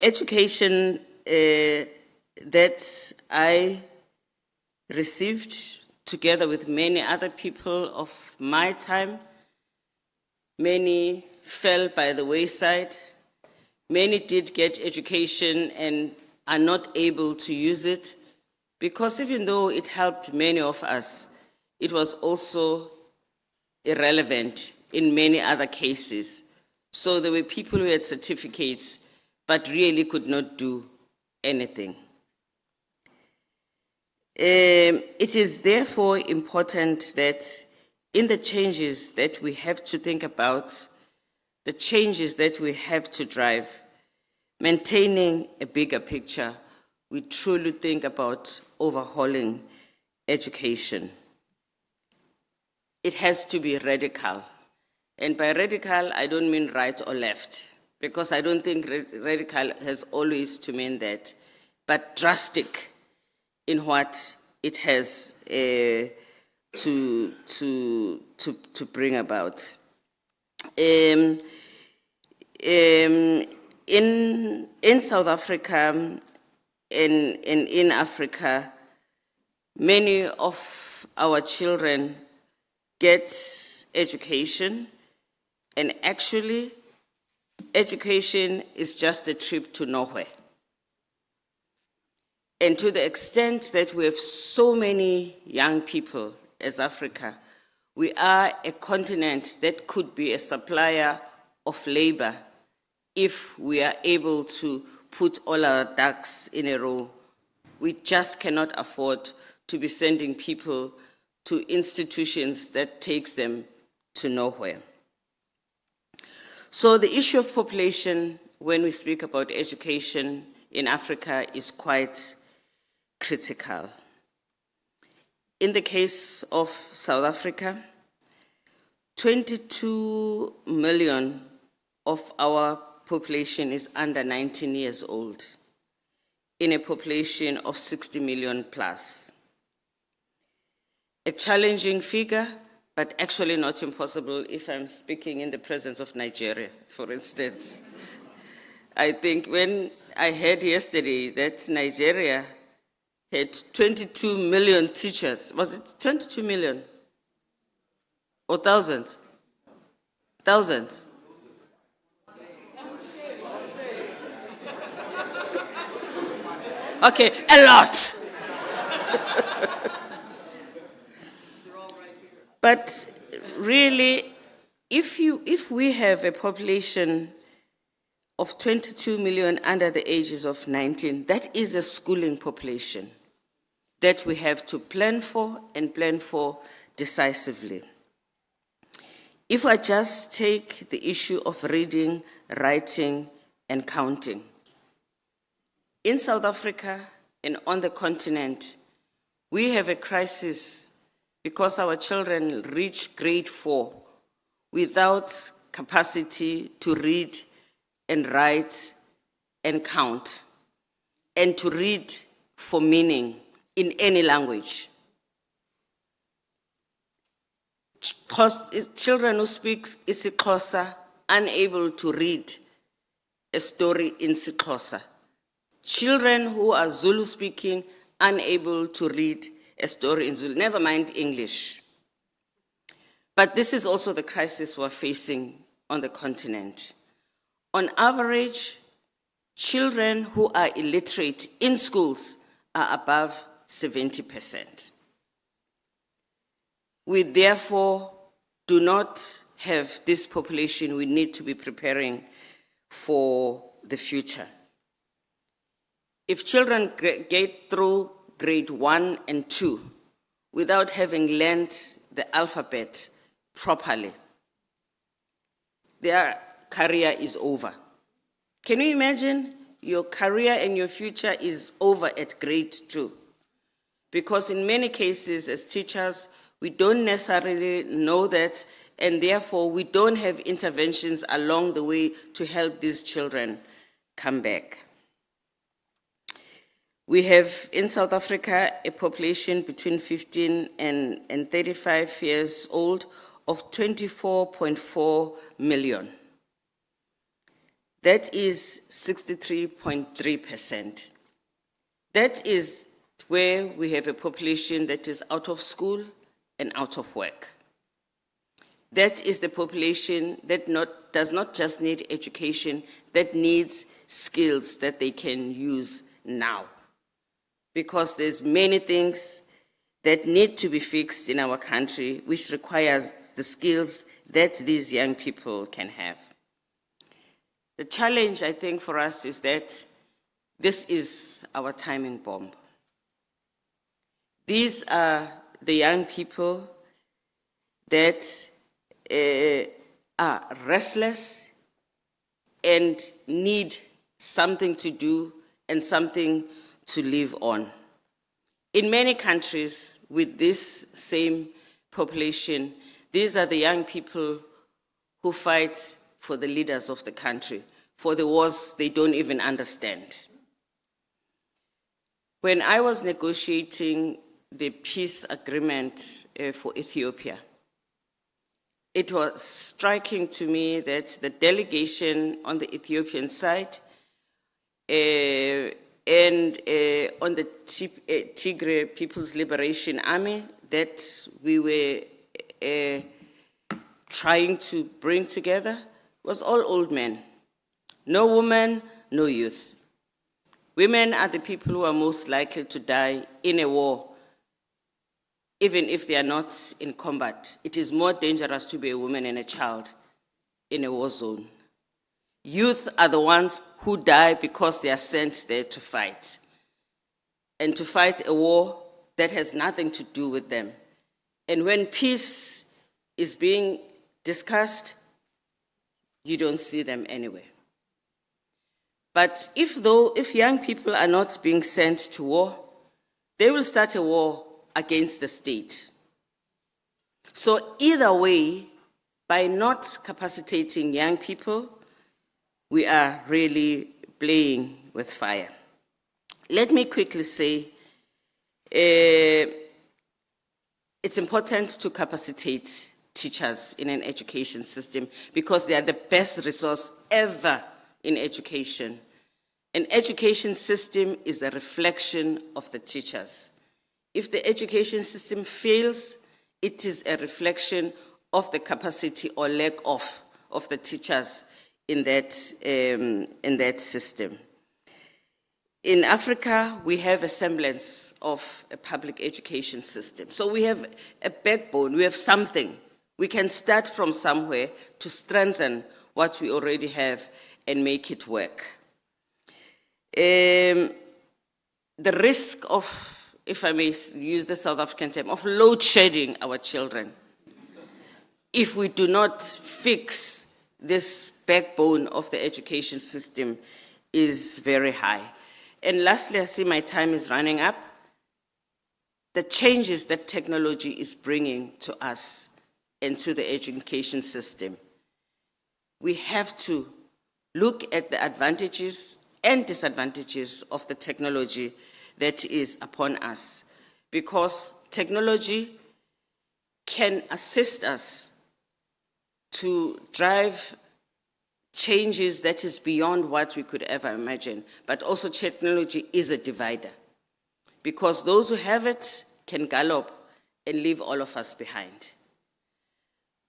Education that I received together with many other people of my time, many fell by the wayside. Many did get education and are not able to use it because even though it helped many of us, it was also irrelevant in many other cases. So there were people who had certificates but really could not do anything. It is therefore important that in the changes that we have to think about, the changes that we have to drive, maintaining a bigger picture, we truly think about overhauling education. It has to be radical. And by radical, I don't mean right or left, because I don't think radical has always to mean that, but drastic in what it has to bring about. In South Africa and in Africa, many of our children get education, and actually, education is just a trip to nowhere. And to the extent that we have so many young people as Africa, we are a continent that could be a supplier of labor if we are able to put all our ducks in a row. We just cannot afford to be sending people to institutions that takes them to nowhere. So the issue of population, when we speak about education in Africa, is quite critical. In the case of South Africa, 22 million of our population is under 19 years old, in a population of 60 million plus. A challenging figure, but actually not impossible if I'm speaking in the presence of Nigeria, for instance. I think when I heard yesterday that Nigeria had 22 million teachers, was it 22 million? Or thousands? Thousands? Okay, a lot. But really, if we have a population of 22 million under the ages of 19, that is a schooling population that we have to plan for and plan for decisively. If I just take the issue of reading, writing, and counting, in South Africa and on the continent, we have a crisis because our children reach grade 4 without capacity to read and write and count, and to read for meaning in any language. Children who speak isiXhosa unable to read a story in isiXhosa. Children who are Zulu speaking unable to read a story in Zulu, never mind English. But this is also the crisis we're facing on the continent. On average, children who are illiterate in schools are above 70%. We therefore do not have this population we need to be preparing for the future. If children get through grade 1 and 2 without having learned the alphabet properly, their career is over. Can you imagine your career and your future is over at grade 2? Because in many cases as teachers, we don't necessarily know that, and therefore we don't have interventions along the way to help these children come back. We have in South Africa a population between 15 and 35 years old of 24.4 million. that is 63.3%. That is where we have a population that is out of school and out of work. That is the population that does not just need education, that needs skills that they can use now. Because there's many things that need to be fixed in our country, which requires the skills that these young people can have. The challenge, I think, for us is that this is our timing bomb. These are the young people that are restless and need something to do and something to live on. In many countries with this same population, these are the young people who fight for the leaders of the country, for the wars they don't even understand. When I was negotiating the peace agreement for Ethiopia, it was striking to me that the delegation on the Ethiopian side and on the Tigray People's Liberation Army that we were trying to bring together was all old men. No women, no youth. Women are the people who are most likely to die in a war, even if they are not in combat. It is more dangerous to be a woman and a child in a war zone. Youth are the ones who die because they are sent there to fight, and to fight a war that has nothing to do with them. And when peace is being discussed, you don't see them anywhere. But if young people are not being sent to war, they will start a war against the state. So either way, by not capacitating young people, we are really playing with fire. Let me quickly say, it's important to capacitate teachers in an education system because they are the best resource ever in education. An education system is a reflection of the teachers. If the education system fails, it is a reflection of the capacity or lack of the teachers in that system. In Africa, we have a semblance of a public education system. So we have a backbone, we have something. We can start from somewhere to strengthen what we already have and make it work. The risk of, if I may use the South African term, of load shedding our children, if we do not fix this backbone of the education system, is very high. And lastly, I see my time is running up. The changes that technology is bringing to us and to the education system, we have to look at the advantages and disadvantages of the technology that is upon us, because technology can assist us to drive changes that is beyond what we could ever imagine. But also technology is a divider, because those who have it can gallop and leave all of us behind.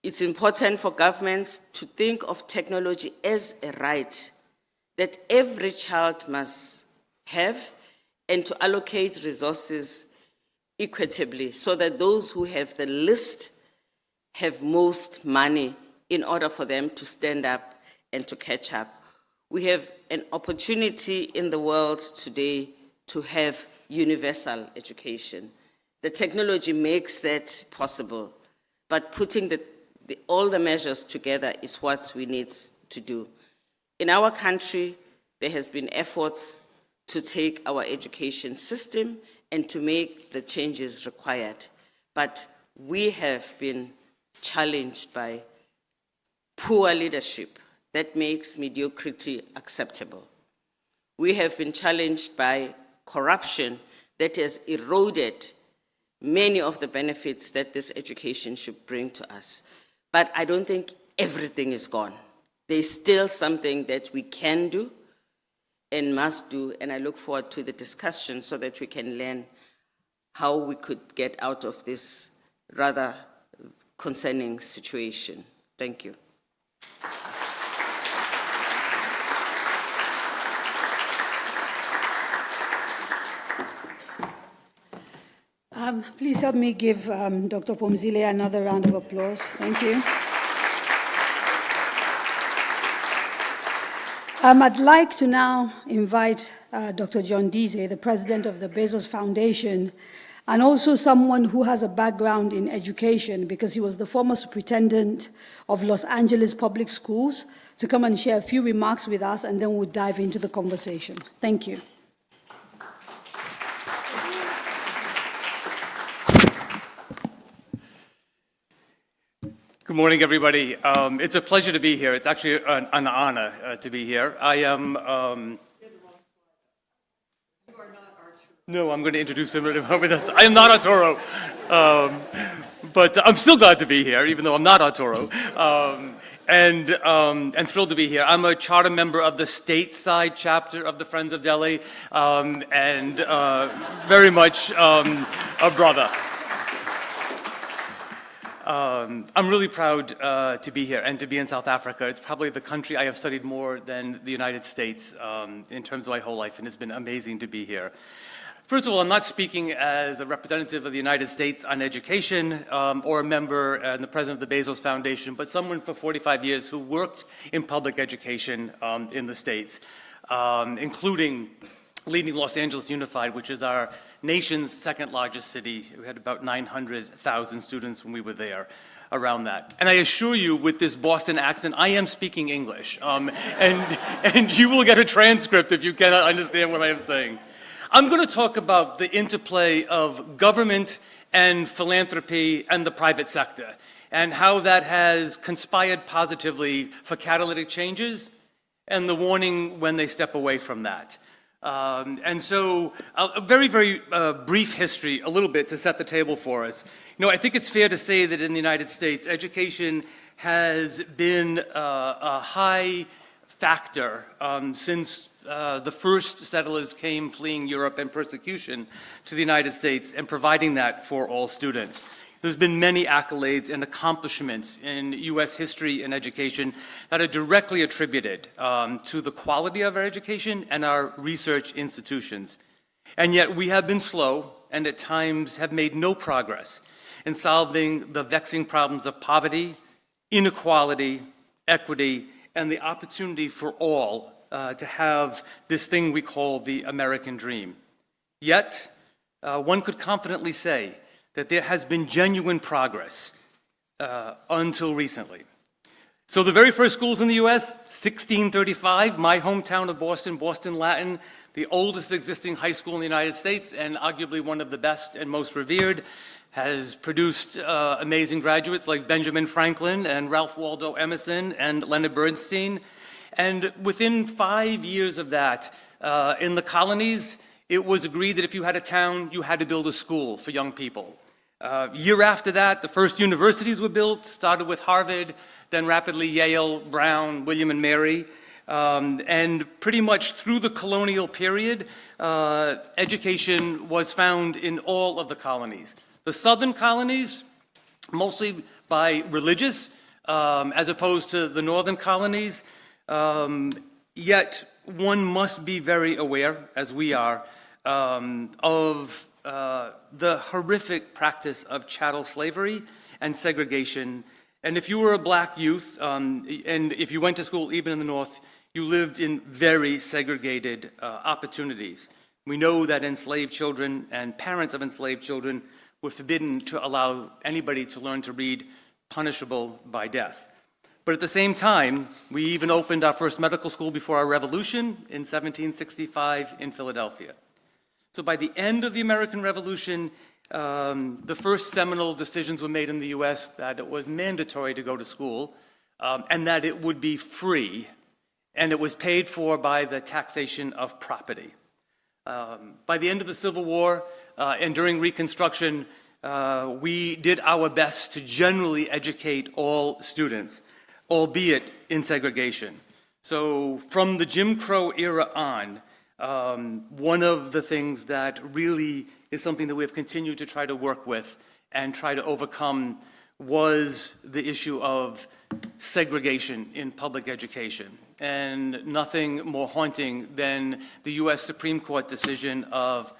It's important for governments to think of technology as a right that every child must have, and to allocate resources equitably so that those who have the least have most money in order for them to stand up and to catch up. We have an opportunity in the world today to have universal education. The technology makes that possible, but putting all the measures together is what we need to do. In our country, there has been efforts to take our education system and to make the changes required, but we have been challenged by poor leadership that makes mediocrity acceptable. We have been challenged by corruption that has eroded many of the benefits that this education should bring to us. But I don't think everything is gone. there's still something that we can do and must do, and I look forward to the discussion so that we can learn how we could get out of this rather concerning situation. Thank you. Please help me give Dr. Phumzile another round of applause. Thank you. I'd like to now invite Dr. John Deasy, the president of the Bezos Foundation, and also someone who has a background in education because he was the former superintendent of Los Angeles Public Schools, to come and share a few remarks with us, and then we'll dive into the conversation. Thank you. Good morning, everybody. It's a pleasure to be here. It's actually an honor to be here. I am... You are not Arturo. No, I'm going to introduce him. I am not Arturo. But I'm still glad to be here, even though I'm not Arturo. And thrilled to be here. I'm a charter member of the stateside chapter of the Friends of Dele, and very much a brother. I'm really proud to be here and to be in South Africa. It's probably the country I have studied more than the United States in terms of my whole life, and it's been amazing to be here. First of all, I'm not speaking as a representative of the United States on education or a member and the president of the Bezos Foundation, but someone for 45 years who worked in public education in the States, including leading Los Angeles Unified, which is our nation's second largest city. We had about 900,000 students when we were there, around that. And I assure you, with this Boston accent, I am speaking English. And you will get a transcript if you cannot understand what I am saying. I'm going to talk about the interplay of government and philanthropy and the private sector, and how that has conspired positively for catalytic changes and the warning when they step away from that. And so a very, very brief history, a little bit to set the table for us. You know, I think it's fair to say that in the United States, education has been a high factor since the first settlers came fleeing Europe and persecution to the United States and providing that for all students. There's been many accolades and accomplishments in U.S. history and education that are directly attributed to the quality of our education and our research institutions. And yet we have been slow and at times have made no progress in solving the vexing problems of poverty, inequality, equity, and the opportunity for all to have this thing we call the American dream. Yet, one could confidently say that there has been genuine progress until recently. So the very first schools in the U.S., 1635, my hometown of Boston, Boston Latin, the oldest existing high school in the United States and arguably one of the best and most revered, has produced amazing graduates like Benjamin Franklin and Ralph Waldo Emerson and Leonard Bernstein. And within 5 years of that, in the colonies, it was agreed that if you had a town, you had to build a school for young people. Year after that, the first universities were built, started with Harvard, then rapidly Yale, Brown, William and Mary. And pretty much through the colonial period, education was found in all of the colonies. The southern colonies, mostly by religious, as opposed to the northern colonies. Yet one must be very aware, as we are, of the horrific practice of chattel slavery and segregation. And if you were a black youth, and if you went to school even in the North, you lived in very segregated opportunities. We know that enslaved children and parents of enslaved children were forbidden to allow anybody to learn to read, punishable by death. But at the same time, we even opened our first medical school before our revolution in 1765 in Philadelphia. So by the end of the American Revolution, the first seminal decisions were made in the U.S. that it was mandatory to go to school and that it would be free, and it was paid for by the taxation of property. By the end of the Civil War and during Reconstruction, we did our best to generally educate all students. albeit in segregation. So from the Jim Crow era on, one of the things that really is something that we have continued to try to work with and try to overcome was the issue of segregation in public education. And nothing more haunting than the US Supreme Court decision of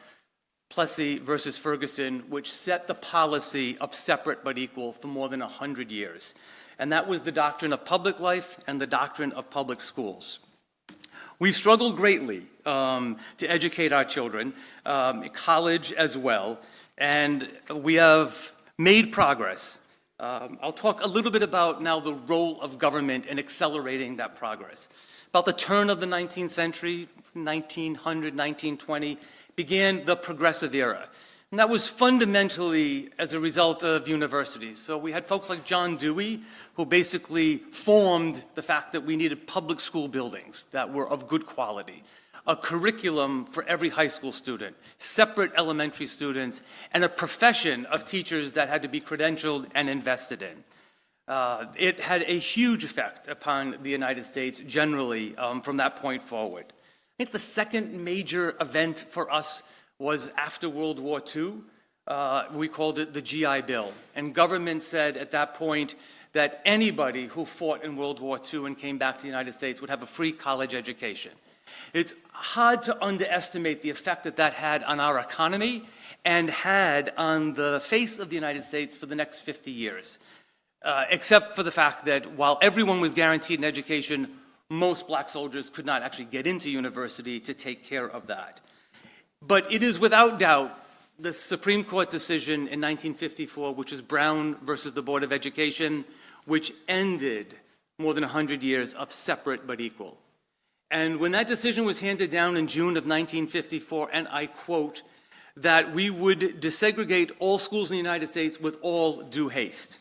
Plessy versus Ferguson, which set the policy of separate but equal for more than 100 years. And that was the doctrine of public life and the doctrine of public schools. We've struggled greatly to educate our children, college as well, and we have made progress. I'll talk a little bit about now the role of government in accelerating that progress. About the turn of the 19th century, 1900, 1920, began the progressive era. And that was fundamentally as a result of universities. So we had folks like John Dewey, who basically formed the fact that we needed public school buildings that were of good quality, a curriculum for every high school student, separate elementary students, and a profession of teachers that had to be credentialed and invested in. It had a huge effect upon the United States generally from that point forward. I think the second major event for us was after World War II. We called it the GI Bill. And government said at that point that anybody who fought in World War II and came back to the United States would have a free college education. It's hard to underestimate the effect that that had on our economy and had on the face of the United States for the next 50 years. Except for the fact that while everyone was guaranteed an education, most black soldiers could not actually get into university to take care of that. But it is without doubt the Supreme Court decision in 1954, which is Brown versus the Board of Education, which ended more than 100 years of separate but equal. And when that decision was handed down in June of 1954, and I quote, that we would desegregate all schools in the United States with all due haste.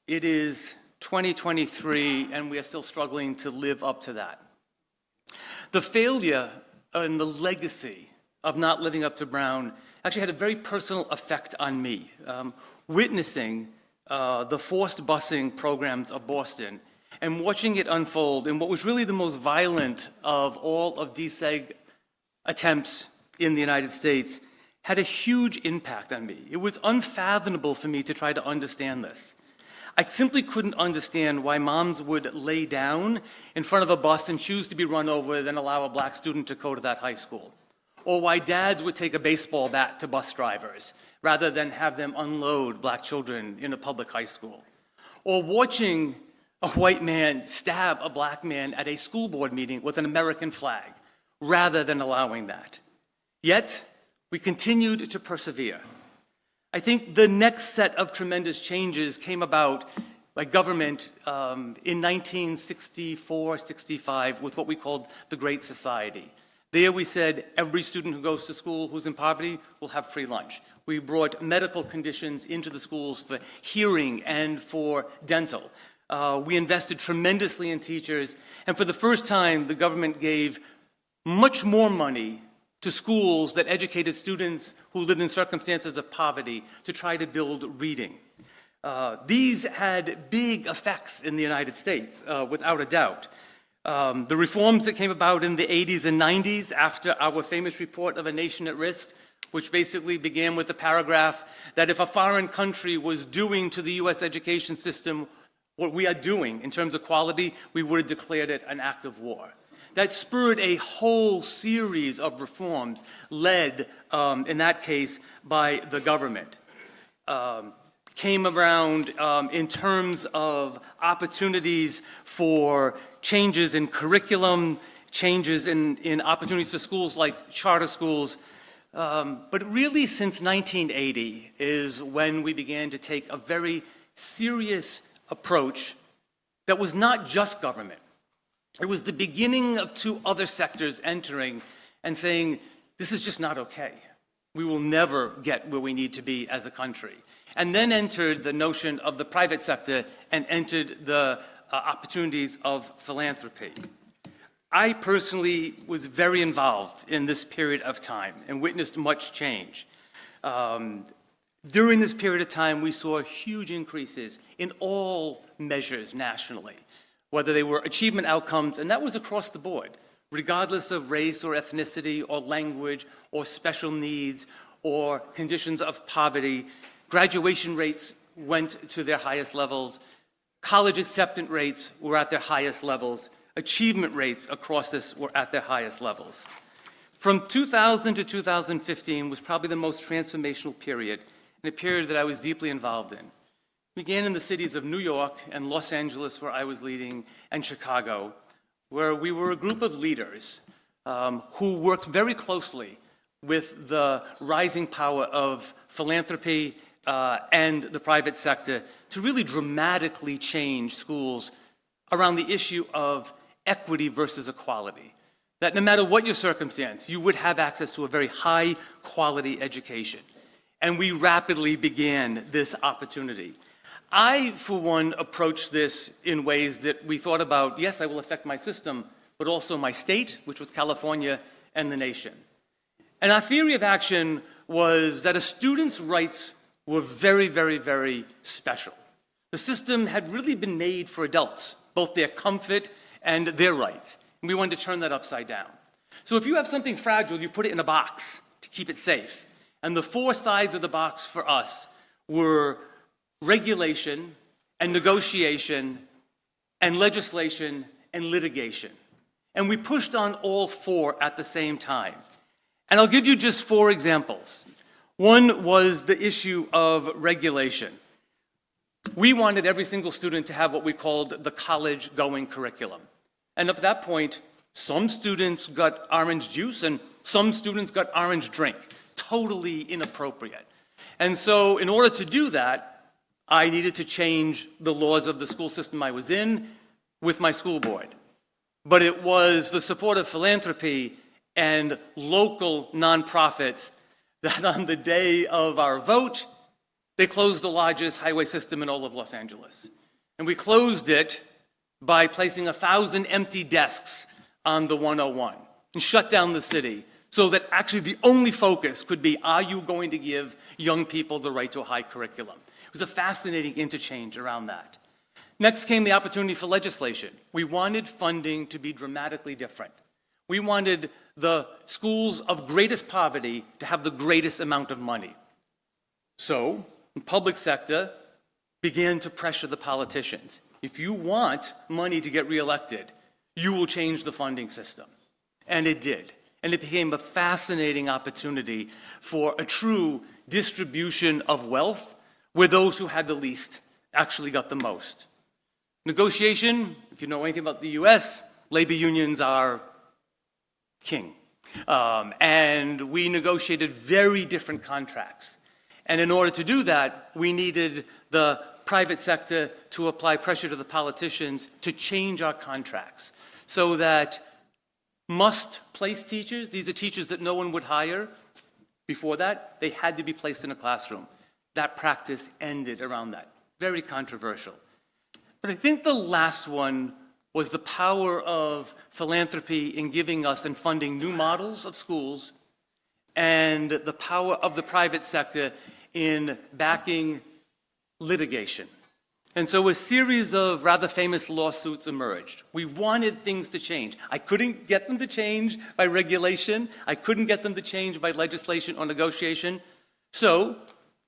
It is 2023, and we are still struggling to live up to that. The failure and the legacy of not living up to Brown actually had a very personal effect on me. Witnessing the forced busing programs of Boston and watching it unfold in what was really the most violent of all of deseg attempts in the United States had a huge impact on me. It was unfathomable for me to try to understand this. I simply couldn't understand why moms would lay down in front of a bus and choose to be run over, then allow a black student to go to that high school. Or why dads would take a baseball bat to bus drivers rather than have them unload black children in a public high school. Or watching a white man stab a black man at a school board meeting with an American flag rather than allowing that. Yet, we continued to persevere. I think the next set of tremendous changes came about by government in 1964-65 with what we called the Great Society. There we said every student who goes to school who's in poverty will have free lunch. We brought medical conditions into the schools for hearing and for dental. We invested tremendously in teachers, and for the first time, the government gave much more money to schools that educated students who lived in circumstances of poverty to try to build reading. These had big effects in the United States, without a doubt. The reforms that came about in the 80s and 90s after our famous report of A Nation at Risk, which basically began with the paragraph that if a foreign country was doing to the US education system what we are doing in terms of quality, we would have declared it an act of war. That spurred a whole series of reforms led, in that case, by the government. Came around in terms of opportunities for changes in curriculum, changes in opportunities for schools like charter schools. But really since 1980 is when we began to take a very serious approach that was not just government. It was the beginning of two other sectors entering and saying, this is just not okay. We will never get where we need to be as a country. And then entered the notion of the private sector and entered the opportunities of philanthropy. I personally was very involved in this period of time and witnessed much change. During this period of time, we saw huge increases in all measures nationally, whether they were achievement outcomes, and that was across the board, regardless of race or ethnicity or language or special needs or conditions of poverty. Graduation rates went to their highest levels. College acceptance rates were at their highest levels. Achievement rates across this were at their highest levels. From 2000 to 2015 was probably the most transformational period, and a period that I was deeply involved in. It began in the cities of New York and Los Angeles, where I was leading, and Chicago, where we were a group of leaders who worked very closely with the rising power of philanthropy and the private sector to really dramatically change schools around the issue of equity versus equality. That no matter what your circumstance, you would have access to a very high quality education. And we rapidly began this opportunity. I, for one, approached this in ways that we thought about, yes, I will affect my system, but also my state, which was California, and the nation. And our theory of action was that a student's rights were very, very, very special. The system had really been made for adults, both their comfort and their rights. And we wanted to turn that upside down. So if you have something fragile, you put it in a box to keep it safe. And the four sides of the box for us were regulation and negotiation and legislation and litigation. And we pushed on all four at the same time. And I'll give you just four examples. One was the issue of regulation. We wanted every single student to have what we called the college-going curriculum. And up to that point, some students got orange juice and some students got orange drink. Totally inappropriate. And so in order to do that, I needed to change the laws of the school system I was in with my school board. But it was the support of philanthropy and local nonprofits that on the day of our vote, they closed the largest highway system in all of Los Angeles. And we closed it by placing 1,000 empty desks on the 101 and shut down the city so that actually the only focus could be, are you going to give young people the right to a high curriculum? It was a fascinating interchange around that. Next came the opportunity for legislation. We wanted funding to be dramatically different. We wanted the schools of greatest poverty to have the greatest amount of money. So, the public sector began to pressure the politicians. If you want money to get reelected, you will change the funding system. And it did. And it became a fascinating opportunity for a true distribution of wealth where those who had the least actually got the most. Negotiation, if you know anything about the US, labor unions are king. And we negotiated very different contracts. And in order to do that, we needed the private sector to apply pressure to the politicians to change our contracts so that must-place teachers, these are teachers that no one would hire before that, they had to be placed in a classroom. That practice ended around that. Very controversial. But I think the last one was the power of philanthropy in giving us and funding new models of schools and the power of the private sector in backing litigation. And so a series of rather famous lawsuits emerged. We wanted things to change. I couldn't get them to change by regulation. I couldn't get them to change by legislation or negotiation. So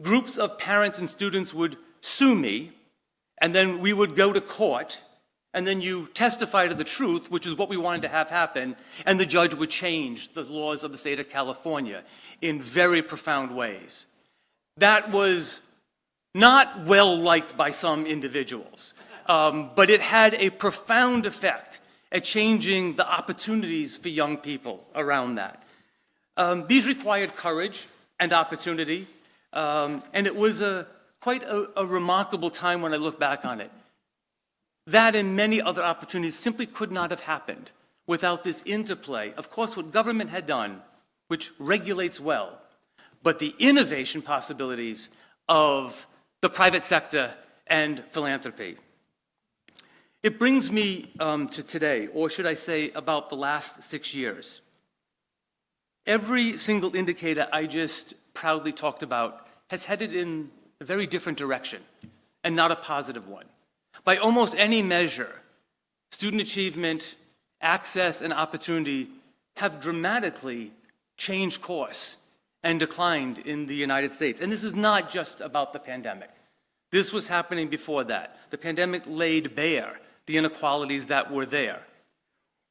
groups of parents and students would sue me, and then we would go to court, and then you testify to the truth, which is what we wanted to have happen, and the judge would change the laws of the state of California in very profound ways. That was not well liked by some individuals, but it had a profound effect at changing the opportunities for young people around that. These required courage and opportunity, and it was quite a remarkable time when I look back on it. That and many other opportunities simply could not have happened without this interplay. Of course, what government had done, which regulates well, but the innovation possibilities of the private sector and philanthropy. It brings me to today, or should I say about the last 6 years. Every single indicator I just proudly talked about has headed in a very different direction, and not a positive one. By almost any measure, student achievement, access, and opportunity have dramatically changed course and declined in the United States. And this is not just about the pandemic. This was happening before that. The pandemic laid bare the inequalities that were there.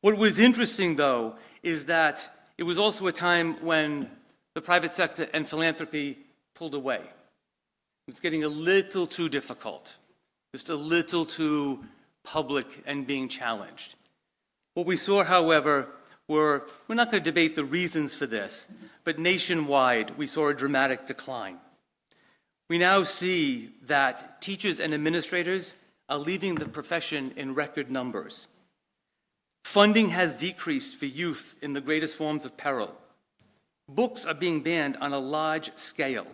What was interesting, though, is that it was also a time when the private sector and philanthropy pulled away. It was getting a little too difficult, just a little too public and being challenged. What we saw, however, we're not going to debate the reasons for this, but nationwide, we saw a dramatic decline. We now see that teachers and administrators are leaving the profession in record numbers. Funding has decreased for youth in the greatest forms of peril. Books are being banned on a large scale.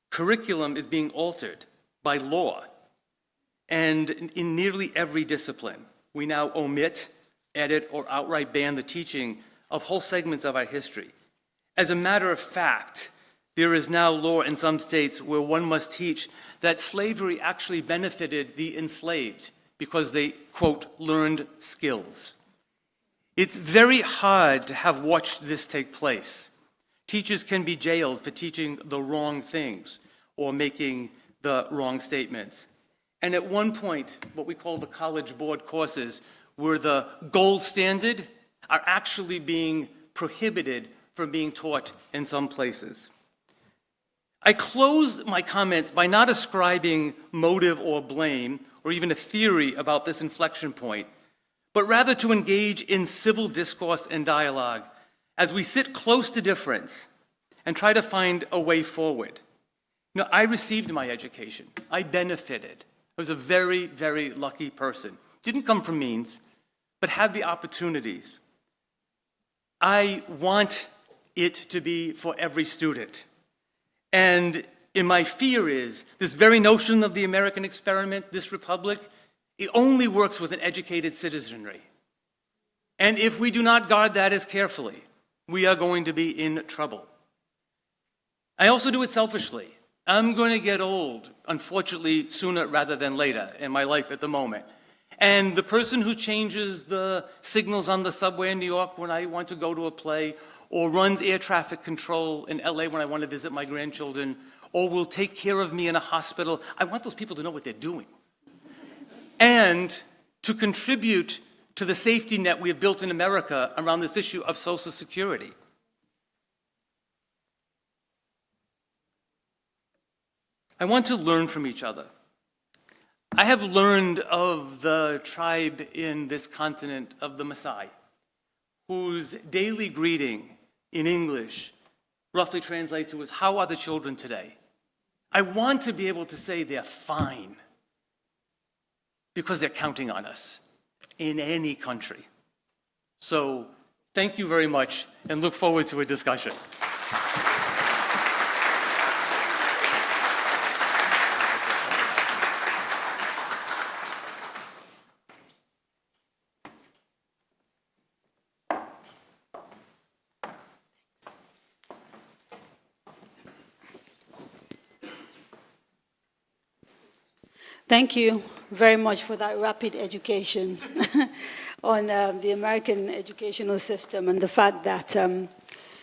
Curriculum is being altered by law. And in nearly every discipline, we now omit, edit, or outright ban the teaching of whole segments of our history. As a matter of fact, there is now law in some states where one must teach that slavery actually benefited the enslaved because they, quote, learned skills. It's very hard to have watched this take place. Teachers can be jailed for teaching the wrong things or making the wrong statements. And at one point, what we call the College Board courses, where the gold standard, are actually being prohibited from being taught in some places. I close my comments by not ascribing motive or blame or even a theory about this inflection point, but rather to engage in civil discourse and dialogue as we sit close to difference and try to find a way forward. You know, I received my education. I benefited. I was a very, very lucky person. Didn't come from means, but had the opportunities. I want it to be for every student. And in my fear is this very notion of the American experiment, this republic, it only works with an educated citizenry. And if we do not guard that as carefully, we are going to be in trouble. I also do it selfishly. I'm going to get old, unfortunately, sooner rather than later in my life at the moment. And the person who changes the signals on the subway in New York when I want to go to a play, or runs air traffic control in LA when I want to visit my grandchildren, or will take care of me in a hospital, I want those people to know what they're doing. And to contribute to the safety net we have built in America around this issue of Social Security. I want to learn from each other. I have learned of the tribe in this continent of the Maasai, whose daily greeting in English roughly translates to is, "How are the children today?" I want to be able to say they're fine because they're counting on us in any country. So thank you very much and look forward to a discussion. Thank you very much for that rapid education on the American educational system and the fact that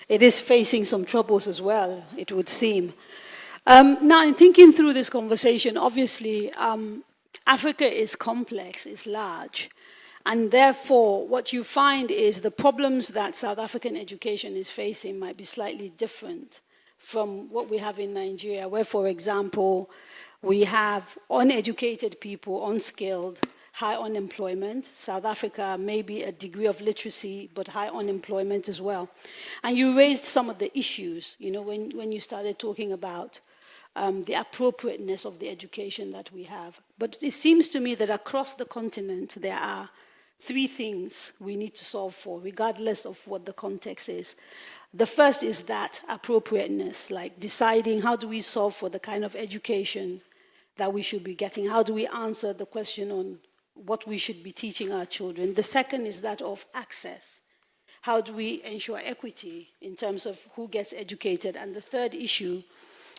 it is facing some troubles as well, it would seem. Now, in thinking through this conversation, obviously, Africa is complex, is large, and therefore, what you find is the problems that South African education is facing might be slightly different from what we have in Nigeria, where, for example, we have uneducated people, unskilled, high unemployment. South Africa, maybe a degree of literacy, but high unemployment as well. And you raised some of the issues, you know, when you started talking about the appropriateness of the education that we have. But it seems to me that across the continent, there are three things we need to solve for, regardless of what the context is. The first is that appropriateness, like deciding how do we solve for the kind of education that we should be getting? How do we answer the question on what we should be teaching our children? The second is that of access. How do we ensure equity in terms of who gets educated? And the third issue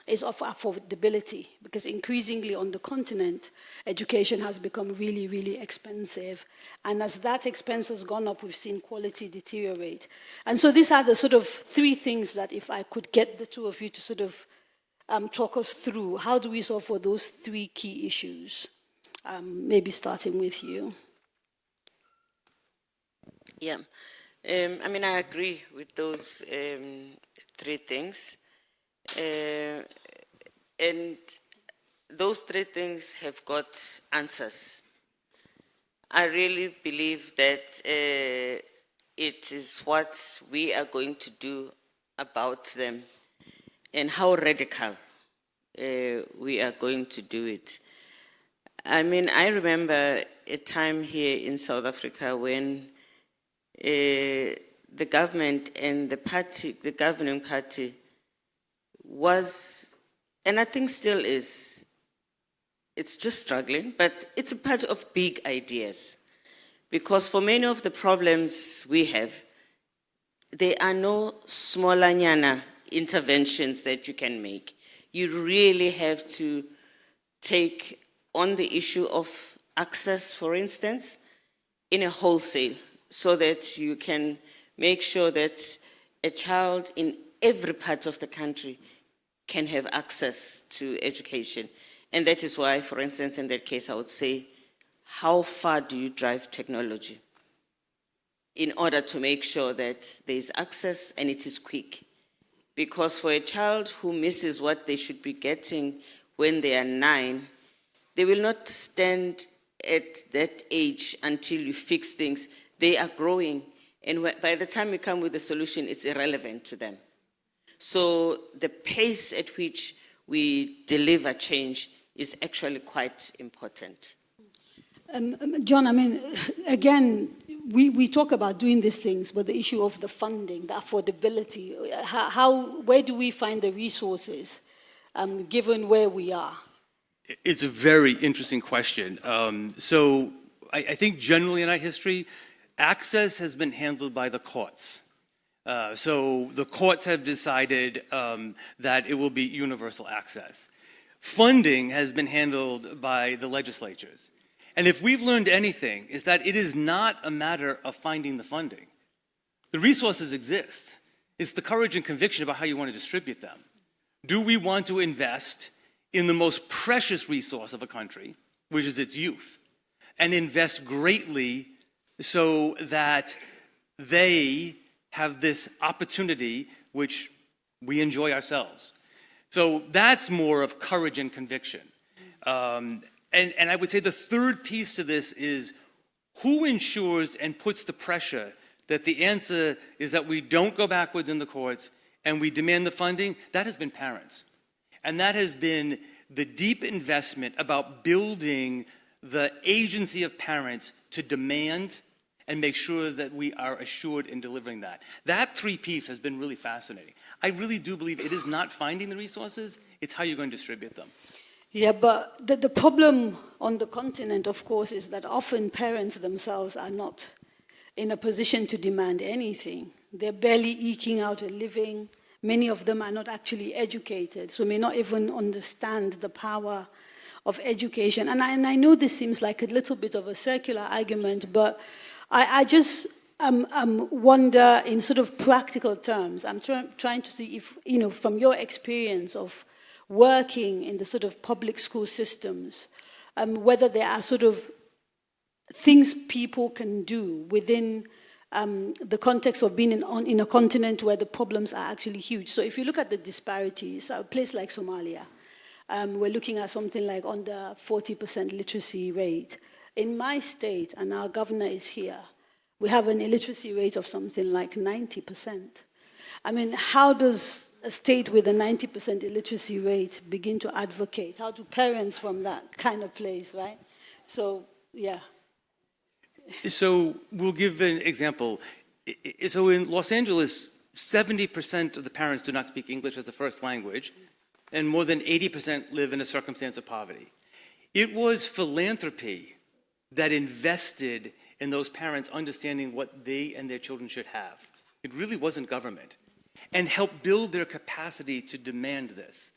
is of affordability, because increasingly on the continent, education has become really, really expensive. And as that expense has gone up, we've seen quality deteriorate. And so these are the sort of three things that if I could get the two of you to sort of talk us through, how do we solve for those three key issues? Maybe starting with you. Yeah, I mean, I agree with those three things. And those three things have got answers. I really believe that it is what we are going to do about them and how radical we are going to do it. I mean, I remember a time here in South Africa when the government and the party, the governing party, was, and I think still is, it's just struggling, but it's a part of big ideas. Because for many of the problems we have, there are no smaller nyana interventions that you can make. You really have to take on the issue of access, for instance, in a wholesale, so that you can make sure that a child in every part of the country can have access to education. And that is why, for instance, in that case, I would say, how far do you drive technology in order to make sure that there is access and it is quick? Because for a child who misses what they should be getting when they are 9, they will not stand at that age until you fix things. They are growing, and by the time we come with a solution, it's irrelevant to them. So the pace at which we deliver change is actually quite important. John, I mean, again, we talk about doing these things, but the issue of the funding, the affordability, where do we find the resources, given where we are? It's a very interesting question. So I think generally in our history, access has been handled by the courts. So the courts have decided that it will be universal access. Funding has been handled by the legislatures. And if we've learned anything, is that it is not a matter of finding the funding. The resources exist. It's the courage and conviction about how you want to distribute them. Do we want to invest in the most precious resource of a country, which is its youth, and invest greatly so that they have this opportunity which we enjoy ourselves? So that's more of courage and conviction. And I would say the third piece to this is who ensures and puts the pressure that the answer is that we don't go backwards in the courts and we demand the funding? That has been parents. And that has been the deep investment about building the agency of parents to demand and make sure that we are assured in delivering that. That three-piece has been really fascinating. I really do believe it is not finding the resources, it's how you're going to distribute them. Yeah, but the problem on the continent, of course, is that often parents themselves are not in a position to demand anything. They're barely eking out a living. Many of them are not actually educated, so may not even understand the power of education. And I know this seems like a little bit of a circular argument, but I just wonder in sort of practical terms. I'm trying to see if, from your experience of working in the sort of public school systems, whether there are sort of things people can do within the context of being in a continent where the problems are actually huge. So if you look at the disparities, a place like Somalia, we're looking at something like under 40% literacy rate. In my state, and our governor is here, we have an illiteracy rate of something like 90%. I mean, how does a state with a 90% illiteracy rate begin to advocate? How do parents from that kind of place, right? So, yeah. So we'll give an example. So in Los Angeles, 70% of the parents do not speak English as a first language, and more than 80% live in a circumstance of poverty. It was philanthropy that invested in those parents understanding what they and their children should have. It really wasn't government. And helped build their capacity to demand this.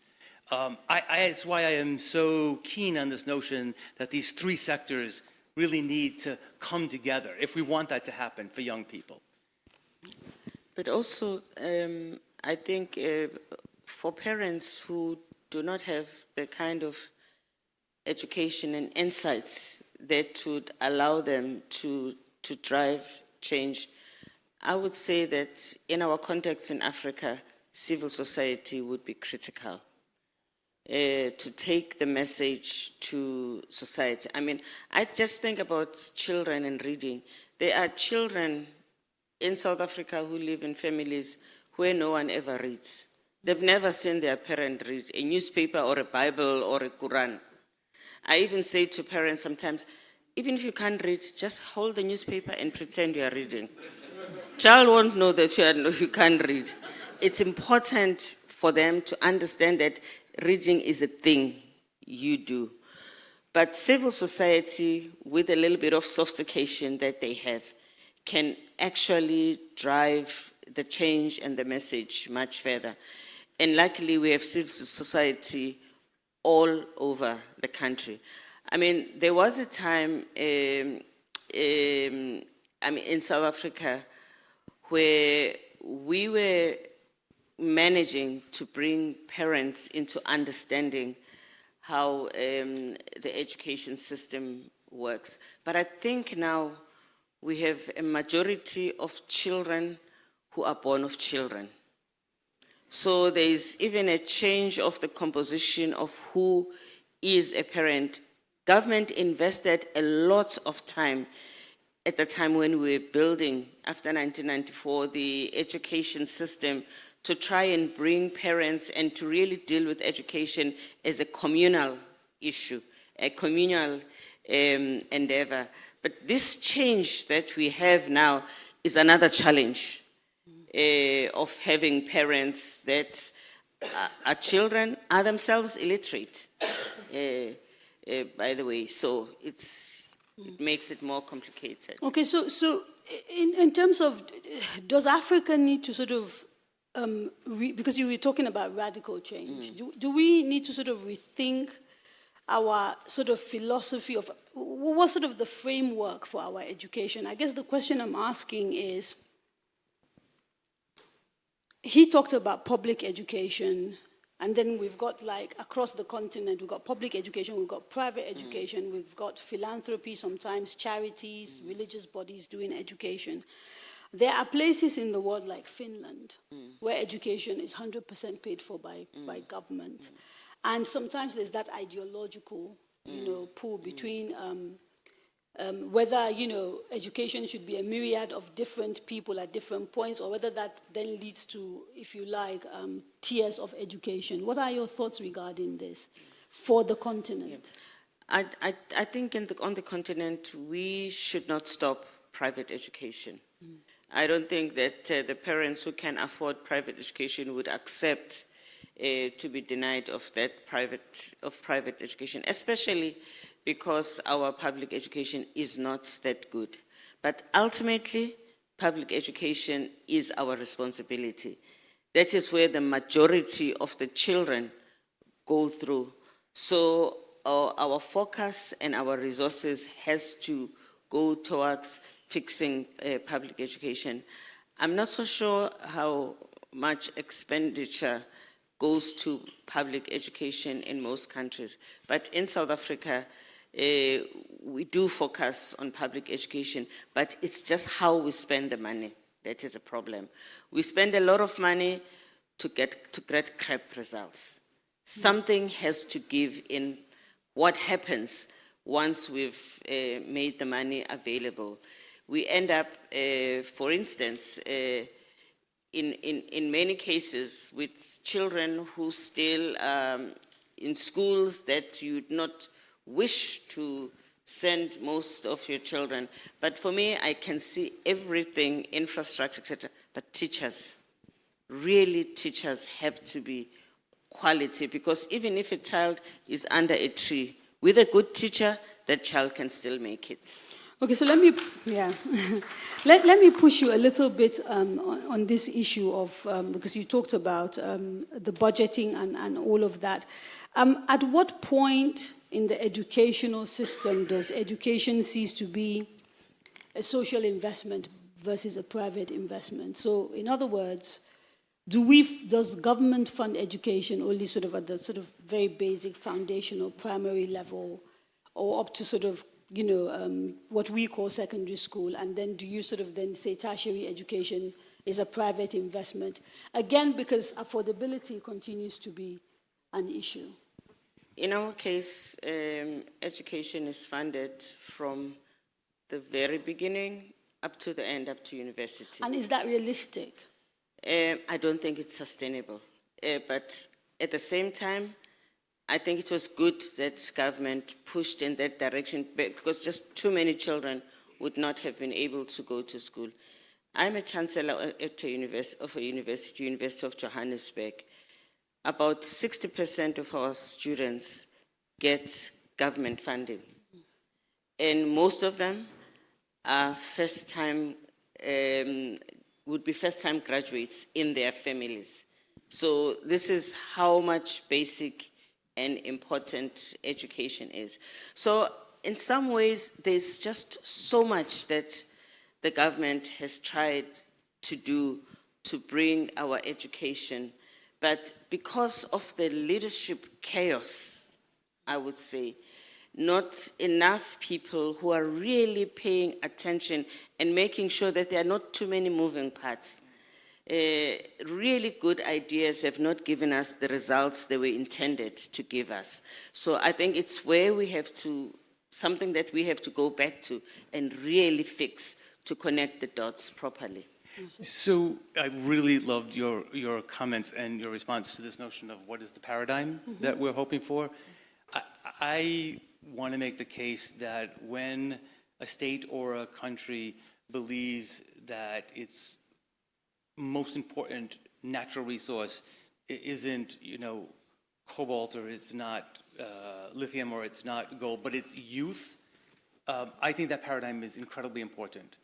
It's why I am so keen on this notion that these three sectors really need to come together if we want that to happen for young people. But also, I think for parents who do not have the kind of education and insights that would allow them to drive change, I would say that in our context in Africa, civil society would be critical to take the message to society. I mean, I just think about children and reading. There are children in South Africa who live in families where no one ever reads. They've never seen their parent read a newspaper or a Bible or a Quran. I even say to parents sometimes, even if you can't read, just hold the newspaper and pretend you are reading. Child won't know that you can't read. It's important for them to understand that reading is a thing you do. But civil society, with a little bit of sophistication that they have, can actually drive the change and the message much further. And luckily, we have civil society all over the country. I mean, there was a time in South Africa where we were managing to bring parents into understanding how the education system works. But I think now we have a majority of children who are born of children. So there is even a change of the composition of who is a parent. Government invested a lot of time at the time when we were building, after 1994, the education system to try and bring parents and to really deal with education as a communal issue, a communal endeavor. But this change that we have now is another challenge of having parents that are children, are themselves illiterate, by the way. So it makes it more complicated. Okay, so in terms of, does Africa need to sort of, because you were talking about radical change, do we need to sort of rethink our sort of philosophy of, what's sort of the framework for our education? I guess the question I'm asking is, he talked about public education, and then we've got, like, across the continent, we've got public education, we've got private education, we've got philanthropy, sometimes charities, religious bodies doing education. There are places in the world like Finland where education is 100% paid for by government. And sometimes there's that ideological, pull between whether, education should be a myriad of different people at different points, or whether that then leads to, if you like, tiers of education. What are your thoughts regarding this for the continent? I think on the continent, we should not stop private education. I don't think that the parents who can afford private education would accept to be denied of that private education, especially because our public education is not that good. But ultimately, public education is our responsibility. That is where the majority of the children go through. So our focus and our resources has to go towards fixing public education. I'm not so sure how much expenditure goes to public education in most countries, but in South Africa, we do focus on public education, but it's just how we spend the money that is a problem. We spend a lot of money to get crap results. Something has to give in what happens once we've made the money available. We end up, for instance, in many cases with children who still in schools that you'd not wish to send most of your children. But for me, I can see everything, infrastructure, etc. But teachers, really teachers have to be quality, because even if a child is under a tree, with a good teacher, that child can still make it. Okay, so let me, yeah, let me push you a little bit on this issue of, because you talked about the budgeting and all of that. At what point in the educational system does education cease to be a social investment versus a private investment? So, in other words, does government fund education only sort of at the sort of very basic foundational primary level, or up to sort of, you know, what we call secondary school, and then do you sort of then say tertiary education is a private investment? Again, because affordability continues to be an issue. In our case, education is funded from the very beginning up to the end, up to university. And is that realistic? I don't think it's sustainable. But at the same time, I think it was good that government pushed in that direction because just too many children would not have been able to go to school. I'm a chancellor at University of Johannesburg. About 60% of our students get government funding. And most of them are would be first-time graduates in their families. So this is how much basic and important education is. So in some ways, there's just so much that the government has tried to do to bring our education, but because of the leadership chaos, I would say, not enough people who are really paying attention and making sure that there are not too many moving parts. Really good ideas have not given us the results they were intended to give us. So I think it's where we have to, something that we have to go back to and really fix to connect the dots properly. So I really loved your comments and your response to this notion of what is the paradigm that we're hoping for. I want to make the case that when a state or a country believes that its most important natural resource isn't, you know, cobalt, or it's not lithium, or it's not gold, but it's youth, I think that paradigm is incredibly important.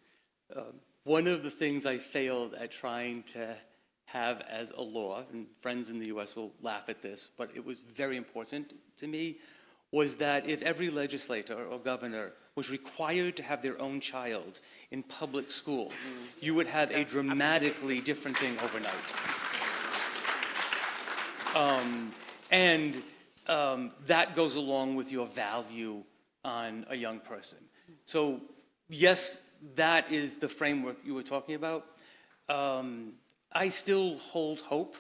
One of the things I failed at trying to have as a law, and friends in the US will laugh at this, but it was very important to me, was that if every legislator or governor was required to have their own child in public school, you would have a dramatically different thing overnight. That goes along with your value on a young person. So yes, that is the framework you were talking about. I still hold hope,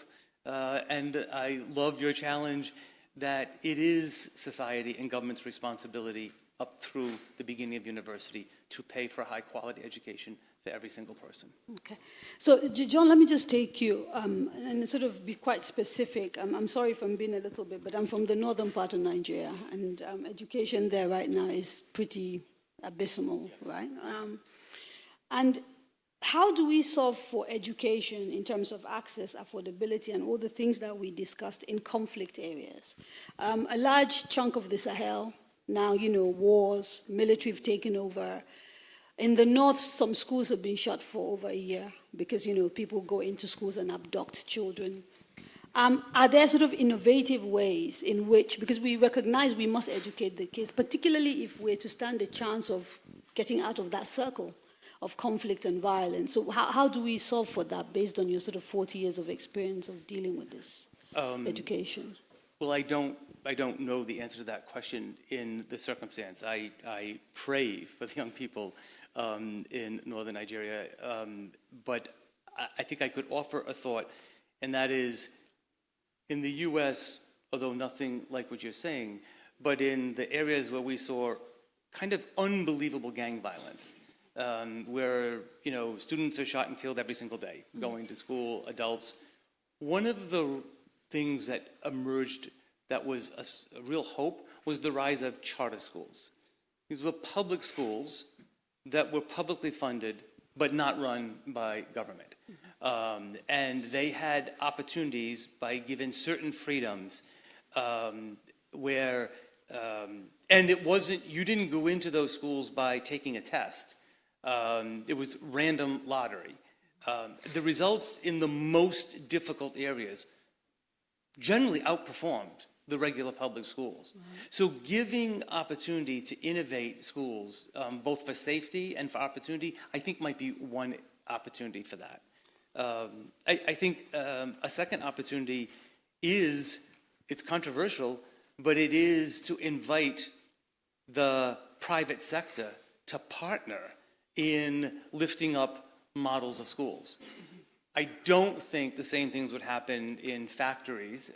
and I love your challenge that it is society and government's responsibility up through the beginning of university to pay for high quality education for every single person. Okay. So, John, let me just take you and sort of be quite specific. I'm sorry if I'm being a little bit, but I'm from the northern part of Nigeria, and education there right now is pretty abysmal, right? And how do we solve for education in terms of access, affordability, and all the things that we discussed in conflict areas? A large chunk of the Sahel, now, you know, wars, military have taken over. In the north, some schools have been shut for over a year because, you know, people go into schools and abduct children. Are there sort of innovative ways in which, because we recognize we must educate the kids, particularly if we're to stand a chance of getting out of that circle of conflict and violence. So how do we solve for that based on your sort of 40 years of experience of dealing with this education? Well, I don't know the answer to that question in the circumstance. I pray for the young people in northern Nigeria, but I think I could offer a thought, and that is, in the US, although nothing like what you're saying, but in the areas where we saw kind of unbelievable gang violence, where, you know, students are shot and killed every single day, going to school, adults. One of the things that emerged that was a real hope was the rise of charter schools. These were public schools that were publicly funded, but not run by government. And they had opportunities by given certain freedoms where And it wasn't, you didn't go into those schools by taking a test. It was random lottery. The results in the most difficult areas generally outperformed the regular public schools. So giving opportunity to innovate schools, both for safety and for opportunity, I think might be one opportunity for that. I think a second opportunity is, it's controversial, but it is to invite the private sector to partner in lifting up models of schools. I don't think the same things would happen in factories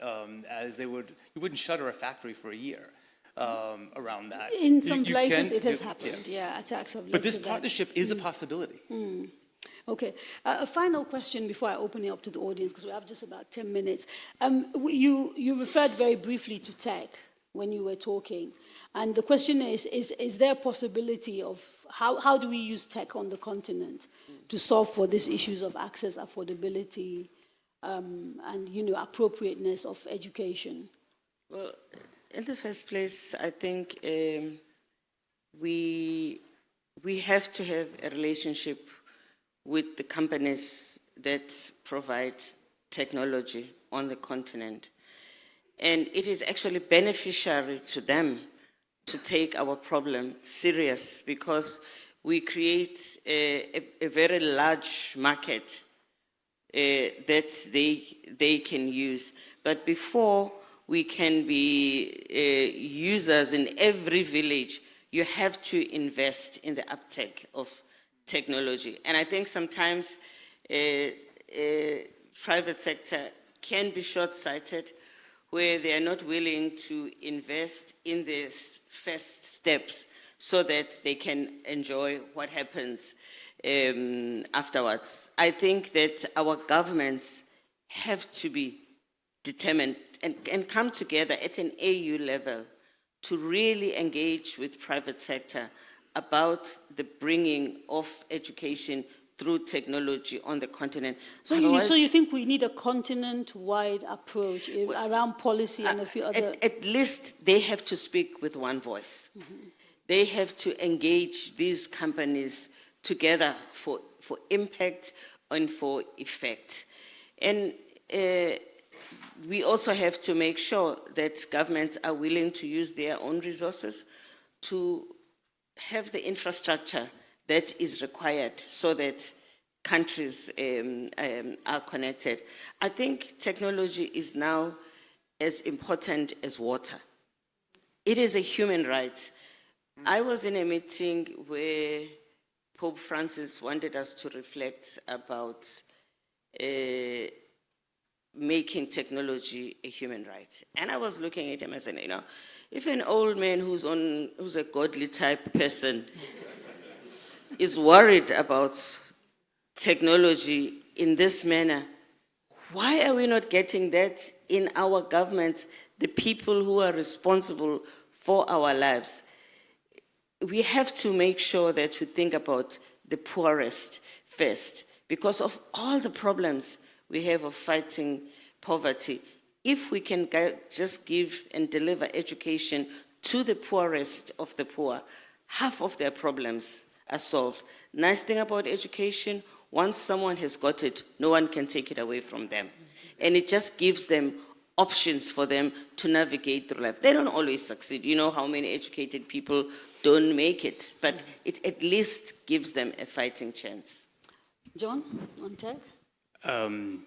as they would, you wouldn't shutter a factory for a year around that. In some You places can- it has happened, yeah, attacks have led But this to that. partnership is a possibility. Okay. A final question before I open it up to the audience, because we have just about 10 minutes. You referred very briefly to tech when you were talking. And the question is there a possibility of how do we use tech on the continent to solve for these issues of access, affordability, and, appropriateness of education? Well, in the first place, I think we have to have a relationship with the companies that provide technology on the continent. And it is actually beneficiary to them to take our problem serious, because we create a very large market that they can use. But before we can be users in every village, you have to invest in the uptake of technology. And I think sometimes private sector can be short-sighted, where they are not willing to invest in the first steps so that they can enjoy what happens afterwards. I think that our governments have to be determined and come together at an AU level to really engage with private sector about the bringing of education through technology on the continent. So you think we need a continent-wide approach around policy and a few other... At least they have to speak with one voice. They have to engage these companies together for impact and for effect. And we also have to make sure that governments are willing to use their own resources to have the infrastructure that is required so that countries are connected. I think technology is now as important as water. It is a human right. I was in a meeting where Pope Francis wanted us to reflect about making technology a human right. And I was looking at him and saying, if an old man who's a godly type person is worried about technology in this manner, why are we not getting that in our governments, the people who are responsible for our lives? We have to make sure that we think about the poorest first, because of all the problems we have of fighting poverty. If we can just give and deliver education to the poorest of the poor, half of their problems are solved. Nice thing about education, once someone has got it, no one can take it away from them. And it just gives them options for them to navigate through life. They don't always succeed. You know how many educated people don't make it, but it at least gives them a fighting chance. John, on tech? I'm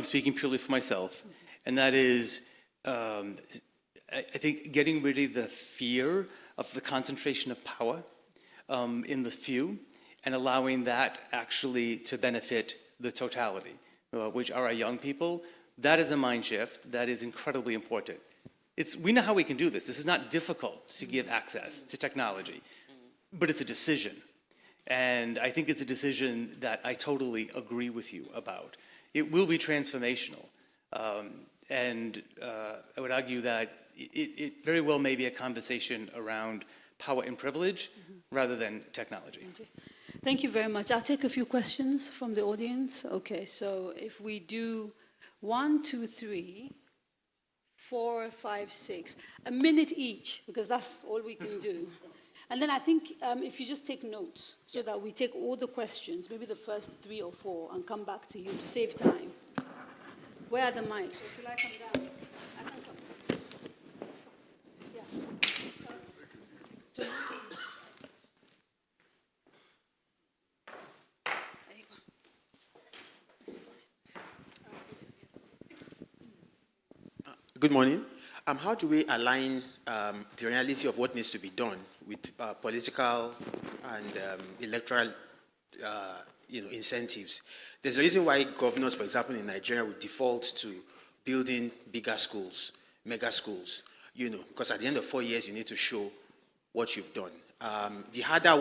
speaking purely for myself, and that is, I think getting rid of the fear of the concentration of power in the few, and allowing that actually to benefit the totality, which are our young people. That is a mind shift that is incredibly important. We know how we can do this. This is not difficult to give access to technology, but it's a decision. And I think it's a decision that I totally agree with you about. It will be transformational. And I would argue that it very well may be a conversation around power and privilege rather than technology. Thank you very much. I'll take a few questions from the audience. Okay, so if we do 1, 2, 3, 4, 5, 6. A minute each, because that's all we can do. And then I think if you just take notes, so that we take all the questions, maybe the first 3 or 4, and come back to you to save time. Where are the mics? Or should I come down? I can come. Yeah. So, there you go. That's fine. Good morning. How do we align the reality of what needs to be done with political and electoral incentives? There's a reason why governors, for example, in Nigeria would default to building bigger schools, mega schools, because at the end of 4 years, you need to show what you've done. The harder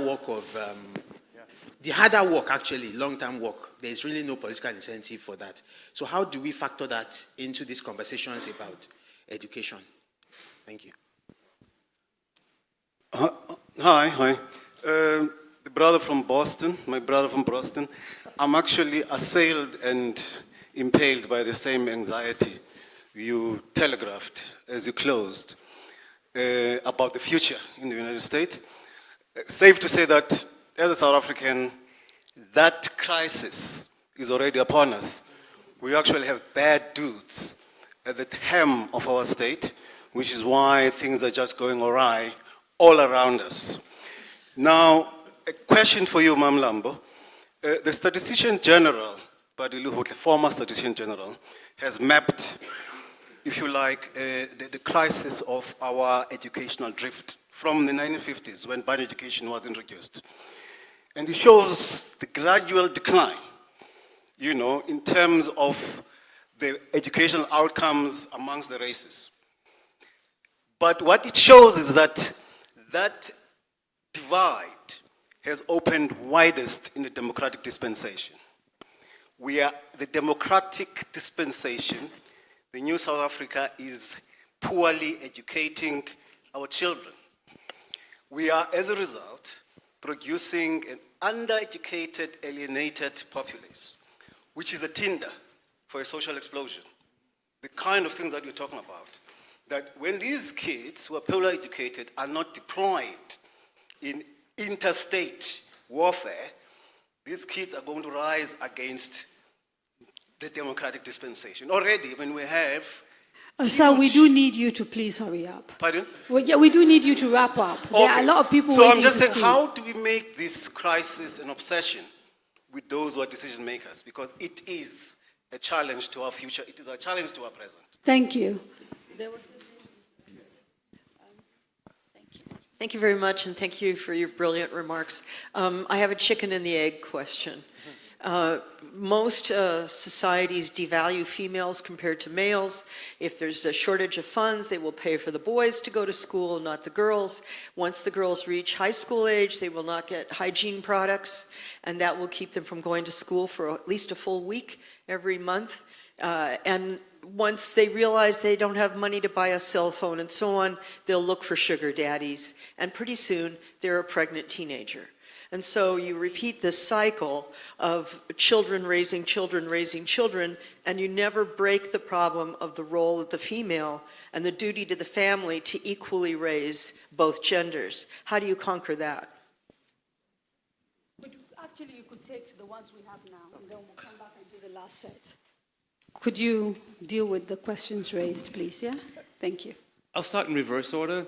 work, actually, long-term work, there's really no political incentive for that. So how do we factor that into these conversations about education? Thank you. Hi. The brother from Boston, my brother from Boston. I'm actually assailed and impaled by the same anxiety you telegraphed as you closed about the future in the United States. Safe to say that as a South African, that crisis is already upon us. We actually have bad dudes at the helm of our state, which is why things are just going awry all around us. Now, a question for you, Mam Lambo. The Statistician General, the former Statistician General, has mapped, if you like, the crisis of our educational drift from the 1950s when band education was introduced. And it shows the gradual decline, in terms of the educational outcomes amongst the races. But what it shows is that that divide has opened widest in the democratic dispensation. We are the democratic dispensation. The new South Africa is poorly educating our children. We are, as a result, producing an undereducated, alienated populace, which is a tinder for a social explosion. The kind of things that you're talking about. That when these kids who are poorly educated are not deployed in interstate warfare, these kids are going to rise against the democratic dispensation. Already, when we have... Sir, we do need you to please hurry up. Pardon? Well, yeah, we do need you to wrap up. Okay. There are a lot of people so waiting I'm just to saying, speak. how do we make this crisis an obsession with those who are decision makers? Because it is a challenge to our future. It is a challenge to our present. Thank you. Thank you very much, and thank you for your brilliant remarks. I have a chicken and the egg question. Most societies devalue females compared to males. If there's a shortage of funds, they will pay for the boys to go to school, not the girls. Once the girls reach high school age, they will not get hygiene products, and that will keep them from going to school for at least a full week every month. And once they realize they don't have money to buy a cell phone and so on, they'll look for sugar daddies, and pretty soon they're a pregnant teenager. And so you repeat this cycle of children raising children, and you never break the problem of the role of the female and the duty to the family to equally raise both genders. How do you conquer that? But actually, you could take the ones we have now, and then we'll come back and do the last set. Could you deal with the questions raised, please, yeah? Thank you. I'll start in reverse order.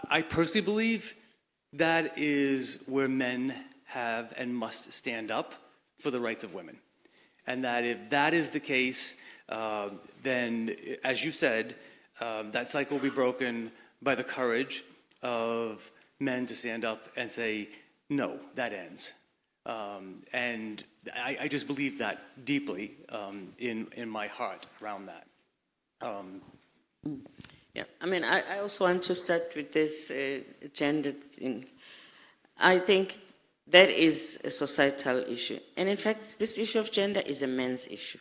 I personally believe that is where men have and must stand up for the rights of women. And that if that is the case, then, as you said, that cycle will be broken by the courage of men to stand up and say, no, that ends. And I just believe that deeply in my heart around that. Yeah, I mean, I also want to start with this gender thing. I think that is a societal issue. And in fact, this issue of gender is a men's issue.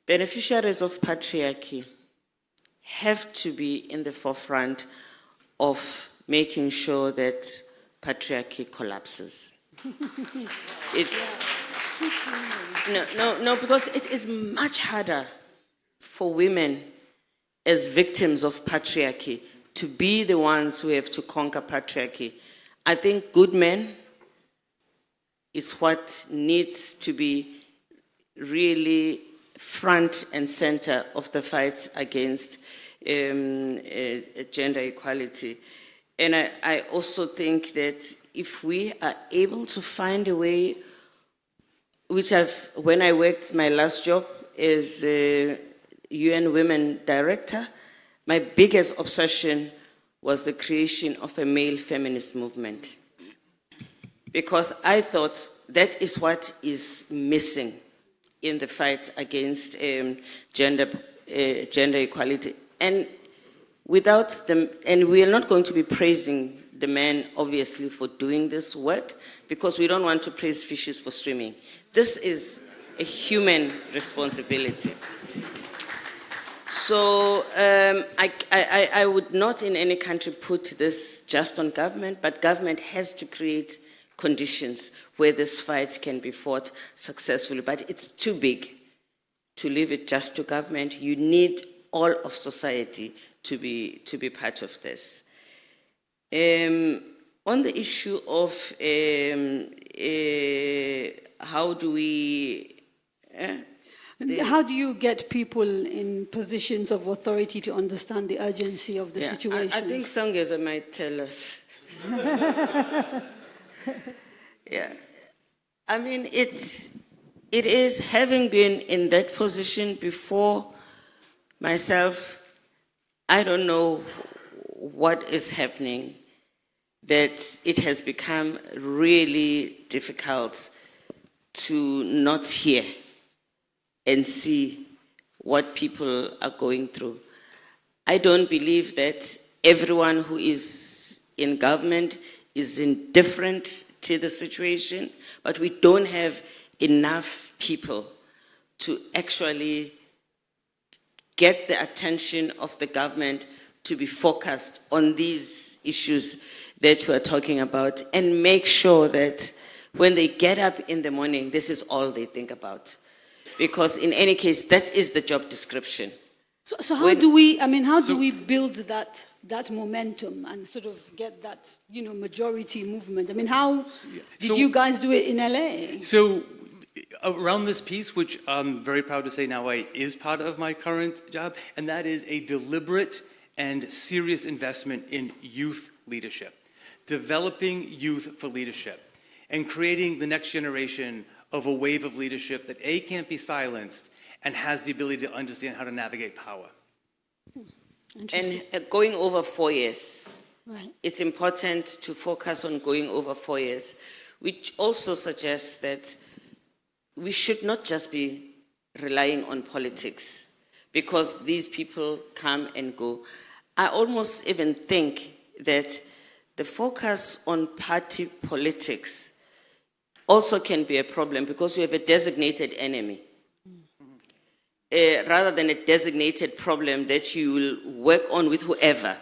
Beneficiaries of patriarchy have to be in the forefront of making sure that patriarchy collapses. No, because it is much harder for women as victims of patriarchy, to be the ones who have to conquer patriarchy. I think good men is what needs to be really front and center of the fight against gender equality. And I also think that if we are able to find a way, which when I worked my last job as UN Women Director, my biggest obsession was the creation of a male feminist movement. Because I thought that is what is missing in the fight against gender equality. And without them, and we are not going to be praising the men, obviously, for doing this work, because we don't want to praise fishes for swimming. This is a human responsibility. So I would not in any country put this just on government, but government has to create conditions where this fight can be fought successfully. But it's too big to leave it just to government. You need all of society to be part of this. On the issue of how do we... How do you get people in positions of authority to understand the urgency of the situation? I think Sangeza might tell us. Yeah. I mean, it is, having been in that position before myself, I don't know what is happening, that it has become really difficult to not hear and see what people are going through. I don't believe that everyone who is in government is indifferent to the situation, but we don't have enough people to actually get the attention of the government to be focused on these issues that we're talking about, and make sure that when they get up in the morning, this is all they think about. Because in any case, that is the job description. So how do we build that momentum and sort of get that, majority movement? I mean, how did you guys do it in LA? So around this piece, which I'm very proud to say now is part of my current job, and that is a deliberate and serious investment in youth leadership, developing youth for leadership, and creating the next generation of a wave of leadership that can't be silenced and has the ability to understand how to navigate power. And going over 4 years, Right. it's important to focus on going over 4 years, which also suggests that we should not just be relying on politics, because these people come and go. I almost even think that the focus on party politics also can be a problem, because you have a designated enemy, rather than a designated problem that you will work on with whoever.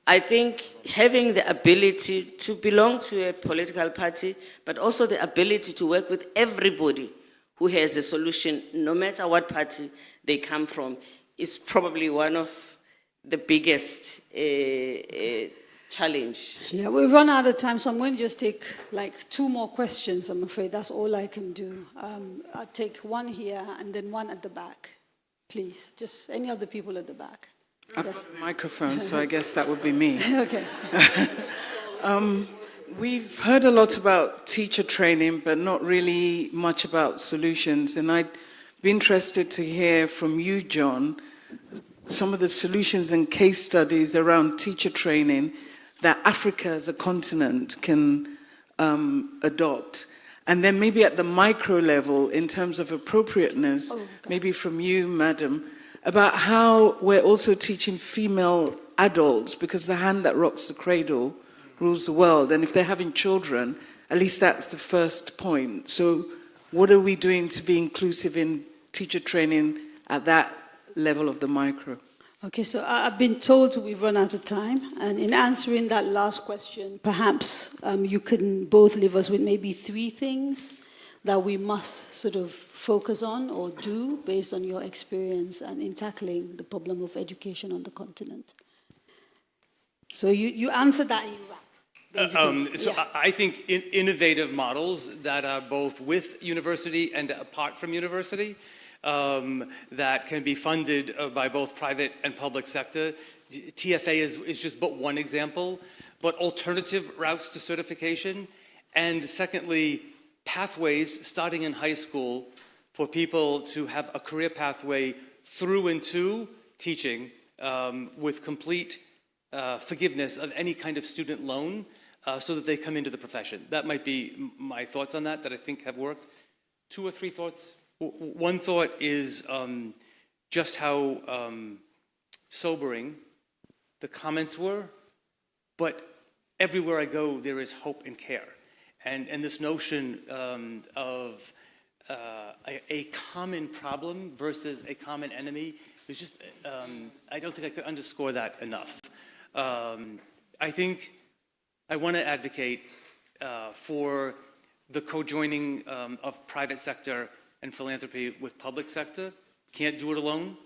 I think having the ability to belong to a political party, but also the ability to work with everybody who has a solution, no matter what party they come from, is probably one of the biggest challenge. Yeah, we've run out of time, so I'm going to just take like 2 more questions, I'm afraid. That's all I can do. I'll take one here and then one at the back. Please, just any of the people at the back. I've got the microphone, so I guess that would be me. Okay. We've heard a lot about teacher training, but not really much about solutions. And I'd be interested to hear from you, John, some of the solutions and case studies around teacher training that Africa as a continent can adopt. And then maybe at the micro level, in terms of appropriateness, maybe from you, madam, about how we're also teaching female adults, because the hand that rocks the cradle rules the world. And if they're having children, at least that's the first point. So what are we doing to be inclusive in teacher training at that level of the micro? Okay, so I've been told we've run out of time, and in answering that last question, perhaps you can both leave us with maybe 3 things that we must sort of focus on or do based on your experience and in tackling the problem of education on the continent? So you answered that in wrap. I think innovative models that are both with university and apart from university, that can be funded by both private and public sector. TFA is just but one example, but alternative routes to certification. And secondly, pathways starting in high school for people to have a career pathway through and to teaching with complete forgiveness of any kind of student loan so that they come into the profession. That might be my thoughts on that I think have worked. 2 or 3 thoughts. One thought is just how sobering the comments were, but everywhere I go there is hope and care. And this notion of a common problem versus a common enemy is just, I don't think I could underscore that enough. I think I want to advocate for the co-joining of private sector and philanthropy with public sector. Can't do it alone.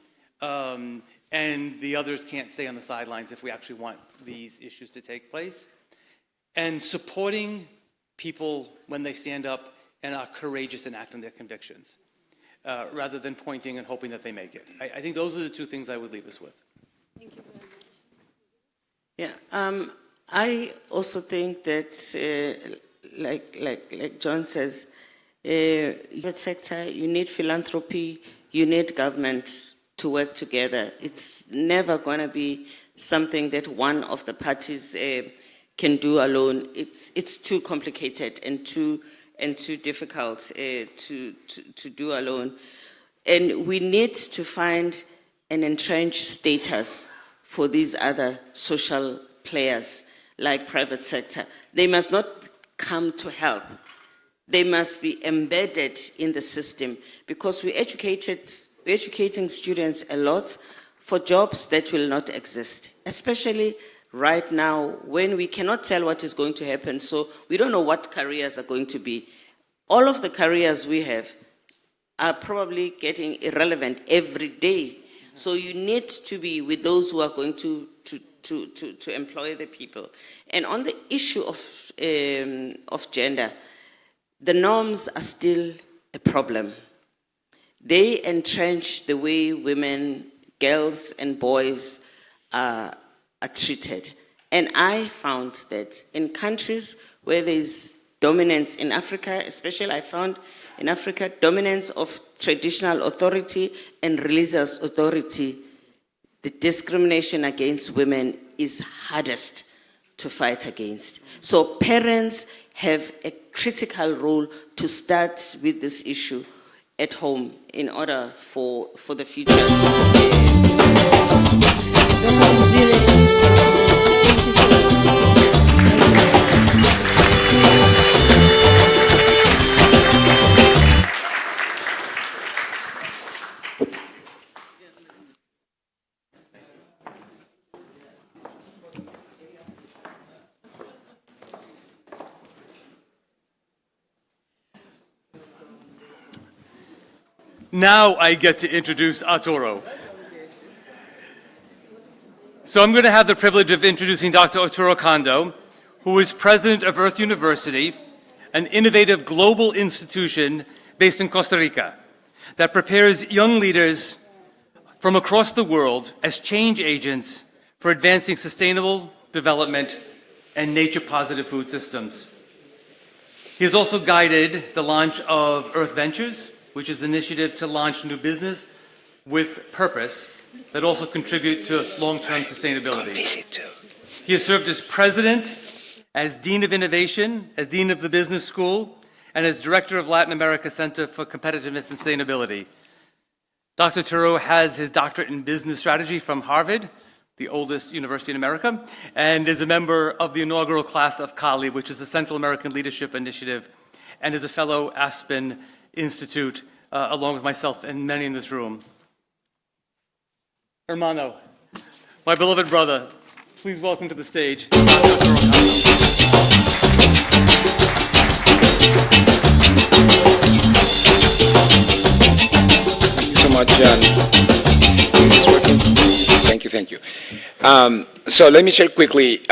And the others can't stay on the sidelines if we actually want these issues to take place. And supporting people when they stand up and are courageous and act on their convictions, rather than pointing and hoping that they make it. I think those are the 2 things I would leave us with. Thank you very much. Yeah, I also think that, like John says, private sector, you need philanthropy, you need government to work together. It's never going to be something that one of the parties can do alone. It's too complicated and too difficult to do alone. And we need to find an entrenched status for these other social players like private sector. They must not come to help. They must be embedded in the system, because we're educating students a lot for jobs that will not exist, especially right now when we cannot tell what is going to happen, so we don't know what careers are going to be. All of the careers we have are probably getting irrelevant every day. So you need to be with those who are going to employ the people. And on the issue of gender, the norms are still a problem. They entrench the way women, girls and boys are treated. And I found that in countries where there's dominance in Africa, especially I found in Africa, dominance of traditional authority and religious authority, the discrimination against women is hardest to fight against. So parents have a critical role to start with this issue at home in order for the future. Now I get to introduce Arturo. So I'm going to have the privilege of introducing Dr. Arturo Condo, who is president of Earth University, an innovative global institution based in Costa Rica that prepares young leaders from across the world as change agents for advancing sustainable development and nature-positive food systems. He has also guided the launch of Earth Ventures, which is an initiative to launch new business with purpose that also contribute to long-term sustainability. He has served as president, as dean of innovation, as dean of the business school, and as director of Latin America Center for Competitiveness and Sustainability. Dr. Arturo has his doctorate in business strategy from Harvard, the oldest university in America, and is a member of the inaugural class of CALI, which is the Central American Leadership Initiative, and is a fellow Aspen Institute, along with myself and many in this room. Hermano, my beloved brother, please welcome to the stage, Dr. Arturo Condo. presentation is working. Thank you. So let me share quickly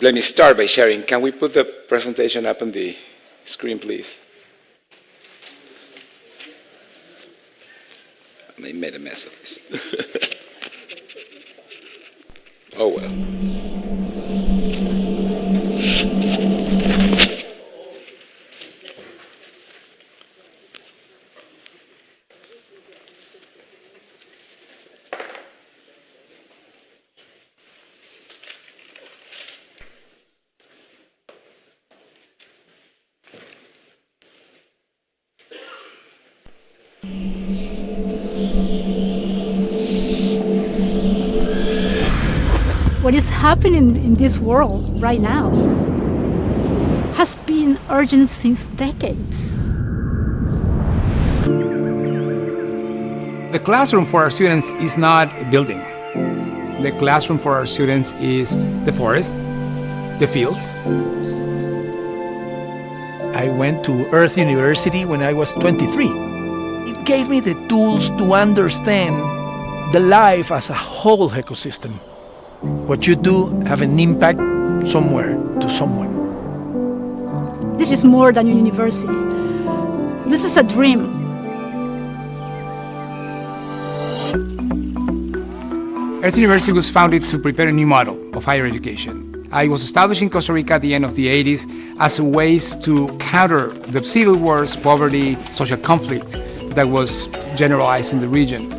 let me start by sharing. Can we put the presentation up on the screen, please? I made a mess of this. Oh well. What is happening in this world right now has been urgent since decades. The classroom for our students is not a building. The classroom for our students is the forest, the fields. I went to Earth University when I was 23. It gave me the tools to understand the life as a whole ecosystem. What you do have an impact somewhere to someone. This is more than a university. This is a dream. Earth University was founded to prepare a new model of higher education. It was established in Costa Rica at the end of the 80s as a way to counter the civil wars, poverty, social conflict that was generalized in the region.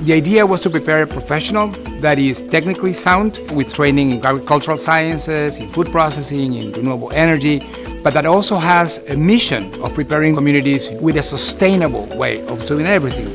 The idea was to prepare a professional that is technically sound with training in agricultural sciences, in food processing, in renewable energy, but that also has a mission of preparing communities with a sustainable way of doing everything.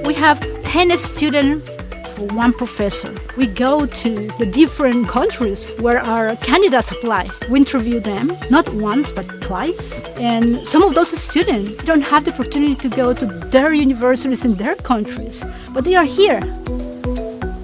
We have 10 students for one professor. We go to the different countries where our candidates apply. We interview them, not once, but twice. And some of those students don't have the opportunity to go to their universities in their countries, but they are here.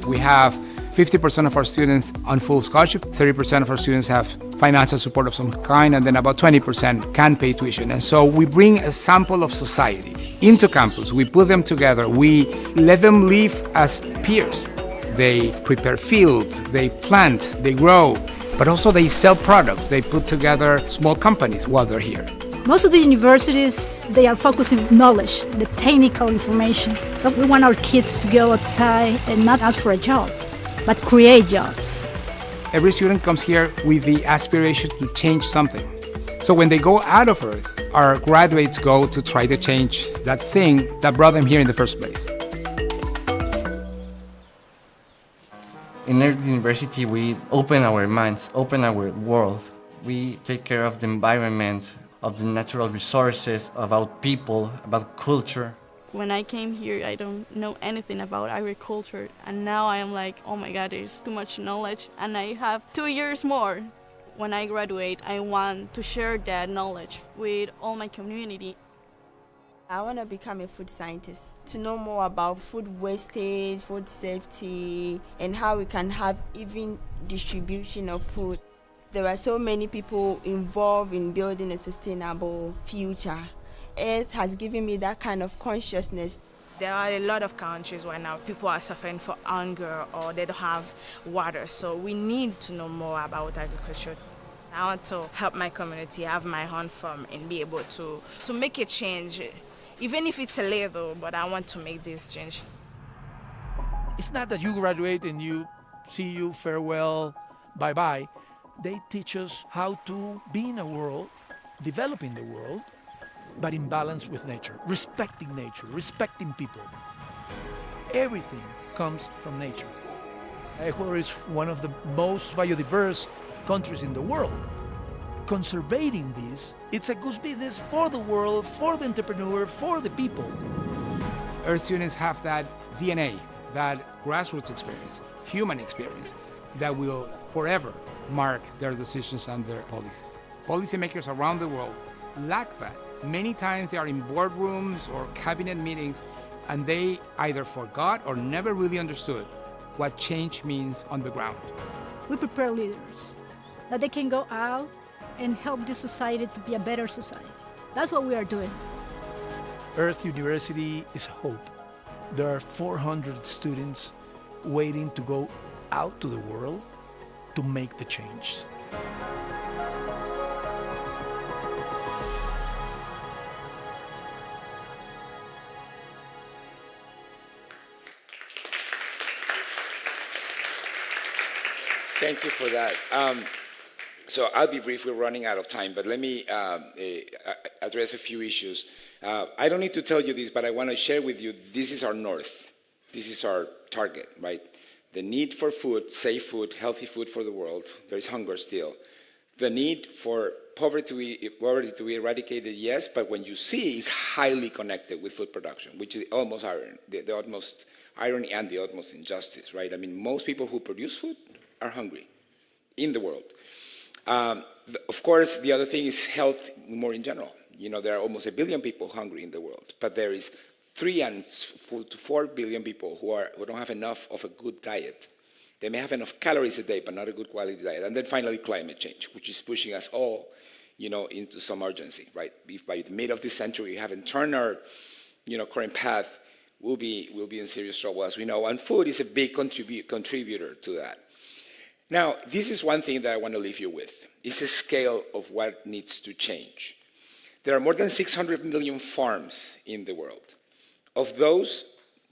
We have 50% of our students on full scholarship, 30% of our students have financial support of some kind, and then about 20% can pay tuition. And so we bring a sample of society into campus. We put them together. We let them live as peers. They prepare fields, they plant, they grow, but also they sell products. They put together small companies while they're here. Most of the universities, they are focusing on knowledge, the technical information. But we want our kids to go outside and not ask for a job, but create jobs. Every student comes here with the aspiration to change something. So when they go out of Earth, our graduates go to try to change that thing that brought them here in the first place. In Earth University, we open our minds, open our world. We take care of the environment, of the natural resources, about people, about culture. When I came here, I don't know anything about agriculture, and now I am like, oh my God, there's too much knowledge, and I have 2 years more. When I graduate, I want to share that knowledge with all my community. I want to become a food scientist, to know more about food wastage, food safety, and how we can have even distribution of food. There are so many people involved in building a sustainable future. Earth has given me that kind of consciousness. There are a lot of countries where now people are suffering for hunger or they don't have water. So we need to know more about agriculture. I want to help my community have my own farm and be able to make a change, even if it's a little, but I want to make this change. It's not that you graduate and you see you, farewell, bye-bye. They teach us how to be in a world, developing the world, but in balance with nature, respecting people. Everything comes from nature. Ecuador is one of the most biodiverse countries in the world. Conservating this, it's a good business for the world, for the entrepreneur, for the people. Earth students have that DNA, that grassroots experience, human experience, that will forever mark their decisions and their policies. Policymakers around the world lack that. Many times they are in boardrooms or cabinet meetings, and they either forgot or never really understood what change means on the ground. We prepare leaders, that they can go out and help this society to be a better society. That's what we are doing. Earth University is hope. There are 400 students waiting to go out to the world to make the change. Thank you for that. So I'll be brief, we're running out of time, but let me address a few issues. I don't need to tell you this, but I want to share with you, this is our north. This is our target, right? The need for food, safe food, healthy food for the world. There is hunger still. The need for poverty to be eradicated, yes, but when you see, it's highly connected with food production, which is almost the utmost irony and the utmost injustice, right? I mean, most people who produce food are hungry in the world. Of course, the other thing is health more in general. You know, there are almost 1 billion people hungry in the world, but there is 3 to 4 billion people who don't have enough of a good diet. They may have enough calories a day, but not a good quality diet. And then finally, climate change, which is pushing us all, you know, into some urgency, right? If by the mid of this century we haven't turned our, you know, current path, we'll be in serious trouble, as we know. And food is a big contributor to that. Now, this is one thing that I want to leave you with. It's the scale of what needs to change. There are more than 600 million farms in the world. Of those,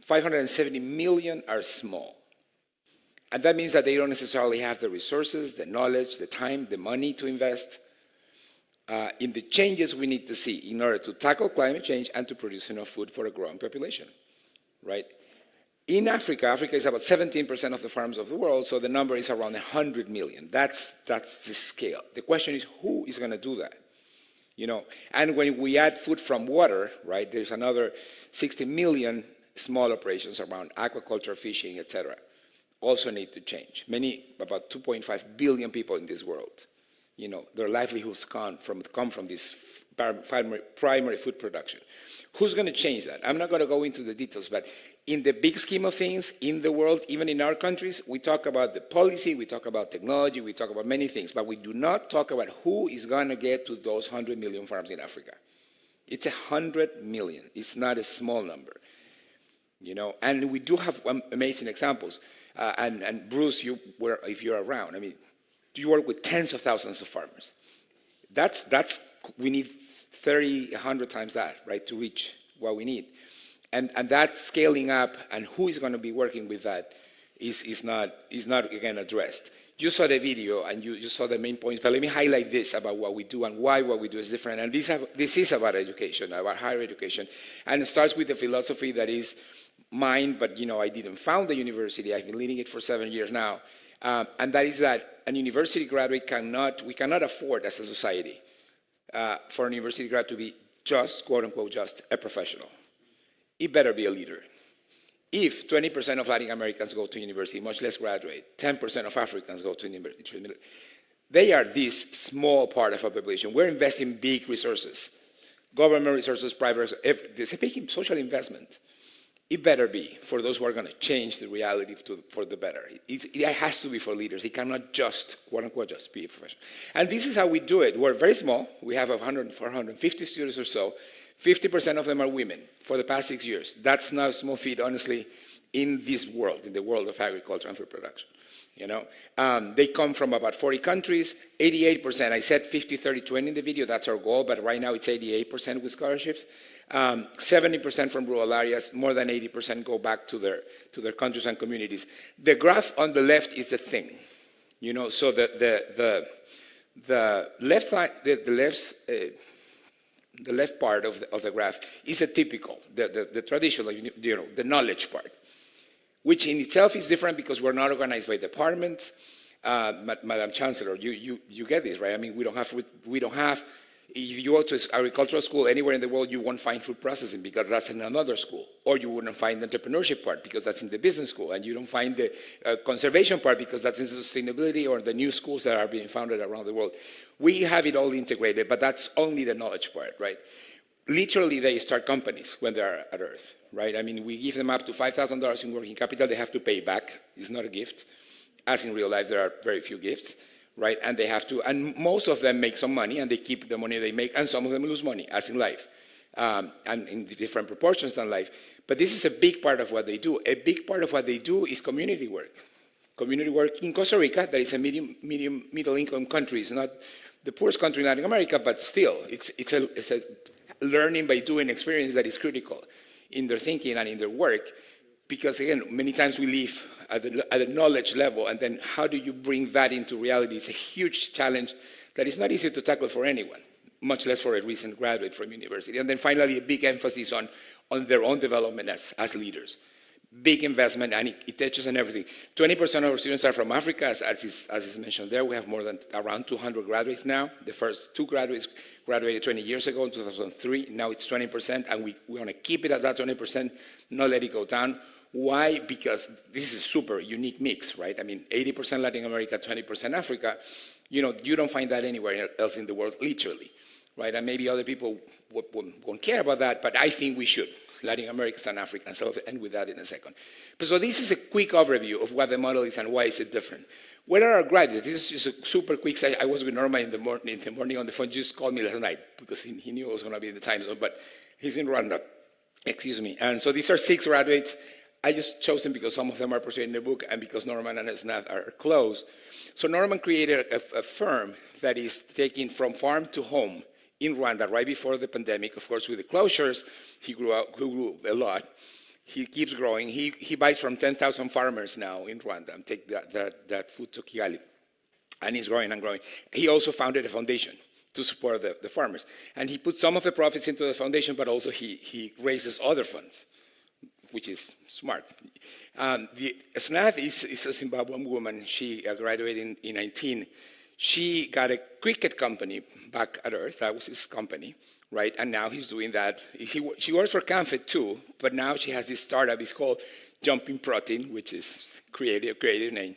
570 million are small. And that means that they don't necessarily have the resources, the knowledge, the time, the money to invest in the changes we need to see in order to tackle climate change and to produce enough food for a growing population, right? In Africa, Africa is about 17% of the farms of the world, so the number is around 100 million. That's the scale. The question is, who is going to do that? You know, and when we add food from water, right, there's another 60 million small operations around aquaculture, fishing, etc. also need to change. About 2.5 billion people in this world, you know, their livelihoods come from this primary food production. Who's going to change that? I'm not going to go into the details, but in the big scheme of things, in the world, even in our countries, we talk about the policy, we talk about technology, we talk about many things, but we do not talk about who is going to get to those 100 million farms in Africa. It's 100 million. It's not a small number, you know, and we do have amazing examples. And Bruce, if you're around, I mean, you work with tens of thousands of farmers. We need 30, 100 times that, right, to reach what we need. And that scaling up and who is going to be working with that is not again addressed. You saw the video and you saw the main points, but let me highlight this about what we do and why what we do is different. And this is about education, about higher education. And it starts with the philosophy that is mine, but you know, I didn't found the university. I've been leading it for 7 years now. And that is that a university graduate we cannot afford as a society for a university grad to be just, quote unquote, just a professional. It better be a leader. If 20% of Latin Americans go to university, much less graduate, 10% of Africans go to university, they are this small part of our population. We're investing big resources, government resources, private resources. There's a big social investment. It better be for those who are going to change the reality for the better. It has to be for leaders. It cannot just, quote unquote, just be a professional. And this is how we do it. We're very small. We have 450 students or so. 50% of them are women for the past 6 years. That's not a small feat, honestly, in this world, in the world of agriculture and food production. You know, they come from about 40 countries. 88%. I said 50, 30, 20 in the video. That's our goal, but right now it's 88% with scholarships. 70% from rural areas. More than 80% go back to their countries and communities. The graph on the left is the thing. You know, so the left line, the left part of the graph is a typical, the traditional, you know, the knowledge part, which in itself is different because we're not organized by departments. Madam Chancellor, you get this, right? I mean, we don't have, if you go to agricultural school anywhere in the world, you won't find food processing because that's in another school. Or you wouldn't find the entrepreneurship part because that's in the business school. And you don't find the conservation part because that's in sustainability or the new schools that are being founded around the world. We have it all integrated, but that's only the knowledge part, right? Literally, they start companies when they're at Earth, right? I mean, we give them up to $5,000 in working capital. They have to pay back. It's not a gift. As in real life, there are very few gifts. Right, and they have to, and most of them make some money, and they keep the money they make, and some of them lose money, as in life. and in different proportions than life. But this is a big part of what they do. A big part of what they do is community work. Community work in Costa Rica, that is a middle-income country. It's not the poorest country in Latin America, but still, it's a learning by doing experience that is critical in their thinking and in their work. Because again, many times we live at the knowledge level, and then how do you bring that into reality? It's a huge challenge that is not easy to tackle for anyone, much less for a recent graduate from university. And then finally, a big emphasis on their own development as leaders. Big investment, and it touches on everything. 20% of our students are from Africa, as is mentioned there. We have more than around 200 graduates now. The first 2 graduates graduated 20 years ago in 2003. Now it's 20%, and we want to keep it at that 20%, not let it go down. Why? Because this is a super unique mix, right? I mean, 80% Latin America, 20% Africa. You know, you don't find that anywhere else in the world, literally, right? And maybe other people won't care about that, but I think we should. Latin Americans and Africans. So I'll end with that in a second. So this is a quick overview of what the model is and why is it different. Where are our graduates? This is just a super quick site. I was with Norma in the morning on the phone. Just called me last night because he knew I was going to be in the time zone, but he's in Rwanda. Excuse me. And so these are 6 graduates. I just chose them because some of them are pursuing the book and because Norman and Snath are close. So Norman created a firm that is taking from farm to home in Rwanda right before the pandemic. Of course, with the closures, he grew a lot. He keeps growing. He buys from 10,000 farmers now in Rwanda and take that food to Kigali. And he's growing and growing. He also founded a foundation to support the farmers. And he put some of the profits into the foundation, but also he raises other funds, which is smart. Snath is a Zimbabwean woman. She graduated in 19. She got a cricket company back at Earth. That was his company, right? And now he's doing that. She works for Canfit too, but now she has this startup. It's called Jumping Protein, which is creative name.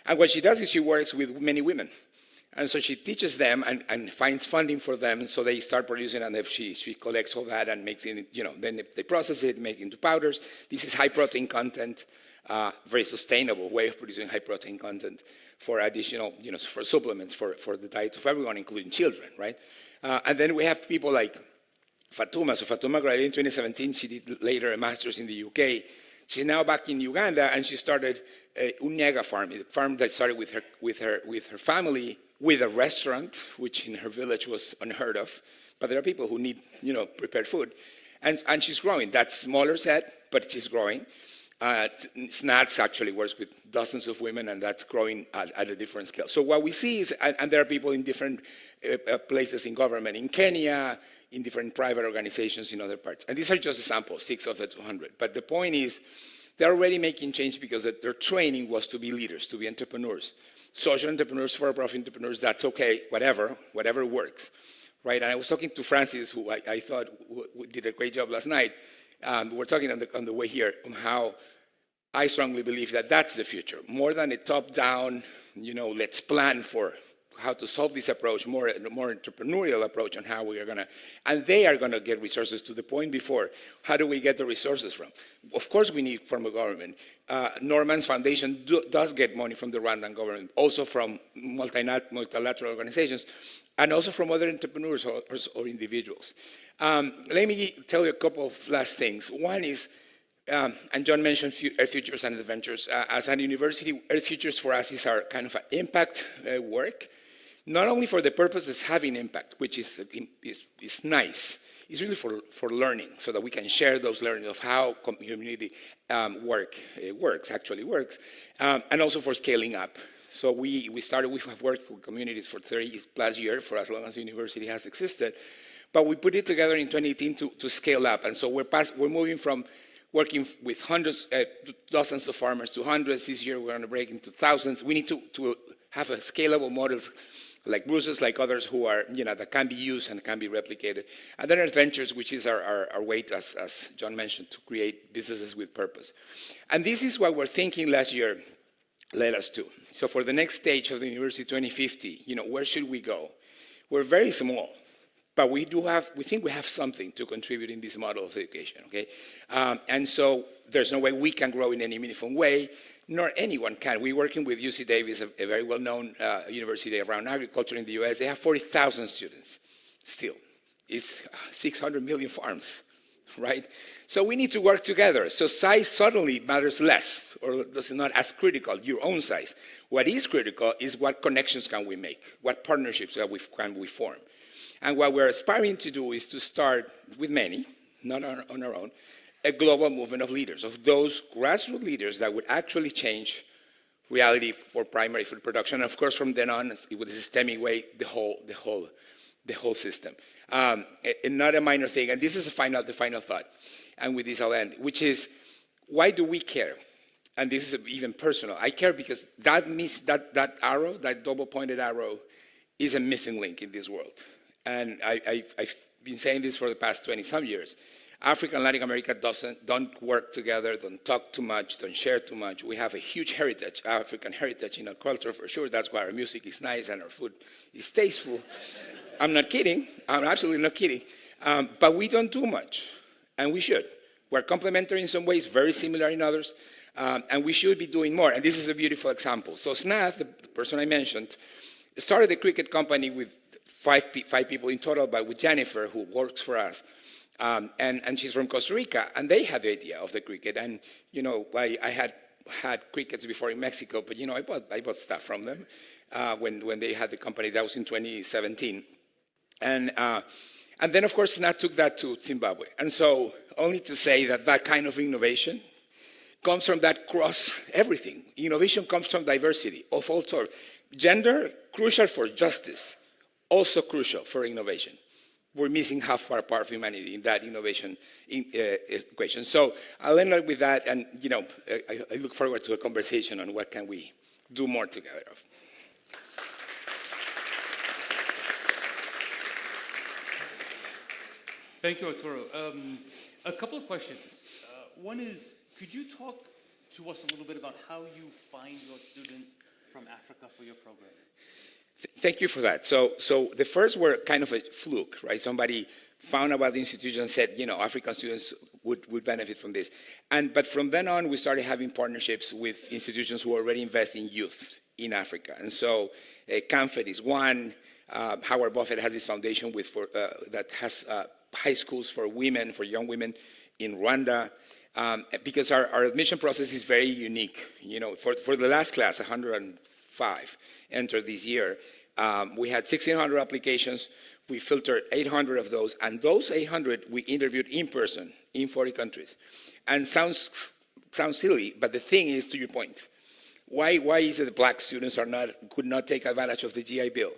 And what she does is she works with many women. And so she teaches them and finds funding for them, so they start producing, and if she collects all that and makes it, then they process it, make it into powders. This is high protein content, very sustainable way of producing high protein content for additional, for supplements for the diet of everyone, including children, right? And then we have people like Fatuma. So Fatuma graduated in 2017. She did later a master's in the UK. She's now back in Uganda, and she started a Unyega farm, a farm that started with her family, with a restaurant, which in her village was unheard of. But there are people who need, prepared food. And she's growing. That's smaller set, but she's growing. Snats actually works with dozens of women, and that's growing at a different scale. So what we see is, and there are people in different places in government, in Kenya, in different private organizations in other parts. And these are just a sample, 6 of the 200. But the point is, they're already making change because their training was to be leaders, to be entrepreneurs. Social entrepreneurs, for-profit entrepreneurs, that's okay, whatever works, right? And I was talking to Francis, who I thought did a great job last night. We're talking on the way here on how I strongly believe that that's the future. More than a top-down, let's plan for how to solve this approach, more entrepreneurial approach on how we are going to, and they are going to get resources. To the point before, how do we get the resources from? Of course we need from the government. Norman's foundation does get money from the Rwandan government, also from multilateral organizations, and also from other entrepreneurs or individuals. Let me tell you a couple of last things. One is, and John mentioned Earth Futures and Adventures. As a university, Earth Futures for us is our kind of an impact work, not only for the purpose of having impact, which is nice. It's really for learning, so that we can share those learnings of how community actually works, and also for scaling up. So we have worked with communities for 30 plus years, for as long as the university has existed, but we put it together in 2018 to scale up. And so we're moving from working with dozens of farmers to hundreds. This year we're going to break into thousands. We need to have a scalable models like Bruce's, like others who are, that can be used and can be replicated. And then Adventures, which is our way, as John mentioned, to create businesses with purpose. And this is what we're thinking last year led us to. So for the next stage of the University 2050, where should we go? We're very small, but we think we have something to contribute in this model of education, okay? And so there's no way we can grow in any meaningful way, nor anyone can. We're working with UC Davis, a very well-known university around agriculture in the US. They have 40,000 students still is 600 million farms, right? So we need to work together. So size suddenly matters less, or is not as critical, your own size. What is critical is what connections can we make, what partnerships can we form. And what we're aspiring to do is to start with many, not on our own, a global movement of leaders, of those grassroots leaders that would actually change reality for primary food production. And of course, from then on, with a systemic way, the whole system. And not a minor thing, and this is the final thought, and with this I'll end, which is, why do we care? And this is even personal. I care because that arrow, that double-pointed arrow, is a missing link in this world. And I've been saying this for the past 20-some years. Africa and Latin America don't work together, don't talk too much, don't share too much. We have a huge heritage, African heritage in our culture for sure. That's why our music is nice and our food is tasteful. I'm not kidding. I'm absolutely not kidding. But we don't do much, and we should. We're complementary in some ways, very similar in others, and we should be doing more. And this is a beautiful example. So Snath, the person I mentioned, started a cricket company with five people in total, but with Jennifer, who works for us. And she's from Costa Rica, and they had the idea of the cricket. And, you know, I had crickets before in Mexico, but, you know, I bought stuff from them when they had the company. That was in 2017. And then, of course, Nat took that to Zimbabwe. And so only to say that kind of innovation comes from that cross everything. Innovation comes from diversity of all sorts. Gender, crucial for justice, also crucial for innovation. We're missing half our part of humanity in that innovation equation. So I'll end up with that, and you know, I look forward to a conversation on what can we do more together. Thank you, Arturo. A couple of questions. One is, could you talk to us a little bit about how you find your students from Africa for your program? Thank you for that. So the first were kind of a fluke, right? Somebody found about the institution and said, you know, African students would benefit from this. But from then on, we started having partnerships with institutions who already invest in youth in Africa. And so CANFED is one. Howard Buffett has this foundation that has high schools for women, for young women in Rwanda. Because our admission process is very unique. You know, for the last class, 105 entered this year. We had 1,600 applications. We filtered 800 of those, and those 800 we interviewed in person in 40 countries. And sounds silly, but the thing is, to your point, why is it that black students could not take advantage of the GI Bill?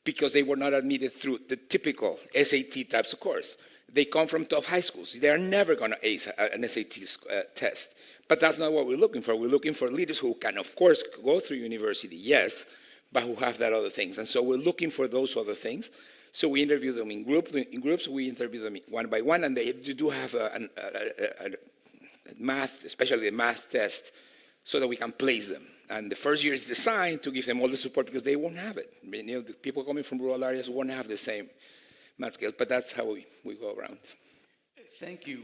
Because they were not admitted through the typical SAT types of course. They come from top high schools. They are never going to ace an SAT test. But that's not what we're looking for. We're looking for leaders who can, of course, go through university, yes, but who have that other things. And so we're looking for those other things. So we interview them in groups. We interview them one by one, and they do have a math, especially a math test, so that we can place them. And the first year is designed to give them all the support because they won't have it. I mean, you know, the people coming from rural areas won't have the same math skills, but that's how we go around. Thank you.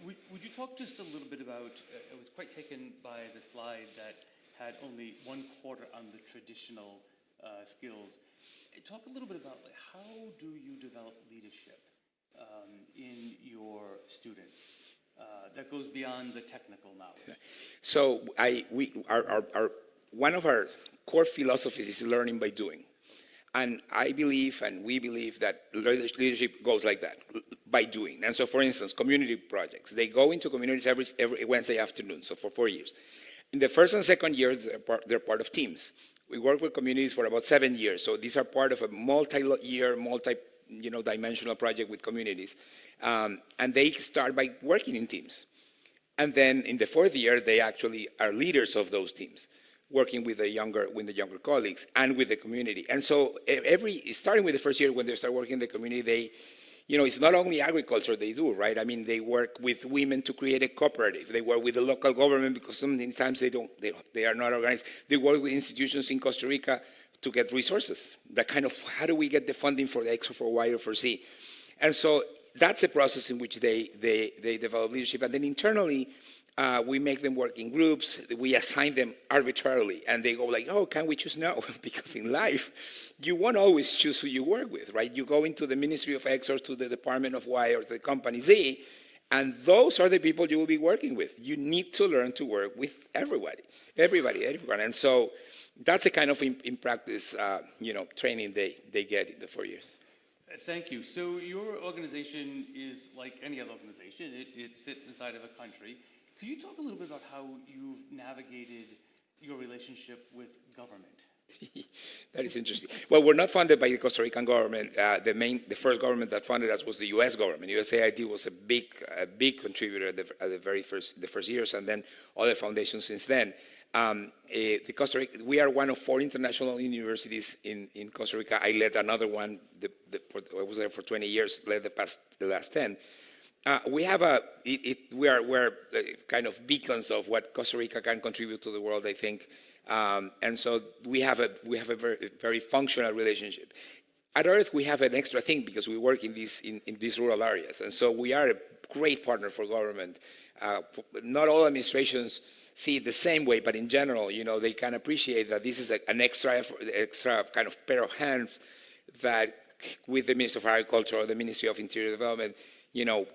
Would you talk just a little bit about, I was quite taken by the slide that had only 1/4 on the traditional skills. Talk a little bit about how do you develop leadership in your students that goes beyond the technical knowledge? So one of our core philosophies is learning by doing. And I believe, and we believe, that leadership goes like that, by doing. And so, for instance, community projects. They go into communities every Wednesday afternoon, so for 4 years. In the first and second year, they're part of teams. We work with communities for about 7 years. So these are part of a multi-year, dimensional project with communities. And they start by working in teams. And then in the 4th year, they actually are leaders of those teams, working with the younger colleagues and with the community. And so starting with the first year when they start working in the community, it's not only agriculture they do, right? I mean, they work with women to create a cooperative. They work with the local government because sometimes they are not organized. They work with institutions in Costa Rica to get resources. That kind of, how do we get the funding for the X or for Y or for Z? And so that's a process in which they develop leadership. And then internally, We make them work in groups. We assign them arbitrarily, and they go like, "Oh, can we choose?" No, because in life, you won't always choose who you work with, right? You go into the Ministry of X or to the Department of Y or the company Z, and those are the people you will be working with. You need to learn to work with everyone. And so that's the kind of in practice, training they get in the 4 years. Thank you. So your organization is like any other organization. It sits inside of a country. Could you talk a little bit about how you've navigated your relationship with government? That is interesting. Well, we're not funded by the Costa Rican government. The first government that funded us was the U.S. government. USAID was a big contributor at the first years, and then other foundations since then. We are one of 4 international universities in Costa Rica. I led another one. I was there for 20 years. Led the last 10. We're kind of beacons of what Costa Rica can contribute to the world, I think. And so we have a very functional relationship. At Earth, we have an extra thing because we work in these rural areas, and so we are a great partner for government. Not all administrations see it the same way, but in general, they can appreciate that this is an extra kind of pair of hands that, with the Ministry of Agriculture or the Ministry of Interior Development,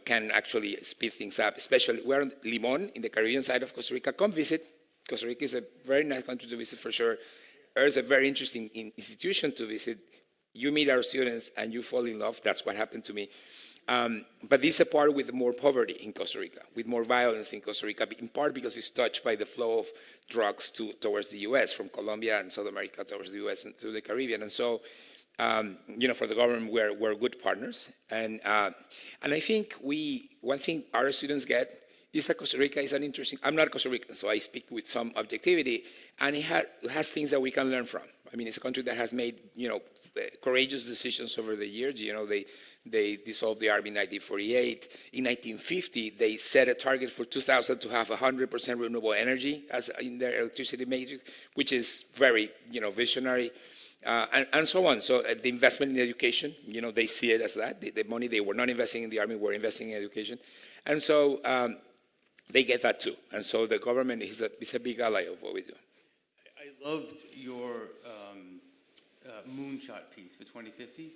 can actually speed things up. Especially, we're in Limon, in the Caribbean side of Costa Rica. Come visit. Costa Rica is a very nice country to visit for sure. Earth is a very interesting institution to visit. You meet our students and you fall in love. That's what happened to me. But this is a part with more poverty in Costa Rica, with more violence in Costa Rica, in part because it's touched by the flow of drugs towards the U.S., from Colombia and South America towards the U.S. and to the Caribbean. And so, for the government, we're good partners. And I think one thing our students get is that Costa Rica is an interesting, I'm not Costa Rican, so I speak with some objectivity, and it has things that we can learn from. I mean, it's a country that has made, courageous decisions over the years. They dissolved the army in 1948. In 1950, they set a target for 2000 to have 100% renewable energy as in their electricity matrix, which is very, visionary, and so on. So the investment in education, they see it as that. The money they were not investing in the army were investing in education. And so they get that too. And so the government is a big ally of what we do. I loved your moonshot piece for 2050.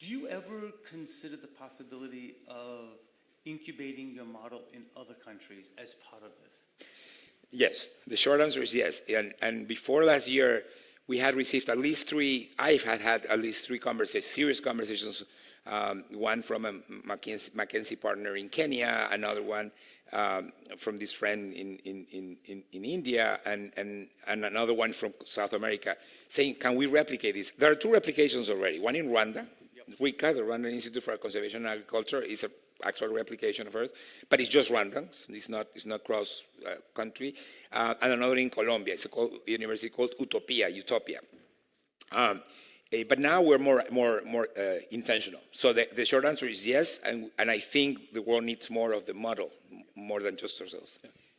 Do you ever consider the possibility of incubating your model in other countries as part of this? Yes, the short answer is yes. And before last year, we had received at least 3, I've had at least 3 serious conversations, one from a McKinsey partner in Kenya, another one from this friend in India, and another one from South America, saying, can we replicate this? There are 2 replications already, one in Rwanda. RICA, the Rwandan Institute for Conservation and Agriculture, is an actual replication of Earth, but it's just Rwanda. It's not cross country. And another in Colombia. It's a university called Utopia. But now we're more intentional. So the short answer is yes, and I think the world needs more of the model, more than just ourselves.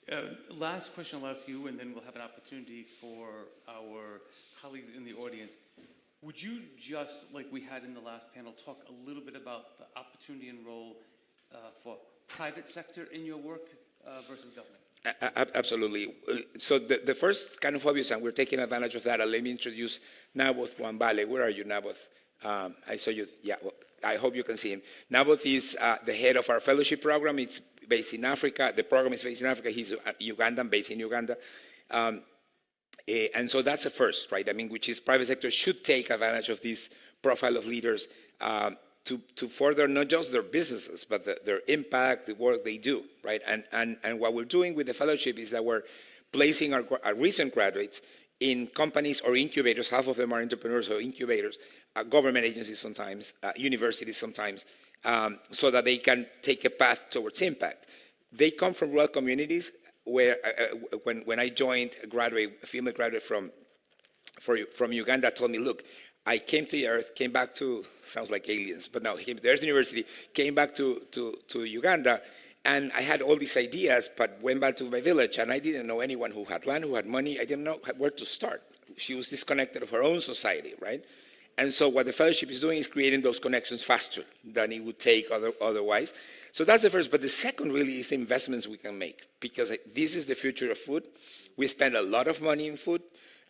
Yeah. Last question I'll ask you, and then we'll have an opportunity for our colleagues in the audience. Would you just, like we had in the last panel, talk a little bit about the opportunity and role for private sector in your work versus government? Absolutely. So the first kind of obvious, and we're taking advantage of that, let me introduce Naboth Wambale. Where are you, Naboth? I saw you. Yeah, well, I hope you can see him. Naboth is the head of our fellowship program. It's based in Africa. The program is based in Africa. He's Ugandan, based in Uganda. And so that's the first, right? I mean, which is private sector should take advantage of this profile of leaders to further not just their businesses, but their impact, the work they do, right? And what we're doing with the fellowship is that we're placing our recent graduates in companies or incubators. Half of them are entrepreneurs or incubators, government agencies sometimes, universities sometimes, so that they can take a path towards impact. They come from rural communities where when I joined, a female graduate from Uganda told me, look, I came to the Earth, came back to, sounds like aliens, but no, I came to the Earth University, came back to Uganda, and I had all these ideas, but went back to my village, and I didn't know anyone who had land, who had money. I didn't know where to start. She was disconnected of her own society, right? And so what the fellowship is doing is creating those connections faster than it would take otherwise. So that's the first. But the second really is the investments we can make, because this is the future of food. We spend a lot of money in food.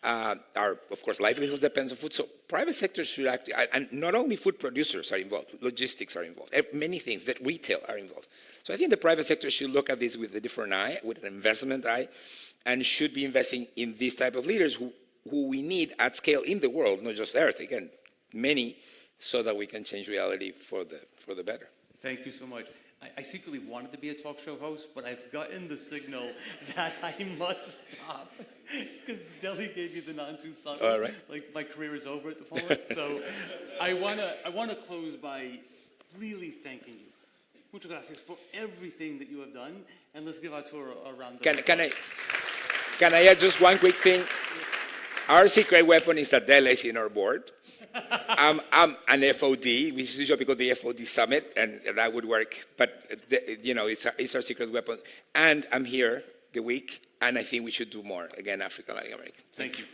Our, of course, livelihood depends on food. So private sector should actually, and not only food producers are involved, logistics are involved, many things that retail are involved. So I think the private sector should look at this with a different eye, with an investment eye, and should be investing in these type of leaders who we need at scale in the world, not just Earth, again, many, so that we can change reality for the better. Thank you so much. I secretly wanted to be a talk show host, but I've gotten the signal that I must stop because Dele gave me the non-too subtle. All right. Like my career is over at the moment. So I wanna close by really thanking you. Muchas gracias for everything that you have done, and let's give Arturo a round of applause. Can I add just one quick thing? Our secret weapon is that Dele is in our board. I'm an FOD, which is usually called the FOD Summit, and that would work. But it's our secret weapon. And I'm here the week, and I think we should do more. Again, Africa, Latin America. Thank you.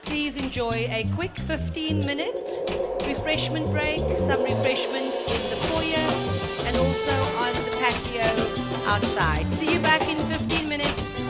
Please enjoy a quick 15-minute refreshment break, some refreshments in the foyer and also on the patio outside. See you back in 15 minutes.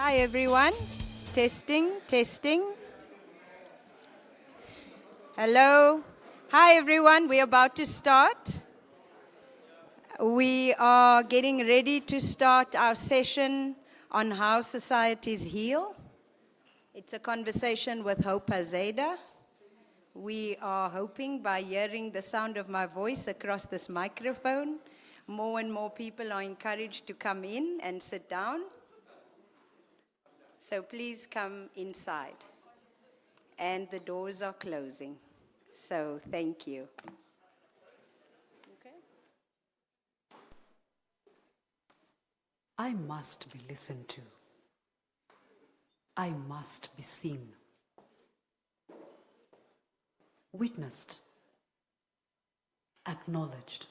Hi, everyone. Testing, testing. Hello. Hi, everyone. We're about to start. We are getting ready to start our session on how societies heal. It's a conversation with Hope Azeda. We are hoping by hearing the sound of my voice across this microphone, more and more people are encouraged to come in and sit down. So please come inside. And the doors are closing. So thank you. Okay. I must be listened to. I must be seen. Witnessed. Acknowledged.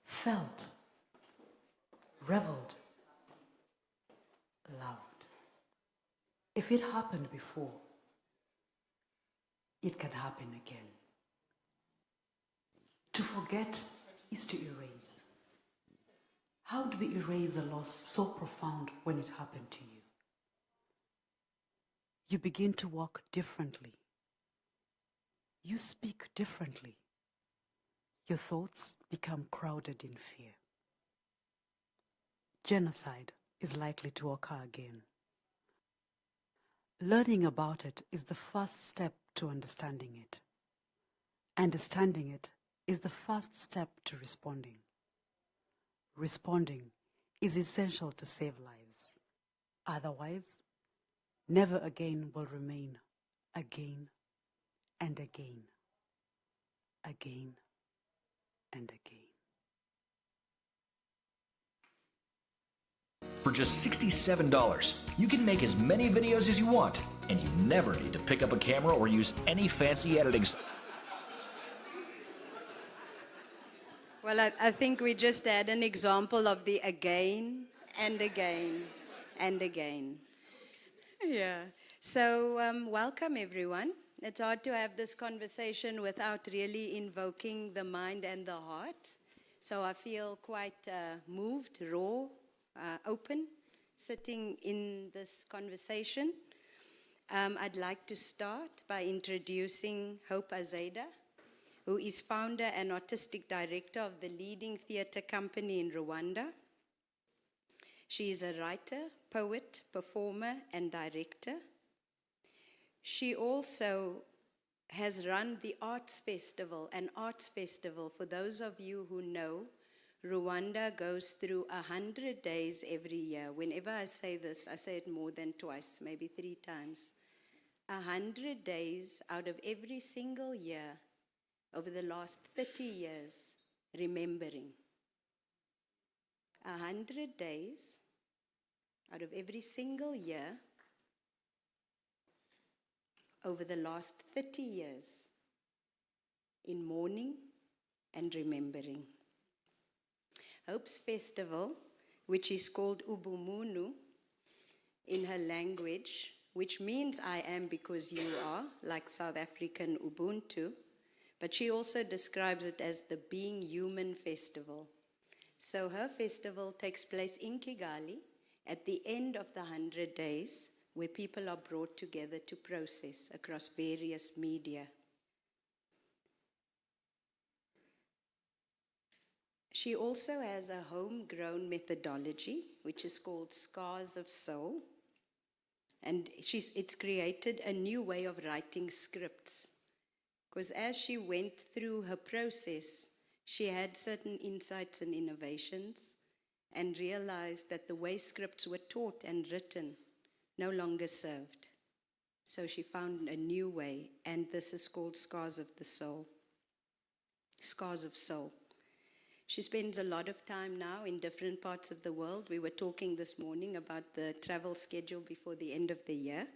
Felt. Reveled. Loved. If it happened before, it can happen again. To forget is to erase. How do we erase a loss so profound when it happened to you? You begin to walk differently. You speak differently. Your thoughts become crowded in fear. Genocide is likely to occur again. Learning about it is the first step to understanding it. Understanding it is the first step to responding. Responding is essential to save lives. Otherwise, never again will remain again and again, again and again. For just $67, you can make as many videos as you want, and you never need to pick up a camera or use any fancy editing. Well, I think we just had an example of the again and again and again. Yeah. So welcome, everyone. It's hard to have this conversation without really invoking the mind and the heart. So I feel quite moved, raw, open, sitting in this conversation. I'd like to start by introducing Hope Azeda, who is founder and artistic director of the leading theater company in Rwanda. She is a writer, poet, performer, and director. She also has run the Arts Festival, an arts festival. For those of you who know, Rwanda goes through 100 days every year. Whenever I say this, I say it more than twice, maybe 3 times. 100 days out of every single year over the last 30 years, remembering. 100 days out of every single year over the last 30 years in mourning and remembering. Hope's festival, which is called Ubumunu in her language, which means I am because you are, like South African Ubuntu, but she also describes it as the Being Human Festival. So her festival takes place in Kigali at the end of the 100 days, where people are brought together to process across various media. She also has a homegrown methodology, which is called Scars of Soul. And it's created a new way of writing scripts. Because as she went through her process, she had certain insights and innovations and realized that the way scripts were taught and written no longer served. So she found a new way, and this is called Scars of the Soul. Scars of Soul. She spends a lot of time now in different parts of the world. We were talking this morning about the travel schedule before the end of the year,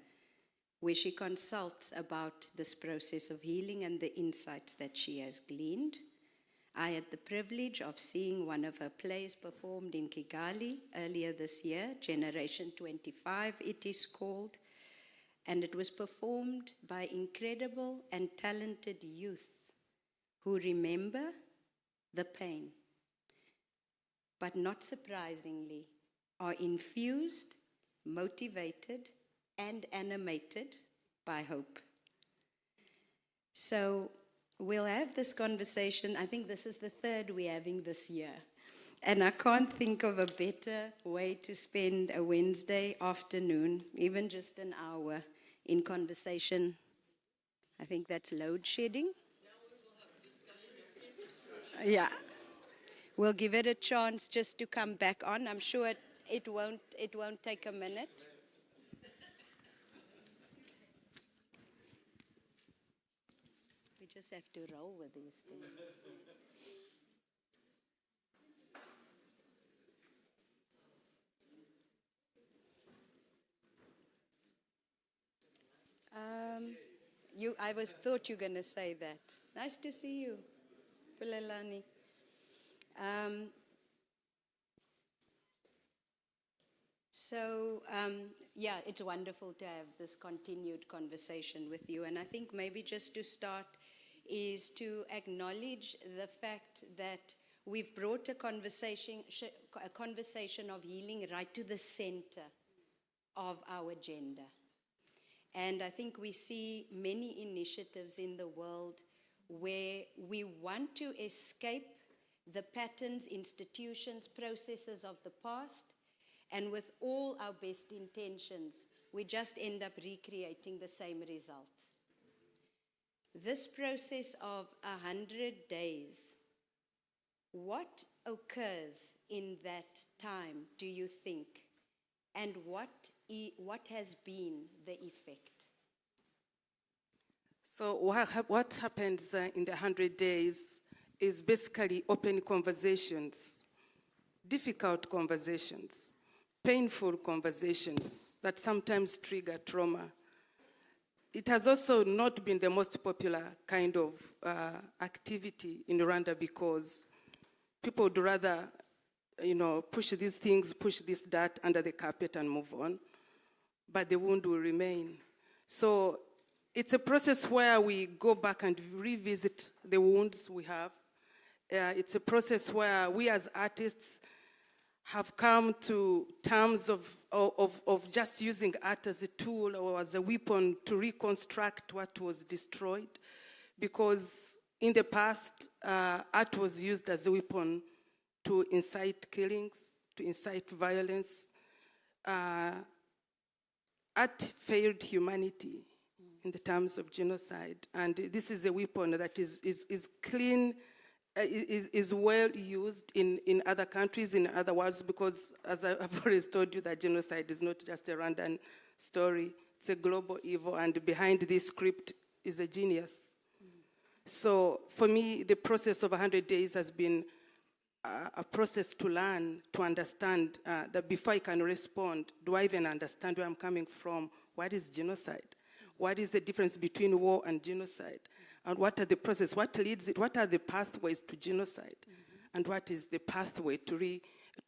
where she consults about this process of healing and the insights that she has gleaned. I had the privilege of seeing one of her plays performed in Kigali earlier this year, Generation 25 it is called, and it was performed by incredible and talented youth who remember the pain, but not surprisingly, are infused motivated, and animated by hope. So we'll have this conversation. I think this is the third we're having this year. And I can't think of a better way to spend a Wednesday afternoon, even just an hour, in conversation. I think that's load shedding. Yeah. We'll give it a chance just to come back on. I'm sure it won't take a minute. We just have to roll with these things. I thought you were going to say that. Nice to see you, Pulelani. Yeah, it's wonderful to have this continued conversation with you. And I think maybe just to start is to acknowledge the fact that we've brought a conversation of healing right to the center of our agenda. And I think we see many initiatives in the world where we want to escape the patterns, institutions, processes of the past, and with all our best intentions, we just end up recreating the same result. This process of 100 days, what occurs in that time, do you think? And what has been the effect? So what happens in the 100 days is basically open conversations, difficult conversations, painful conversations that sometimes trigger trauma. It has also not been the most popular kind of activity in Rwanda because people would rather push these things, push this, that under the carpet and move on, but the wound will remain. So it's a process where we go back and revisit the wounds we have. It's a process where we as artists have come to terms of just using art as a tool or as a weapon to reconstruct what was destroyed. Because in the past, art was used as a weapon to incite killings, to incite violence. Art failed humanity in the terms of genocide. And this is a weapon that is clean, is well used in other countries, in other worlds, because as I've always told you, that genocide is not just a Rwandan story. It's a global evil, and behind this script is a genius. So for me, the process of 100 days has been a process to learn, to understand that before I can respond, do I even understand where I'm coming from? What is genocide? What is the difference between war and genocide? And what are the processes? What leads it? What are the pathways to genocide? And what is the pathway to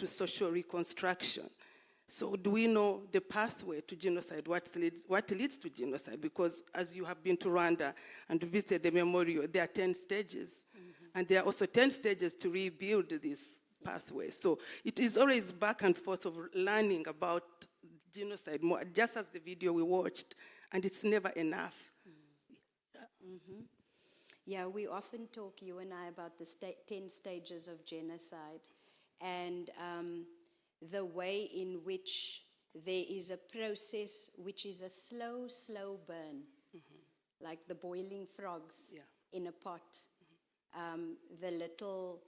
social reconstruction? So do we know the pathway to genocide? What leads to genocide? Because as you have been to Rwanda and visited the memorial, there are 10 stages. And there are also 10 stages to rebuild this pathway. So it is always back and forth of learning about genocide, more, just as the video we watched, and it's never enough. Yeah, we often talk, you and I, about the 10 stages of genocide, and the way in which there is a process which is a slow, slow burn, like the boiling frogs in a pot. The little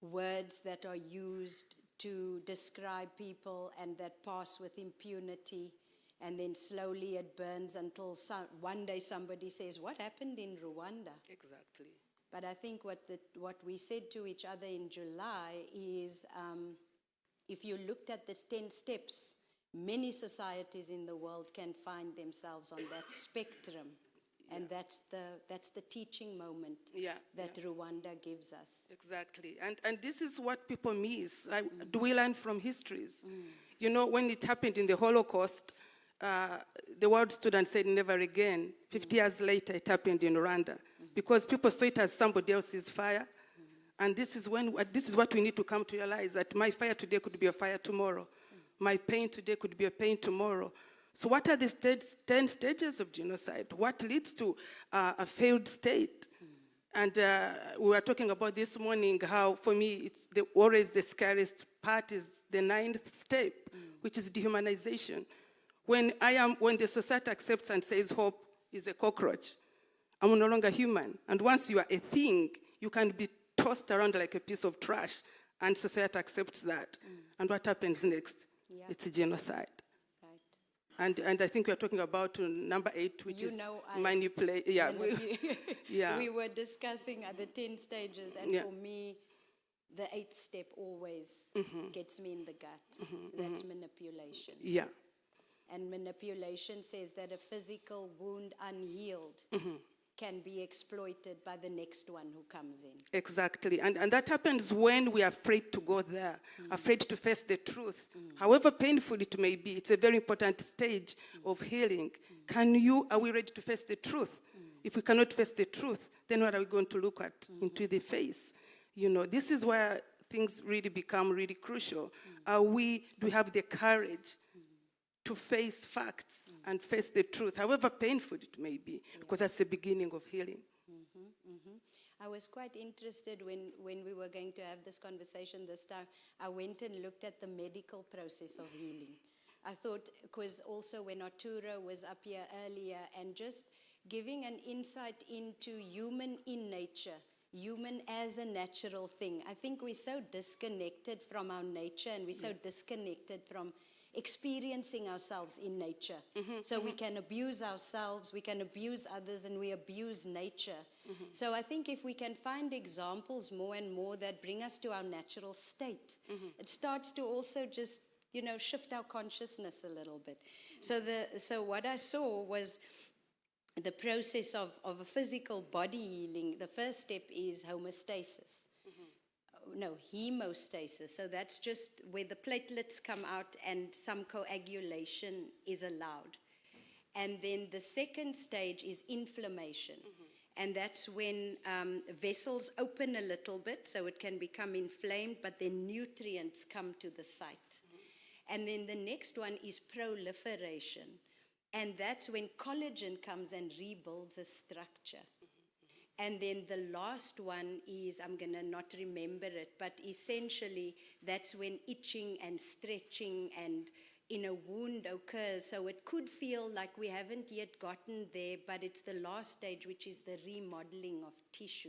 words that are used to describe people and that pass with impunity, and then slowly it burns until one day somebody says, what happened in Rwanda? Exactly. But I think what we said to each other in July is, if you looked at the 10 steps, many societies in the world can find themselves on that spectrum. And that's the teaching moment that Rwanda gives us. Exactly. And this is what people miss. Like, do we learn from histories? You know, when it happened in the Holocaust, the world stood and said, never again. 50 years later, it happened in Rwanda. Because people saw it as somebody else's fire. And this is what we need to come to realize, that my fire today could be a fire tomorrow. my pain today could be a pain tomorrow. So what are the 10 stages of genocide? What leads to a failed state? And we were talking about this morning how, for me, it's always the scariest part is the 9th step, which is dehumanization. When the society accepts and says hope is a cockroach, I'm no longer human. And once you are a thing, you can be tossed around like a piece of trash, and society accepts that. And what happens next? Yeah. It's a genocide. Right. And I think we are talking about number 8, which is manipulate. Yeah. Yeah. We were discussing at the 10 stages, and for me, the 8th step always gets me in the gut. That's manipulation. Yeah. And manipulation says that a physical wound unhealed can be exploited by the next one who comes in. Exactly. And that happens when we are afraid to go there, afraid to face the truth. However painful it may be, it's a very important stage of healing. Are we ready to face the truth? If we cannot face the truth, then what are we going to look at into the face? You know, this is where things really become really crucial. Do we have the courage to face facts and face the truth, however painful it may be, because that's the beginning of healing. I was quite interested when we were going to have this conversation this time. I went and looked at the medical process of healing. I thought, because also when Arturo was up here earlier, and just giving an insight into human in nature, human as a natural thing. I think we're so disconnected from our nature, and we're so disconnected from experiencing ourselves in nature. So we can abuse ourselves, we can abuse others, and we abuse nature. So I think if we can find examples more and more that bring us to our natural state, it starts to also just, you know, shift our consciousness a little bit. So what I saw was the process of a physical body healing. The first step is homeostasis. No, hemostasis. So that's just where the platelets come out and some coagulation is allowed. And then the second stage is inflammation. And that's when vessels open a little bit so it can become inflamed, but then nutrients come to the site. And then the next one is proliferation. And that's when collagen comes and rebuilds a structure. And then the last one is, I'm going to not remember it, but essentially that's when itching and stretching and in a wound occurs. So it could feel like we haven't yet gotten there, but it's the last stage, which is the remodeling of tissue.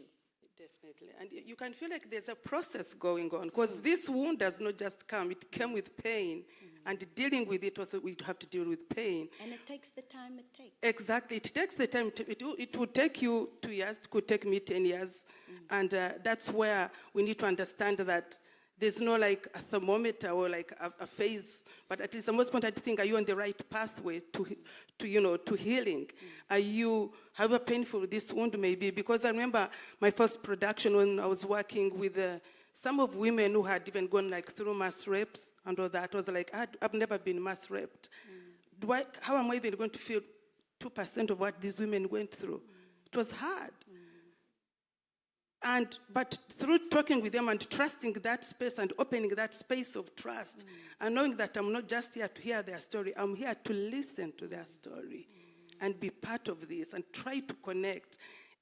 Definitely. And you can feel like there's a process going on, because this wound does not just come, it came with pain. And dealing with it also, we have to deal with pain. And it takes the time it takes. Exactly. It takes the time. It would take you 2 years. It could take me 10 years. And that's where we need to understand that there's no like a thermometer or like a phase, but at least the most important thing, are you on the right pathway to healing? Are you, however painful this wound may be? Because I remember my first production when I was working with some of women who had even gone like through mass rapes and all that. I was like, I've never been mass raped. How am I even going to feel 2% of what these women went through? It was hard. But through talking with them and trusting that space and opening that space of trust, and knowing that I'm not just here to hear their story, I'm here to listen to their story and be part of this and try to connect.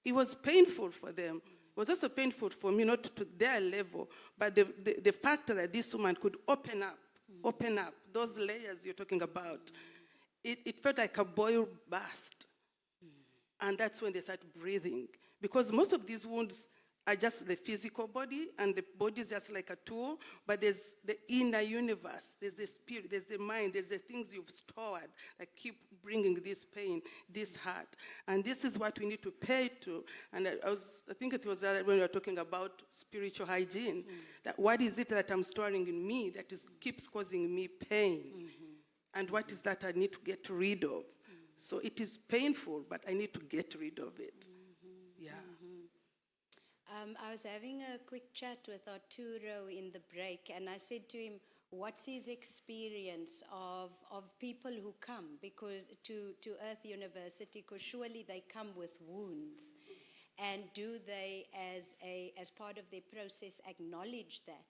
It was painful for them. It was also painful for me, not to their level, but the fact that this woman could open up those layers you're talking about. It felt like a boil burst. And that's when they start breathing. Because most of these wounds are just the physical body, and the body is just like a tool, but there's the inner universe, there's the spirit, there's the mind, there's the things you've stored that keep bringing this pain, this hurt. And this is what we need to pay to. And I think it was when we were talking about spiritual hygiene, that what is it that I'm storing in me that keeps causing me pain? And what is that I need to get rid of? So it is painful, but I need to get rid of it. Yeah. I was having a quick chat with Arturo in the break, and I said to him, what's his experience of people who come to Earth University, because surely they come with wounds. And do they, as part of their process, acknowledge that?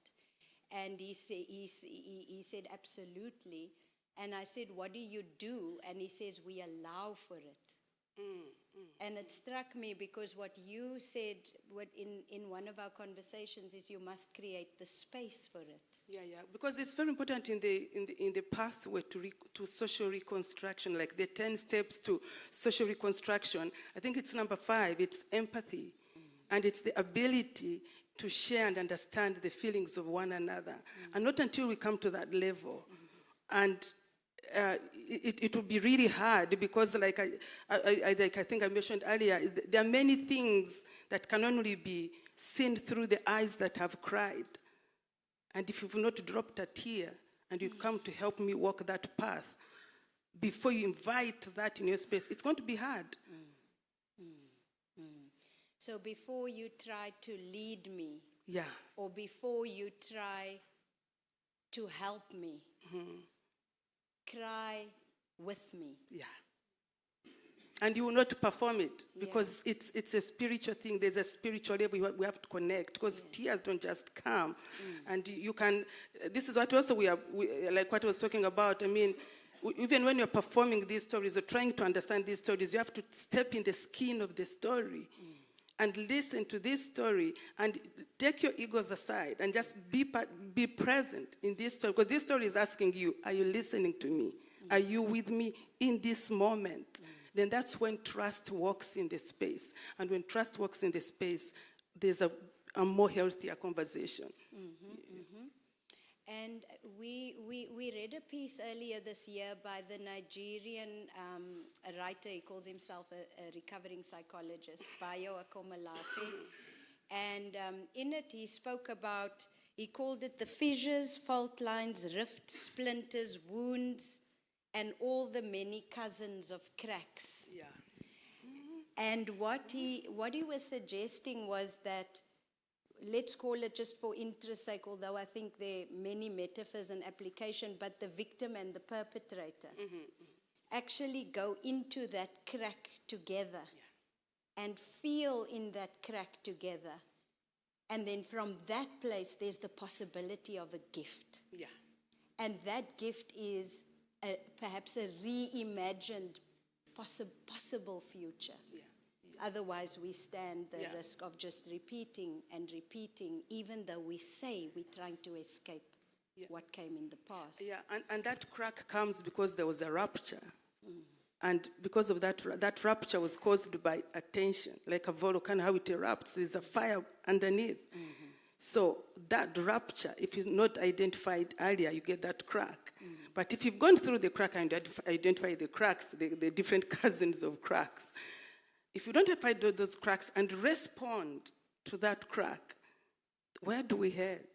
And he said, absolutely. And I said, what do you do? And he says, we allow for it. And it struck me because what you said in one of our conversations is you must create the space for it. Yeah, because it's very important in the pathway to social reconstruction, like the 10 steps to social reconstruction. I think it's number 5, it's empathy. And it's the ability to share and understand the feelings of one another. And not until we come to that level. And it will be really hard because, like I think I mentioned earlier, there are many things that can only be seen through the eyes that have cried. And if you've not dropped a tear and you come to help me walk that path, before you invite that in your space, it's going to be hard. So before you try to lead me, or before you try to help me, cry with me. Yeah. And you will not perform it because it's a spiritual thing. There's a spiritual level we have to connect because tears don't just come. And you can, this is what also like what I was talking about. I mean, even when you're performing these stories or trying to understand these stories, you have to step in the skin of the story and listen to this story and take your egos aside and just be present in this story. Because this story is asking you, are you listening to me? Are you with me in this moment? Then that's when trust walks in the space. And when trust walks in the space, there's a more healthier conversation. And we read a piece earlier this year by the Nigerian writer. He calls himself a recovering psychologist, Bayo Akomolafe. And in it, he spoke about, he called it the fissures, fault lines, rifts, splinters, wounds, and all the many cousins of cracks. Yeah. And what he was suggesting was that, let's call it just for interest's sake, although I think there are many metaphors and application, but the victim and the perpetrator actually go into that crack together and feel in that crack together. And then from that place, there's the possibility of a gift. Yeah. And that gift is perhaps a reimagined possible future. Otherwise, we stand the risk of just repeating and repeating, even though we say we're trying to escape what came in the past. Yeah, and that crack comes because there was a rupture. And because of that rupture was caused by attention, like a volcano, how it erupts, there's a fire underneath. So that rupture, if it's not identified earlier, you get that crack. But if you've gone through the crack and identify the cracks, the different cousins of cracks, if you don't identify those cracks and respond to that crack, where do we head?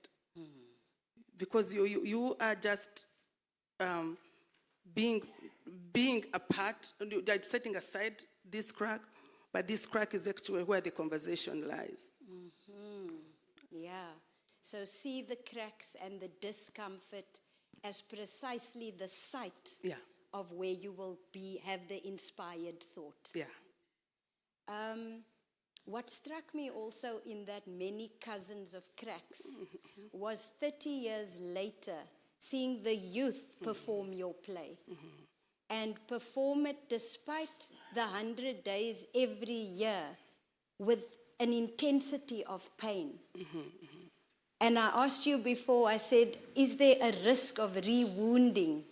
Because you are just being apart, setting aside this crack, but this crack is actually where the conversation lies. Yeah. So see the cracks and the discomfort as precisely the site of where you will have the inspired thought. Yeah. What struck me also in that many cousins of cracks was 30 years later, seeing the youth perform your play and perform it despite the 100 days every year with an intensity of pain. And I asked you before, I said, is there a risk of re-wounding?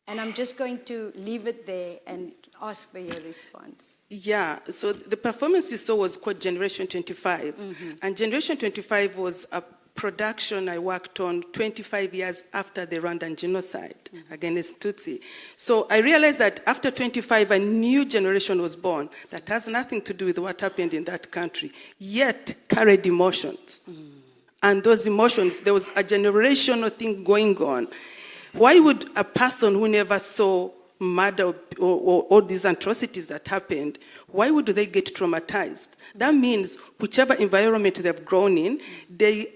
And I'm just going to leave it there and ask for your response. Yeah, so the performance you saw was called Generation 25. And Generation 25 was a production I worked on 25 years after the Rwandan genocide against Tutsi. So I realized that after 25, a new generation was born that has nothing to do with what happened in that country, yet carried emotions. And those emotions, there was a generational thing going on. Why would a person who never saw murder or all these atrocities that happened, why would they get traumatized? That means whichever environment they've grown in, they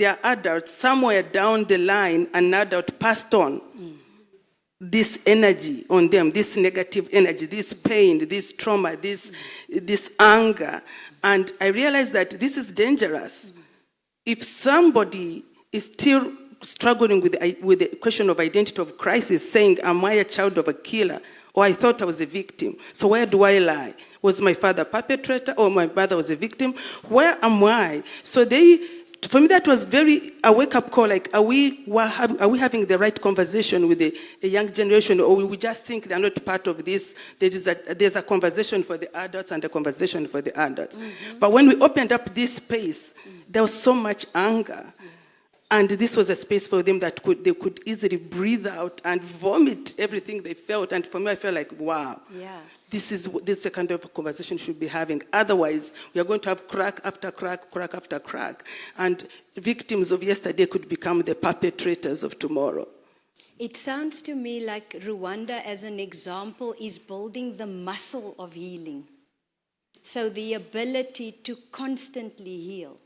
are adults. Somewhere down the line, an adult passed on this energy on them, this negative energy, this pain, this trauma, this anger. And I realized that this is dangerous. If somebody is still struggling with the question of identity of crisis, saying, am I a child of a killer? Or I thought I was a victim. So where do I lie? Was my father a perpetrator or my mother was a victim? Where am I? So for me, that was a wake-up call, like, are we having the right conversation with a young generation, or we just think they're not part of this? There's a conversation for the adults and a conversation for the adults. Mm-hmm. But when we opened up this space, there was so much anger. And this was a space for them that they could easily breathe out and vomit everything they felt. And for me, I felt like, wow, this is the kind of conversation we should be having. Otherwise, we are going to have crack after crack, crack after crack. And victims of yesterday could become the perpetrators of tomorrow. It sounds to me like Rwanda, as an example, is building the muscle of healing. So the ability to constantly heal.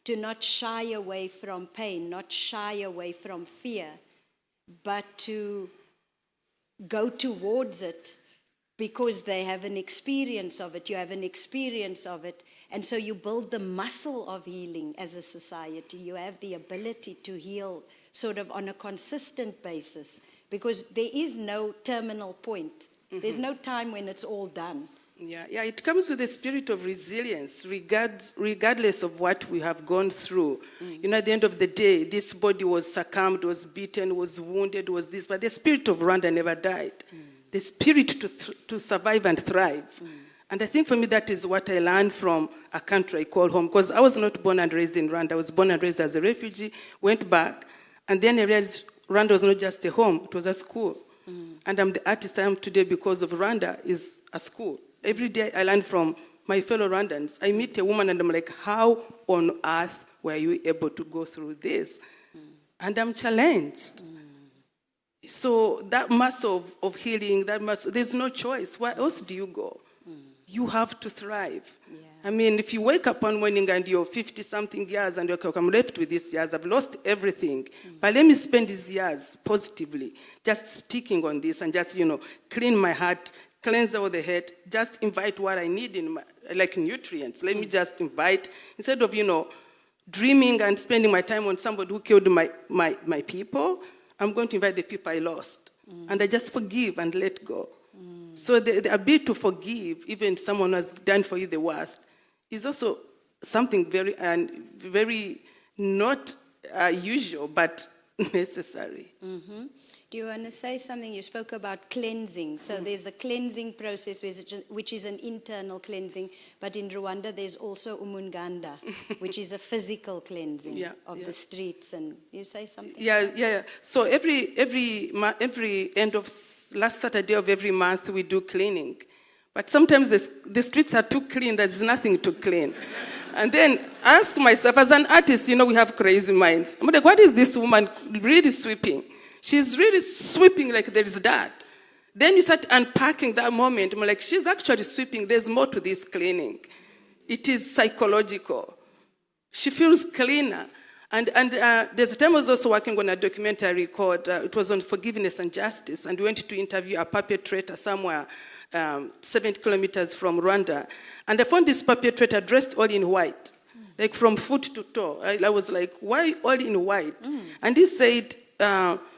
To not shy away from pain, not shy away from fear, but to go towards it because they have an experience of it, you have an experience of it, and so you build the muscle of healing as a society. You have the ability to heal sort of on a consistent basis because there is no terminal point. Mm-hmm. There's no time when it's all done. Yeah, it comes with a spirit of resilience, regardless of what we have gone through. Mm. At the end of the day, this body was succumbed, was beaten, was wounded, was this, but the spirit of Rwanda never died. Mm. The spirit to survive and thrive. Mm. And I think for me, that is what I learned from a country I call home, because I was not born and raised in Rwanda. I was born and raised as a refugee, went back, and then I realized Rwanda was not just a home, it was a school. Mm. And I'm the artist I am today because of Rwanda is a school. Every day I learn from my fellow Rwandans. I meet a woman and I'm like, how on earth were you able to go through this? Mm. And I'm challenged. Mm. So that muscle of healing, there's no choice. Where else do you go? Mm. You have to thrive. Yeah. I mean, if you wake up one morning and you're 50-something years and you're like, I'm left with these years, I've lost everything. Mm. But let me spend these years positively, just sticking on this and just, clean my heart, cleanse all the head, just invite what I need in like nutrients. Let me just invite, instead of, dreaming and spending my time on somebody who killed my people, I'm going to invite the people I lost. Mm. And I just forgive and let go. Mm. So the ability to forgive, even someone who has done for you the worst, is also something very not usual, but necessary. Mm-hmm. Do you want to say something? You spoke about cleansing. So there's a cleansing process, which is an internal cleansing. But in Rwanda, there's also umunganda, which is a physical cleansing of the streets. And you say something? Yeah. So every end of last Saturday of every month, we do cleaning. But sometimes the streets are too clean. There's nothing to clean. And then I ask myself, as an artist, we have crazy minds. I'm like, what is this woman really sweeping? She's really sweeping like there is that. Then you start unpacking that moment. I'm like, she's actually sweeping. There's more to this cleaning. It is psychological. She feels cleaner. And there's a time I was also working on a documentary called, it was on forgiveness and justice. And we went to interview a perpetrator somewhere 70 kilometers from Rwanda. And I found this perpetrator dressed all in white, like from foot to toe. I was like, why all in white? Mm. And he said,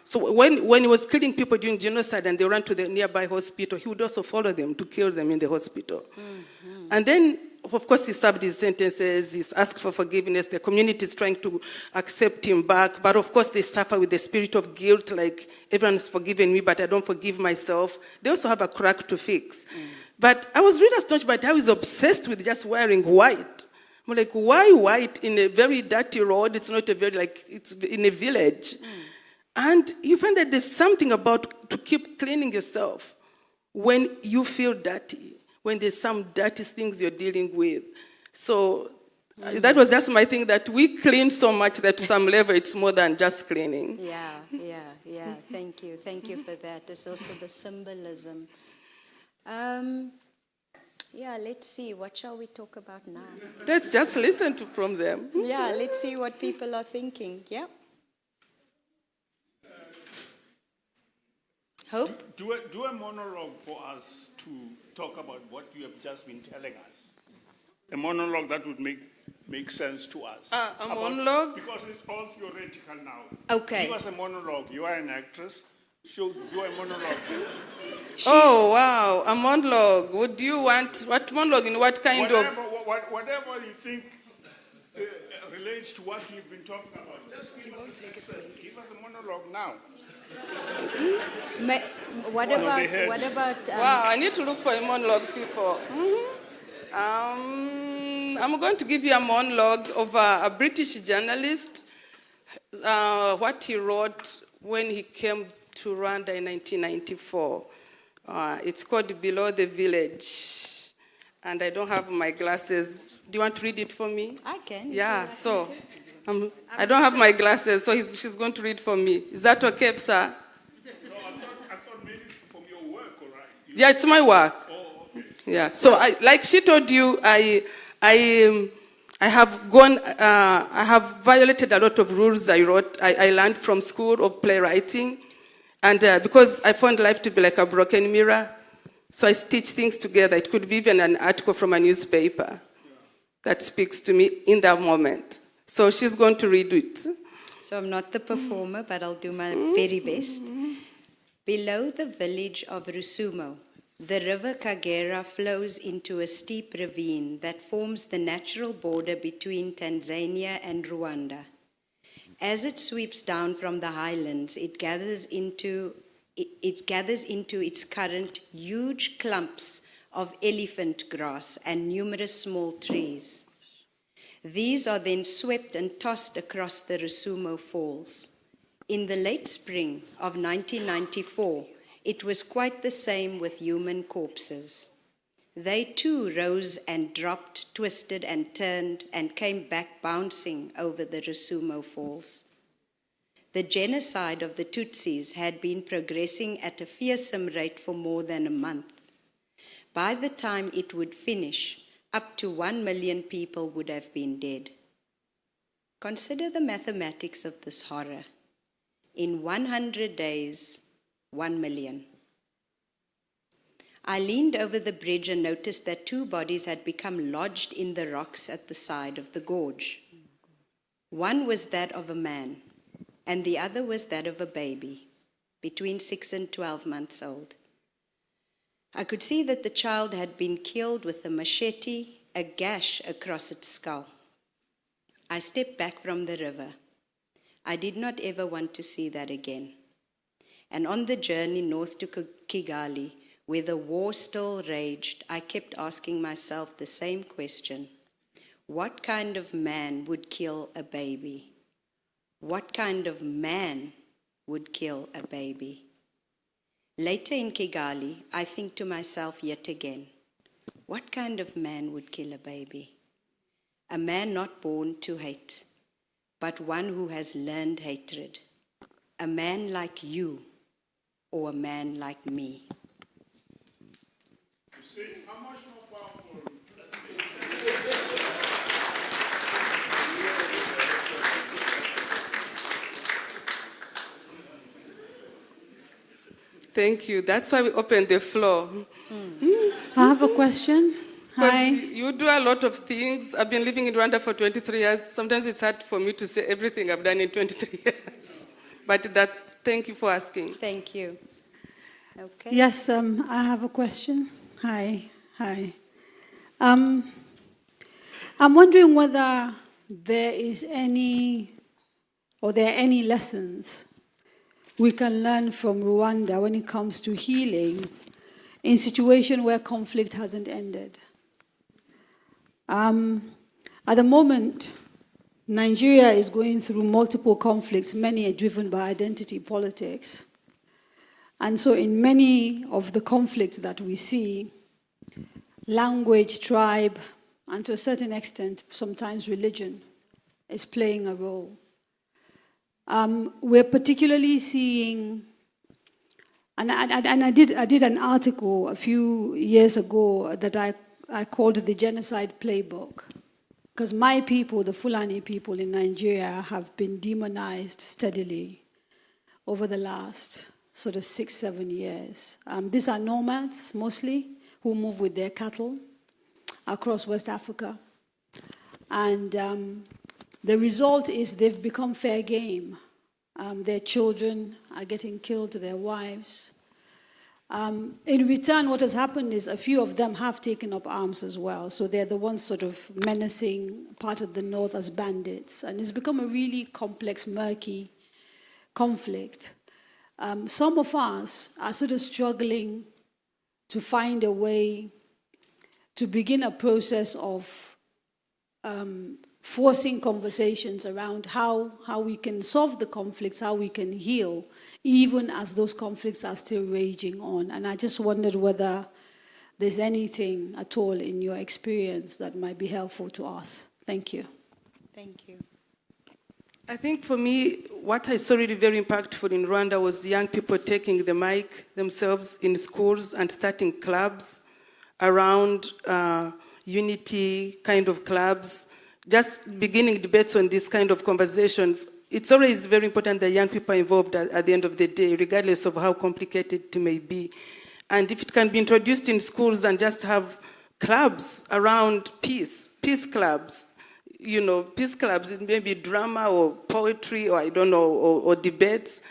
so when he was killing people during genocide and they ran to the nearby hospital, he would also follow them to kill them in the hospital. Mm-hmm. And then, of course, he served his sentences, he's asked for forgiveness, the community is trying to accept him back, but of course they suffer with the spirit of guilt, like everyone's forgiven me, but I don't forgive myself. They also have a crack to fix. Mm. But I was really astonished by how he's obsessed with just wearing white. I'm like, why white in a very dirty road? It's not it's in a village. Mm. And you find that there's something about to keep cleaning yourself when you feel dirty, when there's some dirty things you're dealing with. So that was just my thing, that we clean so much that to some level it's more than just cleaning. Yeah. Thank you for that. There's also the symbolism. Let's see. What shall we talk about now? Let's just listen from them. Yeah, let's see what people are thinking. Yeah. Hope? Do a monologue for us to talk about what you have just been telling us. A monologue that would make make sense to us. A monologue? Because it's all theoretical now. Okay. Give us a monologue. You are an actress. Show do a monologue. Oh, wow, a monologue. Would you want, what monologue in what kind of? Whatever you think relates to what we've been talking about. Just give us a monologue now. What about? Wow, I need to look for a monologue, people. I'm going to give you a monologue of a British journalist, what he wrote when he came to Rwanda in 1994. It's called Below the Village. And I don't have my glasses. Do you want to read it for me? I can. Yeah, so I don't have my glasses, so she's going to read for me. Is that okay, sir? No, I thought maybe from your work, all right? Yeah, it's my work. Oh, okay. Yeah, so like she told you, I have violated a lot of rules I learned from school of playwriting. And because I found life to be like a broken mirror, so I stitch things together. It could be even an article from a newspaper that speaks to me in that moment. So she's going to read it. So I'm not the performer, but I'll do my very best. Below the village of Rusumo, the river Kagera flows into a steep ravine that forms the natural border between Tanzania and Rwanda. As it sweeps down from the highlands, it gathers into its current huge clumps of elephant grass and numerous small trees. These are then swept and tossed across the Rusumo Falls. In the late spring of 1994, it was quite the same with human corpses. They too rose and dropped, twisted and turned, and came back bouncing over the Rusumo Falls. The genocide of the Tutsis had been progressing at a fearsome rate for more than a month. By the time it would finish, up to 1 million people would have been dead. Consider the mathematics of this horror. In 100 days, 1 million. I leaned over the bridge and noticed that 2 bodies had become lodged in the rocks at the side of the gorge. One was that of a man, and the other was that of a baby, between 6 and 12 months old. I could see that the child had been killed with a machete, a gash across its skull. I stepped back from the river. I did not ever want to see that again. And on the journey north to Kigali, where the war still raged, I kept asking myself the same question. What kind of man would kill a baby? What kind of man would kill a baby? Later in Kigali, I think to myself yet again, what kind of man would kill a baby? A man not born to hate, but one who has learned hatred. A man like you, or a man like me. You see, how much more powerful? Thank you. That's why we opened the floor. I have a question. Hi. You do a lot of things. I've been living in Rwanda for 23 years. Sometimes it's hard for me to say everything I've done in 23 years. But thank you for asking. Thank you. Okay. Yes, I have a question. Hi. I'm wondering whether there are any lessons we can learn from Rwanda when it comes to healing in situations where conflict hasn't ended. At the moment, Nigeria is going through multiple conflicts, many are driven by identity politics. And so in many of the conflicts that we see, language, tribe, and to a certain extent, sometimes religion is playing a role. We're particularly seeing, and I did an article a few years ago that I called the Genocide Playbook, because my people, the Fulani people in Nigeria, have been demonized steadily over the last sort of 6-7 years. These are nomads, mostly, who move with their cattle across West Africa. And the result is they've become fair game. Their children are getting killed, their wives. In return, what has happened is a few of them have taken up arms as well. So they're the ones sort of menacing part of the north as bandits. And it's become a really complex, murky conflict. Some of us are sort of struggling to find a way to begin a process of forcing conversations around how we can solve the conflicts, how we can heal, even as those conflicts are still raging on. And I just wondered whether there's anything at all in your experience that might be helpful to us. Thank you. Thank you. I think for me, what I saw really very impactful in Rwanda was young people taking the mic themselves in schools and starting clubs around unity kind of clubs, just beginning debates on this kind of conversation. It's always very important that young people are involved at the end of the day, regardless of how complicated it may be. And if it can be introduced in schools and just have clubs around peace clubs, peace clubs, it may be drama or poetry or I don't know, or debates.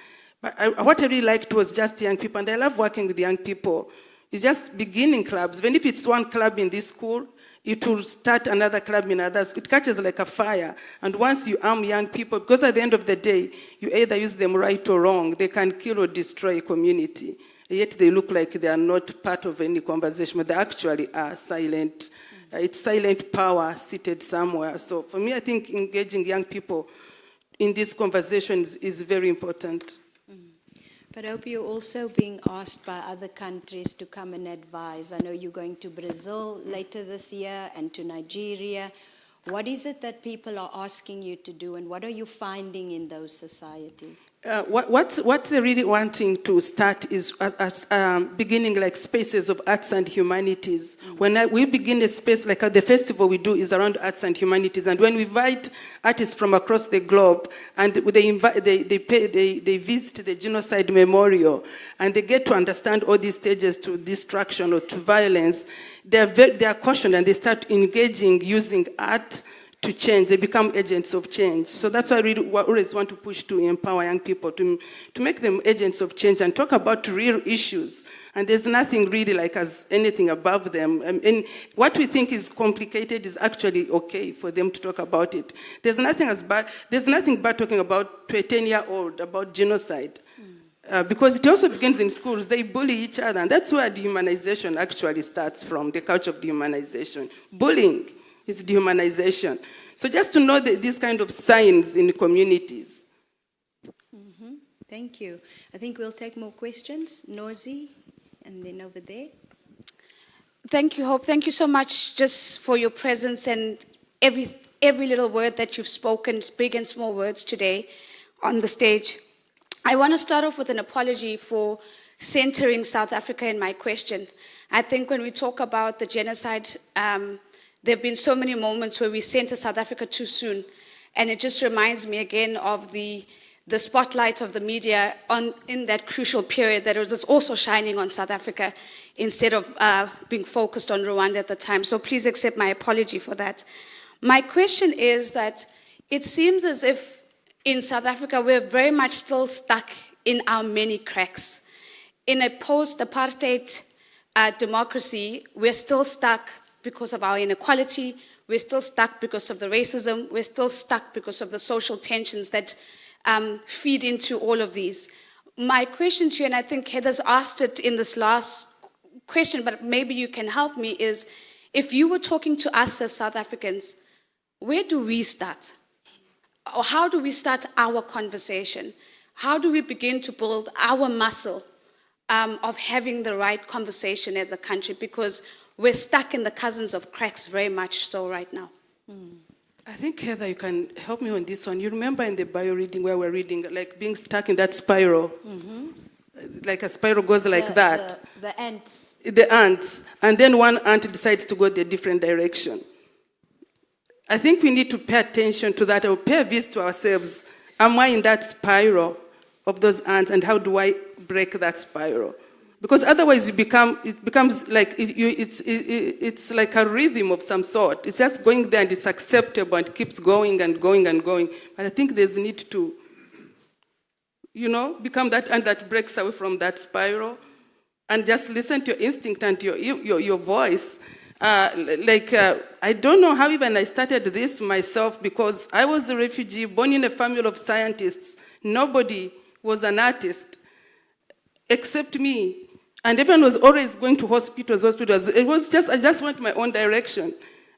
But what I really liked was just young people, and I love working with young people. It's just beginning clubs. Even if it's one club in this school, it will start another club in others. It catches like a fire. And once you arm young people, because at the end of the day, you either use them right or wrong, they can kill or destroy a community. Yet they look like they are not part of any conversation, but they actually are silent. It's silent power seated somewhere. So for me, I think engaging young people in these conversations is very important. But I hope you're also being asked by other countries to come and advise. I know you're going to Brazil later this year and to Nigeria. What is it that people are asking you to do, and what are you finding in those societies? What they're really wanting to start is beginning like spaces of arts and humanities. When we begin a space like the festival we do is around arts and humanities, and when we invite artists from across the globe, and they visit the genocide memorial, and they get to understand all these stages to destruction or to violence, they are cautioned and they start engaging using art to change. They become agents of change. So that's why I really always want to push to empower young people, to make them agents of change and talk about real issues. And there's nothing really like as anything above them. And what we think is complicated is actually okay for them to talk about it. There's nothing bad talking about to a 10-year-old about genocide. Because it also begins in schools. They bully each other, and that's where dehumanization actually starts from, the culture of dehumanization. Bullying is dehumanization. So just to know these kind of signs in the communities. Mm-hmm. Thank you. I think we'll take more questions. Nozi, and then over there. Thank you, Hope. Thank you so much just for your presence and every little word that you've spoken, big and small words today on the stage. I want to start off with an apology for centering South Africa in my question. I think when we talk about the genocide, there have been so many moments where we center South Africa too soon. And it just reminds me again of the spotlight of the media in that crucial period that was also shining on South Africa instead of being focused on Rwanda at the time. So please accept my apology for that. My question is that it seems as if in South Africa, we're very much still stuck in our many cracks. In a post-apartheid democracy, we're still stuck because of our inequality, we're still stuck because of the racism, we're still stuck because of the social tensions that feed into all of these. My question to you, and I think Heather's asked it in this last question, but maybe you can help me, is if you were talking to us as South Africans, where do we start? Or how do we start our conversation? How do we begin to build our muscle of having the right conversation as a country? Because we're stuck in the cousins of cracks very much so right now. I think, Heather, you can help me on this one. You remember in the bio reading where we're reading, like being stuck in that spiral? Mm-hmm. Like a spiral goes like that. The ants. The ants. And then one ant decides to go the different direction. I think we need to pay attention to that, or pay a visit to ourselves. Am I in that spiral of those ants, and how do I break that spiral? Because otherwise it becomes like, it's like a rhythm of some sort. It's just going there and it's acceptable and keeps going and going and going. But I think there's a need to, become that, and that breaks away from that spiral and just listen to your instinct and your voice. I don't know how even I started this myself, because I was a refugee born in a family of scientists. Nobody was an artist except me. And everyone was always going to hospitals. It was just, I just went my own direction.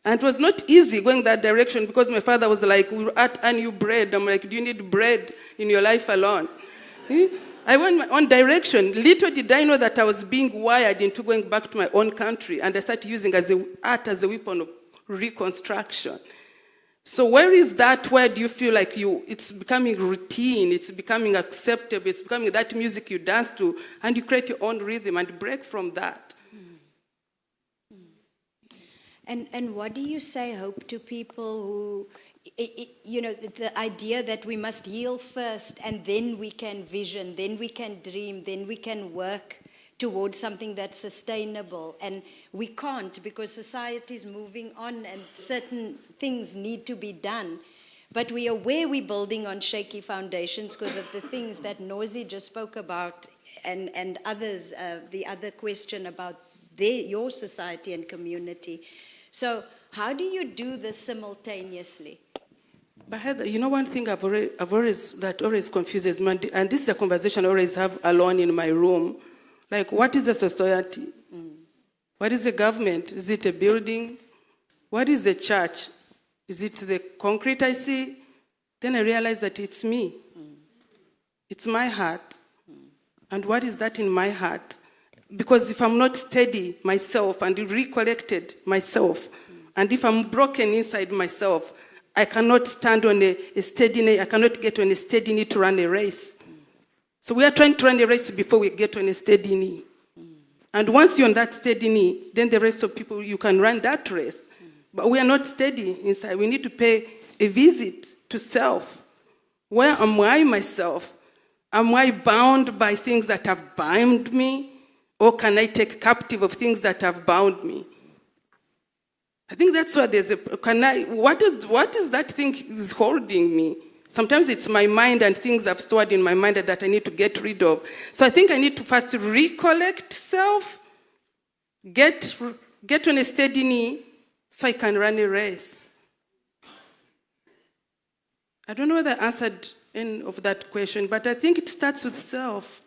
And it was not easy going that direction, because my father was like, we'll earn you bread. I'm like, do you need bread in your life alone? I went my own direction. Little did I know that I was being wired into going back to my own country, and I started using art as a weapon of reconstruction. So where is that? Where do you feel like it's becoming routine, it's becoming acceptable, it's becoming that music you dance to, and you create your own rhythm and break from that? And what do you say, Hope, to people who, the idea that we must heal first and then we can vision, then we can dream, then we can work towards something that's sustainable, and we can't because society is moving on and certain things need to be done. But we are aware we're building on shaky foundations because of the things that Noisy just spoke about, and others, the other question about your society and community. So how do you do this simultaneously? But Heather, one thing that always confuses me, and this is a conversation I always have alone in my room. Like, what is a society? What is the government? Is it a building? What is the church? Is it the concrete I see? Then I realize that it's me. It's my heart. And what is that in my heart? Because if I'm not steady myself and recollected myself, and if I'm broken inside myself, I cannot stand on a steady knee. I cannot get on a steady knee to run a race. So we are trying to run a race before we get on a steady knee. And once you're on that steady knee, then the rest of people, you can run that race. But we are not steady inside. We need to pay a visit to self. Where am I myself? Am I bound by things that have bound me? Or can I take captive of things that have bound me? I think that's where there's what is that thing is holding me? Sometimes it's my mind and things I've stored in my mind that I need to get rid of. So I think I need to first recollect self, get on a steady knee so I can run a race. I don't know whether I answered any of that question, but I think it starts with self.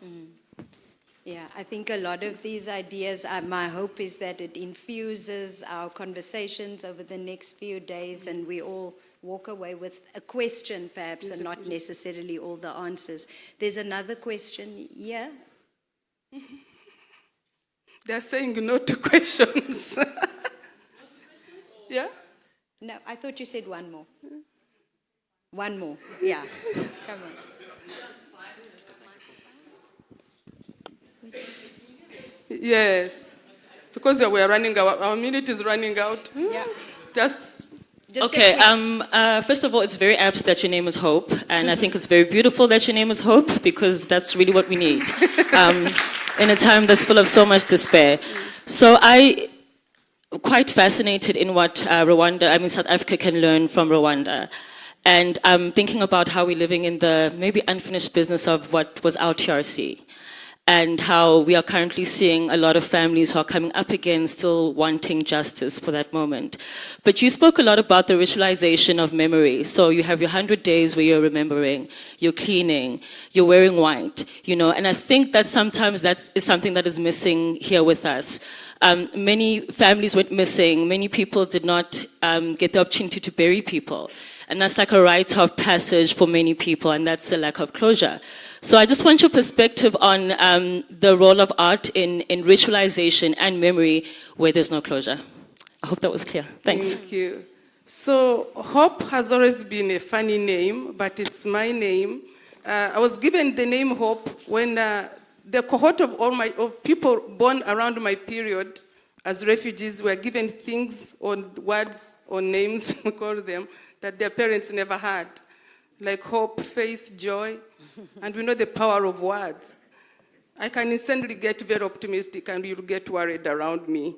Yeah, I think a lot of these ideas, my hope is that it infuses our conversations over the next few days and we all walk away with a question perhaps and not necessarily all the answers. There's another question here. They're saying no to questions. Yeah? No, I thought you said one more. One more, yeah. Come on. Yes, because we are running out, our minute is running out. Yeah. Just okay, first of all, it's very apt that your name is Hope, and I think it's very beautiful that your name is Hope, because that's really what we need in a time that's full of so much despair. So I'm quite fascinated in what South Africa can learn from Rwanda. And I'm thinking about how we're living in the maybe unfinished business of what was our TRC. And how we are currently seeing a lot of families who are coming up against still wanting justice for that moment. But you spoke a lot about the ritualization of memory. So you have your 100 days where you're remembering, you're cleaning, you're wearing white, and I think that sometimes that is something that is missing here with us. Many families went missing, many people did not get the opportunity to bury people. And that's like a rite of passage for many people, and that's a lack of closure. So I just want your perspective on the role of art in ritualization and memory where there's no closure. I hope that was clear. Thanks. Thank you. So Hope has always been a funny name, but it's my name. I was given the name Hope when the cohort of people born around my period as refugees were given things or words or names, we call them, that their parents never had, like hope, faith, joy, and we know the power of words. I can instantly get very optimistic and you'll get worried around me.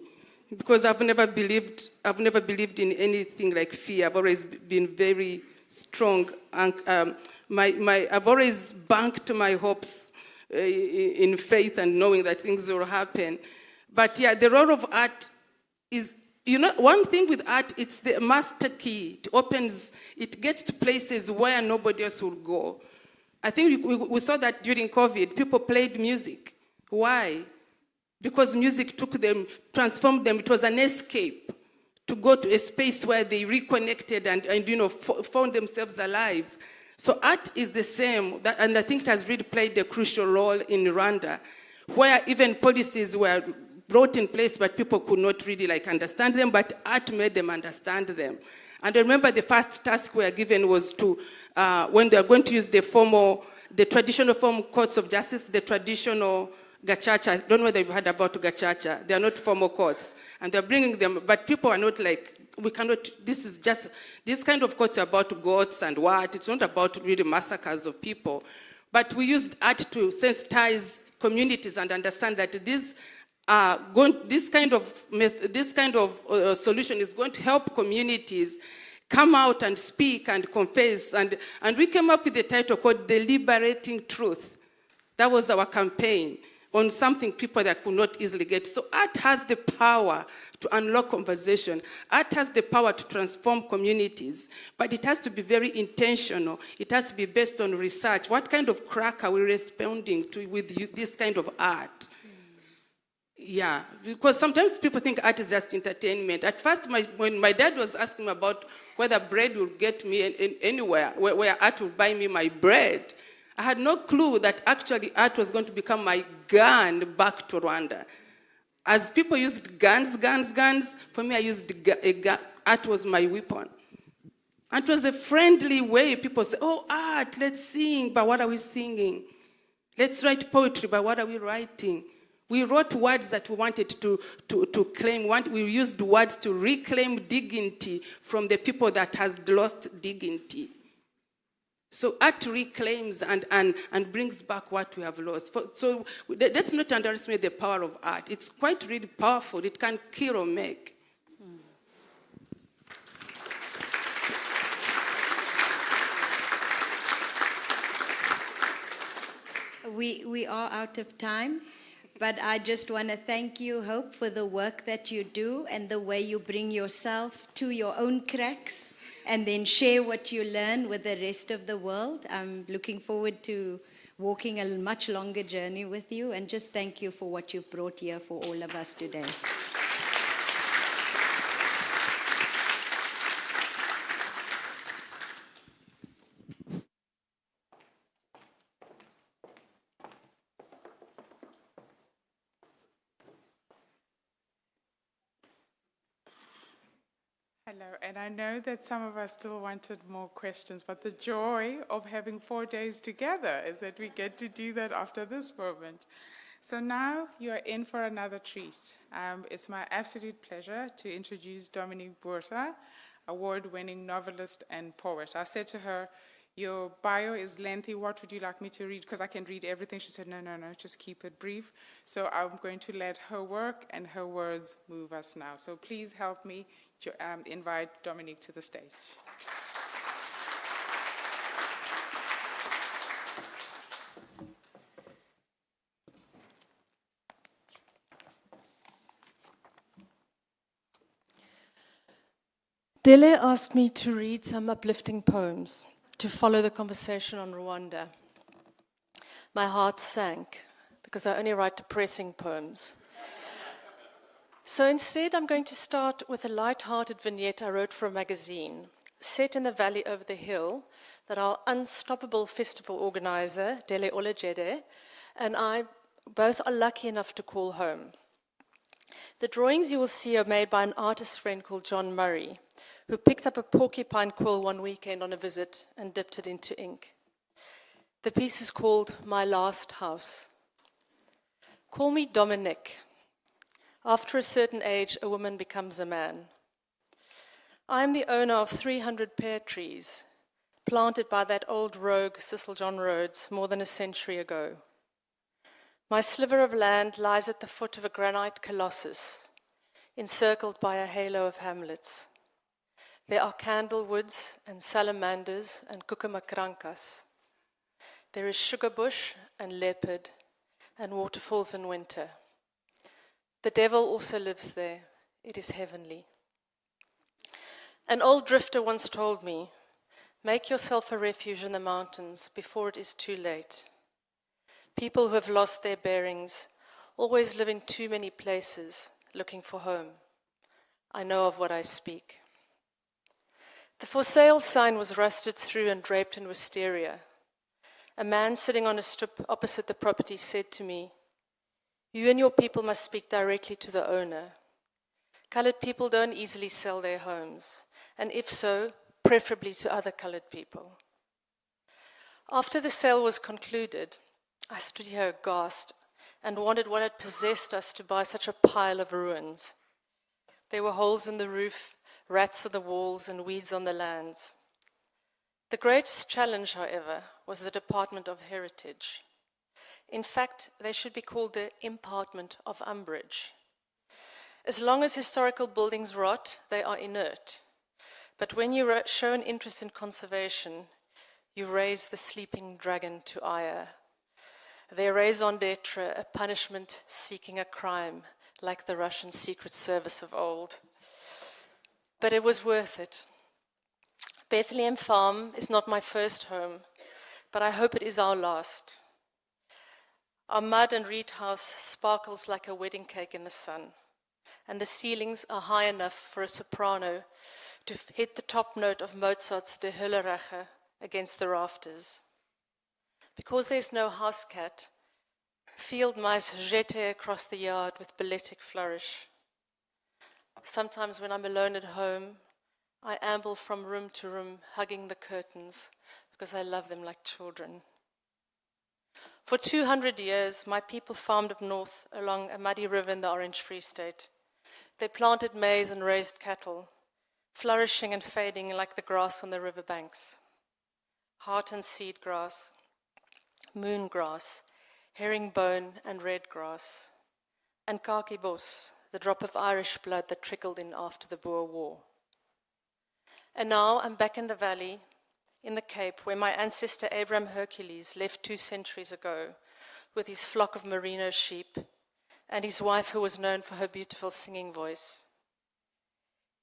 Because I've never believed in anything like fear. I've always been very strong. And, I've always banked my hopes in faith and knowing that things will happen. But yeah, the role of art is, one thing with art, it's the master key. It gets to places where nobody else will go. I think we saw that during COVID, people played music. Why? Because music took them, transformed them. It was an escape to go to a space where they reconnected and found themselves alive. So art is the same, and I think it has really played a crucial role in Rwanda, where even policies were brought in place, but people could not really understand them, but art made them understand them. And I remember the first task we were given was to, when they are going to use the traditional form courts of justice, the traditional gachacha. I don't know whether you've heard about gachacha. They are not formal courts. And they're bringing them, but people are not we cannot, this kind of courts are about goats and what. It's not about really massacres of people. But we used art to sensitize communities and understand that this kind of solution is going to help communities come out and speak and confess. And we came up with a title called The Liberating Truth. That was our campaign on something people that could not easily get. So art has the power to unlock conversation. Art has the power to transform communities, but it has to be very intentional. It has to be based on research. What kind of crack are we responding to with this kind of art? Yeah, because sometimes people think art is just entertainment. At first, when my dad was asking me about whether bread would get me anywhere, where art would buy me my bread, I had no clue that actually art was going to become my gun back to Rwanda. As people used guns, for me I used a gun. Art was my weapon. And it was a friendly way. People say, oh, art, let's sing, but what are we singing? Let's write poetry, but what are we writing? We wrote words that we wanted to claim. We used words to reclaim dignity from the people that has lost dignity. So art reclaims and brings back what we have lost. So let's not underestimate the power of art. It's quite really powerful. It can kill or make. We are out of time, but I just want to thank you, Hope, for the work that you do and the way you bring yourself to your own cracks and then share what you learn with the rest of the world. I'm looking forward to walking a much longer journey with you, and just thank you for what you've brought here for all of us today. Hello, and I know that some of us still wanted more questions, but the joy of having 4 days together is that we get to do that after this moment. So now you are in for another treat. It's my absolute pleasure to introduce Dominique Botha, award-winning novelist and poet. I said to her, your bio is lengthy, what would you like me to read? Because I can read everything. She said, no, just keep it brief. So I'm going to let her work and her words move us now. So please help me to invite Dominique to the stage. Dele asked me to read some uplifting poems to follow the conversation on Rwanda. My heart sank because I only write depressing poems. So instead, I'm going to start with a light-hearted vignette I wrote for a magazine, set in the valley over the hill, that our unstoppable festival organizer, Dele Olojede, and I both are lucky enough to call home. The drawings you will see are made by an artist friend called John Murray, who picked up a porcupine quill one weekend on a visit and dipped it into ink. The piece is called My Last House. Call me Dominique. After a certain age, a woman becomes a man. I am the owner of 300 pear trees, planted by that old rogue Cecil John Rhodes more than a century ago. My sliver of land lies at the foot of a granite colossus, encircled by a halo of hamlets. There are candlewoods and salamanders and kukumakrankas. There is sugar bush and leopard and waterfalls in winter. The devil also lives there. It is heavenly. An old drifter once told me, make yourself a refuge in the mountains before it is too late. People who have lost their bearings always live in too many places looking for home. I know of what I speak. The for sale sign was rusted through and draped in wisteria. A man sitting on a strip opposite the property said to me, you and your people must speak directly to the owner. Colored people don't easily sell their homes, and if so, preferably to other colored people. After the sale was concluded, I stood here aghast and wondered what had possessed us to buy such a pile of ruins. There were holes in the roof, rats on the walls, and weeds on the lands. The greatest challenge, however, was the Department of Heritage. In fact, they should be called the Impartment of Umbrage. As long as historical buildings rot, they are inert. But when you show an interest in conservation, you raise the sleeping dragon to ire. Their raison d'etre, a punishment seeking a crime, like the Russian Secret Service of old. But it was worth it. Bethlehem Farm is not my first home, but I hope it is our last. Our mud and reed house sparkles like a wedding cake in the sun, and the ceilings are high enough for a soprano to hit the top note of Mozart's De Höllerach against the rafters. Because there's no house cat, field mice jeté across the yard with balletic flourish. Sometimes when I'm alone at home, I amble from room to room, hugging the curtains, because I love them like children. For 200 years, my people farmed up north along a muddy river in the Orange Free State. They planted maize and raised cattle, flourishing and fading like the grass on the riverbanks. Heart and seed grass, moon grass, herringbone and red grass, and khaki bos, the drop of Irish blood that trickled in after the Boer War. And now I'm back in the valley, in the Cape, where my ancestor Abraham Hercules left 2 centuries ago with his flock of merino sheep and his wife who was known for her beautiful singing voice.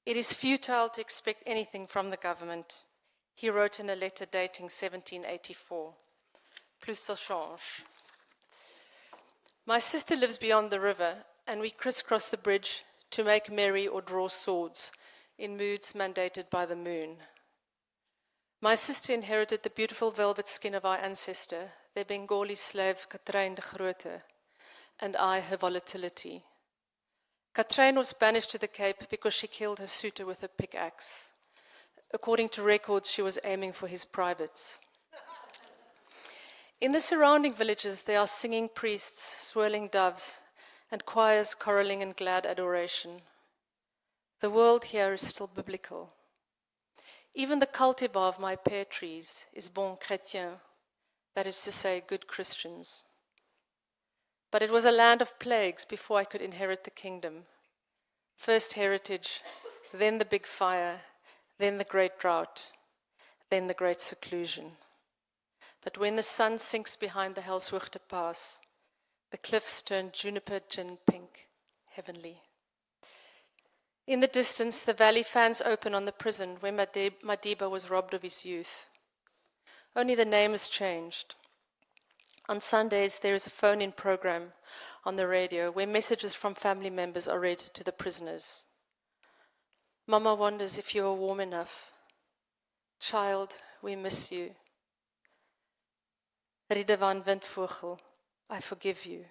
It is futile to expect anything from the government, he wrote in a letter dating 1784. Plus ça change. My sister lives beyond the river, and we crisscross the bridge to make merry or draw swords in moods mandated by the moon. My sister inherited the beautiful velvet skin of our ancestor, the Bengali slave Katrijn de Grote, and I her volatility. Katrijn was banished to the Cape because she killed her suitor with a pickaxe. According to records, she was aiming for his privates. In the surrounding villages, there are singing priests, swirling doves, and choirs caroling in glad adoration. The world here is still biblical. Even the cultivar of my pear trees is bon chrétien, that is to say, good Christians. But it was a land of plagues before I could inherit the kingdom. First heritage, then the big fire, then the great drought, then the great seclusion. But when the sun sinks behind the Helswigte Pass, the cliffs turn juniper gin pink, heavenly. In the distance, the valley fans open on the prison where Madiba was robbed of his youth. Only the name has changed. On Sundays, there is a phone-in program on the radio where messages from family members are read to the prisoners. Mama wonders if you are warm enough. Child, we miss you. Ridevan Windvogel, I forgive you.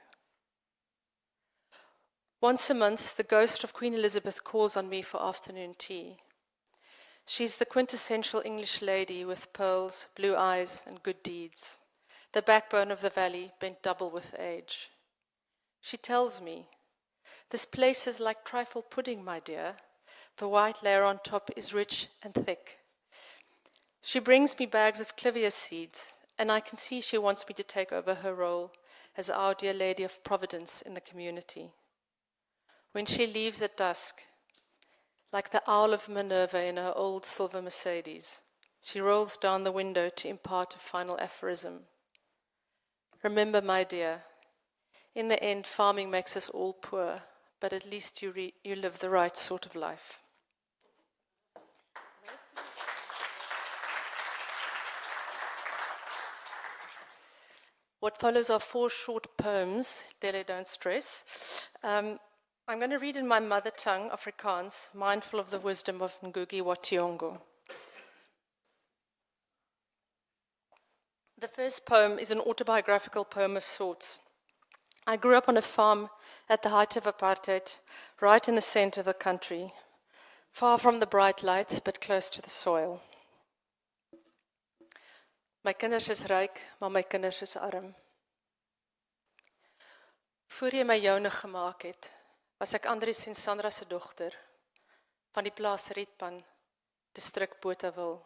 Once a month, the ghost of Queen Elizabeth calls on me for afternoon tea. She's the quintessential English lady with pearls, blue eyes, and good deeds, the backbone of the valley bent double with age. She tells me, this place is like trifle pudding, my dear. The white layer on top is rich and thick. She brings me bags of clivia seeds, and I can see she wants me to take over her role as our dear Lady of Providence in the community. When she leaves at dusk, like the owl of Minerva in her old silver Mercedes, she rolls down the window to impart a final aphorism. Remember, my dear, in the end, farming makes us all poor, but at least you live the right sort of life. What follows are 4 short poems. Dele, don't stress. I'm going to read in my mother tongue, Afrikaans, mindful of the wisdom of Ngugi wa Thiong'o. The first poem is an autobiographical poem of sorts. I grew up on a farm at the height of apartheid, right in the center of the country, far from the bright lights, but close to the soil. My kinders is ryk, maar my kinders is arm. Voor jy my joune gemaak het, was ek Andries en Sandra se dogter, van die plaas Rietpan, distrik Botawil.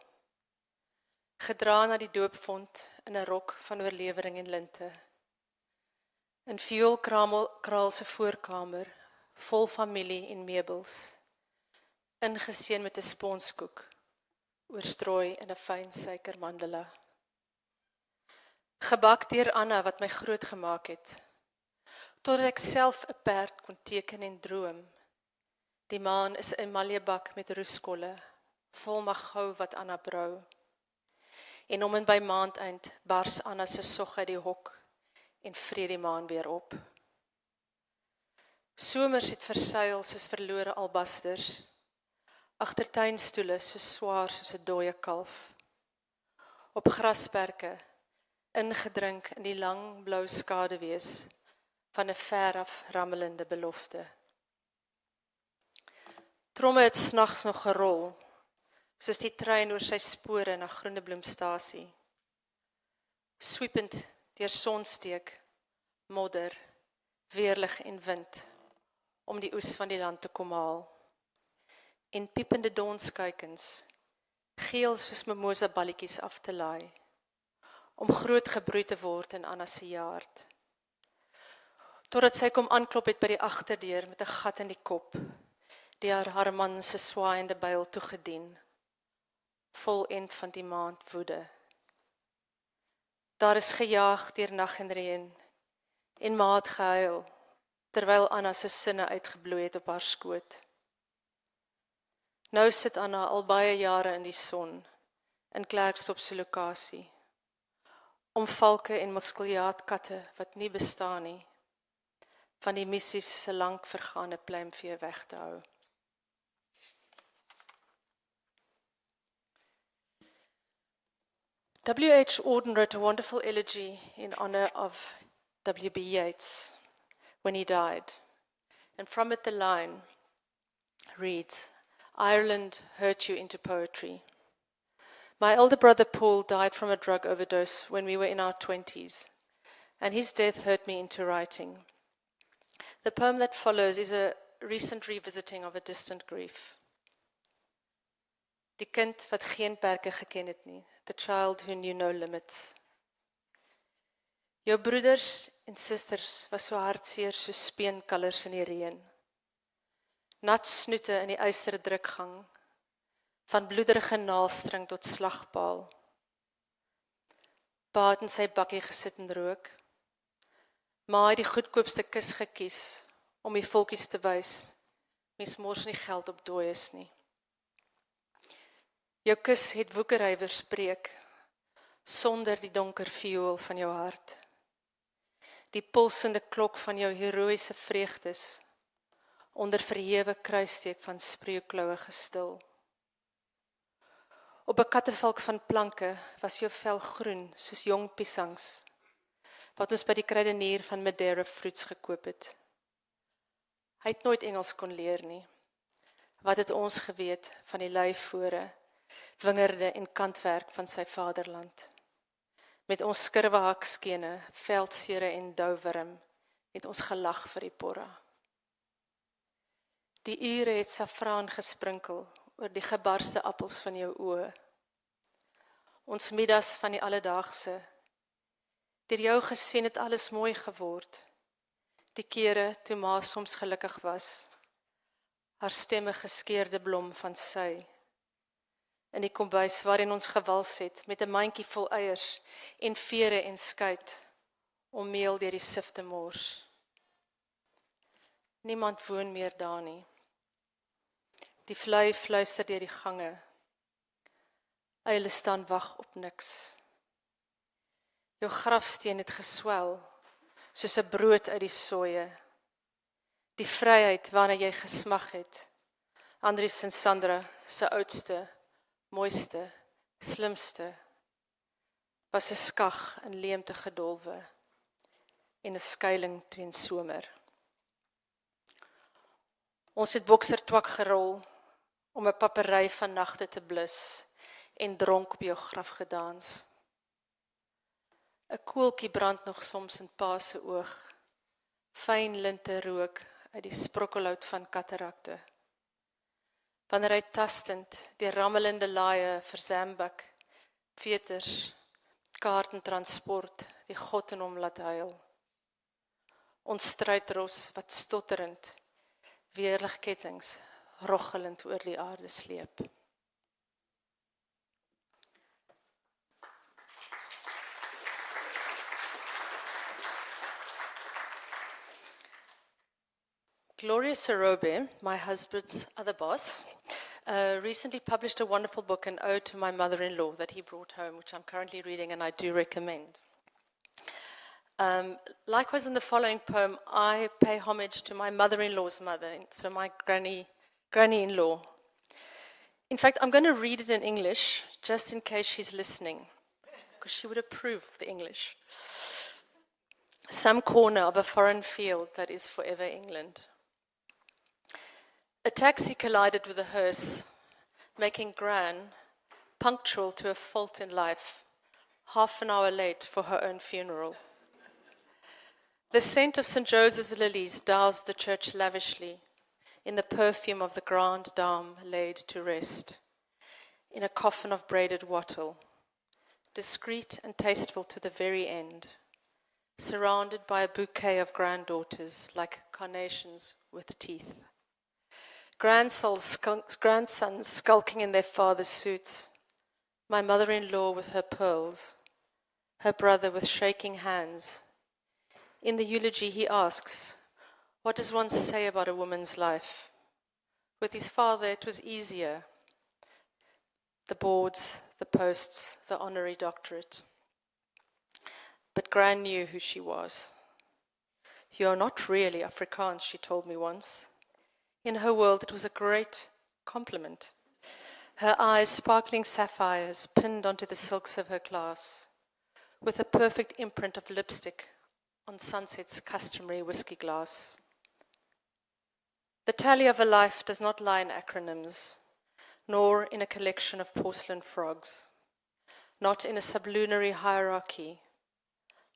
Gedra na die doopvond in 'n rok van oorlewering en linte. In vioolkraal se voorkamer, vol familie en meubels, ingeseën met 'n sponskoek, oorstrooi in 'n fyn suikermandela. Gebak deur Anna wat my groot gemaak het, totdat ek self 'n perd kon teken en droom. Die maan is 'n emaljebak met roeskolle, vol magou wat Anna brou. En om en by maandeind bars Anna se sog uit die hok en vrede die maan weer op. Somers het versuil soos verlore albasters, agter tuinstoele so swaar soos 'n dooie kalf. Op grasperke, ingedrink in die lang blou skaduwees van 'n veraf rammelende belofte. Tromme het snags nog gerol, soos die trein oor sy spore na Groenebloemstasie. Swiepend deur sonsteek, modder, weerlig en wind, om die oes van die land te kom haal. En piepende donskuikens, geel soos mimosa balletjies af te laai, om groot gebroei te word in Anna se jaard. Totdat sy kom aanklop het by die agterdeur met 'n gat in die kop, die haar man se swaaiende byl toegedien, vol end van die maand woede. Daar is gejaag deur nag en reën, en ma het gehuil, terwyl Anna se sinne uitgebloei het op haar skoot. Nou sit Anna al baie jare in die son, in Klerksdorp se lokasie, om valke en muskeljaatkatte wat nie bestaan nie, van die missies se lank vergaande pluimvee weg te hou. W.H. Auden wrote a wonderful elegy in honor of W.B. Yeats when he died. And from it the line reads, Ireland hurt you into poetry. My elder brother Paul died from a drug overdose when we were in our 20s, and his death hurt me into writing. The poem that follows is a recent revisiting of a distant grief. Die kind wat geen perke geken het nie, the child who knew no limits. Jou broeders en susters was so hartseer soos speenkalvers in die reën. Nat snoete in die ysere drukgang, van bloederige naalstring tot slagpaal. Pa het in sy bakkie gesit en rook. Ma het die goedkoopste kus gekies om die volkies te wys, mens mors nie geld op dooies nie. Jou kus het woekery verspreek, sonder die donker viool van jou hart. Die pulsende klok van jou heroïese vreugdes, onder verhewe kruissteek van spreeuklaue gestil. Op 'n kattevalk van planke was jou vel groen soos jong piesangs, wat ons by die kruidenier van Madeira Fruits gekoop het. Hy het nooit Engels kon leer nie. Wat het ons geweet van die luifore, wingerde en kantwerk van sy vaderland? Met ons skurwe hakskene, veldsere en douwwurm, het ons gelag vir die porra. Die ure het saffraan gesprinkel oor die gebarste appels van jou oë. Ons middags van die alledaagse, Deur jou gesien het alles mooi geword. Die kere toe ma soms gelukkig was. Haar stemme geskeerde blom van sy. In die kombuis waarin ons gewals het, met 'n mandjie vol eiers en vere en skuit, om meel deur die sif te mors. Niemand woon meer daar nie. Die vlei fluister deur die gange. Uile staan wag op niks. Jou grafsteen het geswel, soos 'n brood uit die soeie. Die vryheid waarna jy gesmag het, Andries en Sandra se oudste, mooiste, slimste, was 'n skag in leemte gedolwe en 'n skuiling teen somer. Ons het boksertwak gerol om 'n papery van nagte te blus en dronk op jou graf gedans. 'n Koeltjie brand nog soms in pa se oog, fyn linte rook uit die sprokkelhout van katarakte. Wanneer hy tastend deur rammelende laaie vir Zambak, veters, kaart en transport die God in hom laat huil. Ons strydros wat stotterend, weerligkettings roggelend oor die aarde sleep. Gloria Sarobe, my husband's other boss, recently published a wonderful book, an ode to my mother-in-law that he brought home, which I'm currently reading and I do recommend. Likewise, in the following poem, I pay homage to my mother-in-law's mother, so my granny-in-law. In fact, I'm going to read it in English, just in case she's listening, because she would approve of the English. Some corner of a foreign field that is forever England. A taxi collided with a hearse, making Gran, punctual to a fault in life, half an hour late for her own funeral. The scent of St. Joseph's lilies doused the church lavishly in the perfume of the grand dame laid to rest, in a coffin of braided wattle, discreet and tasteful to the very end, surrounded by a bouquet of granddaughters like carnations with teeth. Grandsons skulking in their father's suits, my mother-in-law with her pearls, her brother with shaking hands. In the eulogy he asks, what does one say about a woman's life? With his father it was easier. The boards, the posts, the honorary doctorate. But Gran knew who she was. You are not really Afrikaans, she told me once. In her world, it was a great compliment. Her eyes, sparkling sapphires, pinned onto the silks of her glass, with a perfect imprint of lipstick on Sunset's customary whiskey glass. The tally of a life does not lie in acronyms, nor in a collection of porcelain frogs, not in a sublunary hierarchy,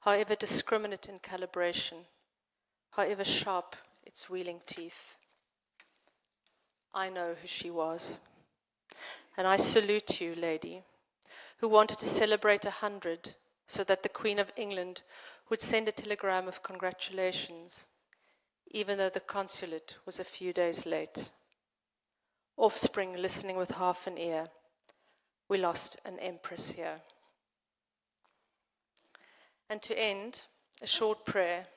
however discriminate in calibration, however sharp its wheeling teeth. I know who she was. And I salute you, lady, who wanted to celebrate 100 so that the Queen of England would send a telegram of congratulations, even though the consulate was a few days late. Offspring listening with half an ear. We lost an empress here. And to end, a short prayer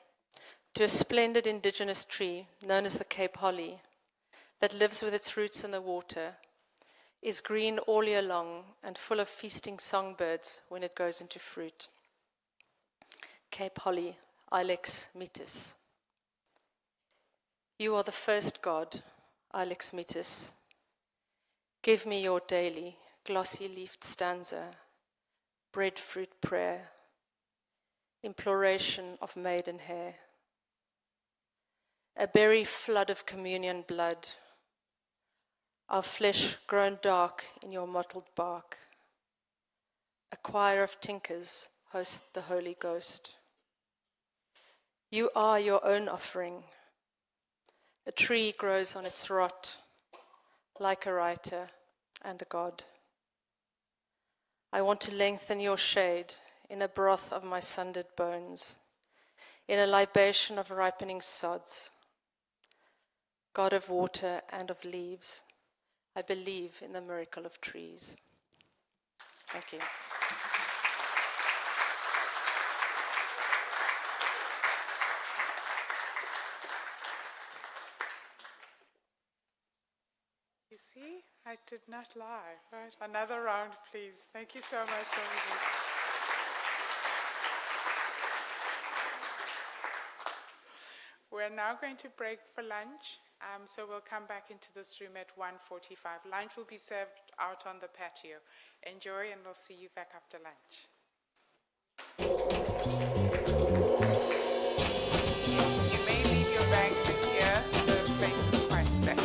to a splendid indigenous tree known as the Cape Holly, that lives with its roots in the water, is green all year long and full of feasting songbirds when it goes into fruit. Cape Holly, Ilex Metis. You are the first God, Ilex Metis. Give me your daily, glossy-leafed stanza, breadfruit prayer, imploration of maiden hair. A berry flood of communion blood, our flesh grown dark in your mottled bark. A choir of tinkers host the Holy Ghost. You are your own offering. A tree grows on its rot, like a writer and a god. I want to lengthen your shade in a broth of my sundered bones, in a libation of ripening sods. God of water and of leaves, I believe in the miracle of trees. Thank you. You see, I did not lie. Right? Another round, please. Thank you so much, Dominique. We're now going to break for lunch, so we'll come back into this room at 1:45. Lunch will be served out on the patio. Enjoy, and we'll see you back after lunch. Yes, you may leave your bags in here. The place is quite safe.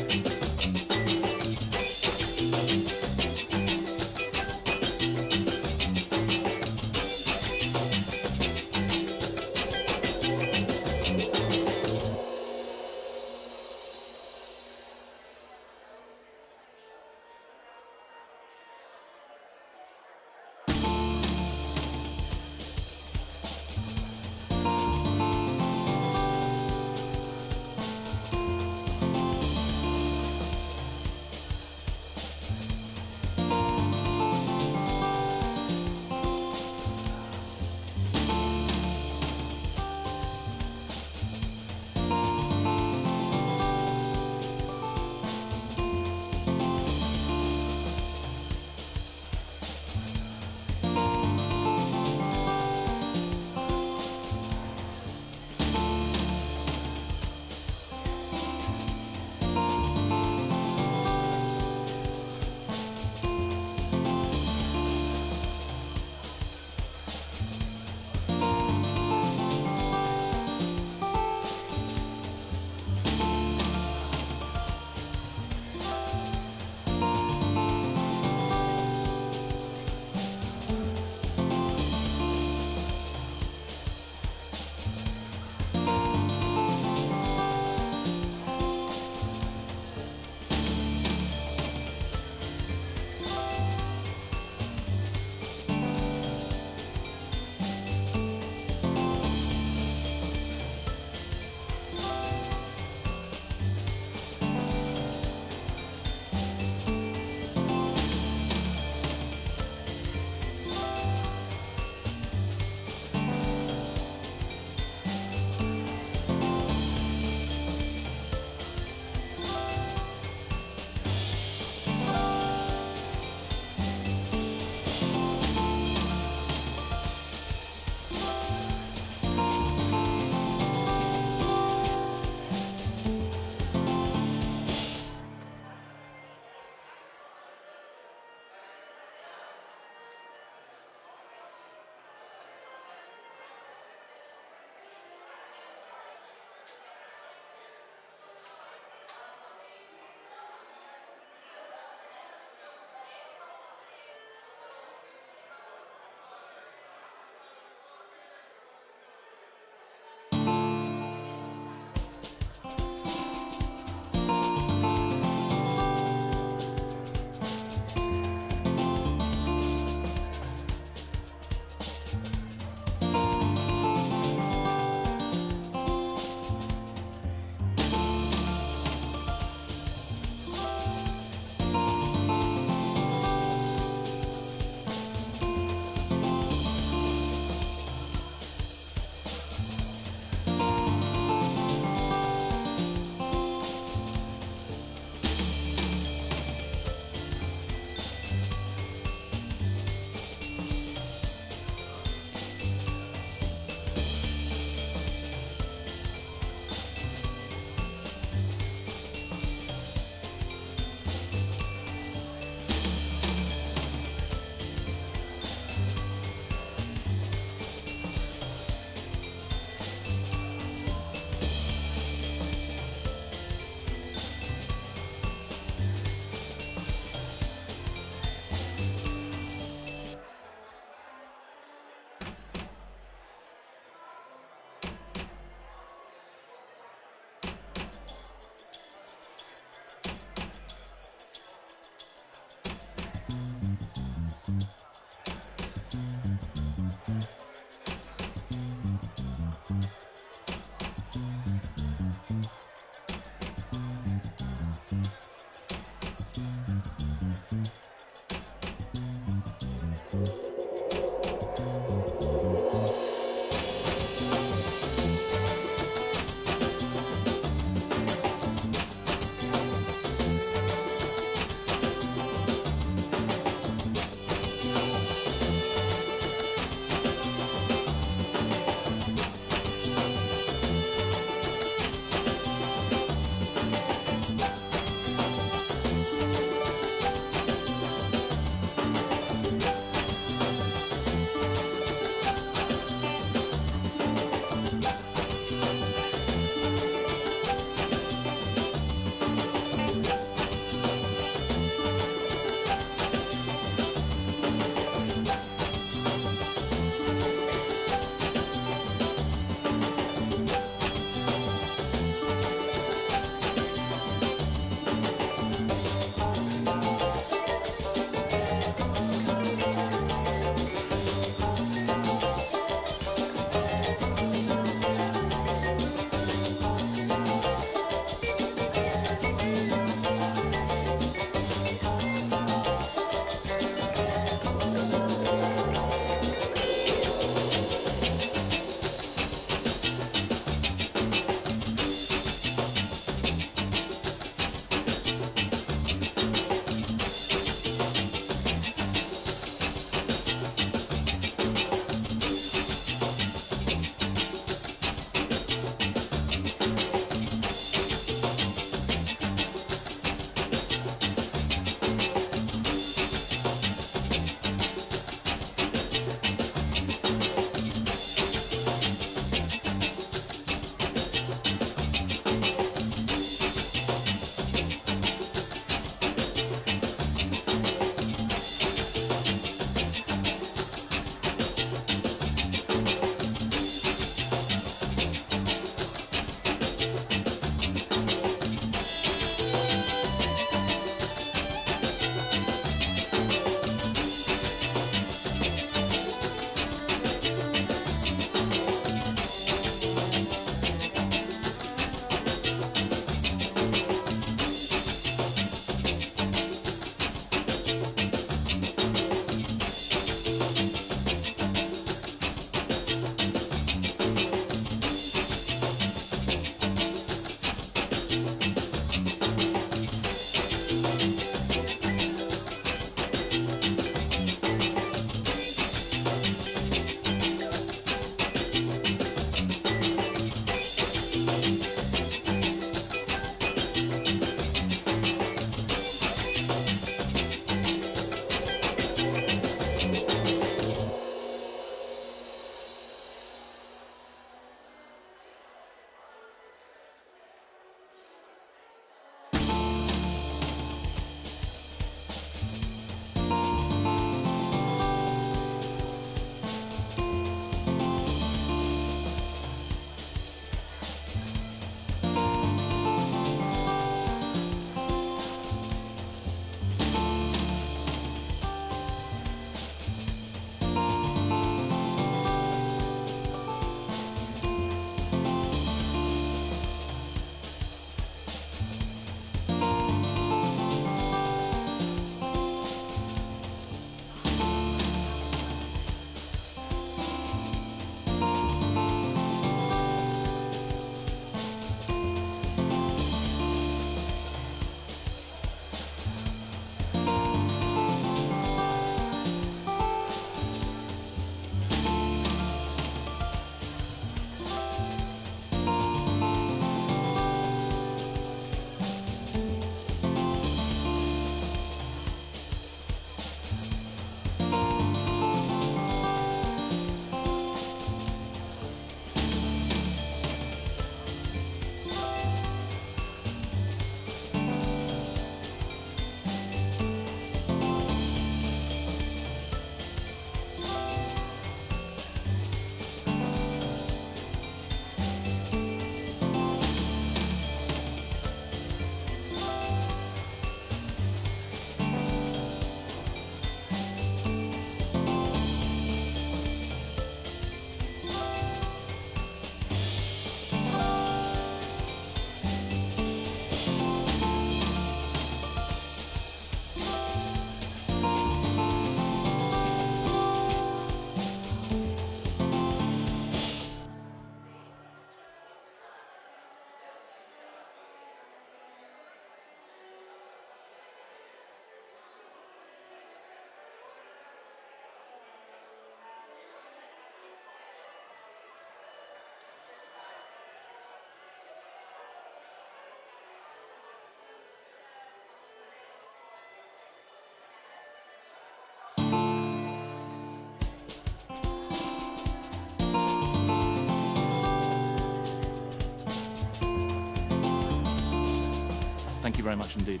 Thank you very much indeed.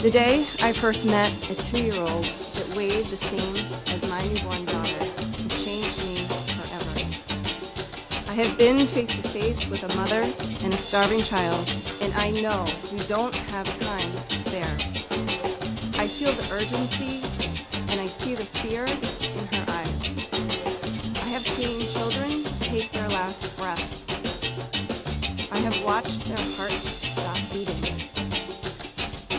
The day I first met a 2-year-old that weighed the same as my newborn daughter, it changed me forever. I have been face to face with a mother and a starving child, and I know we don't have time to spare. I feel the urgency and I see the fear in her eyes. I have seen children take their last breaths. I have watched their hearts stop beating.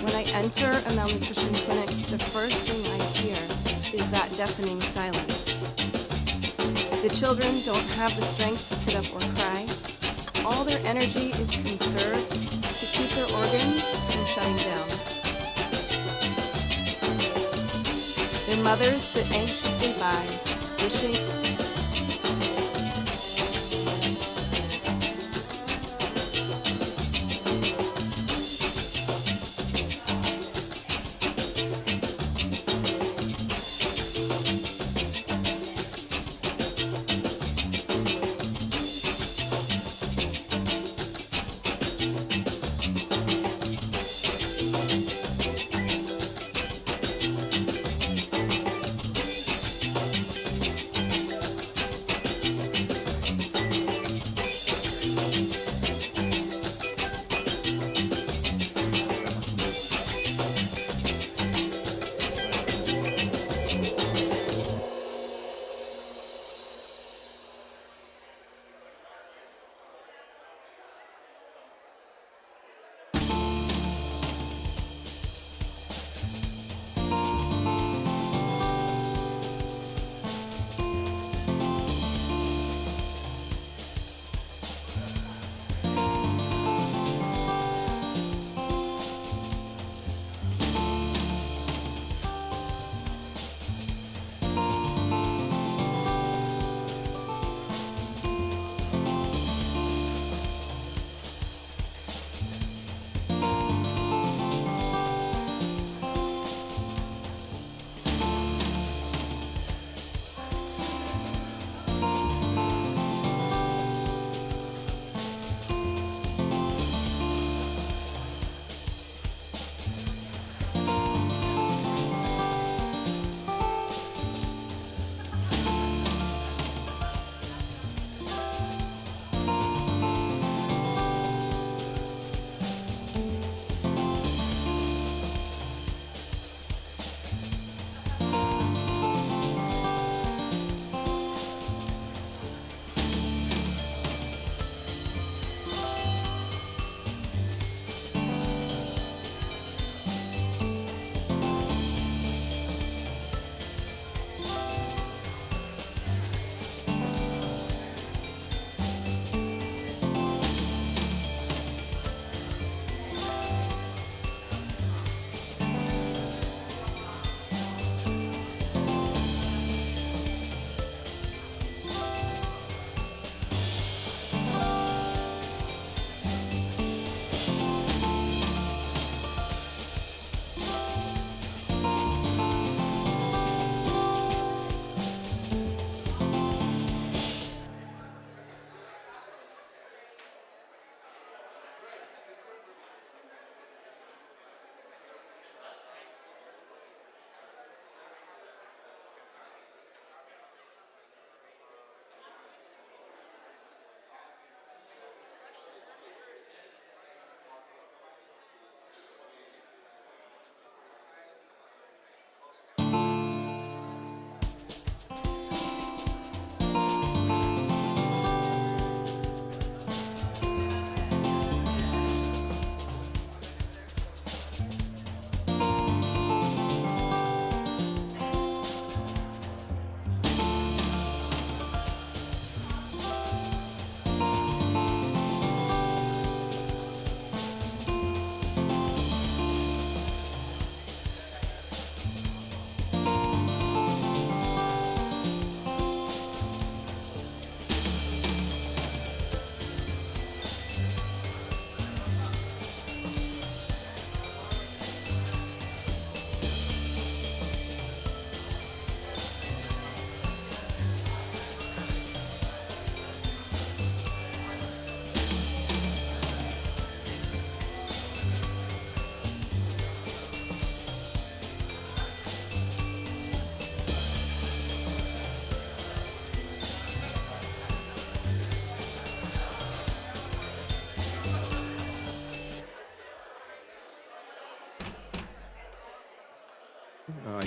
When I enter a malnutrition clinic, the first thing I hear is that deafening silence. The children don't have the strength to sit up or cry. All their energy is conserved to keep their organs from shutting down. Their mothers sit anxiously by, wishing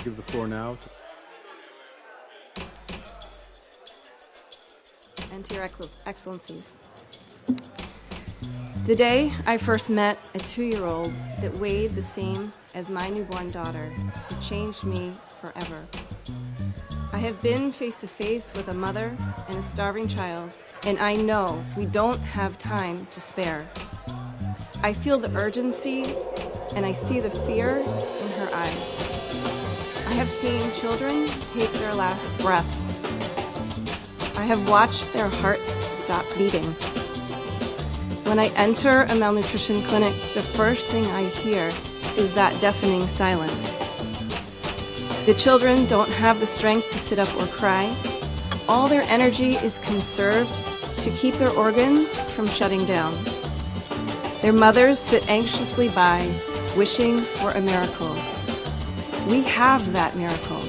give the floor now and to your excellencies. The day I first met a 2-year-old that weighed the same as my newborn daughter, it changed me forever. I have been face to face with a mother and a starving child, and I know we don't have time to spare. I feel the urgency and I see the fear in her eyes. I have seen children take their last breaths. I have watched their hearts stop beating. When I enter a malnutrition clinic, the first thing I hear is that deafening silence. The children don't have the strength to sit up or cry. All their energy is conserved to keep their organs from shutting down. Their mothers sit anxiously by, wishing for a miracle. We have that miracle.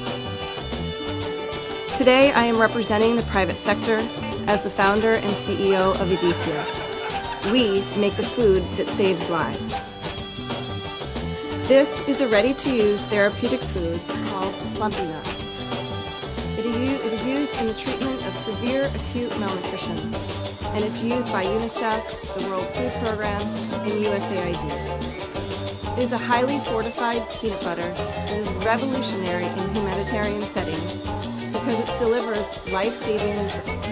Today, I am representing the private sector as the founder and CEO of Deasy. We make the food that saves lives. This is a ready-to-use therapeutic food called Plumpy Nut. It is used in the treatment of severe acute malnutrition, and it's used by UNICEF, the World Food Program, and USAID. It is a highly fortified peanut butter and is revolutionary in humanitarian settings because it delivers life-saving nutrition.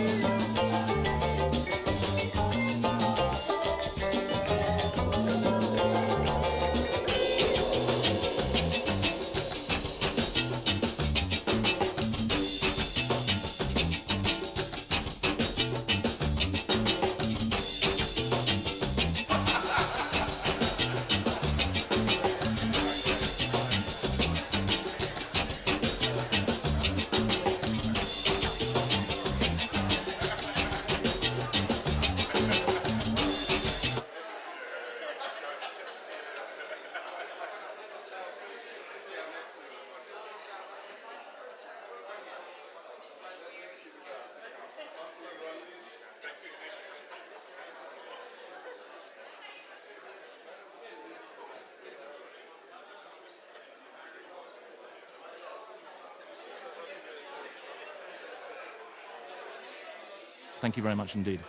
Thank you very much indeed.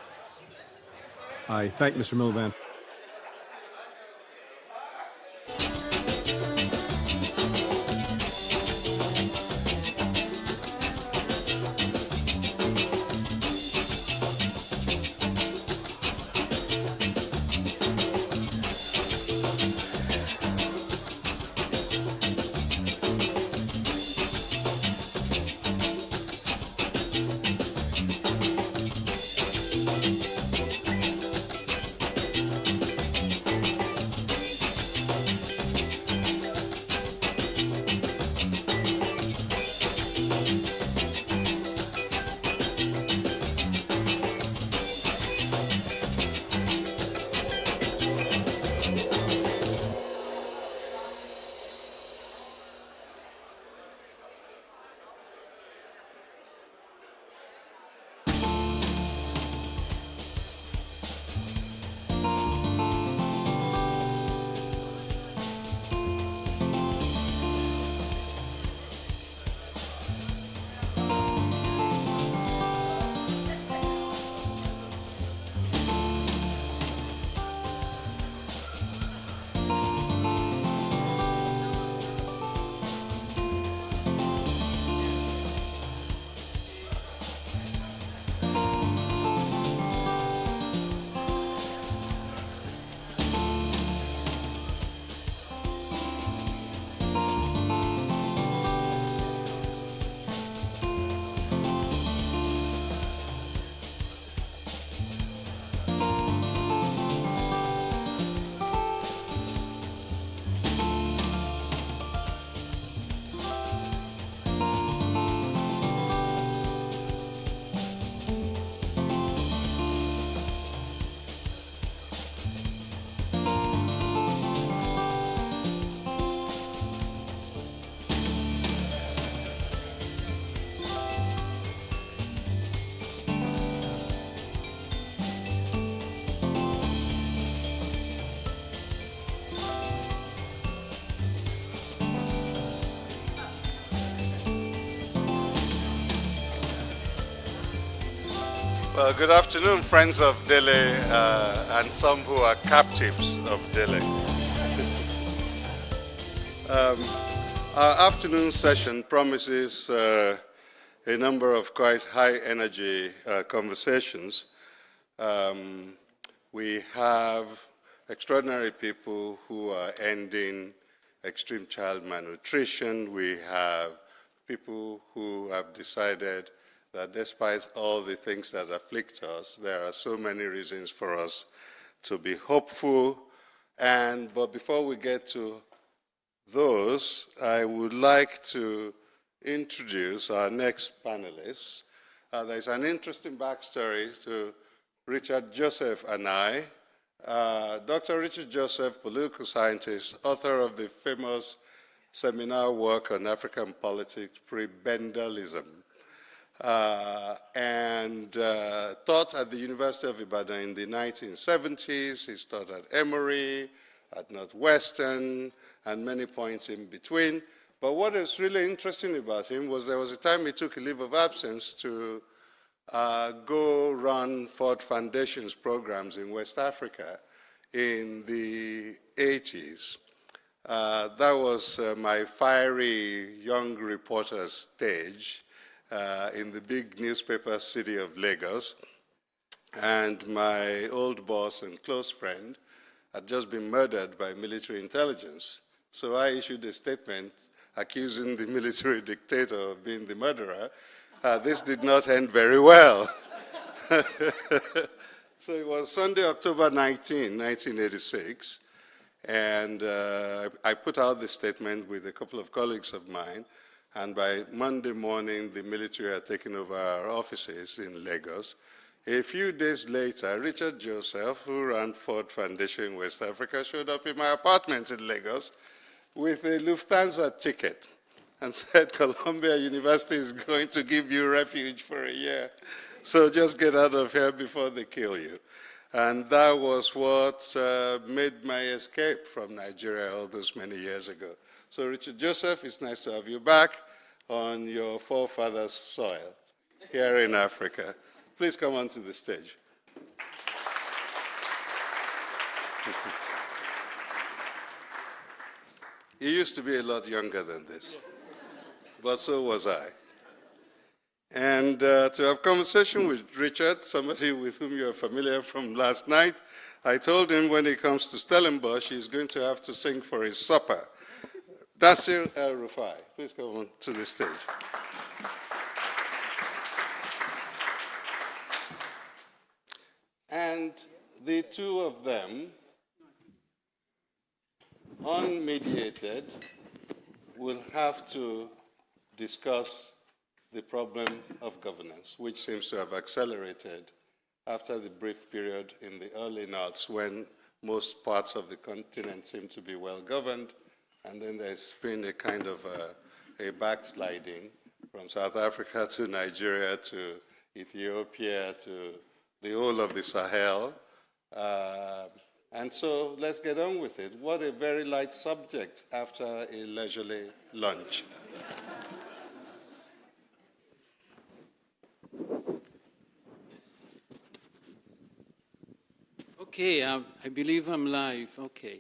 I thank Mr. Miliband. Well, good afternoon, friends of Dele and some who are captives of Dele. Our afternoon session promises a number of quite high energy conversations. We have extraordinary people who are ending extreme child malnutrition. We have people who have decided that despite all the things that afflict us, there are so many reasons for us to be hopeful. But before we get to those, I would like to introduce our next panelists. There's an interesting backstory to Richard Joseph and I. Dr. Richard Joseph, political scientist, author of the famous seminal work on African politics, Pre-Bendelism, and taught at the University of Ibadan in the 1970s. He's taught at Emory, at Northwestern, and many points in between. But what is really interesting about him was there was a time he took a leave of absence to go run Ford Foundation's programs in West Africa in the 80s. That was my fiery young reporter's stage in the big newspaper city of Lagos. And my old boss and close friend had just been murdered by military intelligence. So I issued a statement accusing the military dictator of being the murderer. This did not end very well. So it was Sunday, October 19, 1986, and I put out this statement with a couple of colleagues of mine, and by Monday morning, the military had taken over our offices in Lagos. A few days later, Richard Joseph, who ran Ford Foundation in West Africa, showed up in my apartment in Lagos with a Lufthansa ticket and said, Columbia University is going to give you refuge for a year. So just get out of here before they kill you. And that was what made my escape from Nigeria all those many years ago. So Richard Joseph, it's nice to have you back on your forefathers' soil here in Africa. Please come onto the stage. You used to be a lot younger than this, but so was I. And to have conversation with Richard, somebody with whom you're familiar from last night, I told him when he comes to Stellenbosch, he's going to have to sing for his supper. Nasir El-Rufai, please come on to the stage. And the two of them, unmediated, will have to discuss the problem of governance, which seems to have accelerated after the brief period in the early noughts when most parts of the continent seem to be well governed, and then there's been a kind of a backsliding from South Africa to Nigeria to Ethiopia to the whole of the Sahel. And so let's get on with it. What a very light subject after a leisurely lunch. Okay, I believe I'm live. Okay.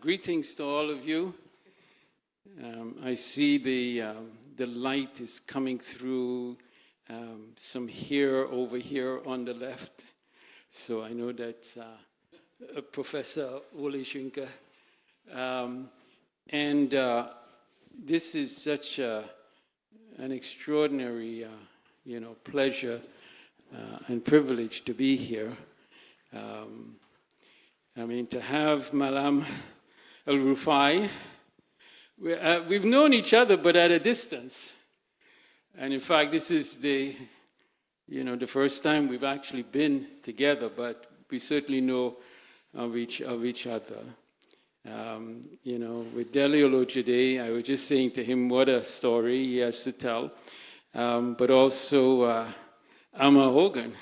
Greetings to all of you. I see the light is coming through some hair over here on the left. So I know that's Professor Olojede. And this is such an extraordinary, pleasure and privilege to be here. To have Malam El-Rufai, we've known each other, but at a distance. And in fact, this is the first time we've actually been together, but we certainly know of each other. With Dele Olojede, I was just saying to him what a story he has to tell, but also Amma Hogan.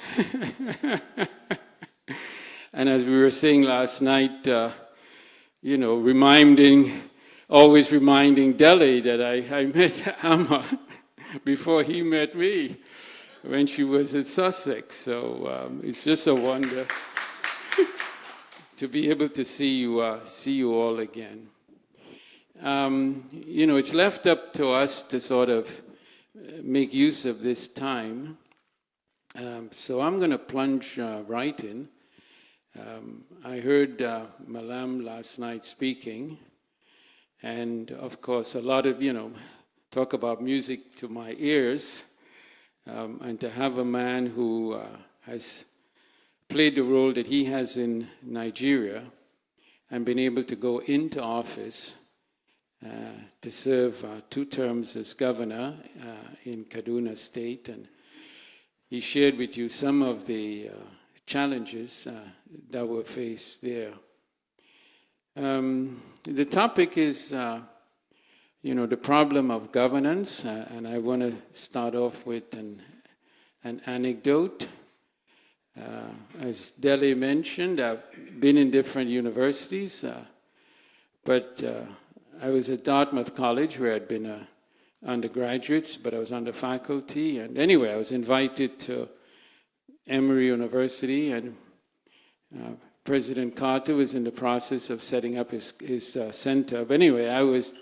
And as we were saying last night, always reminding Dele that I met Amma before he met me. when she was at Sussex. So it's just a wonder to be able to see you all again. You know, it's left up to us to sort of make use of this time. So I'm going to plunge right in. I heard Malam last night speaking, and of course a lot of, talk about music to my ears, and to have a man who has played the role that he has in Nigeria and been able to go into office to serve 2 terms as governor in Kaduna State. And he shared with you some of the challenges that were faced there. The topic is, the problem of governance, and I want to start off with an anecdote. As Dele mentioned, I've been in different universities, but I was at Dartmouth College, where I'd been undergraduate, but I was under faculty. And anyway, I was invited to Emory University, and President Carter was in the process of setting up his center. But anyway, I was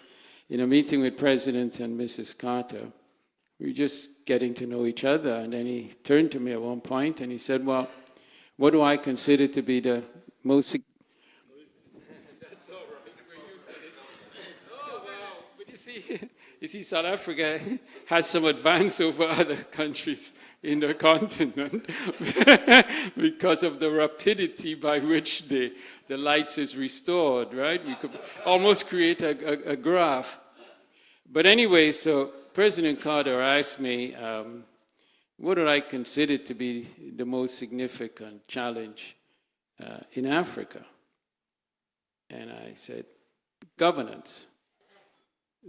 in a meeting with President and Mrs. Carter. We were just getting to know each other, and then he turned to me at one point and he said, well, what do I consider to be the most... That's all right, we're used to this. Oh, wow. But you see, South Africa has some advance over other countries in the continent because of the rapidity by which the lights is restored, right? We could almost create a graph. But anyway, so President Carter asked me, what do I consider to be the most significant challenge in Africa? And I said, governance.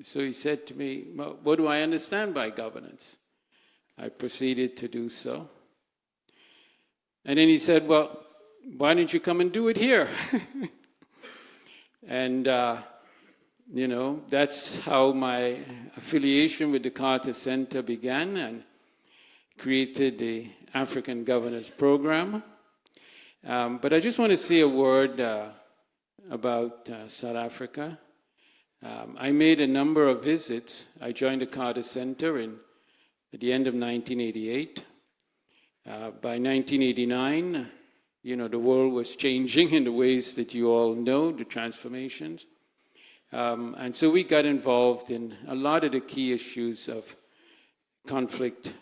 So he said to me, well, what do I understand by governance? I proceeded to do so. And then he said, well, why don't you come and do it here? And, that's how my affiliation with the Carter Center began, and created the African Governors Program. But I just want to say a word about South Africa. I made a number of visits. I joined the Carter Center at the end of 1988. By 1989, the world was changing in the ways that you all know, the transformations. And so we got involved in a lot of the key issues of conflict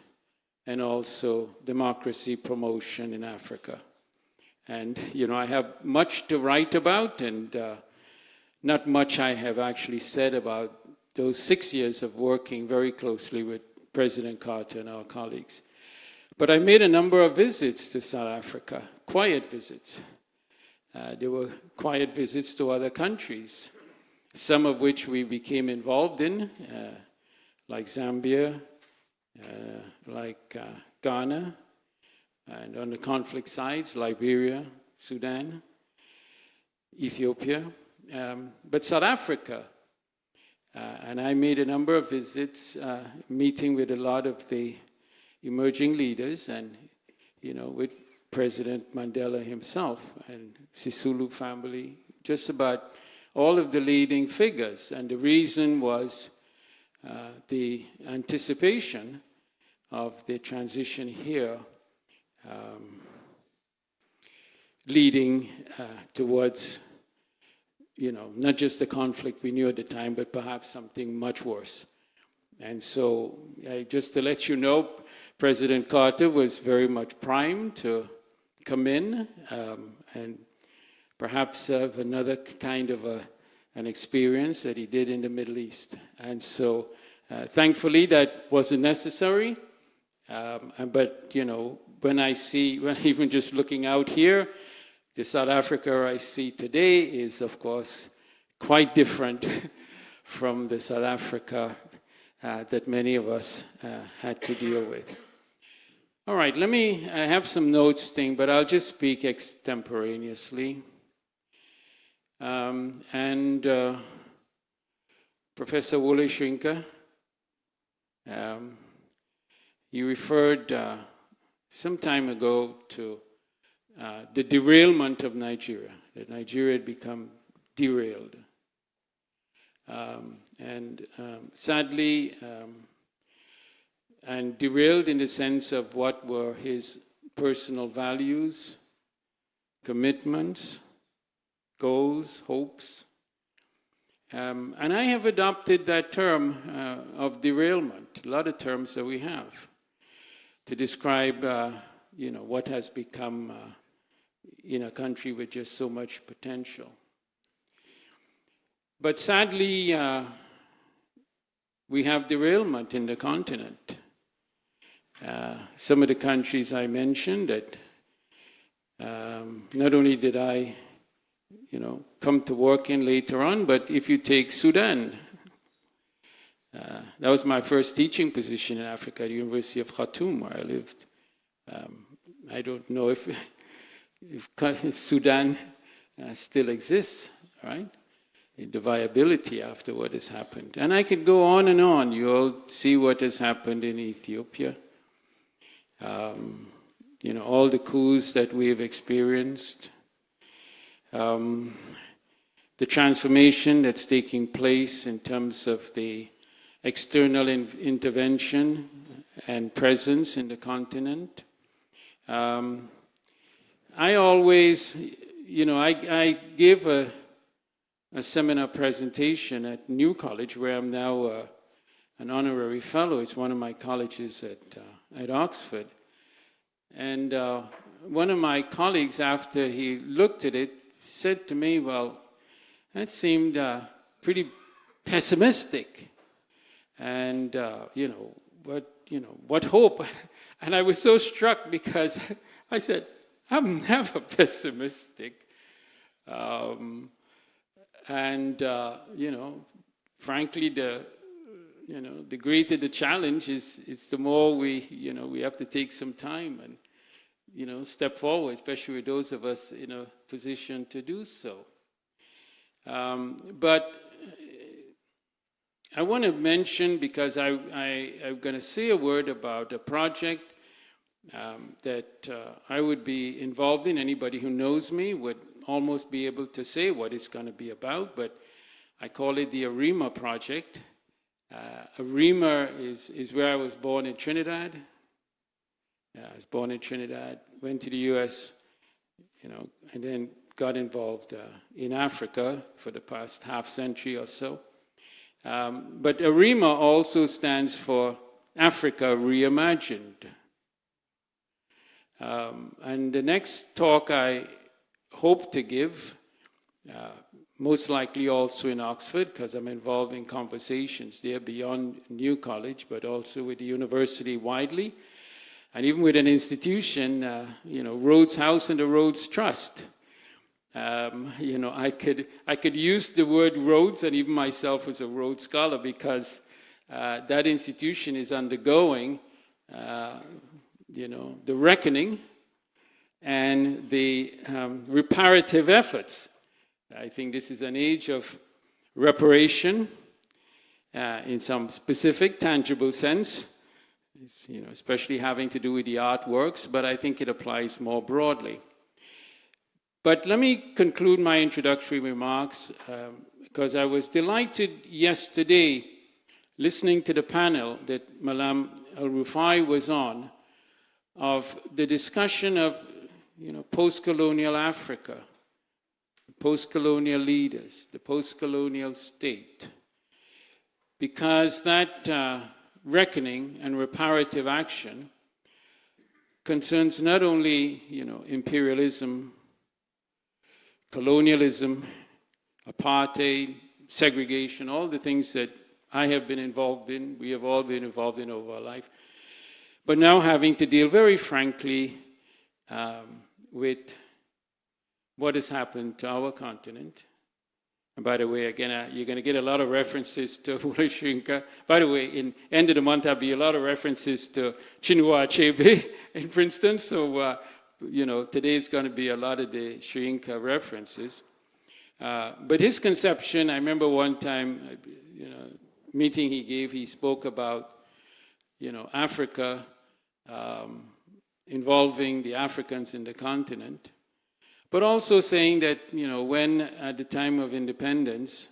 and also democracy promotion in Africa. And, I have much to write about, and not much I have actually said about those 6 years of working very closely with President Carter and our colleagues. But I made a number of visits to South Africa, quiet visits. There were quiet visits to other countries, some of which we became involved in, like Zambia, like Ghana, and on the conflict sides, Liberia, Sudan, Ethiopia. But South Africa, and I made a number of visits, meeting with a lot of the emerging leaders, and with President Mandela himself and Sisulu family, just about all of the leading figures. And the reason was the anticipation of the transition here leading towards, not just the conflict we knew at the time, but perhaps something much worse. And so, just to let you know, President Carter was very much primed to come in and perhaps have another kind of an experience that he did in the Middle East. And so, thankfully, that wasn't necessary. But, when even just looking out here, the South Africa I see today is, of course, quite different from the South Africa that many of us had to deal with. All right, I have some notes but I'll just speak extemporaneously. Professor Wole Soyinka, he referred some time ago to the derailment of Nigeria, that Nigeria had become derailed. Sadly, and derailed in the sense of what were his personal values, commitments, goals, hopes. And I have adopted that term of derailment, a lot of terms that we have, to describe what has become in a country with just so much potential. But sadly, we have derailment in the continent. Some of the countries I mentioned that not only did I come to work in later on, but if you take Sudan, that was my first teaching position in Africa at the University of Khartoum, where I lived. I don't know if Sudan still exists, right? The viability after what has happened. And I could go on and on. You all see what has happened in Ethiopia. All the coups that we have experienced. The transformation that's taking place in terms of the external intervention and presence in the continent. I always, I gave a seminar presentation at New College, where I'm now an honorary fellow. It's one of my colleges at Oxford. And one of my colleagues, after he looked at it, said to me, well, that seemed pretty pessimistic. And, what hope? And I was so struck because I said, I'm never pessimistic. Frankly, the greater the challenge is the more we have to take some time and, step forward, especially with those of us in a position to do so. But I want to mention, because I'm going to say a word about a project that I would be involved in. Anybody who knows me would almost be able to say what it's going to be about, but I call it the ARIMA project. ARIMA is where I was born in Trinidad. I was born in Trinidad, went to the US, and then got involved in Africa for the past half century or so. But ARIMA also stands for Africa Reimagined. And the next talk I hope to give, most likely also in Oxford, because I'm involved in conversations there beyond New College, but also with the university widely, and even with an institution, Rhodes House and the Rhodes Trust. I could use the word Rhodes, and even myself as a Rhodes scholar, because that institution is undergoing, the reckoning and the reparative efforts. I think this is an age of reparation in some specific, tangible sense, especially having to do with the artworks, but I think it applies more broadly. But let me conclude my introductory remarks, because I was delighted yesterday listening to the panel that Malam El-Rufai was on, of the discussion of post-colonial Africa, post-colonial leaders, the post-colonial state, because that reckoning and reparative action concerns not only imperialism, colonialism, apartheid, segregation, all the things that I have been involved in, we have all been involved in over our life, but now having to deal very frankly with what has happened to our continent. And by the way, again, you're going to get a lot of references to Olojede. By the way, in end of the month, there'll be a lot of references to Chinua Achebe in Princeton. So, today is going to be a lot of the Soyinka references. But his conception, I remember one time, meeting he gave, he spoke about, Africa involving the Africans in the continent, but also saying that, when at the time of independence,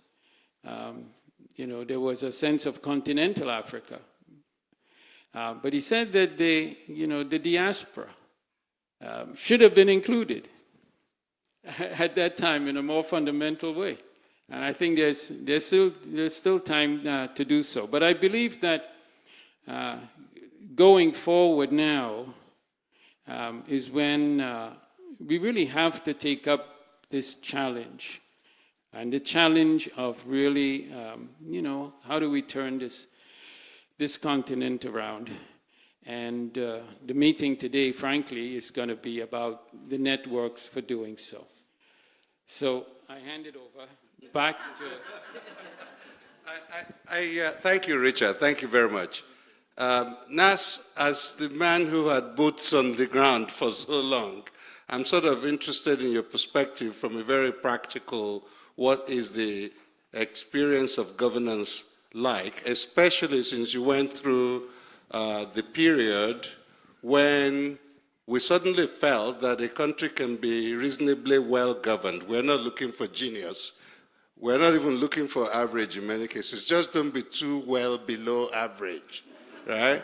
there was a sense of continental Africa. But he said that the diaspora should have been included at that time in a more fundamental way. And I think there's still time to do so. But I believe that going forward now is when we really have to take up this challenge. And the challenge of really, how do we turn this continent around? And the meeting today, frankly, is going to be about the networks for doing so. So I hand it over back to... Thank you, Richard. Thank you very much. Nas, as the man who had boots on the ground for so long, I'm sort of interested in your perspective from a very practical, what is the experience of governance like, especially since you went through the period when we suddenly felt that a country can be reasonably well governed. We're not looking for genius. We're not even looking for average in many cases. Just don't be too well below average, right?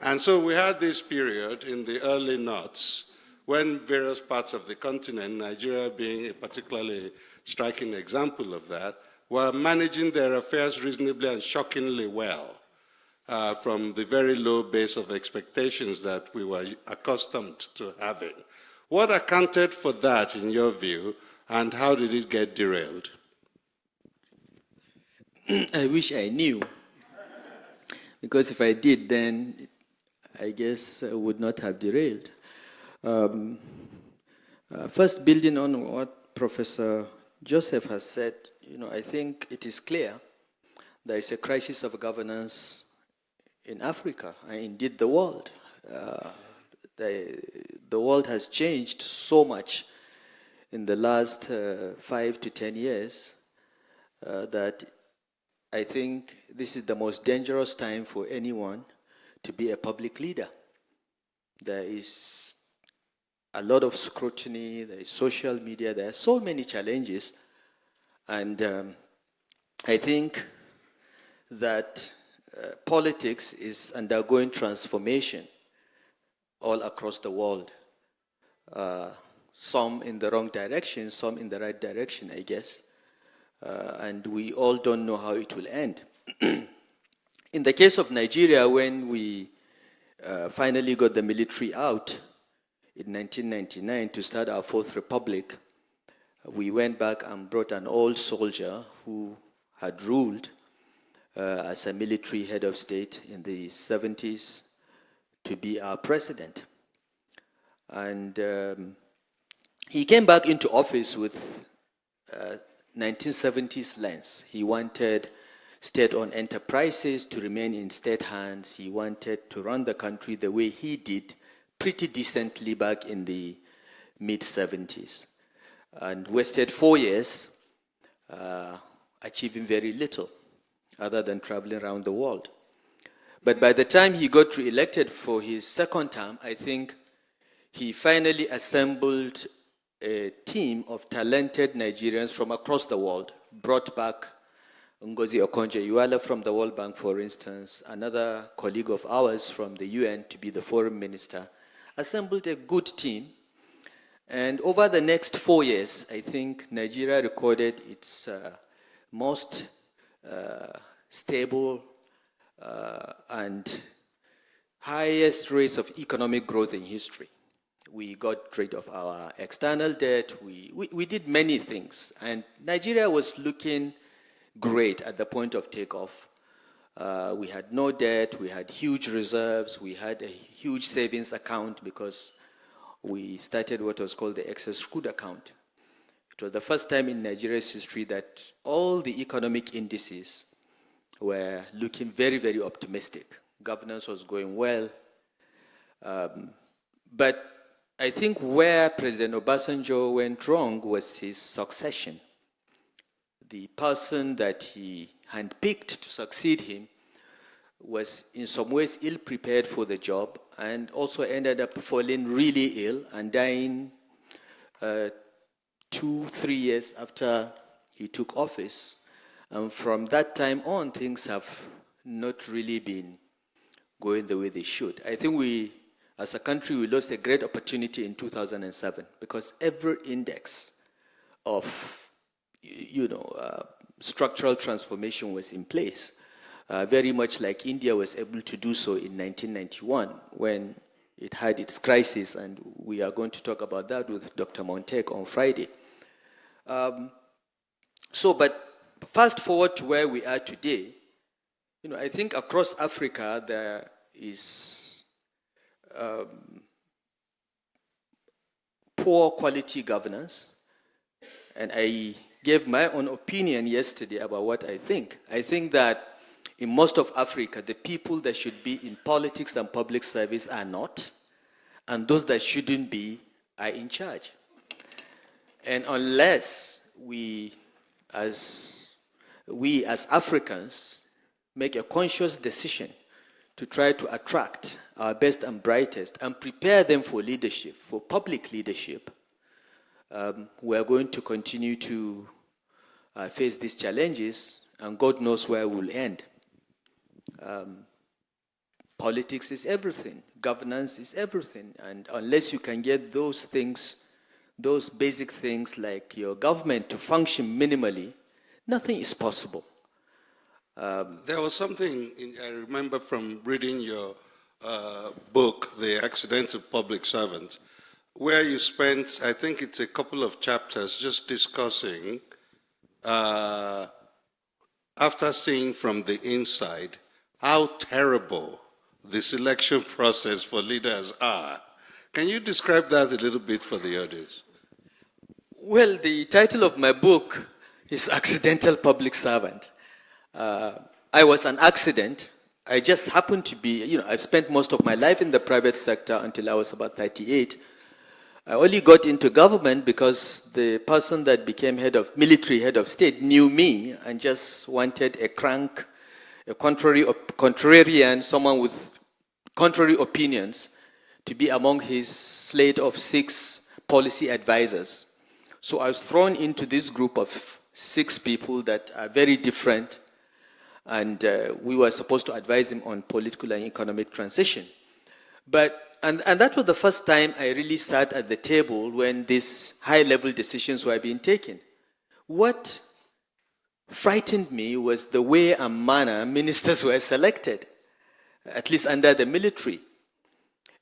And so we had this period in the early noughts when various parts of the continent, Nigeria being a particularly striking example of that, were managing their affairs reasonably and shockingly well from the very low base of expectations that we were accustomed to having. What accounted for that, in your view, and how did it get derailed? I wish I knew, because if I did, then I guess I would not have derailed. First, building on what Professor Joseph has said, I think it is clear there is a crisis of governance in Africa, and indeed the world. The world has changed so much in the last 5 to 10 years that I think this is the most dangerous time for anyone to be a public leader. There is a lot of scrutiny, there is social media, there are so many challenges, and I think that politics is undergoing transformation all across the world. Some in the wrong direction, some in the right direction, I guess. And we all don't know how it will end. In the case of Nigeria, when we finally got the military out in 1999 to start our Fourth Republic, we went back and brought an old soldier who had ruled as a military head of state in the 70s to be our president. And he came back into office with 1970s lens. He wanted state-owned enterprises to remain in state hands. He wanted to run the country the way he did pretty decently back in the mid-70s. And wasted 4 years achieving very little other than traveling around the world. But by the time he got re-elected for his second term, I think he finally assembled a team of talented Nigerians from across the world, brought back Ngozi Okonjo-Iweala from the World Bank, for instance, another colleague of ours from the UN to be the foreign minister, assembled a good team. And over the next 4 years, I think Nigeria recorded its most stable and highest rates of economic growth in history. We got rid of our external debt. We did many things. And Nigeria was looking great at the point of takeoff. We had no debt. We had huge reserves. We had a huge savings account because we started what was called the excess crude account. It was the first time in Nigeria's history that all the economic indices were looking very, very optimistic. Governance was going well. But I think where President Obasanjo went wrong was his succession. The person that he handpicked to succeed him was in some ways ill-prepared for the job and also ended up falling really ill and dying 2-3 years after he took office. And from that time on, things have not really been going the way they should. I think we, as a country, we lost a great opportunity in 2007 because every index of, structural transformation was in place. Very much like India was able to do so in 1991 when it had its crisis, and we are going to talk about that with Dr. Montek on Friday. But fast forward to where we are today, I think across Africa there is poor quality governance, and I gave my own opinion yesterday about what I think. I think that in most of Africa, the people that should be in politics and public service are not, and those that shouldn't be are in charge. And unless we as Africans make a conscious decision to try to attract our best and brightest and prepare them for leadership, for public leadership, we are going to continue to face these challenges, and God knows where we'll end. Politics is everything. Governance is everything. And unless you can get those things, those basic things like your government to function minimally, nothing is possible. There was something I remember from reading your book, The Accidental Public Servant, where you spent, I think it's a couple of chapters, just discussing, after seeing from the inside, how terrible the selection process for leaders are. Can you describe that a little bit for the audience? Well, the title of my book is Accidental Public Servant. I was an accident. I just happened to be, I've spent most of my life in the private sector until I was about 38. I only got into government because the person that became military head of state knew me and just wanted a crank, a contrarian, someone with contrary opinions to be among his slate of 6 policy advisors. So I was thrown into this group of 6 people that are very different, and we were supposed to advise him on political and economic transition. And that was the first time I really sat at the table when these high-level decisions were being taken. What frightened me was the way and manner ministers were selected, at least under the military.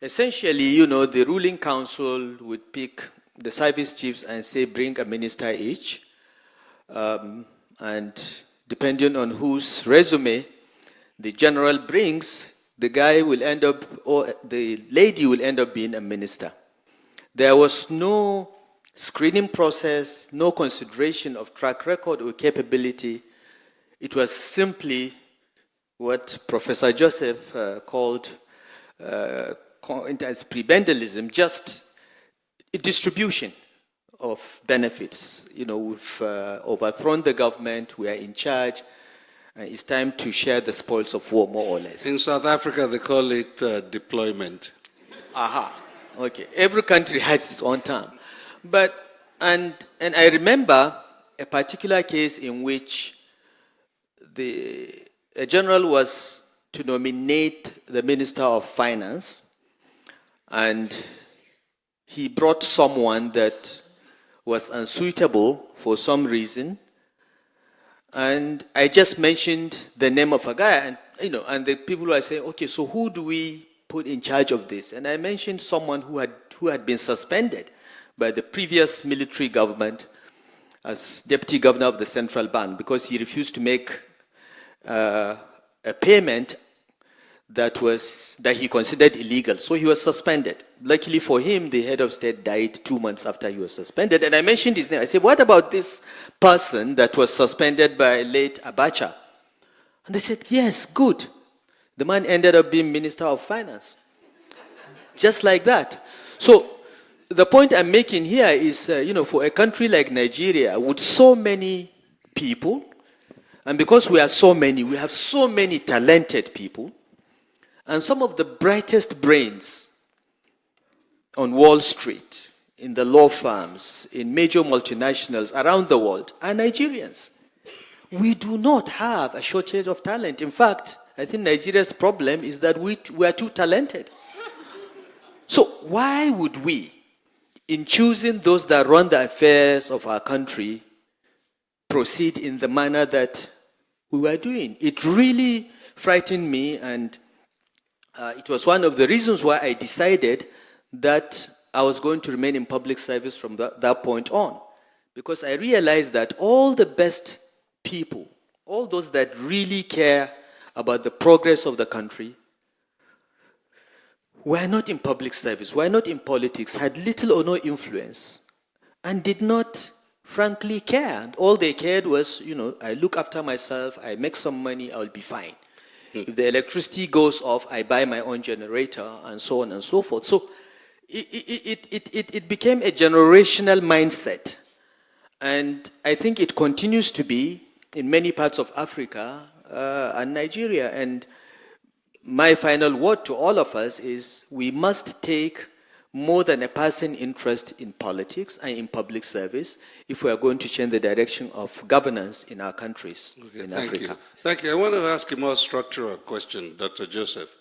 Essentially, the ruling council would pick the service chiefs and say, bring a minister each. And depending on whose resume the general brings, the guy will end up, or the lady will end up being a minister. There was no screening process, no consideration of track record or capability. It was simply what Professor Joseph called as prebendalism, just a distribution of benefits. We've overthrown the government, we are in charge, and it's time to share the spoils of war, more or less. In South Africa, they call it deployment. Aha, okay. Every country has its own term. And I remember a particular case in which a general was to nominate the Minister of Finance, and he brought someone that was unsuitable for some reason. And I just mentioned the name of a guy, and the people were saying, okay, so who do we put in charge of this? And I mentioned someone who had been suspended by the previous military government as deputy governor of the central bank because he refused to make a payment that he considered illegal. So he was suspended. Luckily for him, the head of state died 2 months after he was suspended. And I mentioned his name. I said, what about this person that was suspended by late Abacha? And they said, yes, good. The man ended up being Minister of Finance. Just like that. So the point I'm making here is, for a country like Nigeria, with so many people, and because we are so many, we have so many talented people, And some of the brightest brains on Wall Street, in the law firms, in major multinationals around the world are Nigerians. We do not have a shortage of talent. In fact, I think Nigeria's problem is that we are too talented. So why would we, in choosing those that run the affairs of our country, proceed in the manner that we were doing? It really frightened me, and it was one of the reasons why I decided that I was going to remain in public service from that point on. Because I realized that all the best people, all those that really care about the progress of the country, were not in public service, were not in politics, had little or no influence, and did not, frankly, care. All they cared was, I look after myself, I make some money, I'll be fine. If the electricity goes off, I buy my own generator, and so on and so forth. So it became a generational mindset. And I think it continues to be in many parts of Africa and Nigeria. And my final word to all of us is we must take more than a passing interest in politics and in public service if we are going to change the direction of governance in our countries, in Africa. Thank you. I want to ask a more structural question, Dr. Joseph.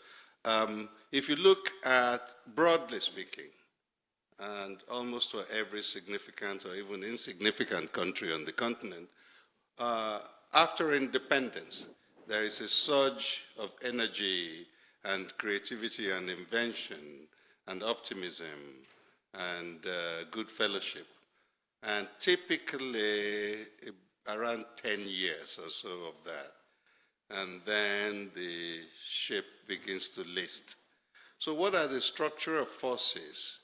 If you look at, broadly speaking, and almost for every significant or even insignificant country on the continent, after independence, there is a surge of energy and creativity and invention and optimism and good fellowship. And typically around 10 years or so of that. And then the ship begins to list. So what are the structural forces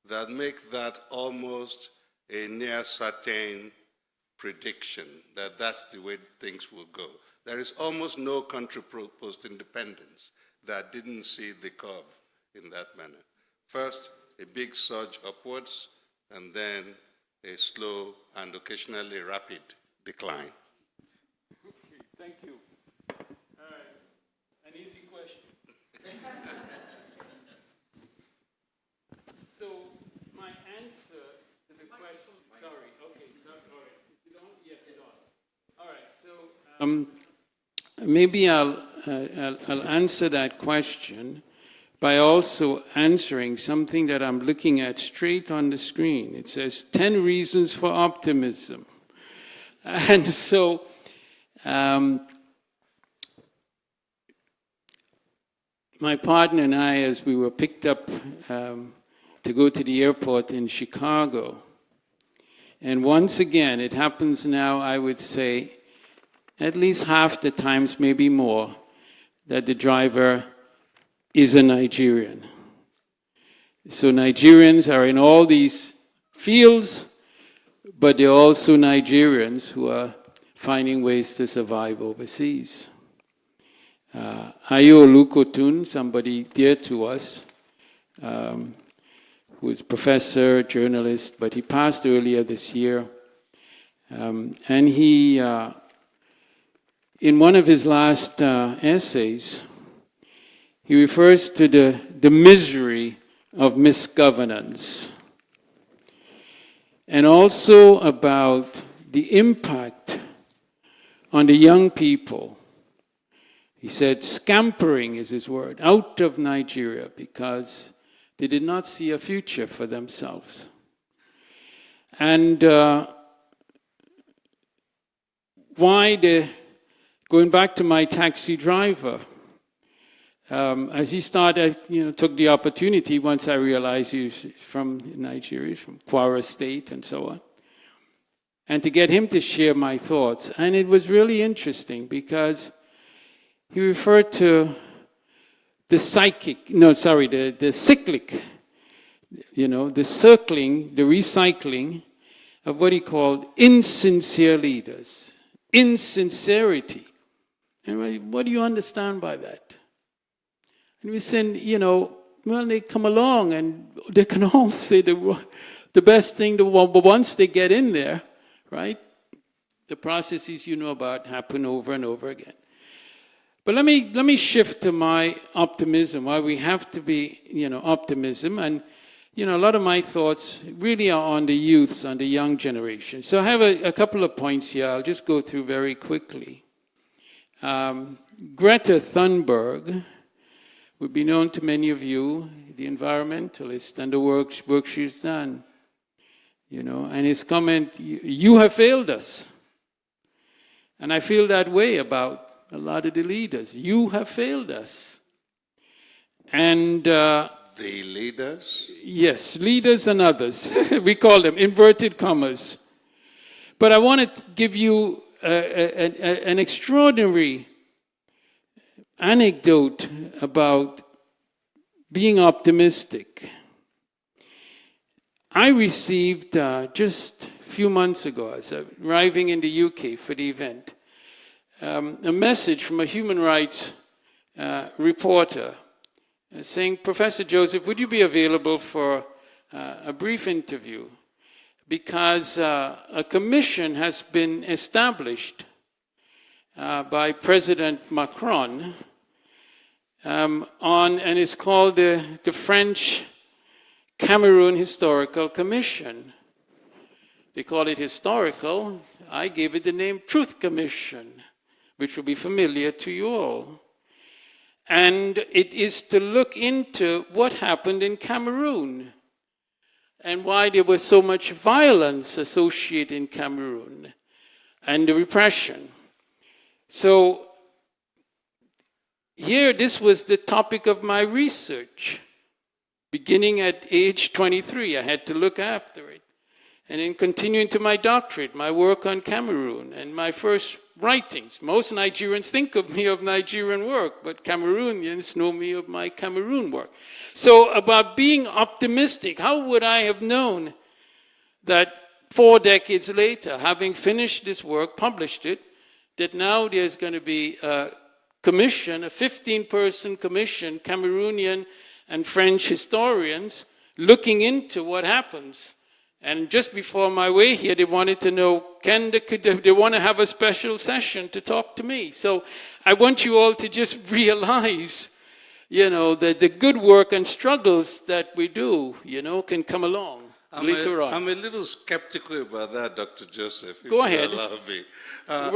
that make that almost a near certain prediction that that's the way things will go? There is almost no country post-independence that didn't see the curve in that manner. First, a big surge upwards, and then a slow and occasionally rapid decline. Okay, thank you. All right, an easy question. So my answer to the question, sorry, okay, sorry, all right. Is it on? Yes, it's on. All right, so maybe I'll answer that question by also answering something that I'm looking at straight on the screen. It says 10 reasons for optimism. And so my partner and I, as we were picked up to go to the airport in Chicago, and once again, it happens now, I would say, at least half the times, maybe more, that the driver is a Nigerian. So Nigerians are in all these fields, but they're also Nigerians who are finding ways to survive overseas. Ayo Olukotun, somebody dear to us, who is professor, journalist, but he passed earlier this year. And he, in one of his last essays, he refers to the misery of misgovernance, and also about the impact on the young people. He said, scampering is his word, out of Nigeria because they did not see a future for themselves. And going back to my taxi driver, as he started, took the opportunity once I realized he was from Nigeria, from Kwara State and so on, and to get him to share my thoughts. And it was really interesting because he referred to the cyclic, the cyclic, the circling, the recycling of what he called insincere leaders, insincerity. And what do you understand by that? And we said, well, they come along and they can all say the best thing, but once they get in there, right, the processes you know about happen over and over again. But let me shift to my optimism, why we have to be, optimism. And, a lot of my thoughts really are on the youths, on the young generation. So I have a couple of points here I'll just go through very quickly. Greta Thunberg would be known to many of you, the environmentalist, and the work she's done. And his comment, you have failed us. And I feel that way about a lot of the leaders. You have failed us. And the leaders? Yes, leaders and others. We call them inverted commas. But I want to give you an extraordinary anecdote about being optimistic. I received just a few months ago, as I was arriving in the UK for the event, a message from a human rights reporter saying, Professor Joseph, would you be available for a brief interview? Because a commission has been established by President Macron and it's called the French Cameroon Historical Commission. They call it historical. I gave it the name Truth Commission, which will be familiar to you all. And it is to look into what happened in Cameroon and why there was so much violence associated in Cameroon and the repression. So here, this was the topic of my research. Beginning at age 23, I had to look after it. And then continuing to my doctorate, my work on Cameroon, and my first writings. Most Nigerians think of me of Nigerian work, but Cameroonians know me of my Cameroon work. So about being optimistic, how would I have known that 4 decades later, having finished this work, published it, that now there's going to be a commission, a 15-person commission, Cameroonian and French historians, looking into what happens. And just before my way here, they wanted to know, they want to have a special session to talk to me. So I want you all to just realize, that the good work and struggles that we do, can come along later on. I'm a little skeptical about that, Dr. Joseph. Go ahead. Allow me.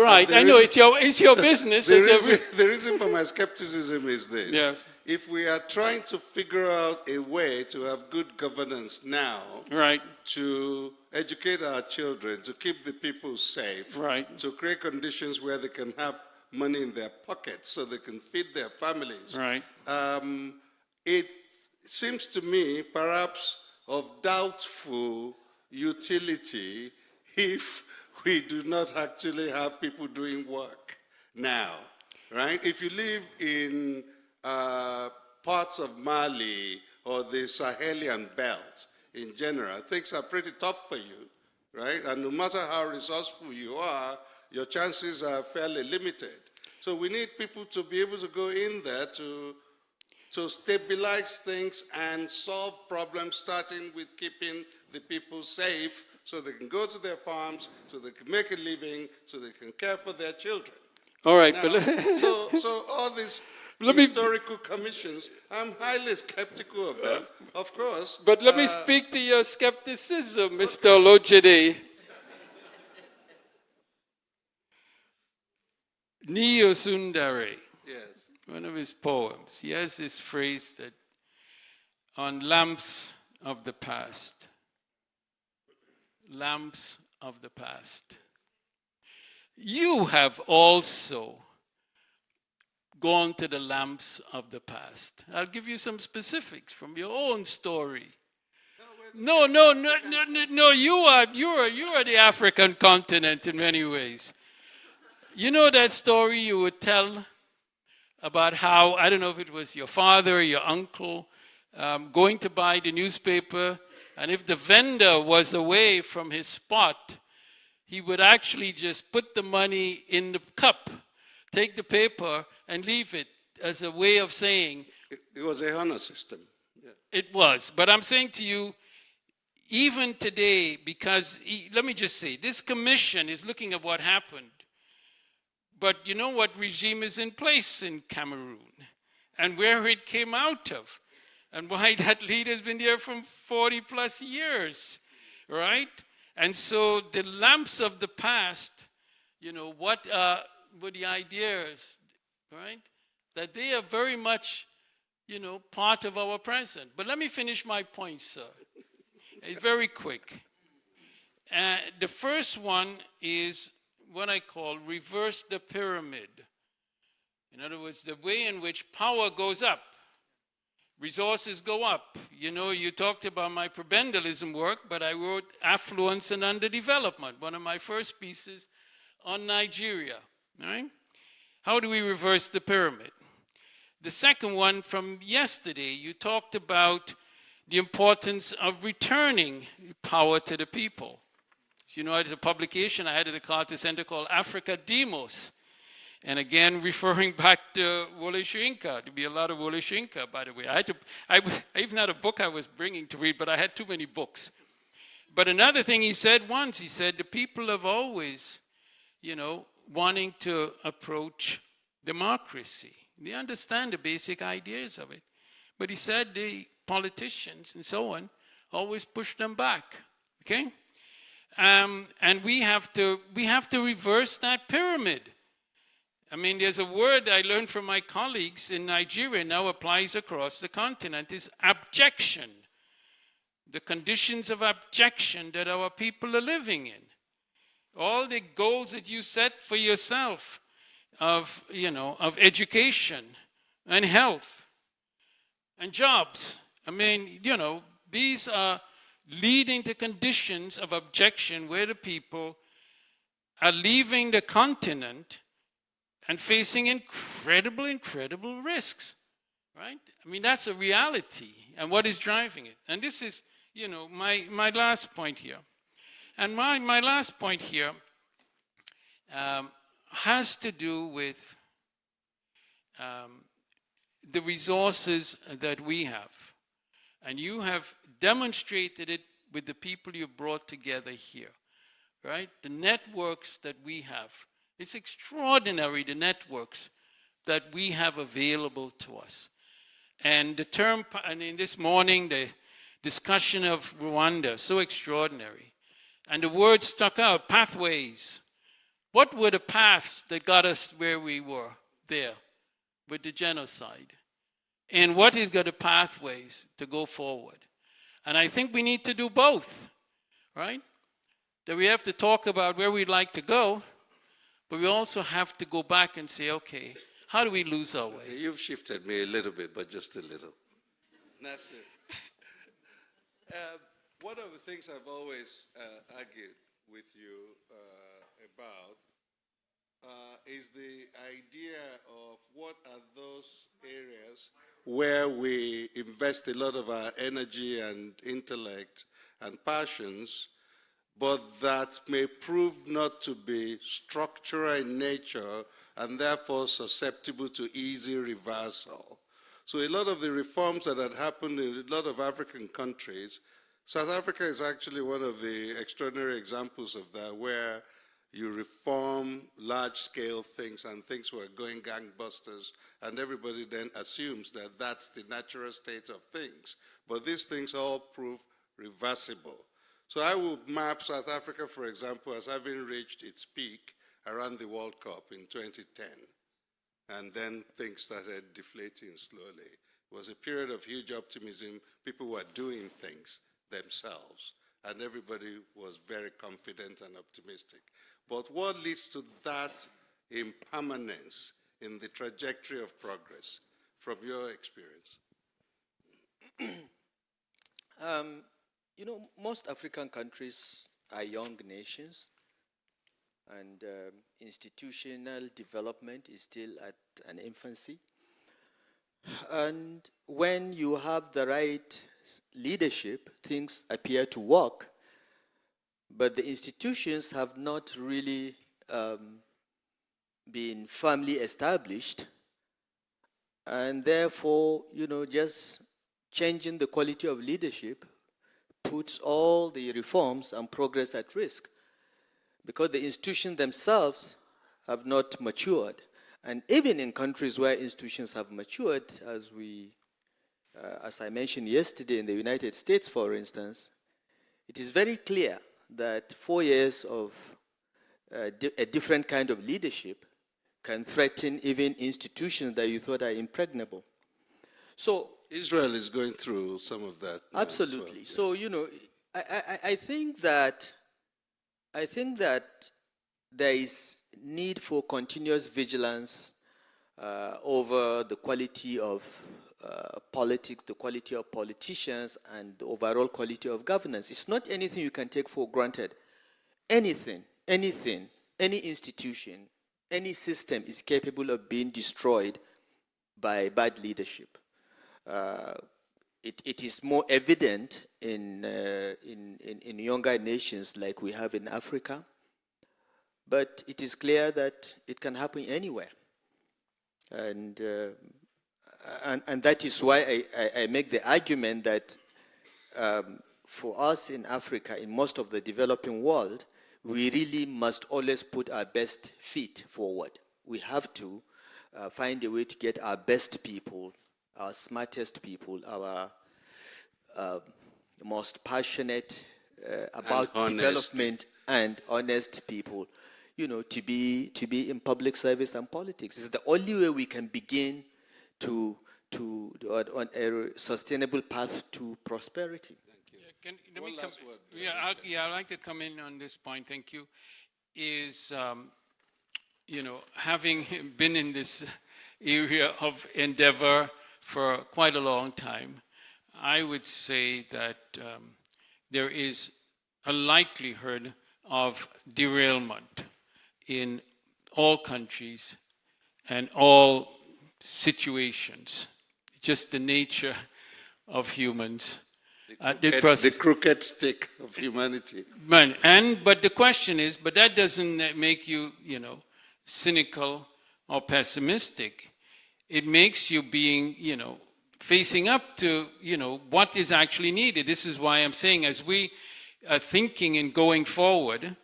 Right, I know, it's your business. The reason for my skepticism is this. Yes. If we are trying to figure out a way to have good governance now, right, to educate our children, to keep the people safe, right, to create conditions where they can have money in their pockets so they can feed their families, right, it seems to me perhaps of doubtful utility if we do not actually have people doing work now, right? If you live in parts of Mali or the Sahelian belt in general, things are pretty tough for you, right? And no matter how resourceful you are, your chances are fairly limited. So we need people to be able to go in there to stabilize things and solve problems, starting with keeping the people safe so they can go to their farms, so they can make a living, so they can care for their children. All right, now, but so all these historical commissions, I'm highly skeptical of them, of course. But let me speak to your skepticism, Mr. Olojede. Neo Sundari, yes, one of his poems, he has this phrase that on lamps of the past, lamps of the past. You have also gone to the lamps of the past. I'll give you some specifics from your own story. No, you are the African continent in many ways. You know that story you would tell about how, I don't know if it was your father or your uncle, going to buy the newspaper, and if the vendor was away from his spot, he would actually just put the money in the cup, take the paper, and leave it as a way of saying... It was a honor system. Yeah. It was. But I'm saying to you, even today, because, let me just say, this commission is looking at what happened. But you know what regime is in place in Cameroon and where it came out of and why that leader has been there for 40 plus years, right? And so the lamps of the past, you know, what were the ideas, right? That they are very much, you know, part of our present. But let me finish my point, sir. It's very quick. The first one is what I call reverse the pyramid. In other words, the way in which power goes up, resources go up. You know, you talked about my prebendalism work, but I wrote Affluence and Underdevelopment, one of my first pieces on Nigeria, right? How do we reverse the pyramid? The second one from yesterday, you talked about the importance of returning power to the people. You know, it's a publication I had at the Carter Center called Africa Demos. And again, referring back to Wole Soyinka, to be a lot of Wole Soyinka, by the way. I even had a book I was bringing to read, but I had too many books. But another thing he said once, he said, the people have always, you know, wanting to approach democracy. They understand the basic ideas of it. But he said the politicians and so on always push them back, okay? And we have to reverse that pyramid. I mean, there's a word I learned from my colleagues in Nigeria, now applies across the continent, is abjection. The conditions of abjection that our people are living in. All the goals that you set for yourself of, you know, of education and health and jobs. I mean, you know, these are leading to conditions of abjection where the people are leaving the continent and facing incredible risks, right? I mean, that's a reality, and what is driving it? And this is, you know, my last point here. And my last point here has to do with the resources that we have. And you have demonstrated it with the people you brought together here, right? The networks that we have. It's extraordinary, the networks that we have available to us. And the term, and in this morning, the discussion of Rwanda, so extraordinary. And the word stuck out, pathways. What were the paths that got us where we were there with the genocide? And what is got the pathways to go forward? And I think we need to do both, right? That we have to talk about where we'd like to go, but we also have to go back and say, okay, how do we lose our way? You've shifted me a little bit, but just a little. Nasir, one of the things I've always argued with you about is the idea of what are those areas where we invest a lot of our energy and intellect and passions, but that may prove not to be structural in nature and therefore susceptible to easy reversal. So a lot of the reforms that had happened in a lot of African countries, South Africa is actually one of the extraordinary examples of that, where you reform large-scale things and things were going gangbusters, and everybody then assumes that that's the natural state of things. But these things all prove reversible. So I would map South Africa, for example, as having reached its peak around the World Cup in 2010. And then things started deflating slowly. It was a period of huge optimism. People were doing things themselves, and everybody was very confident and optimistic. But what leads to that impermanence in the trajectory of progress, from your experience? You know, most African countries are young nations, and institutional development is still at an infancy. And when you have the right leadership, things appear to work, but the institutions have not really been firmly established, and therefore, you know, just changing the quality of leadership puts all the reforms and progress at risk, because the institutions themselves have not matured. And even in countries where institutions have matured, as I mentioned yesterday in the United States, for instance, it is very clear that 4 years of a different kind of leadership can threaten even institutions that you thought are impregnable. So Israel is going through some of that now. Absolutely. So, you know, I think that there is need for continuous vigilance over the quality of politics, the quality of politicians, and the overall quality of governance. It's not anything you can take for granted. Anything, any institution, any system is capable of being destroyed by bad leadership. It is more evident in younger nations like we have in Africa, but it is clear that it can happen anywhere. And that is why I make the argument that for us in Africa, in most of the developing world, we really must always put our best feet forward. We have to find a way to get our best people, our smartest people, our most passionate about development and honest people, you know, to be in public service and politics. It's the only way we can begin to on a sustainable path to prosperity. I'd like to come in on this point. Thank you. Is you know, having been in this area of endeavor for quite a long time, I would say that there is a likelihood of derailment in all countries and all situations. Just the nature of humans. The crooked stick of humanity. But the question is, but that doesn't make you, you know, cynical or pessimistic. It makes you being, you know, facing up to, you know, what is actually needed. This is why I'm saying, as we are thinking and going forward,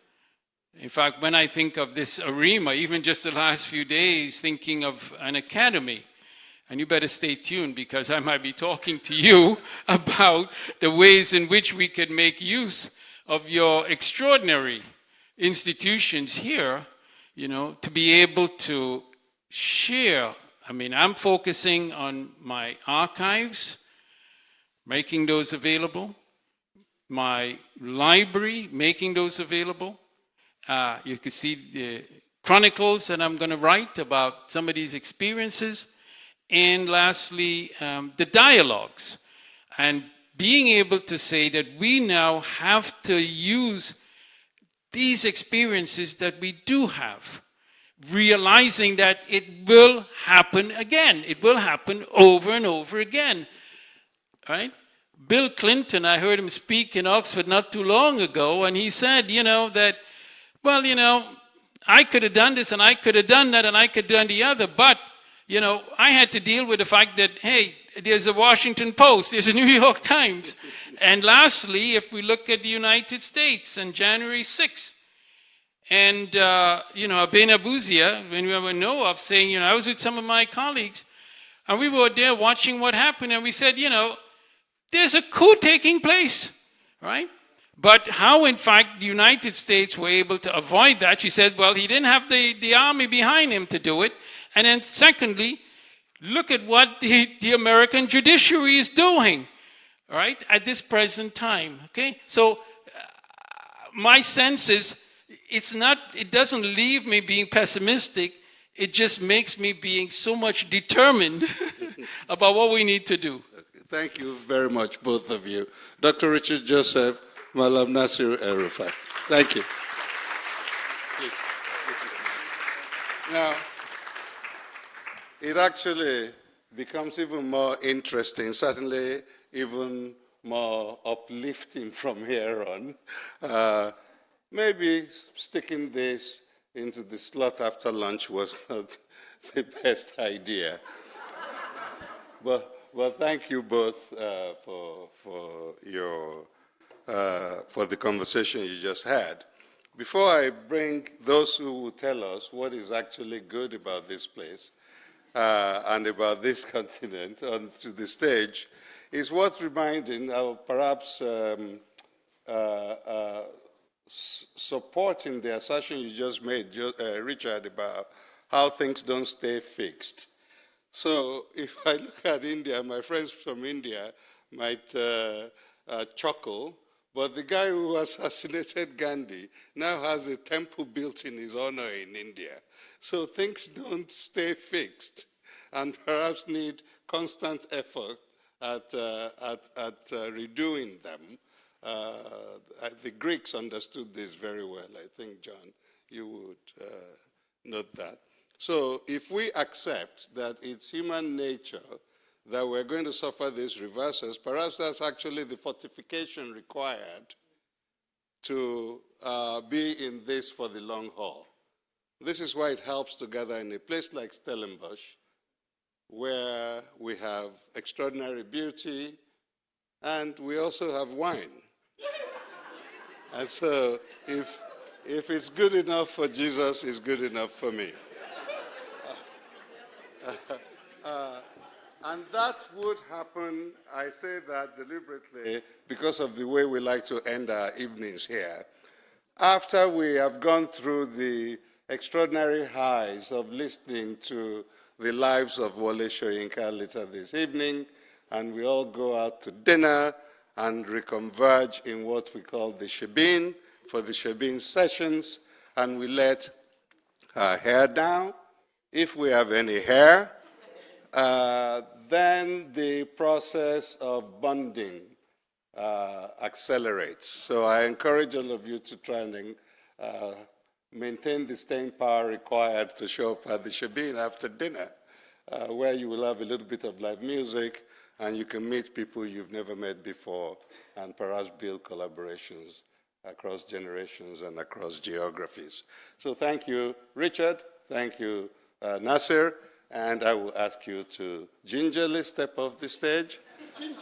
in fact, when I think of this ARIMA, even just the last few days, thinking of an academy, and you better stay tuned because I might be talking to you about the ways in which we could make use of your extraordinary institutions here, you know, to be able to share. I mean, I'm focusing on my archives, making those available, my library, making those available. You can see the chronicles that I'm going to write about some of these experiences. And lastly, the dialogues. And being able to say that we now have to use these experiences that we do have, realizing that it will happen again. It will happen over and over again, right? Bill Clinton, I heard him speak in Oxford not too long ago, and he said, you know, that, well, you know, I could have done this, and I could have done that, and I could have done the other, but, you know, I had to deal with the fact that, hey, there's a Washington Post, there's a New York Times. And lastly, if we look at the United States on January 6th, and, you know, Abena Buzia, when we were in NOAP, saying, you know, I was with some of my colleagues, and we were there watching what happened, and we said, you know, there's a coup taking place, right? But how, in fact, the United States were able to avoid that? She said, well, he didn't have the army behind him to do it. And then secondly, look at what the American judiciary is doing, right, at this present time, okay? So my sense is, it doesn't leave me being pessimistic, it just makes me being so much determined about what we need to do. Thank you very much, both of you. Dr. Richard Joseph, Malam Nasir El-Rufai. Thank you. Now, it actually becomes even more interesting, certainly even more uplifting from here on. Maybe sticking this into the slot after lunch was not the best idea. But thank you both for the conversation you just had. before I bring those who will tell us what is actually good about this place and about this continent onto the stage, is worth reminding, perhaps supporting the assertion you just made, Richard, about how things don't stay fixed. So if I look at India, my friends from India might chuckle, but the guy who assassinated Gandhi now has a temple built in his honor in India. So things don't stay fixed and perhaps need constant effort at redoing them. The Greeks understood this very well. I think, John, you would note that. So if we accept that it's human nature that we're going to suffer these reverses, perhaps that's actually the fortification required to be in this for the long haul. This is why it helps to gather in a place like Stellenbosch, where we have extraordinary beauty and we also have wine. And so if it's good enough for Jesus, it's good enough for me. And that would happen, I say that deliberately, because of the way we like to end our evenings here. After we have gone through the extraordinary highs of listening to the lives of Wole Soyinka later this evening, and we all go out to dinner and reconverge in what we call the Shebeen, for the Shebeen sessions, and we let our hair down, if we have any hair. Then the process of bonding accelerates. So I encourage all of you to try and maintain the staying power required to show up at the Shebeen after dinner, where you will have a little bit of live music and you can meet people you've never met before and perhaps build collaborations across generations and across geographies. So thank you, Richard. Thank you, Nasir. And I will ask you to gingerly step off the stage. Thank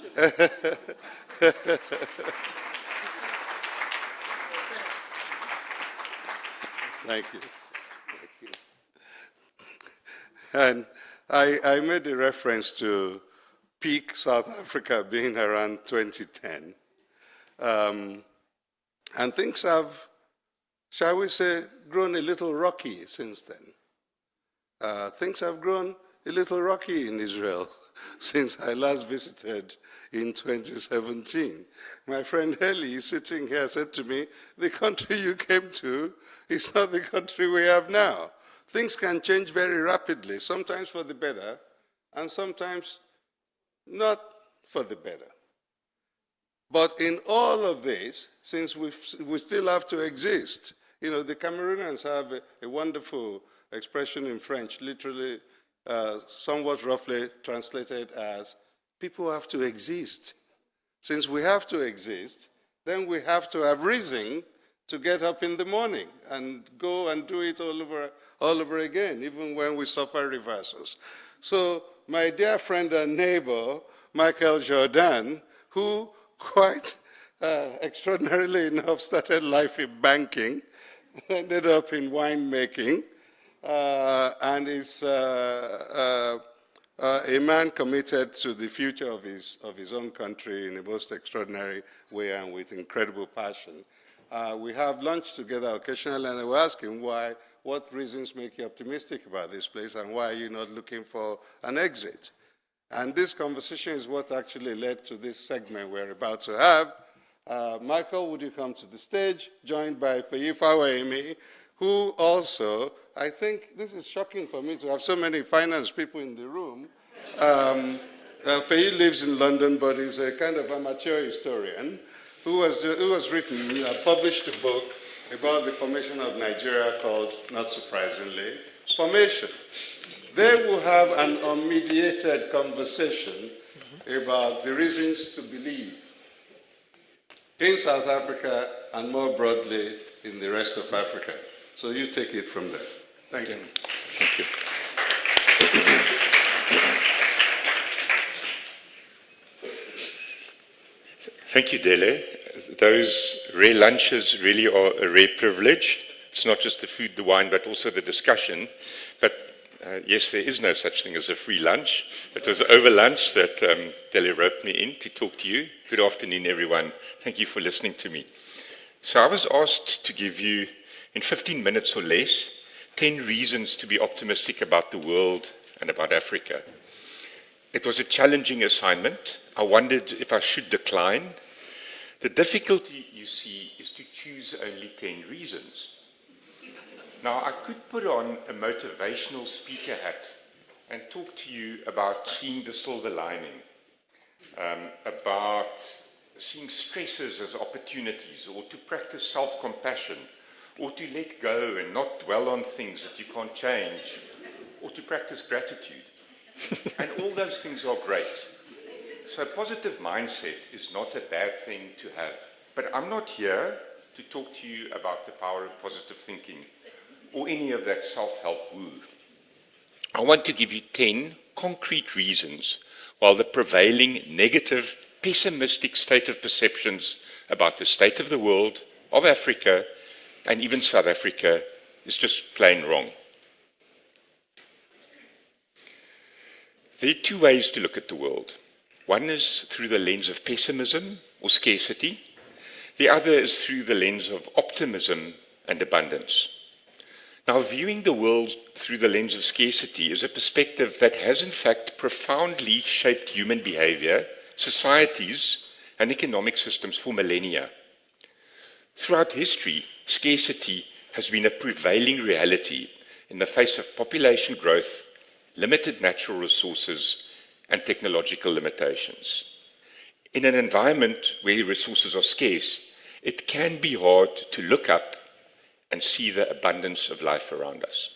you. Thank you. And I made a reference to peak South Africa being around 2010. And things have, shall we say, grown a little rocky since then. Things have grown a little rocky in Israel since I last visited in 2017. My friend Heli, sitting here, said to me, the country you came to is not the country we have now. Things can change very rapidly, sometimes for the better, and sometimes not for the better. But in all of this, since we still have to exist, you know, the Cameroonians have a wonderful expression in French, literally, somewhat roughly translated as, people have to exist. Since we have to exist, then we have to have reason to get up in the morning and go and do it all over again, even when we suffer reversals. So my dear friend and neighbor, Michael Jordaan, who quite extraordinarily enough started life in banking, ended up in winemaking, and is a man committed to the future of his own country in the most extraordinary way and with incredible passion. We have lunch together occasionally, and I will ask him what reasons make you optimistic about this place and why are you not looking for an exit? And this conversation is what actually led to this segment we're about to have. Michael, would you come to the stage, joined by Feyi Fawemi, who also, I think this is shocking for me to have so many finance people in the room. Feyi lives in London, but is a kind of amateur historian who has published a book about the formation of Nigeria called, not surprisingly, Formation. They will have an unmediated conversation about the reasons to believe in South Africa and more broadly in the rest of Africa. So you take it from there. Thank you. Thank you. Thank you, Dele. Those rare lunches really are a rare privilege. It's not just the food, the wine, but also the discussion. But yes, there is no such thing as a free lunch. It was over lunch that Dele roped me in to talk to you. Good afternoon, everyone. Thank you for listening to me. So I was asked to give you, in 15 minutes or less, 10 reasons to be optimistic about the world and about Africa. It was a challenging assignment. I wondered if I should decline. The difficulty, you see, is to choose only 10 reasons. Now, I could put on a motivational speaker hat and talk to you about seeing the silver lining, about seeing stresses as opportunities, or to practice self-compassion, or to let go and not dwell on things that you can't change, or to practice gratitude. And all those things are great. So a positive mindset is not a bad thing to have. But I'm not here to talk to you about the power of positive thinking or any of that self-help woo. I want to give you 10 concrete reasons why the prevailing negative, pessimistic state of perceptions about the state of the world, of Africa, and even South Africa is just plain wrong. There are two ways to look at the world. One is through the lens of pessimism or scarcity. The other is through the lens of optimism and abundance. Now, viewing the world through the lens of scarcity is a perspective that has in fact profoundly shaped human behavior, societies, and economic systems for millennia. Throughout history, scarcity has been a prevailing reality in the face of population growth, limited natural resources, and technological limitations. In an environment where resources are scarce, it can be hard to look up and see the abundance of life around us.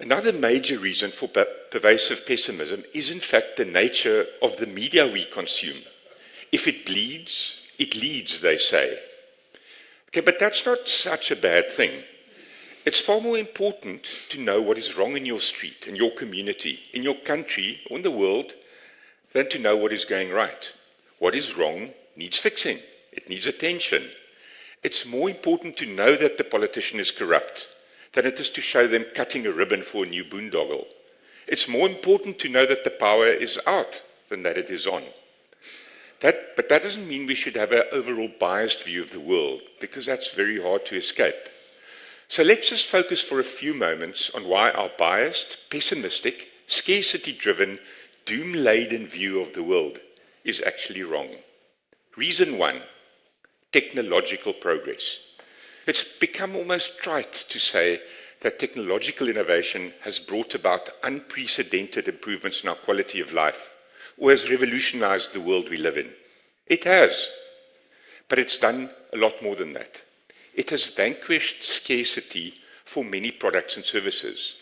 Another major reason for pervasive pessimism is in fact the nature of the media we consume. If it bleeds, it leads, they say. Okay, but that's not such a bad thing. It's far more important to know what is wrong in your street, in your community, in your country, or in the world, than to know what is going right. What is wrong needs fixing. It needs attention. It's more important to know that the politician is corrupt than it is to show them cutting a ribbon for a new boondoggle. It's more important to know that the power is out than that it is on. But that doesn't mean we should have an overall biased view of the world, because that's very hard to escape. So let's just focus for a few moments on why our biased, pessimistic, scarcity-driven, doom-laden view of the world is actually wrong. Reason one, technological progress. It's become almost trite to say that technological innovation has brought about unprecedented improvements in our quality of life, or has revolutionized the world we live in. It has, but it's done a lot more than that. It has vanquished scarcity for many products and services.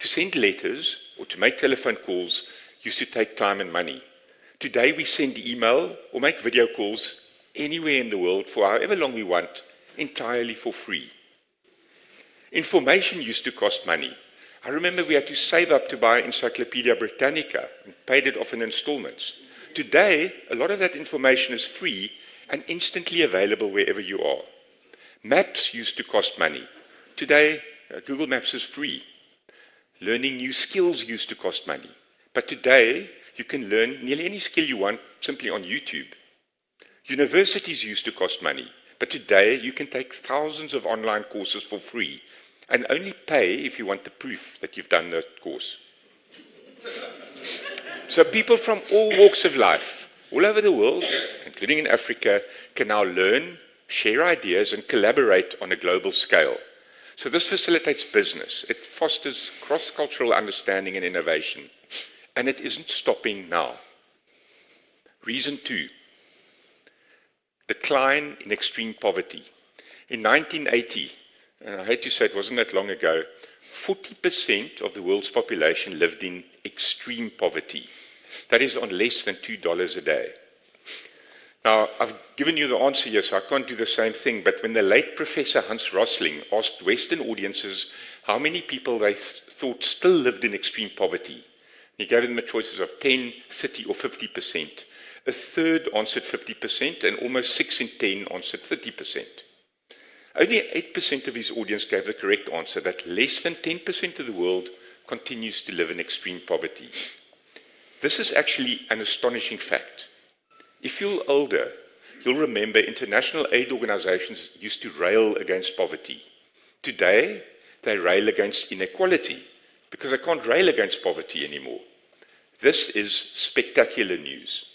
To send letters or to make telephone calls used to take time and money. Today we send email or make video calls anywhere in the world for however long we want, entirely for free. Information used to cost money. I remember we had to save up to buy Encyclopedia Britannica and paid it off in installments. Today, a lot of that information is free and instantly available wherever you are. Maps used to cost money. Today, Google Maps is free. Learning new skills used to cost money. But today, you can learn nearly any skill you want simply on YouTube. Universities used to cost money. But today, you can take thousands of online courses for free and only pay if you want the proof that you've done that course. So people from all walks of life, all over the world, including in Africa, can now learn, share ideas, and collaborate on a global scale. So this facilitates business. It fosters cross-cultural understanding and innovation. And it isn't stopping now. Reason two, decline in extreme poverty. In 1980, and I hate to say it wasn't that long ago, 40% of the world's population lived in extreme poverty. That is on less than $2 a day. Now, I've given you the answer here, so I can't do the same thing, but when the late Professor Hans Rosling asked Western audiences how many people they thought still lived in extreme poverty, He gave them the choices of 10, 30 or 50%. A third answered 50% and almost 6 in 10 answered 30%. Only 8% of his audience gave the correct answer, that less than 10% of the world continues to live in extreme poverty. This is actually an astonishing fact. If you're older, you'll remember international aid organizations used to rail against poverty. Today, they rail against inequality because they can't rail against poverty anymore. This is spectacular news.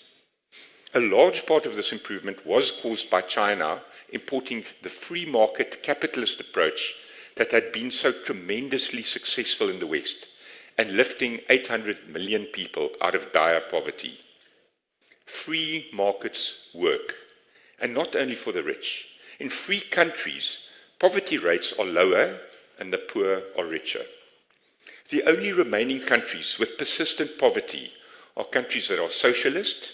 A large part of this improvement was caused by China importing the free market capitalist approach that had been so tremendously successful in the West and lifting 800 million people out of dire poverty. Free markets work, and not only for the rich. In free countries, poverty rates are lower and the poor are richer. The only remaining countries with persistent poverty are countries that are socialist,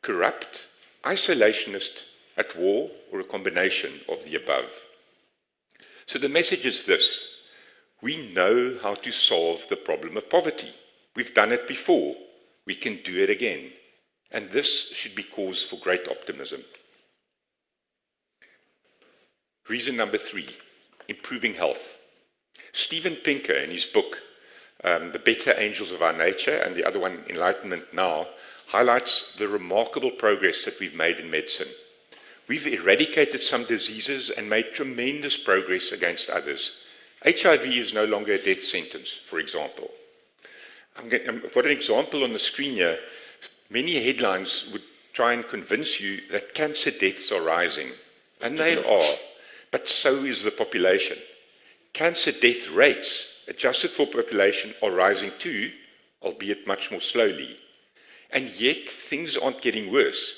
corrupt, isolationist, at war, or a combination of the above. So the message is this: we know how to solve the problem of poverty. We've done it before. We can do it again. And this should be cause for great optimism. Reason number 3, improving health. Steven Pinker, in his book, The Better Angels of Our Nature, and the other one, Enlightenment Now, highlights the remarkable progress that we've made in medicine. We've eradicated some diseases and made tremendous progress against others. HIV is no longer a death sentence, for example. I've got an example on the screen here. Many headlines would try and convince you that cancer deaths are rising, and they are, but so is the population. Cancer death rates, adjusted for population, are rising too, albeit much more slowly. And yet, things aren't getting worse.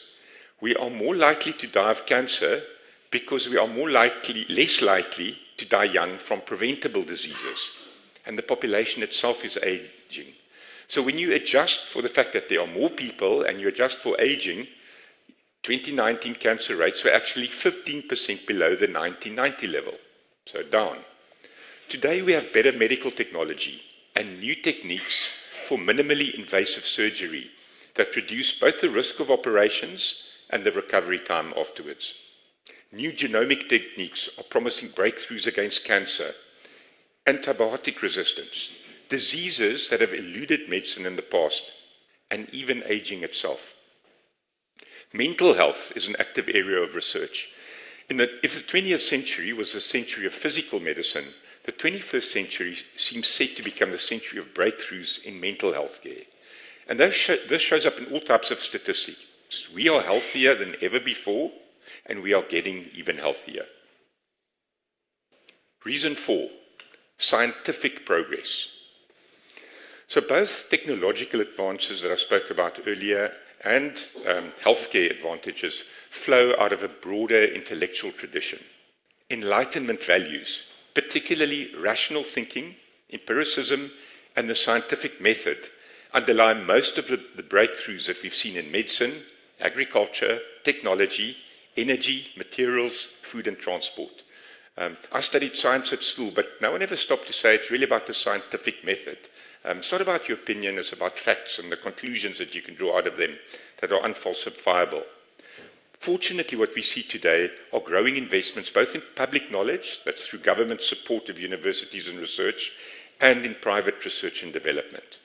We are more likely to die of cancer because we are less likely to die young from preventable diseases. And the population itself is aging. So when you adjust for the fact that there are more people and you adjust for aging, 2019 cancer rates were actually 15% below the 1990 level, so down. Today we have better medical technology and new techniques for minimally invasive surgery that reduce both the risk of operations and the recovery time afterwards. New genomic techniques are promising breakthroughs against cancer, antibiotic resistance, diseases that have eluded medicine in the past, and even aging itself. Mental health is an active area of research. If the 20th century was the century of physical medicine, the 21st century seems set to become the century of breakthroughs in mental health care. And this shows up in all types of statistics. We are healthier than ever before, and we are getting even healthier. Reason 4, scientific progress. So both technological advances that I spoke about earlier and healthcare advantages flow out of a broader intellectual tradition. Enlightenment values, particularly rational thinking, empiricism, and the scientific method, underlie most of the breakthroughs that we've seen in medicine, agriculture, technology, energy, materials, food and transport. I studied science at school, but no one ever stopped to say it's really about the scientific method. It's not about your opinion, it's about facts and the conclusions that you can draw out of them that are unfalsifiable. Fortunately, what we see today are growing investments both in public knowledge, that's through government support of universities and research, and in private research and development.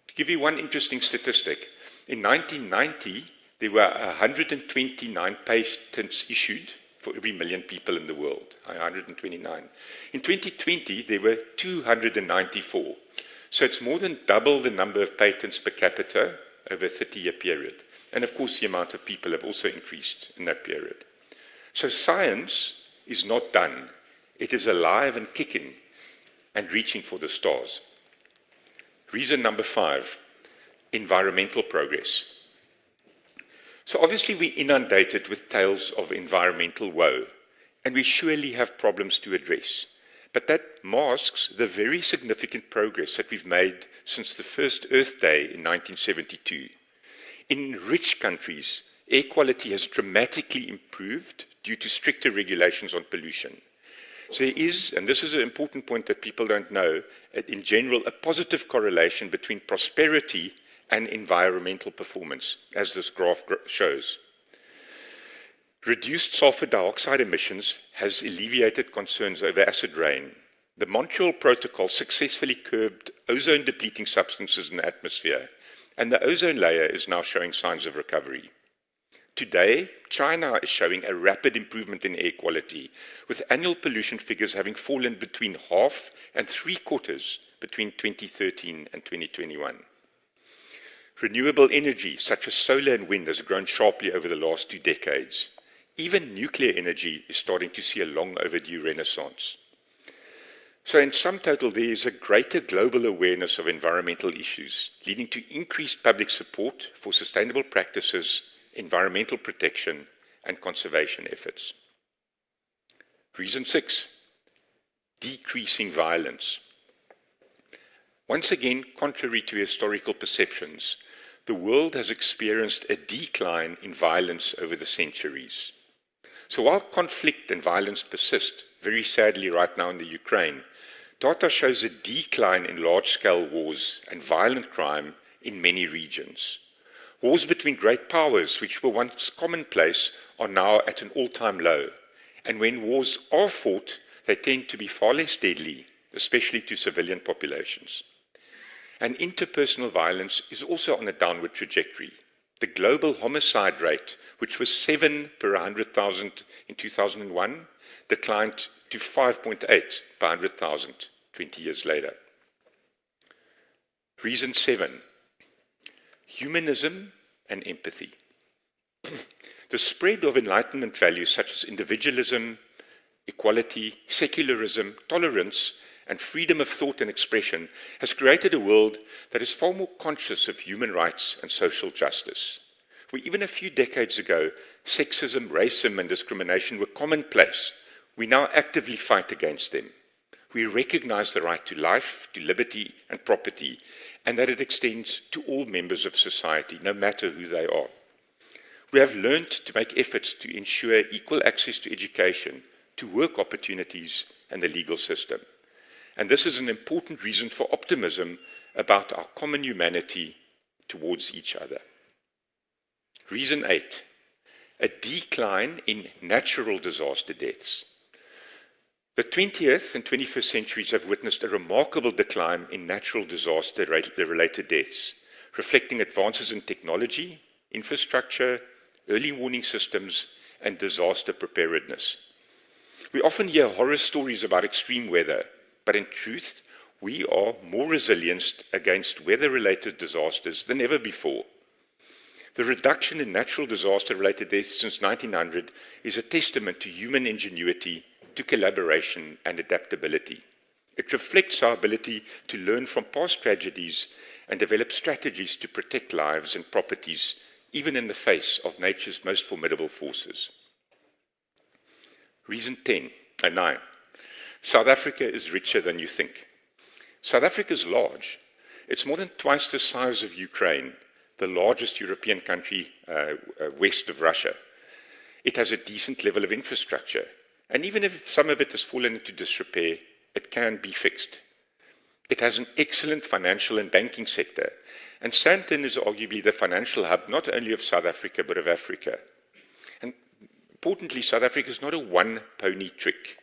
To give you one interesting statistic, in 1990, there were 129 patents issued for every million people in the world, 129. In 2020, there were 294. So it's more than double the number of patents per capita over a 30-year period. And of course, the amount of people have also increased in that period. So science is not done. It is alive and kicking and reaching for the stars. Reason number 5, environmental progress. So obviously we're inundated with tales of environmental woe, and we surely have problems to address. But that masks the very significant progress that we've made since the first Earth Day in 1972. In rich countries, air quality has dramatically improved due to stricter regulations on pollution. So there is, and this is an important point that people don't know, in general, a positive correlation between prosperity and environmental performance, as this graph shows. Reduced sulfur dioxide emissions has alleviated concerns over acid rain. The Montreal Protocol successfully curbed ozone-depleting substances in the atmosphere, and the ozone layer is now showing signs of recovery. Today, China is showing a rapid improvement in air quality, with annual pollution figures having fallen between half and three-quarters between 2013 and 2021. Renewable energy, such as solar and wind, has grown sharply over the last 2 decades. Even nuclear energy is starting to see a long overdue renaissance. So in sum total, there is a greater global awareness of environmental issues, leading to increased public support for sustainable practices, environmental protection, and conservation efforts. Reason 6, decreasing violence. Once again, contrary to historical perceptions, the world has experienced a decline in violence over the centuries. So while conflict and violence persist, very sadly right now in the Ukraine, data shows a decline in large-scale wars and violent crime in many regions. Wars between great powers, which were once commonplace, are now at an all-time low. And when wars are fought, they tend to be far less deadly, especially to civilian populations. And interpersonal violence is also on a downward trajectory. The global homicide rate, which was 7 per 100,000 in 2001, declined to 5.8 per 100,000 20 years later. Reason 7, humanism and empathy. The spread of Enlightenment values such as individualism, equality, secularism, tolerance, and freedom of thought and expression has created a world that is far more conscious of human rights and social justice. Where even a few decades ago, sexism, racism, and discrimination were commonplace, we now actively fight against them. We recognize the right to life, to liberty, and property, and that it extends to all members of society, no matter who they are. We have learned to make efforts to ensure equal access to education, to work opportunities, and the legal system. And this is an important reason for optimism about our common humanity towards each other. Reason 8, a decline in natural disaster deaths. The 20th and 21st centuries have witnessed a remarkable decline in natural disaster-related deaths, reflecting advances in technology, infrastructure, early warning systems, and disaster preparedness. We often hear horror stories about extreme weather, but in truth, we are more resilient against weather-related disasters than ever before. The reduction in natural disaster-related deaths since 1900 is a testament to human ingenuity, to collaboration and adaptability. It reflects our ability to learn from past tragedies and develop strategies to protect lives and properties, even in the face of nature's most formidable forces. Reason 9. South Africa is richer than you think. South Africa is large. It's more than twice the size of Ukraine, the largest European country west of Russia. It has a decent level of infrastructure, and even if some of it has fallen into disrepair, it can be fixed. It has an excellent financial and banking sector, and Sandton is arguably the financial hub not only of South Africa but of Africa. And importantly, South Africa is not a one-trick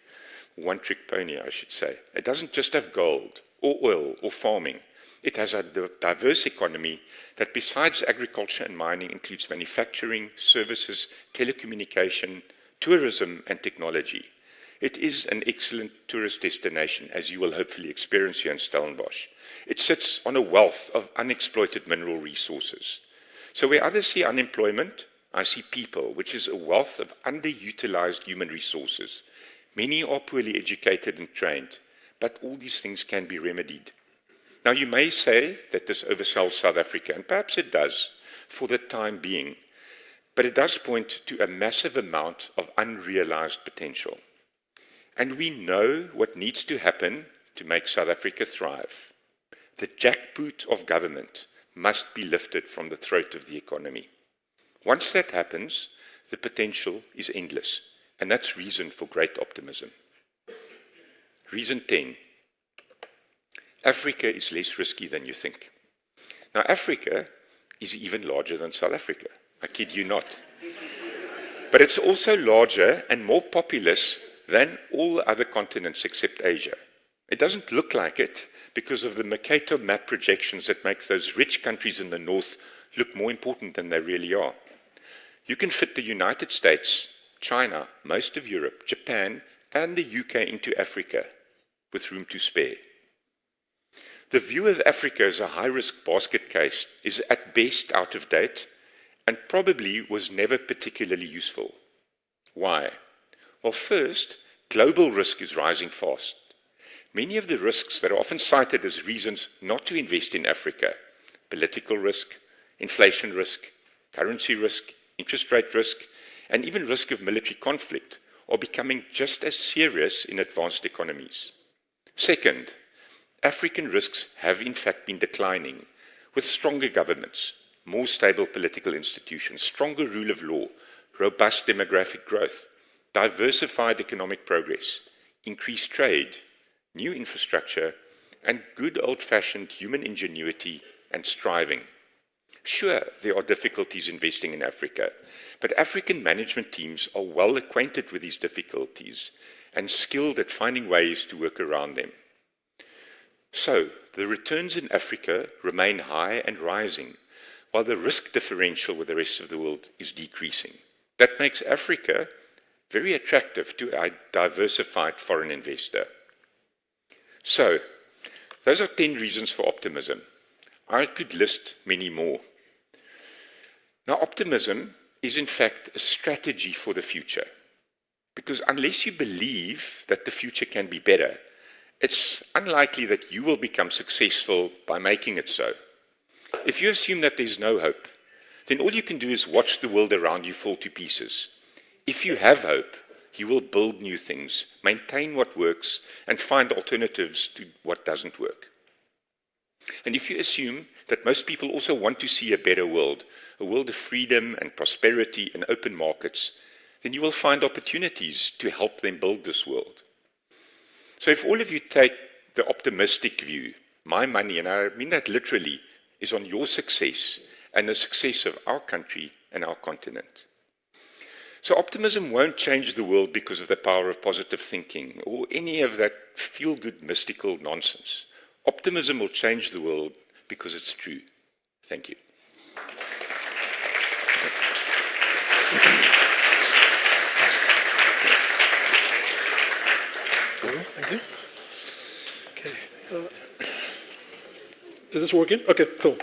pony, I should say. It doesn't just have gold or oil or farming. It has a diverse economy that besides agriculture and mining includes manufacturing, services, telecommunication, tourism, and technology. It is an excellent tourist destination, as you will hopefully experience here in Stellenbosch. It sits on a wealth of unexploited mineral resources. So where others see unemployment, I see people, which is a wealth of underutilized human resources. Many are poorly educated and trained, but all these things can be remedied. Now, you may say that this oversells South Africa, and perhaps it does for the time being, but it does point to a massive amount of unrealized potential. And we know what needs to happen to make South Africa thrive. The jackboot of government must be lifted from the throat of the economy. Once that happens, the potential is endless, and that's reason for great optimism. Reason 10. Africa is less risky than you think. Now, Africa is even larger than South Africa. I kid you not. But it's also larger and more populous than all the other continents except Asia. It doesn't look like it because of the Mercator map projections that make those rich countries in the north look more important than they really are. You can fit the United States, China, most of Europe, Japan, and the UK into Africa with room to spare. The view of Africa as a high-risk basket case is at best out of date and probably was never particularly useful. Why? Well, first, global risk is rising fast. Many of the risks that are often cited as reasons not to invest in Africa, political risk, inflation risk, currency risk, interest rate risk, and even risk of military conflict, are becoming just as serious in advanced economies. Second, African risks have in fact been declining, with stronger governments, more stable political institutions, stronger rule of law, robust demographic growth, diversified economic progress, increased trade, new infrastructure, and good old-fashioned human ingenuity and striving. Sure, there are difficulties investing in Africa, but African management teams are well acquainted with these difficulties and skilled at finding ways to work around them. So, the returns in Africa remain high and rising, while the risk differential with the rest of the world is decreasing. That makes Africa very attractive to a diversified foreign investor. So, those are 10 reasons for optimism. I could list many more. Now, optimism is in fact a strategy for the future, because unless you believe that the future can be better, it's unlikely that you will become successful by making it so. If you assume that there's no hope, then all you can do is watch the world around you fall to pieces. If you have hope, you will build new things, maintain what works, and find alternatives to what doesn't work. And if you assume that most people also want to see a better world, a world of freedom and prosperity and open markets, then you will find opportunities to help them build this world. So if all of you take the optimistic view, my money, and I mean that literally, is on your success and the success of our country and our continent. So optimism won't change the world because of the power of positive thinking or any of that feel-good mystical nonsense. Optimism will change the world because it's true. Thank you. Thank you. Okay. Is this working? Okay, cool.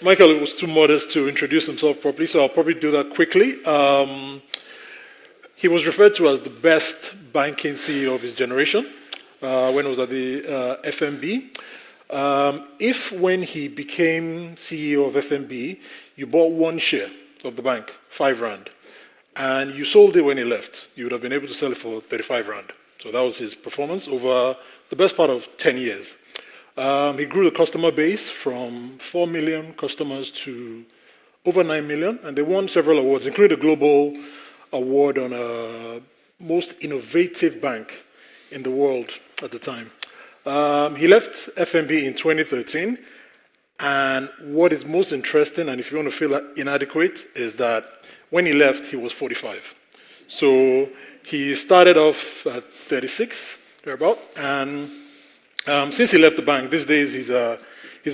Michael was too modest to introduce himself properly, so I'll probably do that quickly. He was referred to as the best banking CEO of his generation when he was at the FNB. If when he became CEO of FNB, you bought one share of the bank, 5 Rand, and you sold it when he left, you would have been able to sell it for 35 Rand. So that was his performance over the best part of 10 years. He grew the customer base from 4 million customers to over 9 million, and they won several awards, including the Global Award on most innovative bank in the world at the time. He left FNB in 2013, and what is most interesting, and if you want to feel inadequate, is that when he left, he was 45. So he started off at 36, thereabout, and since he left the bank, these days he's a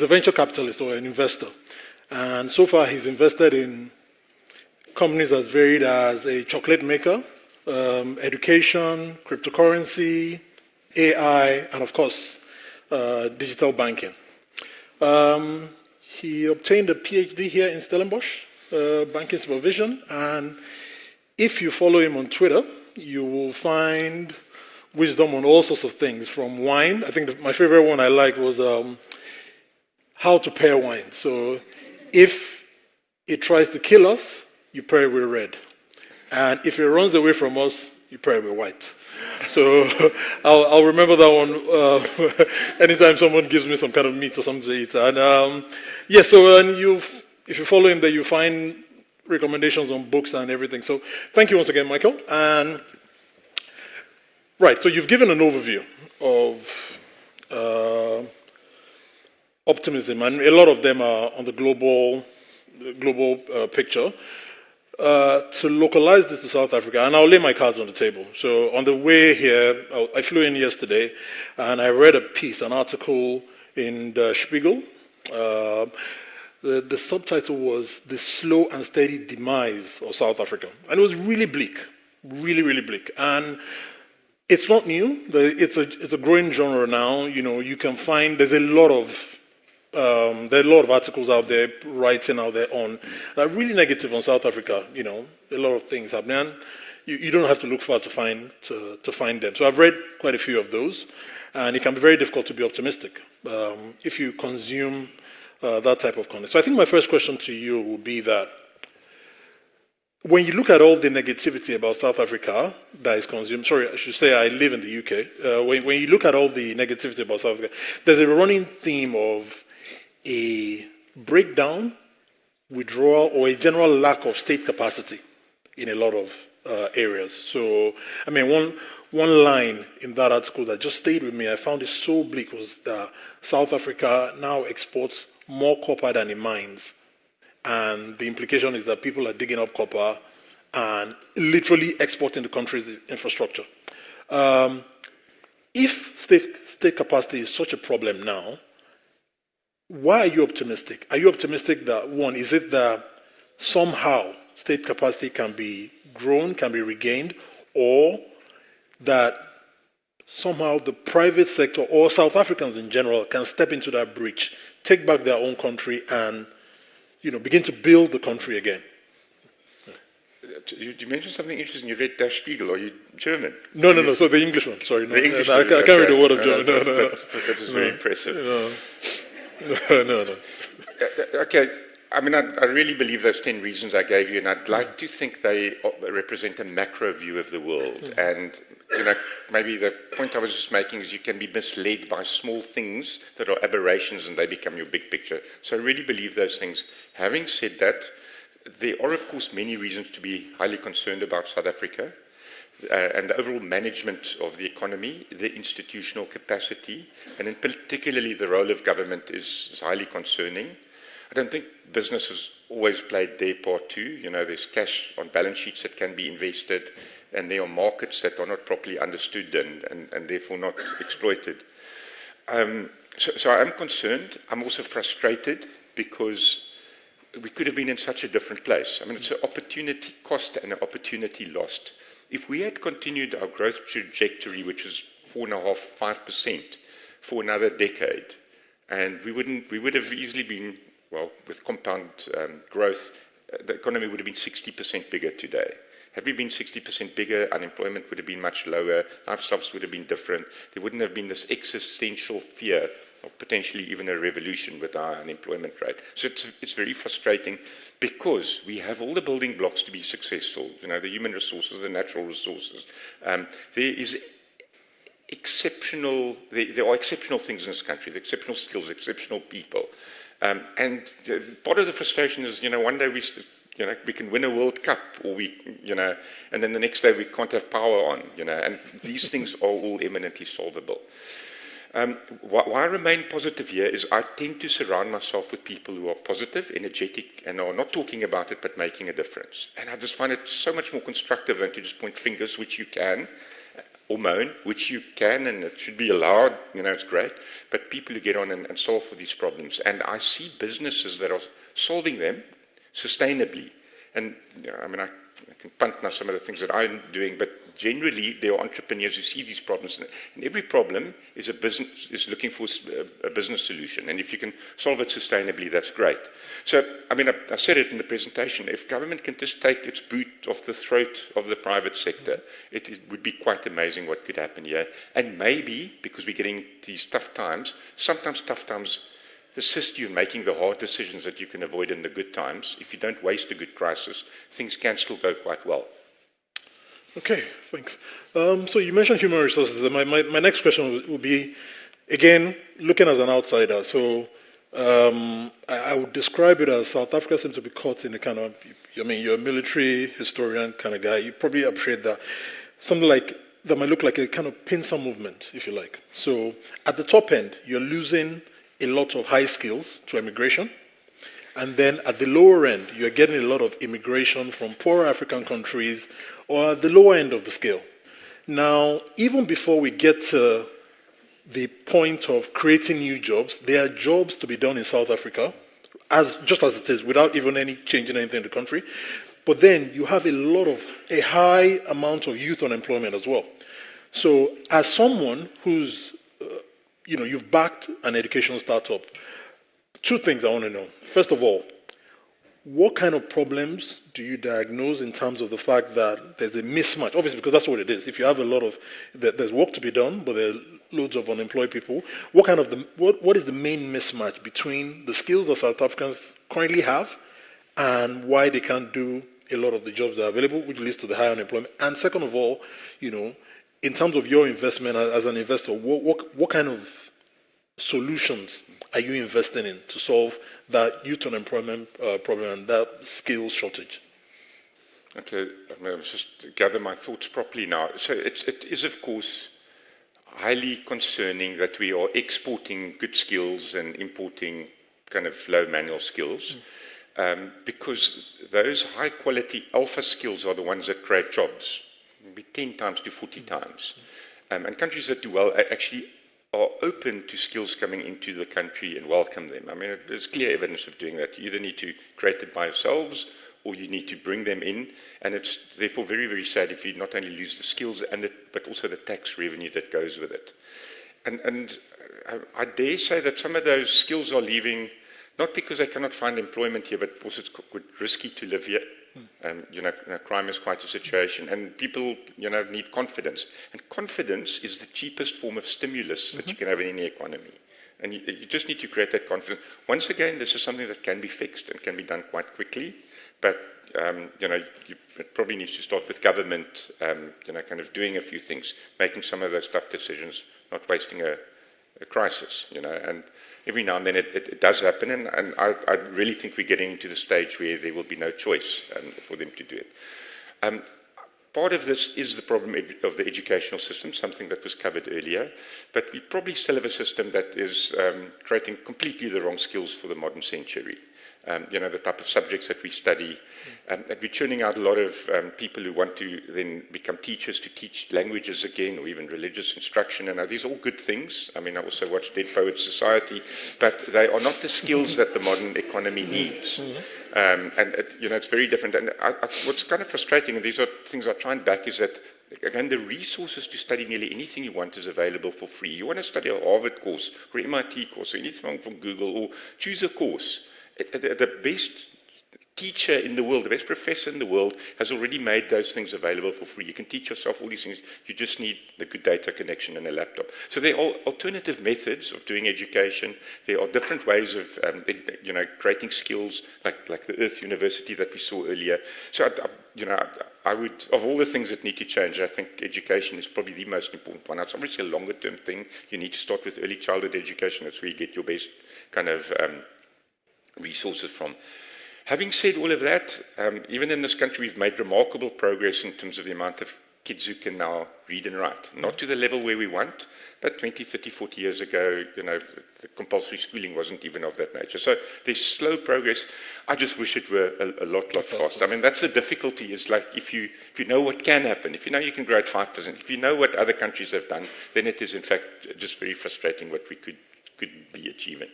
venture capitalist or an investor. And so far he's invested in companies as varied as a chocolate maker, education, cryptocurrency, AI, and of course, digital banking. He obtained a PhD here in Stellenbosch, banking supervision, and if you follow him on Twitter, you will find wisdom on all sorts of things, from wine. I think my favorite one I liked was how to pair wine. So if it tries to kill us, you pair it with red. And if it runs away from us, you pair it with white. So I'll remember that one anytime someone gives me some kind of meat or something to eat. And if you follow him there, you find recommendations on books and everything. So thank you once again, Michael. And Right, so you've given an overview of optimism, and a lot of them are on the global picture. To localize this to South Africa, and I'll lay my cards on the table. So on the way here, I flew in yesterday, and I read a piece, an article in the Spiegel. The subtitle was "The Slow and Steady Demise of South Africa," and it was really bleak, really, really bleak. And it's not new. It's a growing genre now. You know, you can find there are a lot of articles out there, writing out there on that are really negative on South Africa. You know, a lot of things happening. And you don't have to look far to find them. So I've read quite a few of those, and it can be very difficult to be optimistic if you consume that type of content. So I think my first question to you will be that when you look at all the negativity about South Africa that is consumed, sorry, I should say I live in the UK. When you look at all the negativity about South Africa, there's a running theme of a breakdown, withdrawal, or a general lack of state capacity in a lot of areas. So, I mean, one line in that article that just stayed with me, I found it so bleak, was that South Africa now exports more copper than it mines. And the implication is that people are digging up copper and literally exporting the country's infrastructure. If state capacity is such a problem now, why are you optimistic? Are you optimistic that, one, is it that somehow state capacity can be grown, can be regained, or that somehow the private sector or South Africans in general can step into that breach, take back their own country, and begin to build the country again? You mentioned something interesting. You read Der Spiegel. Are you German? No. So the English one. Sorry, no. The English I one. can't read a word of German. That is very impressive. No. Okay. I mean, I really believe those 10 reasons I gave you, and I'd like to think they represent a macro view of the world. And maybe the point I was just making is you can be misled by small things that are aberrations, and they become your big picture. So I really believe those things. Having said that, there are, of course, many reasons to be highly concerned about South Africa and the overall management of the economy, the institutional capacity, and in particularly the role of government is highly concerning. I don't think business has always played their part too. There's cash on balance sheets that can be invested, and there are markets that are not properly understood and therefore not exploited. So I'm concerned. I'm also frustrated because we could have been in such a different place. I mean, it's an opportunity cost and an opportunity lost. If we had continued our growth trajectory, which was 4.5%, 5% for another decade, and we would have easily been, well, with compound growth, the economy would have been 60% bigger today. Had we been 60% bigger, unemployment would have been much lower, lifestyles would have been different. There wouldn't have been this existential fear of potentially even a revolution with our unemployment rate. So it's very frustrating because we have all the building blocks to be successful, the human resources, the natural resources. There are exceptional things in this country, the exceptional skills, exceptional people. And part of the frustration is, one day we can win a World Cup, or and then the next day we can't have power on, and these things are all eminently solvable. Why I remain positive here is I tend to surround myself with people who are positive, energetic, and are not talking about it but making a difference. And I just find it so much more constructive than to just point fingers, which you can, or moan, which you can, and it should be allowed, it's great, but people who get on and solve for these problems. And I see businesses that are solving them sustainably. And I can punt now some of the things that I'm doing, but generally there are entrepreneurs who see these problems, and every problem is looking for a business solution. And if you can solve it sustainably, that's great. So, I said it in the presentation, if government can just take its boot off the throat of the private sector, it would be quite amazing what could happen here. And maybe, because we're getting these tough times, sometimes tough times assist you in making the hard decisions that you can avoid in the good times. If you don't waste a good crisis, things can still go quite well. Okay, thanks. So you mentioned human resources. My next question would be, again, looking as an outsider. So I would describe it as South Africa seems to be caught in a kind of, you're a military historian kind of guy. You probably appreciate that. Something like that might look like a kind of pincer movement, if you like. So at the top end, you're losing a lot of high skills to immigration. And then at the lower end, you're getting a lot of immigration from poorer African countries or at the lower end of the scale. Now, even before we get to the point of creating new jobs, there are jobs to be done in South Africa, just as it is, without even any changing anything in the country. But then you have a high amount of youth unemployment as well. So as someone who's, you've backed an education startup, two things I want to know. First of all, what kind of problems do you diagnose in terms of the fact that there's a mismatch? Obviously, because that's what it is. If you have there's work to be done, but there are loads of unemployed people, what is the main mismatch between the skills that South Africans currently have and why they can't do a lot of the jobs that are available, which leads to the high unemployment? And second of all, in terms of your investment as an investor, what kind of solutions are you investing in to solve that youth unemployment problem and that skills shortage? Okay, let's just gather my thoughts properly now. So it is, of course, highly concerning that we are exporting good skills and importing kind of low manual skills, because those high-quality alpha skills are the ones that create jobs, maybe 10 times to 40 times. And countries that do well actually are open to skills coming into the country and welcome them. I mean, there's clear evidence of doing that. You either need to create it by yourselves or you need to bring them in. And it's therefore very, very sad if you not only lose the skills, but also the tax revenue that goes with it. And I dare say that some of those skills are leaving, not because they cannot find employment here, but because it's quite risky to live here. Crime is quite a situation, and people, need confidence. And confidence is the cheapest form of stimulus that you can have in any economy. And you just need to create that confidence. Once again, this is something that can be fixed and can be done quite quickly. But, it probably needs to start with government, kind of doing a few things, making some of those tough decisions, not wasting a crisis, and every now and then it does happen, and I really think we're getting into the stage where there will be no choice for them to do it. Part of this is the problem of the educational system, something that was covered earlier, but we probably still have a system that is creating completely the wrong skills for the modern century. The type of subjects that we study. And we're churning out a lot of people who want to then become teachers to teach languages again, or even religious instruction. And these are all good things. I mean, I also watch Dead Poets Society, but they are not the skills that the modern economy needs. It's very different. And what's kind of frustrating, and these are things I try and back, is that, again, the resources to study nearly anything you want is available for free. You want to study a Harvard course, or MIT course, or anything from Google, or choose a course. The best teacher in the world, the best professor in the world, has already made those things available for free. You can teach yourself all these things. You just need the good data connection and a laptop. So there are alternative methods of doing education. There are different ways of, creating skills, like the Earth University that we saw earlier. So, I would, of all the things that need to change, I think education is probably the most important one. It's obviously a longer-term thing. You need to start with early childhood education. That's where you get your best kind of resources from. Having said all of that, even in this country, we've made remarkable progress in terms of the amount of kids who can now read and write. Not to the level where we want, but 20, 30, 40 years ago, the compulsory schooling wasn't even of that nature. So there's slow progress. I just wish it were a lot faster. I mean, that's the difficulty, is like if you know what can happen, if you know you can grow at 5%, if you know what other countries have done, then it is in fact just very frustrating what we could be achieving.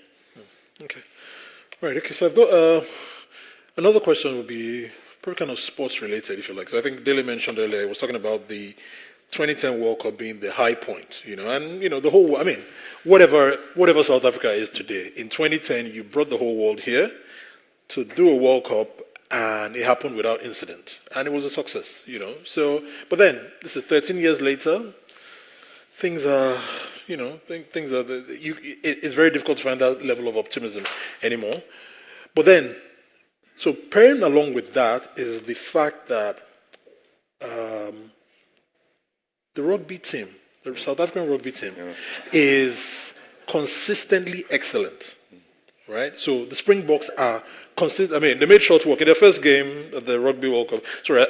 Okay. Right, okay, so I've got another question would be probably kind of sports related, if you like. So I think Dele mentioned earlier, he was talking about the 2010 World Cup being the high point, and, the whole, I mean, whatever South Africa is today, in 2010, you brought the whole world here to do a World Cup, and it happened without incident, and it was a success, So, but then, this is 13 years later, things are... things are. It's very difficult to find that level of optimism anymore. But then, so pairing along with that is the fact that the rugby team, the South African rugby team, is consistently excellent, right? So the Springboks are they made short work in their first game at the Rugby World Cup. Sorry,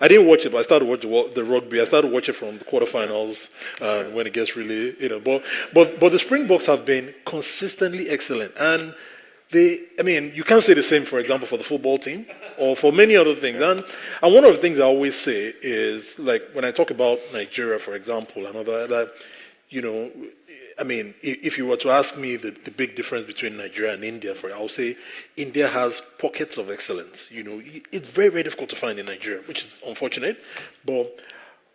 I didn't watch it, but I started watching the rugby. I started watching from the quarterfinals when it gets really, But the Springboks have been consistently excellent, and you can't say the same, for example, for the football team or for many other things. And one of the things I always say is, like, when I talk about Nigeria, for example, and other that, if you were to ask me the big difference between Nigeria and India, I'll say India has pockets of excellence. It's very, very difficult to find in Nigeria, which is unfortunate. But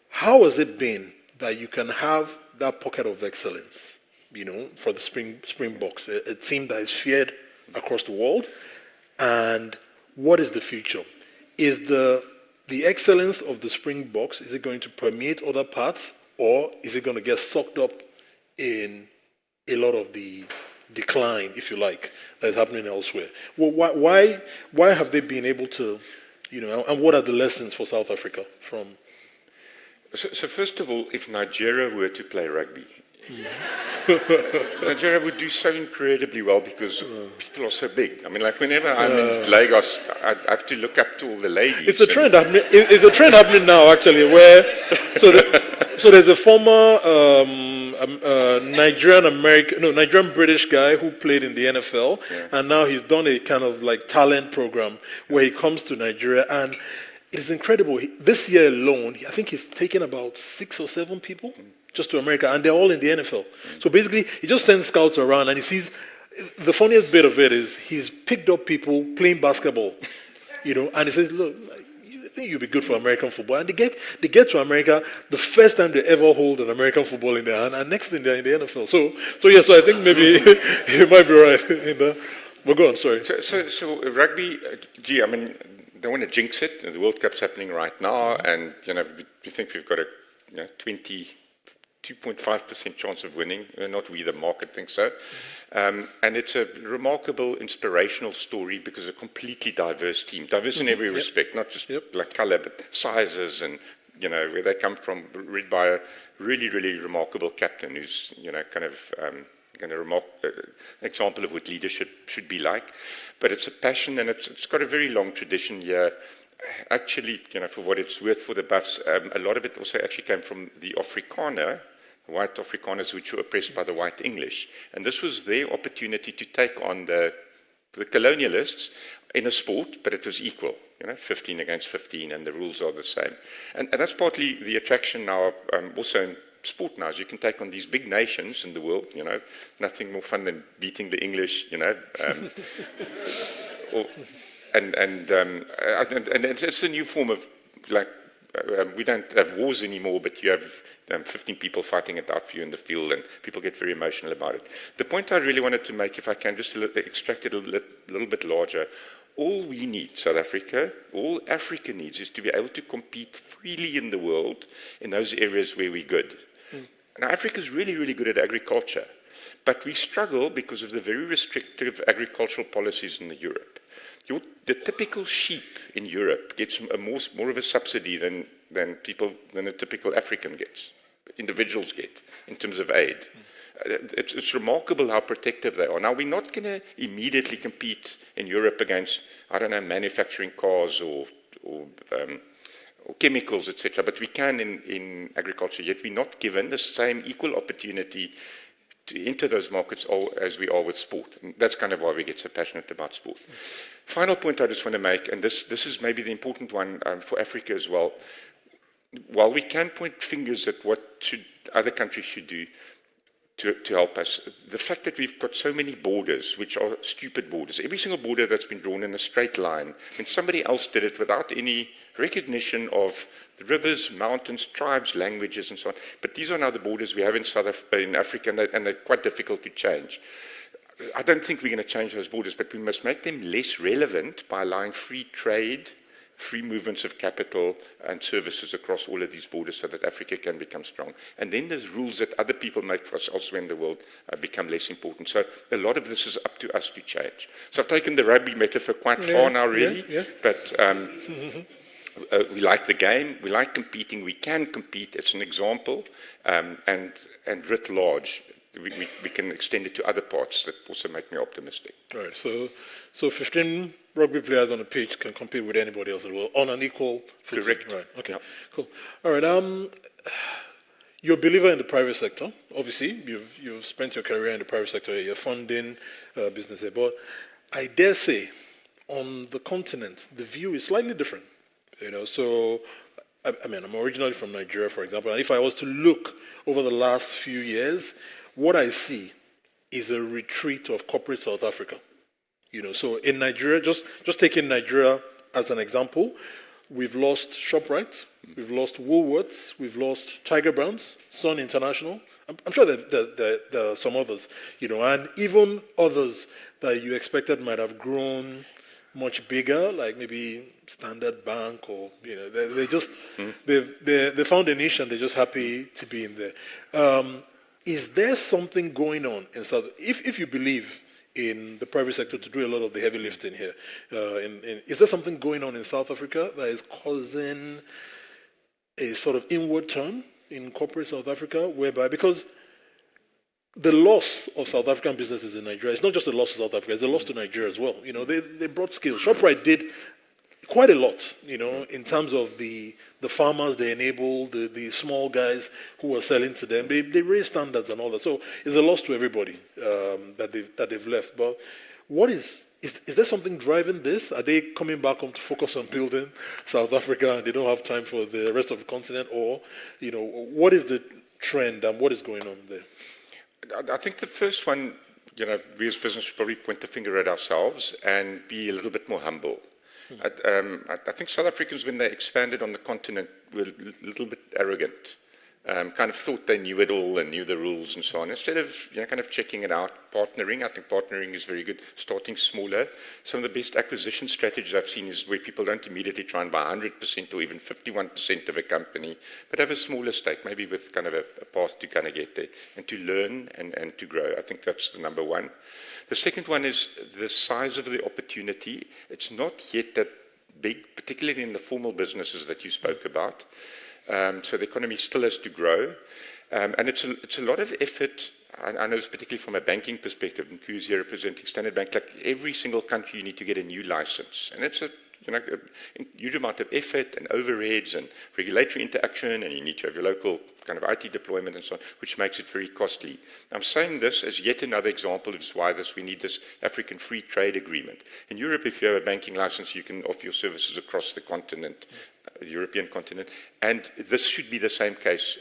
how has it been that you can have that pocket of excellence, for the Springboks, a team that is feared across the world? And what is the future? Is the excellence of the Springboks, is it going to permeate other parts, or is it going to get sucked up in a lot of the decline, if you like, that is happening elsewhere? Well, why have they been able to, and what are the lessons for South Africa from? So first of all, if Nigeria were to play rugby, Nigeria would do so incredibly well because people are so big. Whenever I'm in Lagos, I have to look up to all the ladies. It's a trend happening. It's a trend happening now, actually, where so there's a former Nigerian British guy who played in the NFL, and now he's done a kind of like talent program where he comes to Nigeria, and it is incredible. This year alone, I think he's taken about 6 or 7 people just to America, and they're all in the NFL. So basically, he just sends scouts around, and he sees. The funniest bit of it is he's picked up people playing basketball, and he says, "Look, I think you'll be good for American football." And they get to America the first time they ever hold an American football in their hand, and next thing they're in the NFL. So I think maybe you might be right in that. But go on, sorry. So rugby, don't want to jinx it. The World Cup's happening right now, and we think we've got a 2.5% chance of winning. Not we, the market thinks so. And it's a remarkable, inspirational story because a completely diverse team, diverse in every respect, not just like color, but sizes and where they come from. Led by a really, really remarkable captain who's an example of what leadership should be like. But it's a passion, and it's got a very long tradition here. Actually, for what it's worth for the Buffs, a lot of it also actually came from the Afrikaner, white Afrikaners which were oppressed by the white English. And this was their opportunity to take on the colonialists in a sport, but it was equal, 15 against 15, and the rules are the same. And that's partly the attraction now, also in sport now, is you can take on these big nations in the world, nothing more fun than beating the English, And it's a new form of, we don't have wars anymore, but you have 15 people fighting it out for you in the field, and people get very emotional about it. The point I really wanted to make, if I can just extract it a little bit larger, all we need, South Africa, all Africa needs, is to be able to compete freely in the world in those areas where we're good. Now, Africa is really, really good at agriculture, but we struggle because of the very restrictive agricultural policies in Europe. The typical sheep in Europe gets more of a subsidy than a typical African gets, individuals get, in terms of aid. It's remarkable how protective they are. Now, we're not going to immediately compete in Europe against, manufacturing cars or chemicals, etc., but we can in agriculture, yet we're not given the same equal opportunity to enter those markets as we are with sport. And that's kind of why we get so passionate about sport. Final point I just want to make, and this is maybe the important one for Africa as well. While we can point fingers at what other countries should do to help us, the fact that we've got so many borders, which are stupid borders, every single border that's been drawn in a straight line, somebody else did it without any recognition of the rivers, mountains, tribes, languages, and so on. But these are now the borders we have in Africa, and they're quite difficult to change. I don't think we're going to change those borders, but we must make them less relevant by allowing free trade, free movements of capital and services across all of these borders so that Africa can become strong. And then there's rules that other people make for us elsewhere in the world become less important. So a lot of this is up to us to change. So I've taken the rugby metaphor quite far now, really, but we like the game, we like competing, we can compete, it's an example, and writ large, we can extend it to other parts that also make me optimistic. Right, so 15 rugby players on the pitch can compete with anybody else in the world on an equal footing. Correct. Right. Okay. Cool. All right. You're a believer in the private sector. Obviously, you've spent your career in the private sector. You're funding business there, but I dare say, on the continent, the view is slightly different. So I mean, I'm originally from Nigeria, for example, and if I was to look over the last few years, what I see is a retreat of corporate South Africa. So in Nigeria, just taking Nigeria as an example, we've lost ShopRite, we've lost Woolworths, we've lost Tiger Brands, Sonn International. I'm sure there are some others, and even others that you expected might have grown much bigger, like maybe Standard Bank, or they just they found a niche and they're just happy to be in there. Is there something going on in South? If you believe in the private sector to do a lot of the heavy lifting here, is there something going on in South Africa that is causing a sort of inward turn in corporate South Africa, whereby, because the loss of South African businesses in Nigeria, it's not just a loss to South Africa, it's a loss to Nigeria as well. They brought skills. ShopRite did quite a lot, in terms of the farmers they enabled, the small guys who were selling to them. They raised standards and all that. So it's a loss to everybody that they've left. But what is there something driving this? Are they coming back home to focus on building South Africa and they don't have time for the rest of the continent? Or, what is the trend and what is going on there? I think the first one, we as business should probably point the finger at ourselves and be a little bit more humble. I think South Africans, when they expanded on the continent, were a little bit arrogant. Kind of thought they knew it all and knew the rules and so on. Instead of kind of checking it out, partnering. I think partnering is very good. Starting smaller. Some of the best acquisition strategies I've seen is where people don't immediately try and buy 100% or even 51% of a company, but have a smaller stake, maybe with kind of a path to kind of get there and to learn and to grow. I think that's the number one. The second one is the size of the opportunity. It's not yet that big, particularly in the formal businesses that you spoke about. So the economy still has to grow. And it's a lot of effort. I know this particularly from a banking perspective, and Ncuka's here representing Standard Bank. Like every single country, you need to get a new license. And it's a huge amount of effort and overheads and regulatory interaction, and you need to have your local kind of IT deployment and so on, which makes it very costly. I'm saying this as yet another example of why we need this African Free Trade Agreement. In Europe, if you have a banking license, you can offer your services across the continent, the European continent, and this should be the same case,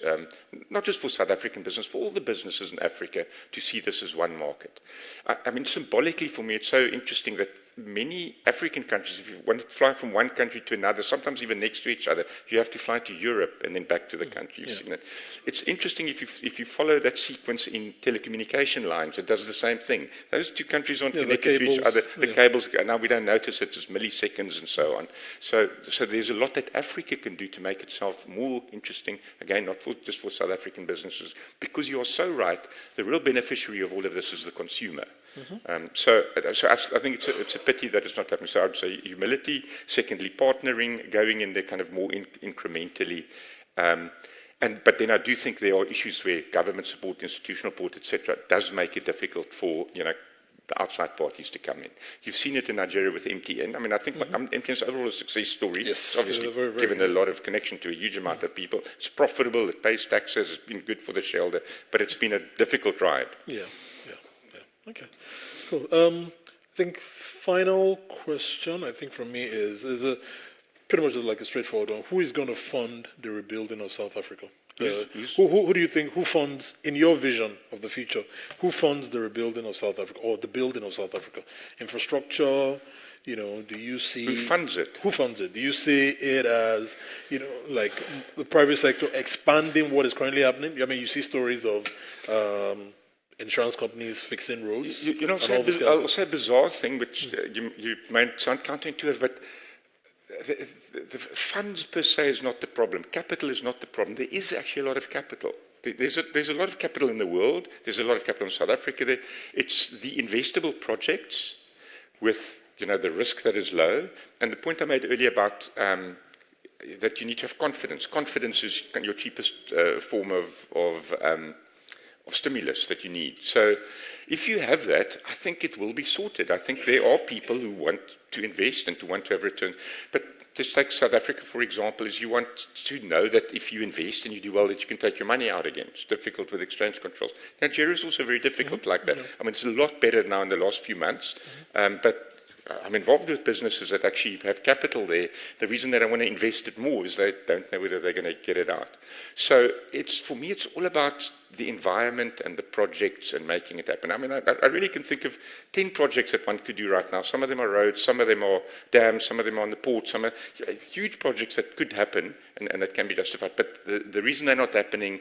not just for South African business, for all the businesses in Africa, to see this as one market. I mean, symbolically for me, it's so interesting that many African countries, if you want to fly from one country to another, sometimes even next to each other, you have to fly to Europe and then back to the country. You've seen it. It's interesting if you follow that sequence in telecommunication lines, it does the same thing. Those two countries aren't connected to each other. The cables, now we don't notice it as milliseconds and so on. So there's a lot that Africa can do to make itself more interesting, again, not just for South African businesses, because you are so right, the real beneficiary of all of this is the consumer. So I think it's a pity that it's not happening. So I would say humility. Secondly, partnering, going in there kind of more incrementally. But then I do think there are issues where government support, institutional support, etc., does make it difficult for the outside parties to come in. You've seen it in Nigeria with MTN. I mean, I think MTN's overall a success story. Yes, it's obviously very given a lot of connection to a huge amount of people. It's profitable. It pays taxes. It's been good for the shareholder, but it's been a difficult ride. Yeah. Okay, cool. I think final question, I think from me is pretty much like a straightforward one. Who is going to fund the rebuilding of South Africa? Who do you think, who funds, in your vision of the future, who funds the rebuilding of South Africa, or the building of South Africa? Infrastructure, do you see... Who funds it? Who funds it? Do you see it as, like the private sector expanding what is currently happening? I mean, you see stories of... insurance companies fixing roads. I'll say a bizarre thing, which you might sound counterintuitive, but the funds per se is not the problem. Capital is not the problem. There is actually a lot of capital. There's a lot of capital in the world. There's a lot of capital in South Africa. It's the investable projects with the risk that is low. And the point I made earlier about that you need to have confidence. Confidence is your cheapest form of stimulus that you need. So if you have that, I think it will be sorted. I think there are people who want to invest and to want to have return. But just take South Africa, for example, is you want to know that if you invest and you do well, that you can take your money out again. It's difficult with exchange controls. Nigeria is also very difficult like that. I mean, it's a lot better now in the last few months, but I'm involved with businesses that actually have capital there. The reason they don't want to invest it more is they don't know whether they're going to get it out. So for me, it's all about the environment and the projects and making it happen. I mean, I really can think of 10 projects that one could do right now. Some of them are roads, some of them are dams, some of them are on the port, some are huge projects that could happen and that can be justified. But the reason they're not happening,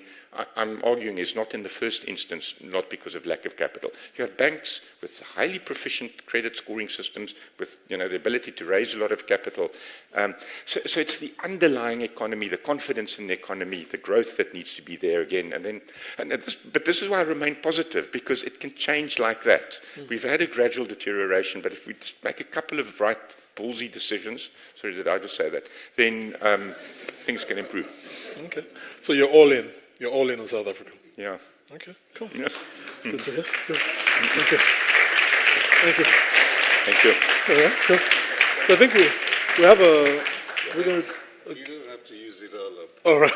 I'm arguing, is not in the first instance, not because of lack of capital. You have banks with highly proficient credit scoring systems with the ability to raise a lot of capital. So it's the underlying economy, the confidence in the economy, the growth that needs to be there again. But this is why I remain positive, because it can change like that. We've had a gradual deterioration, but if we just make a couple of right ballsy decisions, sorry, did I just say that, then things can improve. Okay. So you're all in. You're all in South Africa. Yeah. Okay, cool. Yeah. It's good to hear. Good. Thank you. Thank you. Thank you. All right, cool. So I think we have we're going to... You don't have to use it all up. All right.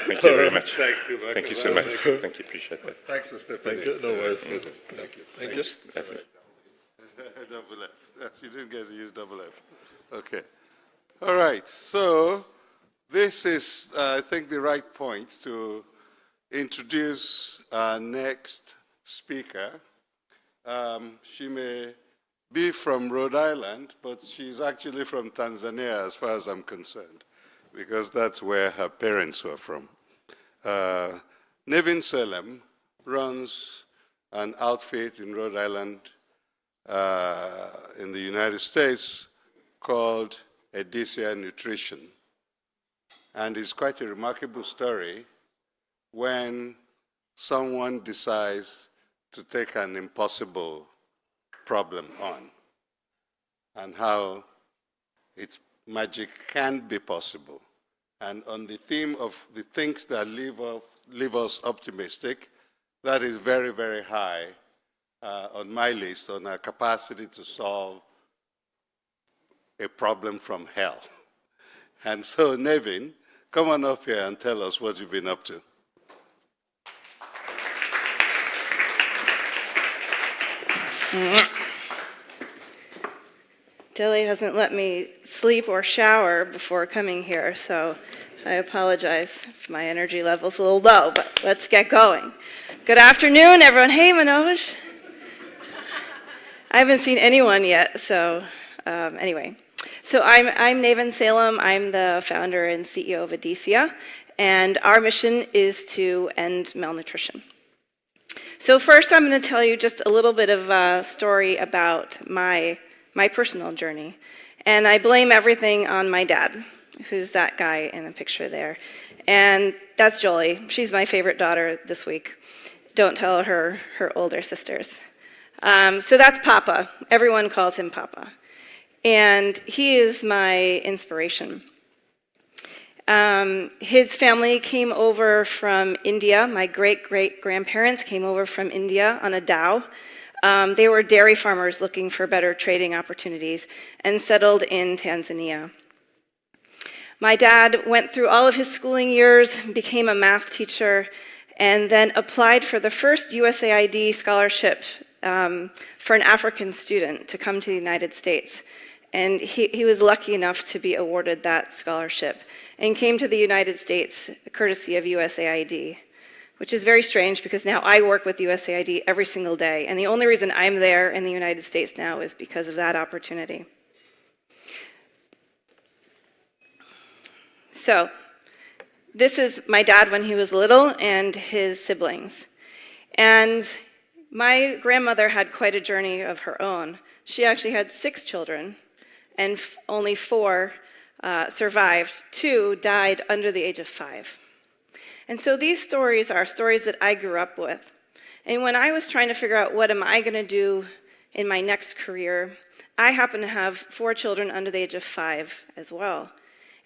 Thank you very much. Thank you. Thank you so much. Thank you. Appreciate that. Thanks for stepping Thank you. in. No worries. Thank you. Thank you. Double F. Yes, you didn't get to use double F. Okay. All right. So this is, I think, the right point to introduce our next speaker. She may be from Rhode Island, but she's actually from Tanzania as far as I'm concerned, because that's where her parents were from. Navyn Salem runs an outfit in Rhode Island in the United States called Deasy Nutrition. And it's quite a remarkable story when someone decides to take an impossible problem on, and how its magic can be possible. And on the theme of the things that leave us optimistic, that is very, very high on my list on our capacity to solve a problem from hell. And so, Navyn, come on up here and tell us what you've been up to. Dele hasn't let me sleep or shower before coming here, so I apologize if my energy level's a little low, but let's get going. Good afternoon, everyone. Hey, Manoj. I haven't seen anyone yet, so anyway. So I'm Navyn Salem. I'm the founder and CEO of Deasy, and our mission is to end malnutrition. So first, I'm going to tell you just a little bit of a story about my personal journey. And I blame everything on my dad, who's that guy in the picture there. And that's Jolie. She's my favorite daughter this week. Don't tell her older sisters. So that's Papa. Everyone calls him Papa. And he is my inspiration. His family came over from India. My great-great-grandparents came over from India on a dhow. They were dairy farmers looking for better trading opportunities and settled in Tanzania. My dad went through all of his schooling years, became a math teacher, and then applied for the first USAID scholarship for an African student to come to the United States. And he was lucky enough to be awarded that scholarship and came to the United States courtesy of USAID, which is very strange because now I work with USAID every single day. And the only reason I'm there in the United States now is because of that opportunity. So this is my dad when he was little and his siblings. And my grandmother had quite a journey of her own. She actually had 6 children, and only 4 survived. 2 died under the age of 5. And so these stories are stories that I grew up with. And when I was trying to figure out what am I going to do in my next career, I happen to have 4 children under the age of 5 as well.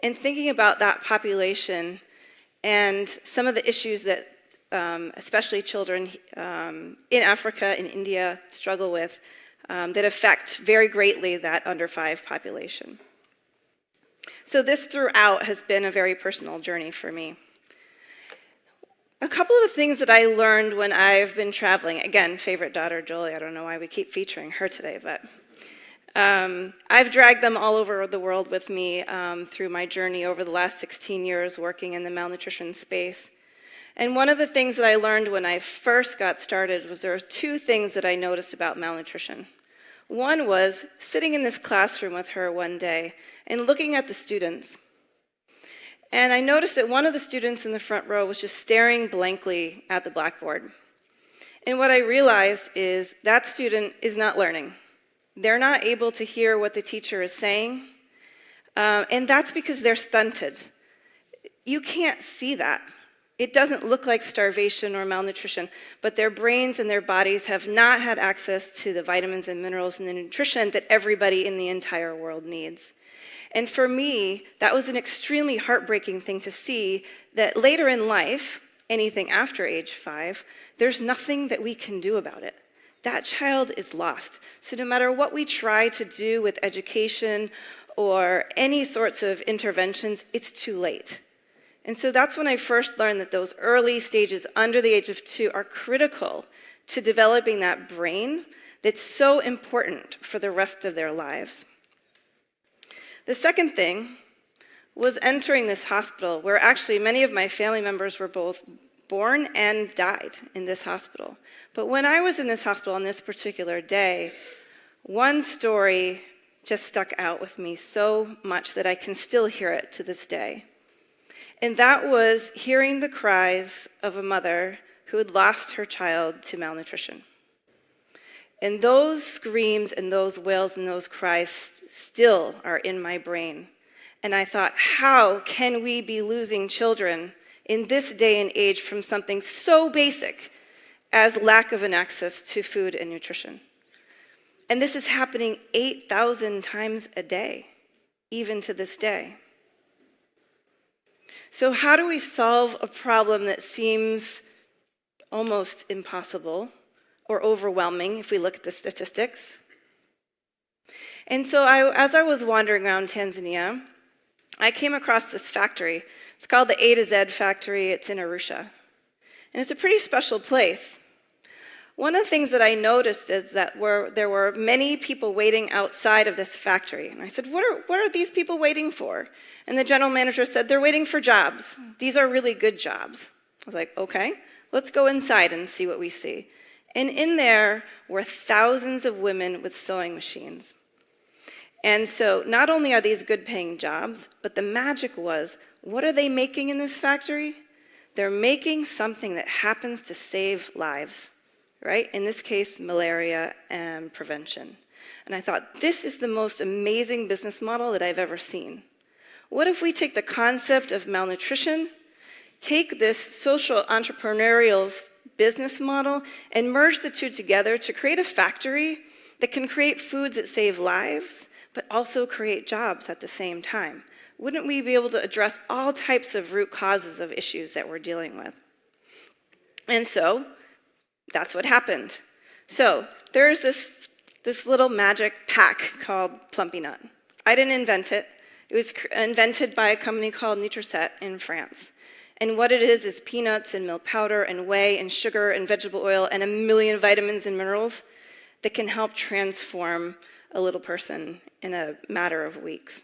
And thinking about that population and some of the issues that especially children in Africa, in India, struggle with that affect very greatly that under 5 population. So this throughout has been a very personal journey for me. A couple of the things that I learned when I've been traveling, again, favorite daughter, Jolie, I don't know why we keep featuring her today, but I've dragged them all over the world with me through my journey over the last 16 years working in the malnutrition space. And one of the things that I learned when I first got started was there were 2 things that I noticed about malnutrition. One was sitting in this classroom with her one day and looking at the students. And I noticed that one of the students in the front row was just staring blankly at the blackboard. And what I realized is that student is not learning. They're not able to hear what the teacher is saying. And that's because they're stunted. You can't see that. It doesn't look like starvation or malnutrition, but their brains and their bodies have not had access to the vitamins and minerals and the nutrition that everybody in the entire world needs. And for me, that was an extremely heartbreaking thing to see, that later in life, anything after age 5, there's nothing that we can do about it. That child is lost. So no matter what we try to do with education or any sorts of interventions, it's too late. And so that's when I first learned that those early stages under the age of 2 are critical to developing that brain that's so important for the rest of their lives. The second thing was entering this hospital where actually many of my family members were both born and died in this hospital. But when I was in this hospital on this particular day, one story just stuck out with me so much that I can still hear it to this day. And that was hearing the cries of a mother who had lost her child to malnutrition. And those screams and those wails and those cries still are in my brain. And I thought, how can we be losing children in this day and age from something so basic as lack of an access to food and nutrition? And this is happening 8,000 times a day, even to this day. So how do we solve a problem that seems almost impossible or overwhelming if we look at the statistics? And so as I was wandering around Tanzania, I came across this factory. It's called the A to Z factory. It's in Arusha. And it's a pretty special place. One of the things that I noticed is that there were many people waiting outside of this factory. And I said, what are these people waiting for? And the general manager said, they're waiting for jobs. These are really good jobs. I was like, okay, let's go inside and see what we see. And in there were thousands of women with sewing machines. And so not only are these good paying jobs, but the magic was, what are they making in this factory? They're making something that happens to save lives, right? In this case, malaria and prevention. And I thought, this is the most amazing business model that I've ever seen. What if we take the concept of malnutrition, take this social entrepreneurial business model, and merge the two together to create a factory that can create foods that save lives, but also create jobs at the same time? Wouldn't we be able to address all types of root causes of issues that we're dealing with? And so that's what happened. So there's this little magic pack called Plumpy Nut. I didn't invent it. It was invented by a company called Nutriset in France. And what it is peanuts and milk powder and whey and sugar and vegetable oil and a million vitamins and minerals that can help transform a little person in a matter of weeks.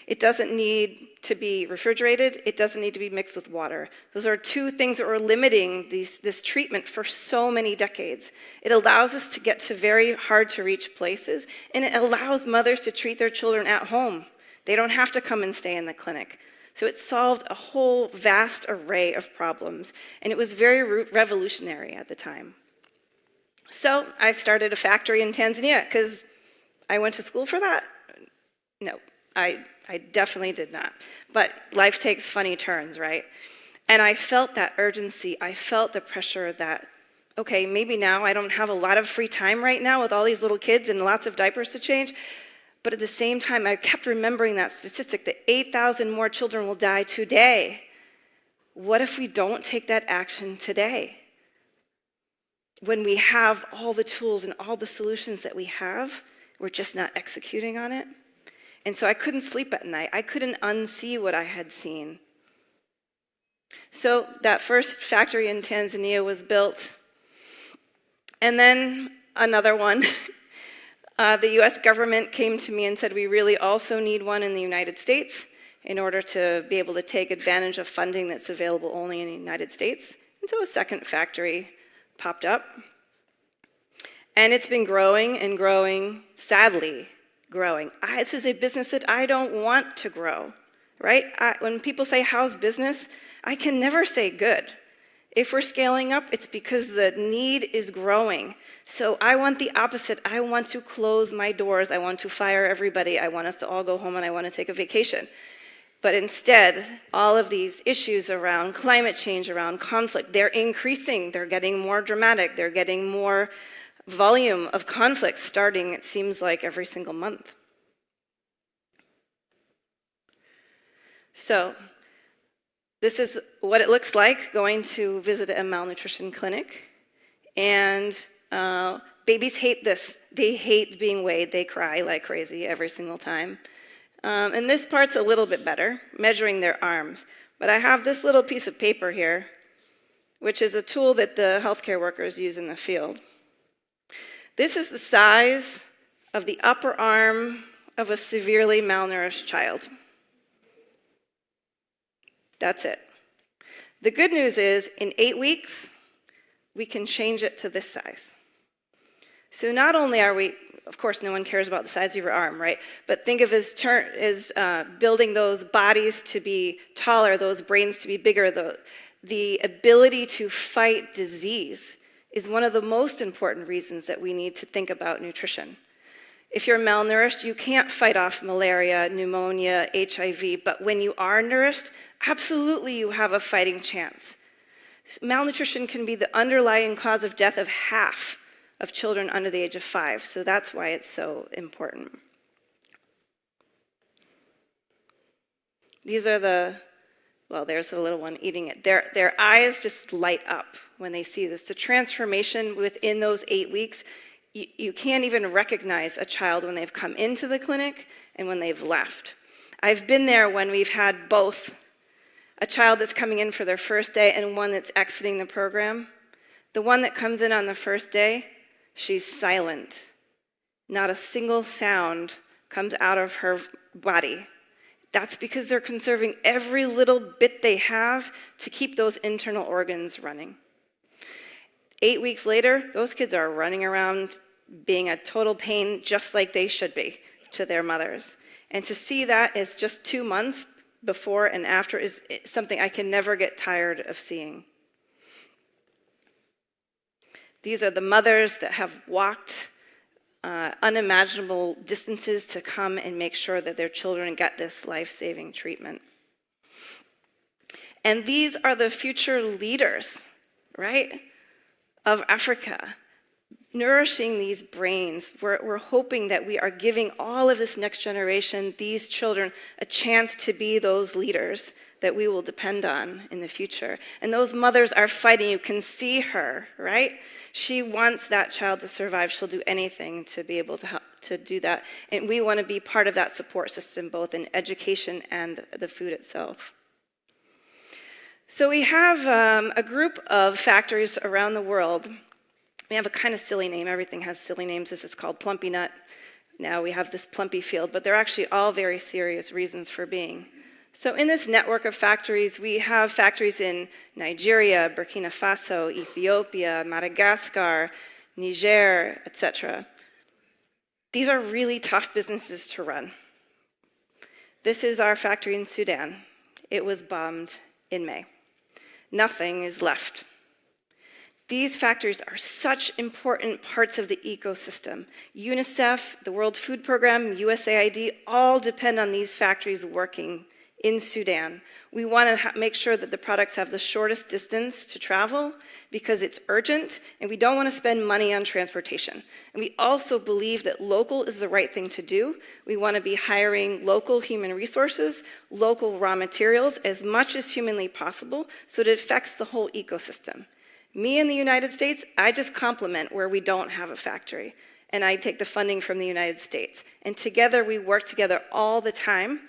It doesn't need to be refrigerated. It doesn't need to be mixed with water. Those are 2 things that were limiting this treatment for so many decades. It allows us to get to very hard to reach places, and it allows mothers to treat their children at home. They don't have to come and stay in the clinic. So it solved a whole vast array of problems, and it was very revolutionary at the time. So I started a factory in Tanzania because I went to school for that? No, I definitely did not. But life takes funny turns, right? And I felt that urgency. I felt the pressure that, okay, maybe now I don't have a lot of free time right now with all these little kids and lots of diapers to change. But at the same time, I kept remembering that statistic that 8,000 more children will die today What if we don't take that action today? When we have all the tools and all the solutions that we have, we're just not executing on it. And so I couldn't sleep at night. I couldn't unsee what I had seen. So that first factory in Tanzania was built. And then another one. The US government came to me and said, we really also need one in the United States in order to be able to take advantage of funding that's available only in the United States. And so a second factory popped up. And it's been growing and growing, sadly growing. This is a business that I don't want to grow, right? When people say, how's business? I can never say good. If we're scaling up, it's because the need is growing. So I want the opposite. I want to close my doors. I want to fire everybody. I want us to all go home and I want to take a vacation. But instead, all of these issues around climate change, around conflict, they're increasing. They're getting more dramatic. They're getting more volume of conflict starting, it seems like, every single month. So this is what it looks like going to visit a malnutrition clinic. And babies hate this. They hate being weighed. They cry like crazy every single time. And this part's a little bit better, measuring their arms. But I have this little piece of paper here, which is a tool that the healthcare workers use in the field. This is the size of the upper arm of a severely malnourished child. That's it. The good news is, in 8 weeks, we can change it to this size. So not only are we, of course, no one cares about the size of your arm, right? But think of as building those bodies to be taller, those brains to be bigger, the ability to fight disease is one of the most important reasons that we need to think about nutrition. If you're malnourished, you can't fight off malaria, pneumonia, HIV, but when you are nourished, absolutely you have a fighting chance. Malnutrition can be the underlying cause of death of half of children under the age of 5, so that's why it's so important. These are there's the little one eating it. Their eyes just light up when they see this. The transformation within those 8 weeks, you can't even recognize a child when they've come into the clinic and when they've left. I've been there when we've had both, a child that's coming in for their first day and one that's exiting the program. The one that comes in on the first day, she's silent. Not a single sound comes out of her body. That's because they're conserving every little bit they have to keep those internal organs running. 8 weeks later, those kids are running around being a total pain, just like they should be to their mothers. And to see that is just 2 months before and after is something I can never get tired of seeing. These are the mothers that have walked unimaginable distances to come and make sure that their children get this life-saving treatment. And these are the future leaders, right, of Africa, nourishing these brains. We're hoping that we are giving all of this next generation, these children, a chance to be those leaders that we will depend on in the future. And those mothers are fighting. You can see her, right? She wants that child to survive. She'll do anything to be able to help to do that. And we want to be part of that support system, both in education and the food itself. So we have a group of factories around the world. We have a kind of silly name. Everything has silly names. This is called Plumpy Nut. Now we have this Plumpy Field, but they're actually all very serious reasons for being. So in this network of factories, we have factories in Nigeria, Burkina Faso, Ethiopia, Madagascar, Niger, etc. These are really tough businesses to run. This is our factory in Sudan. It was bombed in May. Nothing is left. These factories are such important parts of the ecosystem. UNICEF, the World Food Program, USAID, all depend on these factories working in Sudan. We want to make sure that the products have the shortest distance to travel because it's urgent, and we don't want to spend money on transportation. And we also believe that local is the right thing to do. We want to be hiring local human resources, local raw materials as much as humanly possible so that it affects the whole ecosystem. Me in the United States, I just compliment where we don't have a factory, and I take the funding from the United States. And together, we work together all the time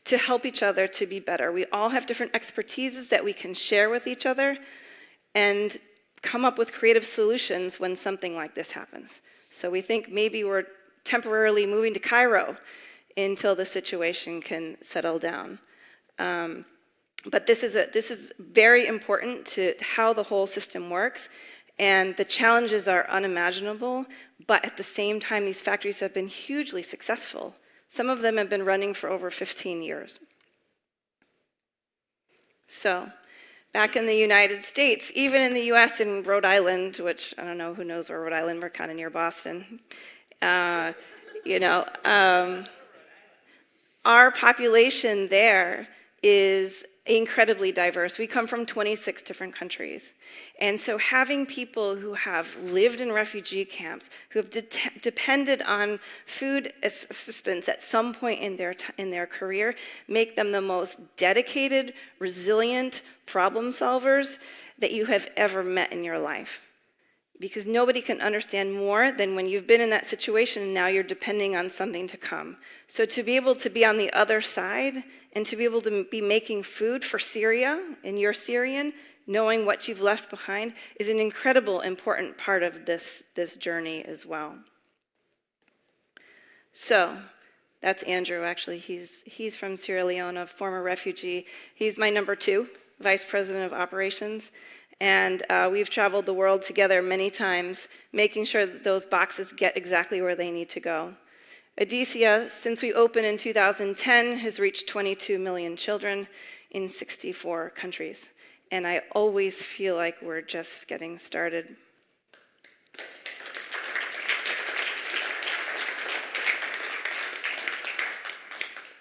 to help each other to be better. We all have different expertises that we can share with each other and come up with creative solutions when something like this happens. So we think maybe we're temporarily moving to Cairo until the situation can settle down. But this is very important to how the whole system works, and the challenges are unimaginable, but at the same time, these factories have been hugely successful. Some of them have been running for over 15 years. So, back in the United States, even in the US, in Rhode Island, which I don't know who knows where Rhode Island, we're kind of near Boston, our population there is incredibly diverse. We come from 26 different countries. And so having people who have lived in refugee camps, who have depended on food assistance at some point in their career, make them the most dedicated, resilient problem solvers that you have ever met in your life. Because nobody can understand more than when you've been in that situation and now you're depending on something to come. So to be able to be on the other side and to be able to be making food for Syria, and you're Syrian, knowing what you've left behind is an incredible, important part of this journey as well. So that's Andrew, actually. He's from Sierra Leone, a former refugee. He's my number 2, Vice President of Operations. And we've traveled the world together many times, making sure that those boxes get exactly where they need to go. Deasy, since we opened in 2010, has reached 22 million children in 64 countries. And I always feel like we're just getting started.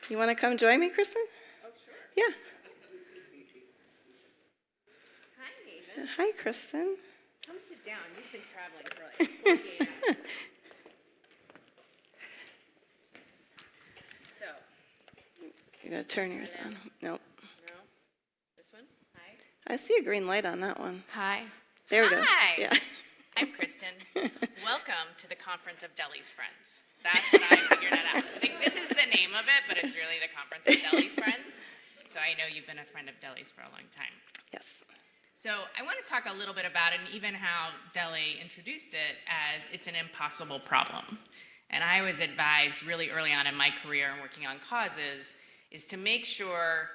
You want to come join me, Kristen? Oh, sure. Yeah. Hi, Kristen. Come sit down. You've been traveling for like 48 hours. So. You gotta turn yours on. Nope. No. This one? Hi. I see a green light on that one. Hi. There we go. Hi. Yeah. I'm Kristen. Welcome to the Conference of Dele's Friends. That's what I figured it out. I think this is the name of it, but it's really the Conference of Dele's Friends. So I know you've been a friend of Dele's for a long time. Yes. So I want to talk a little bit about it and even how Dele introduced it as it's an impossible problem. And I was advised really early on in my career and working on causes is to make sure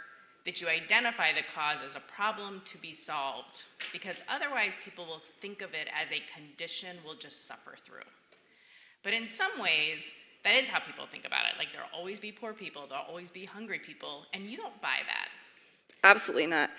that you identify the cause as a problem to be solved, because otherwise people will think of it as a condition we'll just suffer through. But in some ways, that is how people think about it. Like there'll always be poor people, there'll always be hungry people, and you don't buy that. Absolutely not.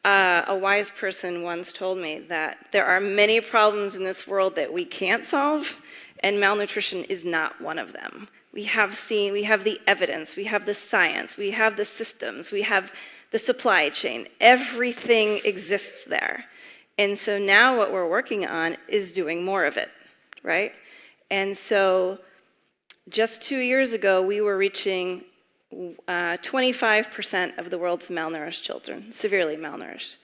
A wise person once told me that there are many problems in this world that we can't solve, and malnutrition is not one of them. We have the evidence, we have the science, we have the systems, we have the supply chain. Everything exists there. And so now what we're working on is doing more of it, right? And so just 2 years ago, we were reaching 25% of the world's malnourished children, severely malnourished.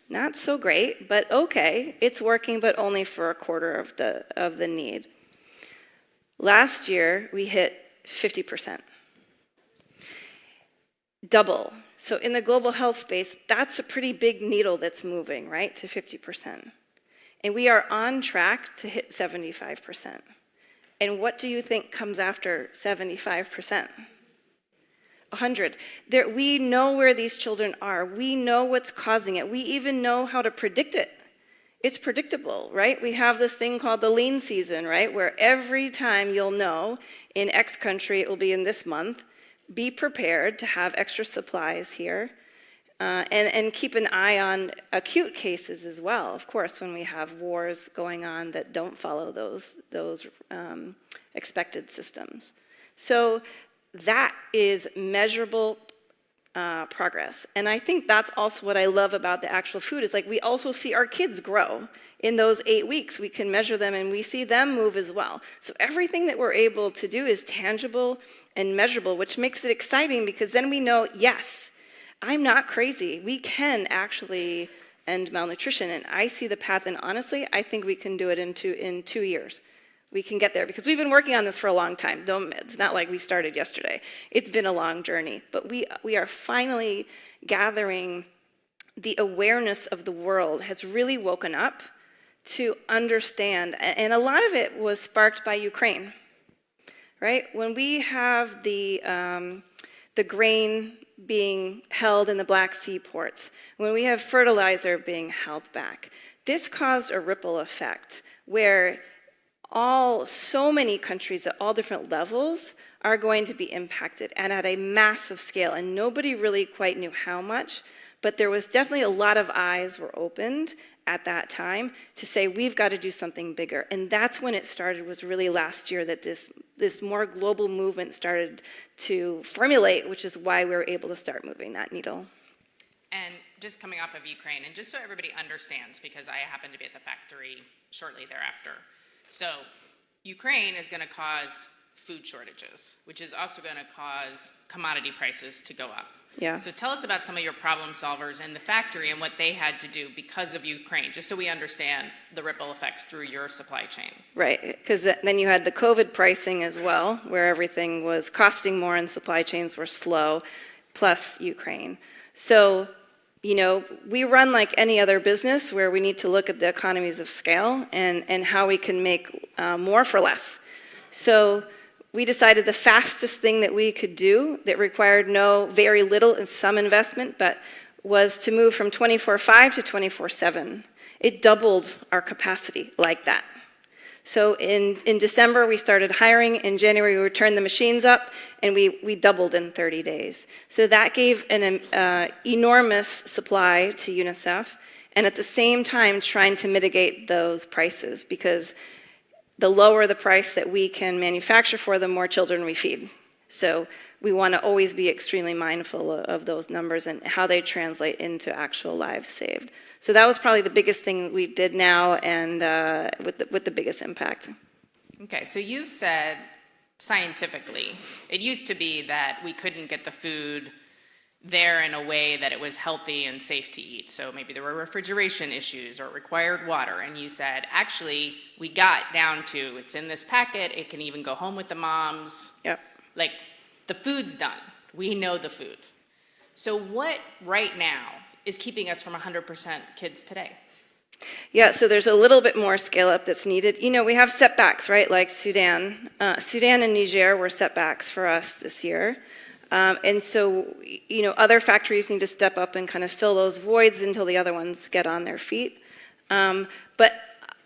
Not so great, but okay, it's working, but only for a quarter of the need. Last year, we hit 50%. Double. So in the global health space, that's a pretty big needle that's moving, right, to 50%. And we are on track to hit 75%. And what do you think comes after 75%? 100. We know where these children are. We know what's causing it. We even know how to predict it. It's predictable, right? We have this thing called the lean season, right? Where every time you'll know in X country it will be in this month. Be prepared to have extra supplies here. And keep an eye on acute cases as well, of course, when we have wars going on that don't follow those expected systems. So that is measurable progress. And I think that's also what I love about the actual food, is like we also see our kids grow. In those 8 weeks, we can measure them and we see them move as well. So everything that we're able to do is tangible and measurable, which makes it exciting because then we know, yes, I'm not crazy. We can actually end malnutrition. And I see the path, and honestly, I think we can do it in 2 years. We can get there because we've been working on this for a long time. It's not like we started yesterday. It's been a long journey, but we are finally gathering. The awareness of the world has really woken up to understand, and a lot of it was sparked by Ukraine, right? When we have the grain being held in the Black Sea ports, when we have fertilizer being held back, this caused a ripple effect where so many countries at all different levels are going to be impacted, and at a massive scale, and nobody really quite knew how much, but there was definitely a lot of eyes were opened at that time to say, we've got to do something bigger. And that's when it started, was really last year that this more global movement started to formulate, which is why we were able to start moving that needle. And just coming off of Ukraine, and just so everybody understands, because I happened to be at the factory shortly thereafter. So Ukraine is going to cause food shortages, which is also going to cause commodity prices to go up. Yeah. So tell us about some of your problem solvers in the factory and what they had to do because of Ukraine, just so we understand the ripple effects through your supply chain. Right, because then you had the COVID pricing as well, where everything was costing more and supply chains were slow, plus Ukraine. So, we run like any other business where we need to look at the economies of scale and how we can make more for less. So we decided the fastest thing that we could do that required very little and some investment, but was to move from 24/5 to 24/7. It doubled our capacity like that. So in December, we started hiring. In January, we turned the machines up, and we doubled in 30 days. So that gave an enormous supply to UNICEF, and at the same time, trying to mitigate those prices, because the lower the price that we can manufacture for, the more children we feed. So we want to always be extremely mindful of those numbers and how they translate into actual lives saved. So that was probably the biggest thing we did now, and with the biggest impact. Okay, so you've said scientifically, it used to be that we couldn't get the food there in a way that it was healthy and safe to eat. So maybe there were refrigeration issues or it required water. And you said, actually, we got down to, it's in this packet, it can even go home with the moms. Yep. Like, the food's done. We know the food. So what right now is keeping us from 100% kids today? Yeah, so there's a little bit more scale up that's needed. We have setbacks, right? Like Sudan. Sudan and Niger were setbacks for us this year. And so, other factories need to step up and kind of fill those voids until the other ones get on their feet. But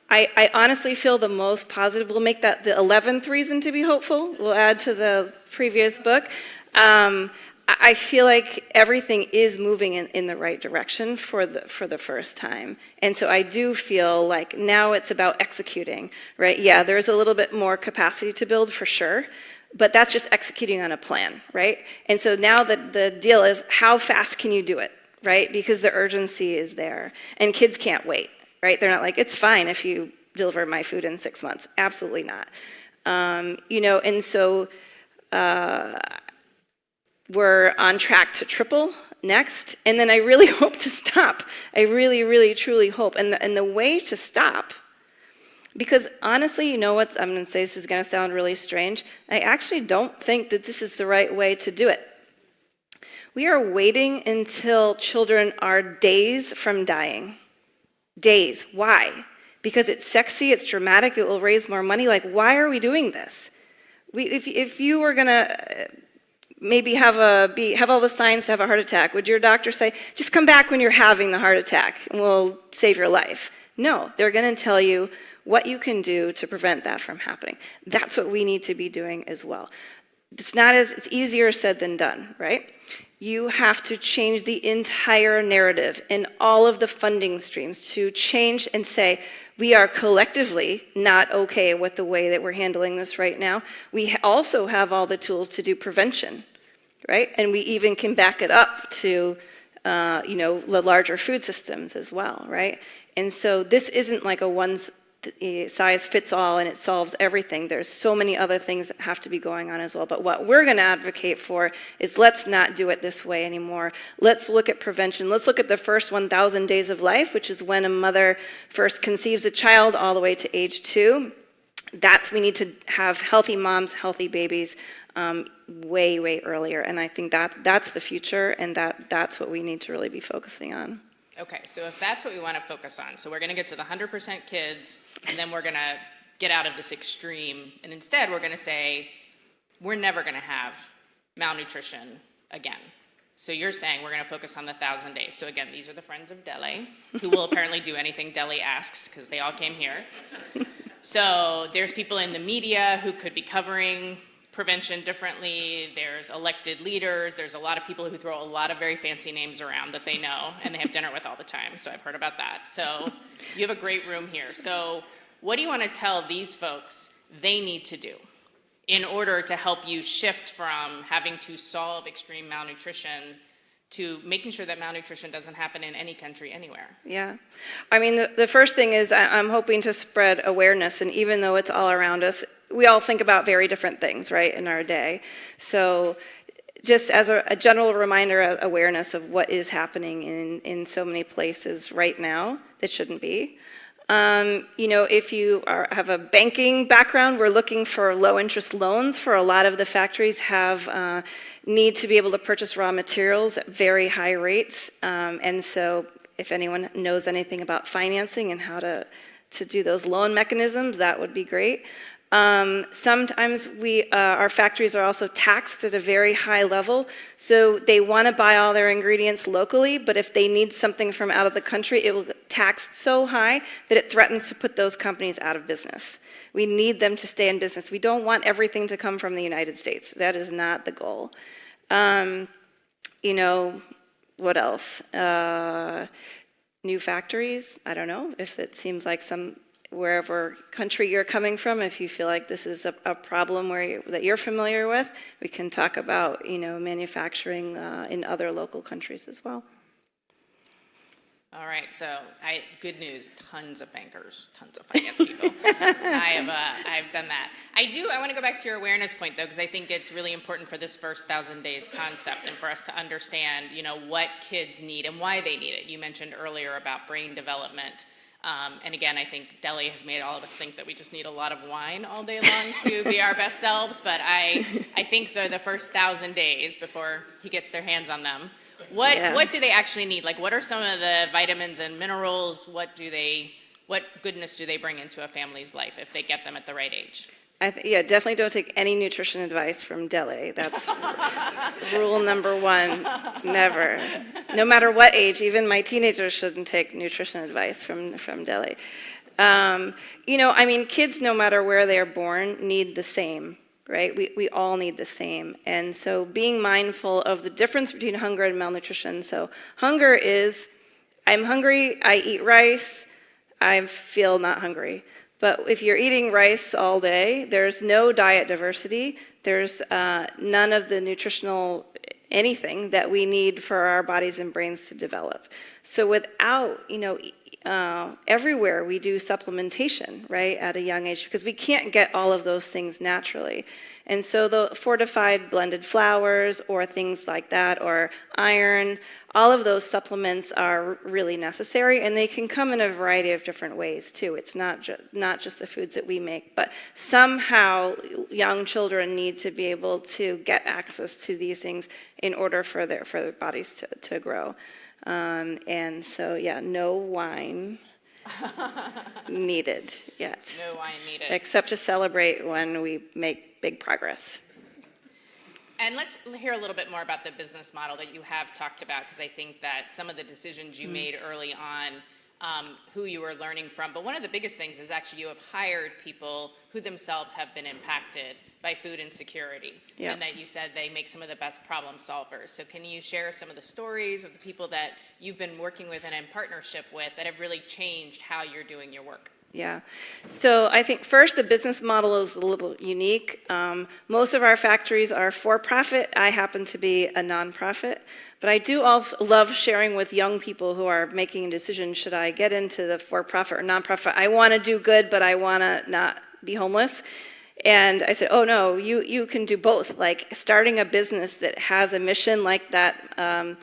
I honestly feel the most positive. We'll make that the 11th reason to be hopeful. We'll add to the previous book. I feel like everything is moving in the right direction for the first time. And so I do feel like now it's about executing, right? Yeah, there's a little bit more capacity to build for sure, but that's just executing on a plan, right? And so now the deal is, how fast can you do it, right? Because the urgency is there, and kids can't wait, right? They're not like, it's fine if you deliver my food in 6 months. Absolutely not. And so we're on track to triple next, and then I really hope to stop. I really, really, truly hope. And the way to stop, because honestly, I'm going to say this is going to sound really strange. I actually don't think that this is the right way to do it. We are waiting until children are days from dying. Days. Why? Because it's sexy, it's dramatic, it will raise more money. Like, why are we doing this? If you were going to maybe have all the signs to have a heart attack, would your doctor say, just come back when you're having the heart attack and we'll save your life? No, they're going to tell you what you can do to prevent that from happening. That's what we need to be doing as well. It's easier said than done, right? You have to change the entire narrative in all of the funding streams to change and say, we are collectively not okay with the way that we're handling this right now. We also have all the tools to do prevention, right? And we even can back it up to, the larger food systems as well, right? And so this isn't like a one-size-fits-all and it solves everything. There's so many other things that have to be going on as well. But what we're going to advocate for is let's not do it this way anymore. Let's look at prevention. Let's look at the first 1,000 days of life, which is when a mother first conceives a child all the way to age 2. We need to have healthy moms, healthy babies way, way earlier. And I think that's the future, and that's what we need to really be focusing on. Okay, so if that's what we want to focus on, so we're going to get to the 100% kids, and then we're going to get out of this extreme, and instead we're going to say, we're never going to have malnutrition again. So you're saying we're going to focus on the 1,000 days. So again, these are the friends of Dele, who will apparently do anything Dele asks, because they all came here. So there's people in the media who could be covering prevention differently. There's elected leaders. There's a lot of people who throw a lot of very fancy names around that they know and they have dinner with all the time. So I've heard about that. So you have a great room here. So what do you want to tell these folks they need to do in order to help you shift from having to solve extreme malnutrition to making sure that malnutrition doesn't happen in any country anywhere? Yeah. I mean, the first thing is I'm hoping to spread awareness, and even though it's all around us, we all think about very different things, right, in our day. So just as a general reminder, awareness of what is happening in so many places right now that shouldn't be. If you have a banking background, we're looking for low-interest loans for a lot of the factories need to be able to purchase raw materials at very high rates. And so if anyone knows anything about financing and how to do those loan mechanisms, that would be great. Sometimes our factories are also taxed at a very high level, so they want to buy all their ingredients locally, but if they need something from out of the country, it will get taxed so high that it threatens to put those companies out of business. We need them to stay in business. We don't want everything to come from the United States. That is not the goal. What else? New factories? I don't know if it seems like wherever country you're coming from, if you feel like this is a problem that you're familiar with, we can talk about manufacturing in other local countries as well. All right, so good news, tons of bankers, tons of finance people. I've done that. I want to go back to your awareness point, though, because I think it's really important for this first 1,000 days concept and for us to understand, what kids need and why they need it. You mentioned earlier about brain development. And again, I think Dele has made all of us think that we just need a lot of wine all day long to be our best selves, but I think they're the first 1,000 days before he gets their hands on them. What do they actually need? Like, what are some of the vitamins and minerals? What goodness do they bring into a family's life if they get them at the right age? Definitely don't take any nutrition advice from Dele. That's rule number 1. Never. No matter what age, even my teenagers shouldn't take nutrition advice from Dele. Kids, no matter where they're born, need the same, right? We all need the same. And so being mindful of the difference between hunger and malnutrition. So hunger is, I'm hungry, I eat rice, I feel not hungry. But if you're eating rice all day, there's no diet diversity. There's none of the nutritional anything that we need for our bodies and brains to develop. So without, everywhere we do supplementation, right, at a young age, because we can't get all of those things naturally. And so the fortified blended flours or things like that, or iron, all of those supplements are really necessary, and they can come in a variety of different ways too. It's not just the foods that we make, but somehow young children need to be able to get access to these things in order for their bodies to grow. And so, no wine needed yet. No wine needed. Except to celebrate when we make big progress. And let's hear a little bit more about the business model that you have talked about, because I think that some of the decisions you made early on, who you were learning from, but one of the biggest things is actually you have hired people who themselves have been impacted by food insecurity, and that you said they make some of the best problem solvers. So can you share some of the stories of the people that you've been working with and in partnership with that have really changed how you're doing your work? Yeah. So I think first the business model is a little unique. Most of our factories are for-profit. I happen to be a nonprofit. But I do also love sharing with young people who are making a decision, should I get into the for-profit or nonprofit? I want to do good, but I want to not be homeless. And I said, oh no, you can do both. Like starting a business that has a mission like that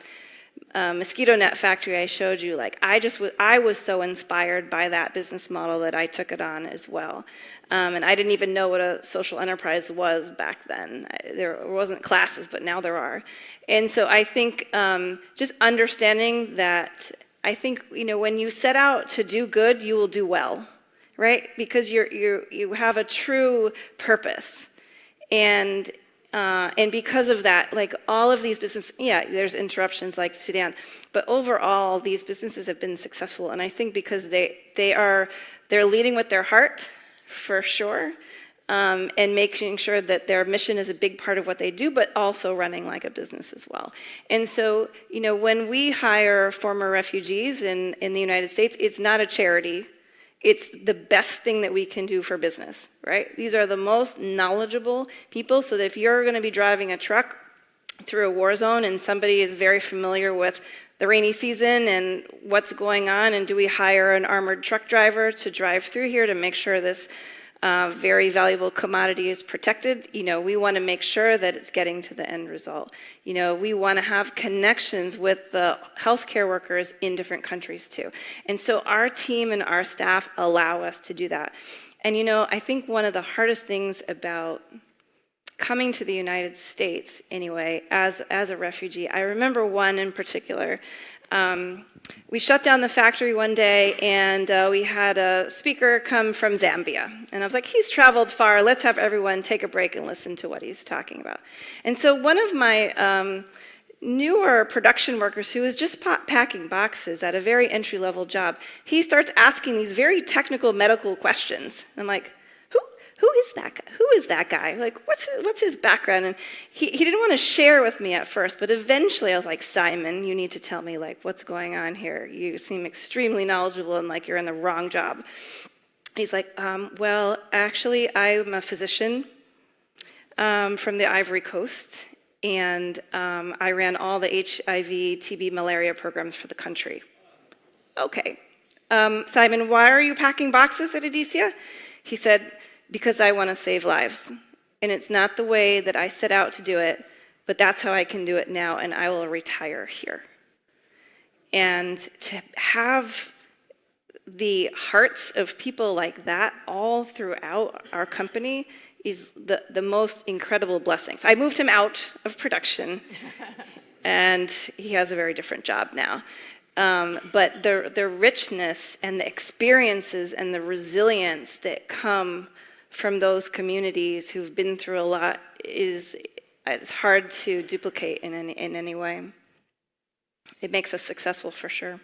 mosquito net factory I showed you, like I was so inspired by that business model that I took it on as well. And I didn't even know what a social enterprise was back then. There wasn't classes, but now there are. And so I think just understanding that, I think, when you set out to do good, you will do well, right? Because you have a true purpose. And because of that, like all of these businesses, there's interruptions like Sudan, but overall, these businesses have been successful. And I think because they're leading with their heart, for sure, and making sure that their mission is a big part of what they do, but also running like a business as well. And so, when we hire former refugees in the United States, it's not a charity. It's the best thing that we can do for business, right? These are the most knowledgeable people, so that if you're going to be driving a truck through a war zone and somebody is very familiar with the rainy season and what's going on, and do we hire an armored truck driver to drive through here to make sure this very valuable commodity is protected? We want to make sure that it's getting to the end result. We want to have connections with the healthcare workers in different countries too. And so our team and our staff allow us to do that. And I think one of the hardest things about coming to the United States, anyway, as a refugee, I remember one in particular. We shut down the factory one day, and we had a speaker come from Zambia. And I was like, he's traveled far, let's have everyone take a break and listen to what he's talking about. And so one of my newer production workers who was just packing boxes at a very entry-level job, he starts asking these very technical medical questions. I'm like, who is that guy? Who is that guy? Like, what's his background? And he didn't want to share with me at first, but eventually I was like, Simon, you need to tell me, like, what's going on here? You seem extremely knowledgeable and like you're in the wrong job. He's like, well, actually, I'm a physician from the Ivory Coast, and I ran all the HIV, TB, malaria programs for the country. Okay. Simon, why are you packing boxes at Adisia? He said, because I want to save lives. And it's not the way that I set out to do it, but that's how I can do it now, and I will retire here. And to have the hearts of people like that all throughout our company is the most incredible blessings. I moved him out of production, and he has a very different job now. But the richness and the experiences and the resilience that come from those communities who've been through a lot it's hard to duplicate in any way. It makes us successful for sure.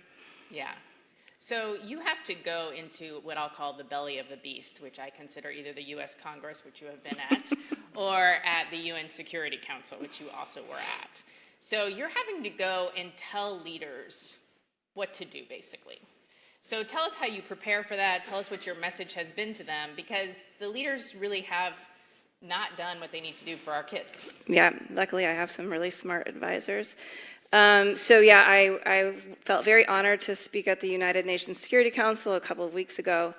Yeah. So you have to go into what I'll call the belly of the beast, which I consider either the US Congress, which you have been at, or at the UN Security Council, which you also were at. So you're having to go and tell leaders what to do, basically. So tell us how you prepare for that. Tell us what your message has been to them, because the leaders really have not done what they need to do for our kids. Yeah, luckily I have some really smart advisors. I felt very honored to speak at the United Nations Security Council a couple of weeks ago.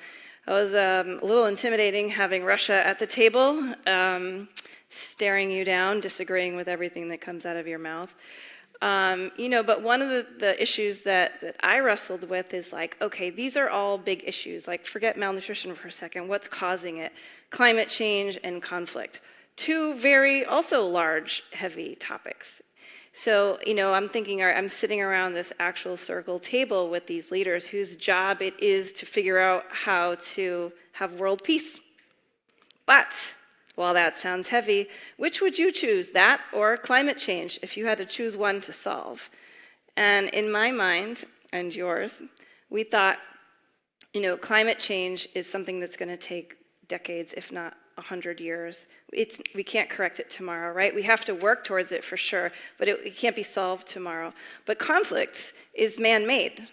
It was a little intimidating having Russia at the table, staring you down, disagreeing with everything that comes out of your mouth. But one of the issues that I wrestled with is like, okay, these are all big issues. Like, forget malnutrition for a second. What's causing it? Climate change and conflict. Two very also large, heavy topics. So, I'm thinking, I'm sitting around this actual circle table with these leaders whose job it is to figure out how to have world peace. But while that sounds heavy, which would you choose, that or climate change, if you had to choose one to solve? And in my mind, and yours, we thought, climate change is something that's going to take decades, if not 100 years. We can't correct it tomorrow, right? We have to work towards it for sure, but it can't be solved tomorrow. But conflict is man-made.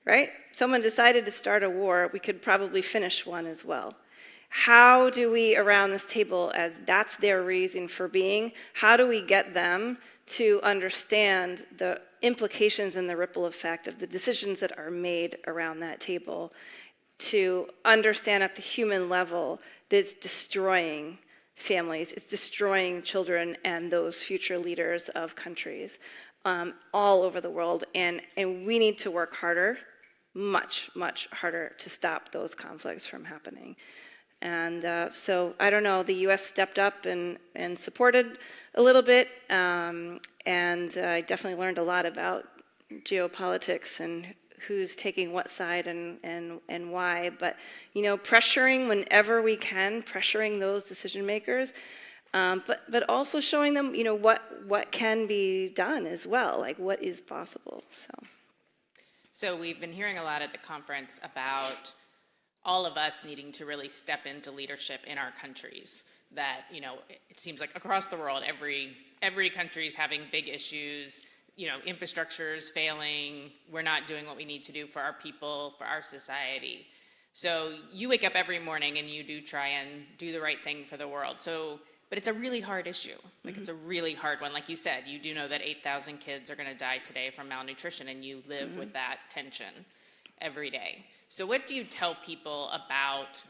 right? Someone decided to start a war, we could probably finish one as well. How do we, around this table, as that's their reason for being, how do we get them to understand the implications and the ripple effect of the decisions that are made around that table, to understand at the human level that it's destroying families, it's destroying children and those future leaders of countries all over the world, and we need to work harder, much, much harder to stop those conflicts from happening. And so, I don't know, the US stepped up and supported a little bit, and I definitely learned a lot about geopolitics and who's taking what side and why. But, you know, pressuring whenever we can, pressuring those decision makers, but also showing them, you know, what can be done as well, like what is possible, So we've been hearing a lot at the conference about all of us needing to really step into leadership in our countries. That, you know, it seems like across the world, every country is having big issues. You know, infrastructure is failing. We're not doing what we need to do for our people, for our society. So you wake up every morning and you do try and do the right thing for the world. So, but it's a really hard issue. Like, it's a really hard one. Like you said, you do know that 8,000 kids are going to die today from malnutrition, and you live with that tension every day. So what do you tell people about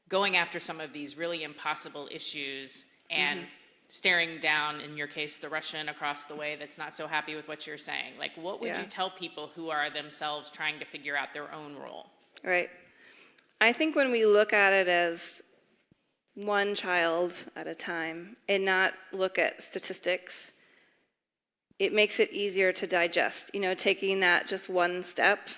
going after some of these really impossible issues and staring down, in your case, the Russian across the way that's not so happy with what you're saying? Like, what would you tell people who are themselves trying to figure out their own role? Right. I think when we look at it as one child at a time and not look at statistics, it makes it easier to digest, you know, taking that just one step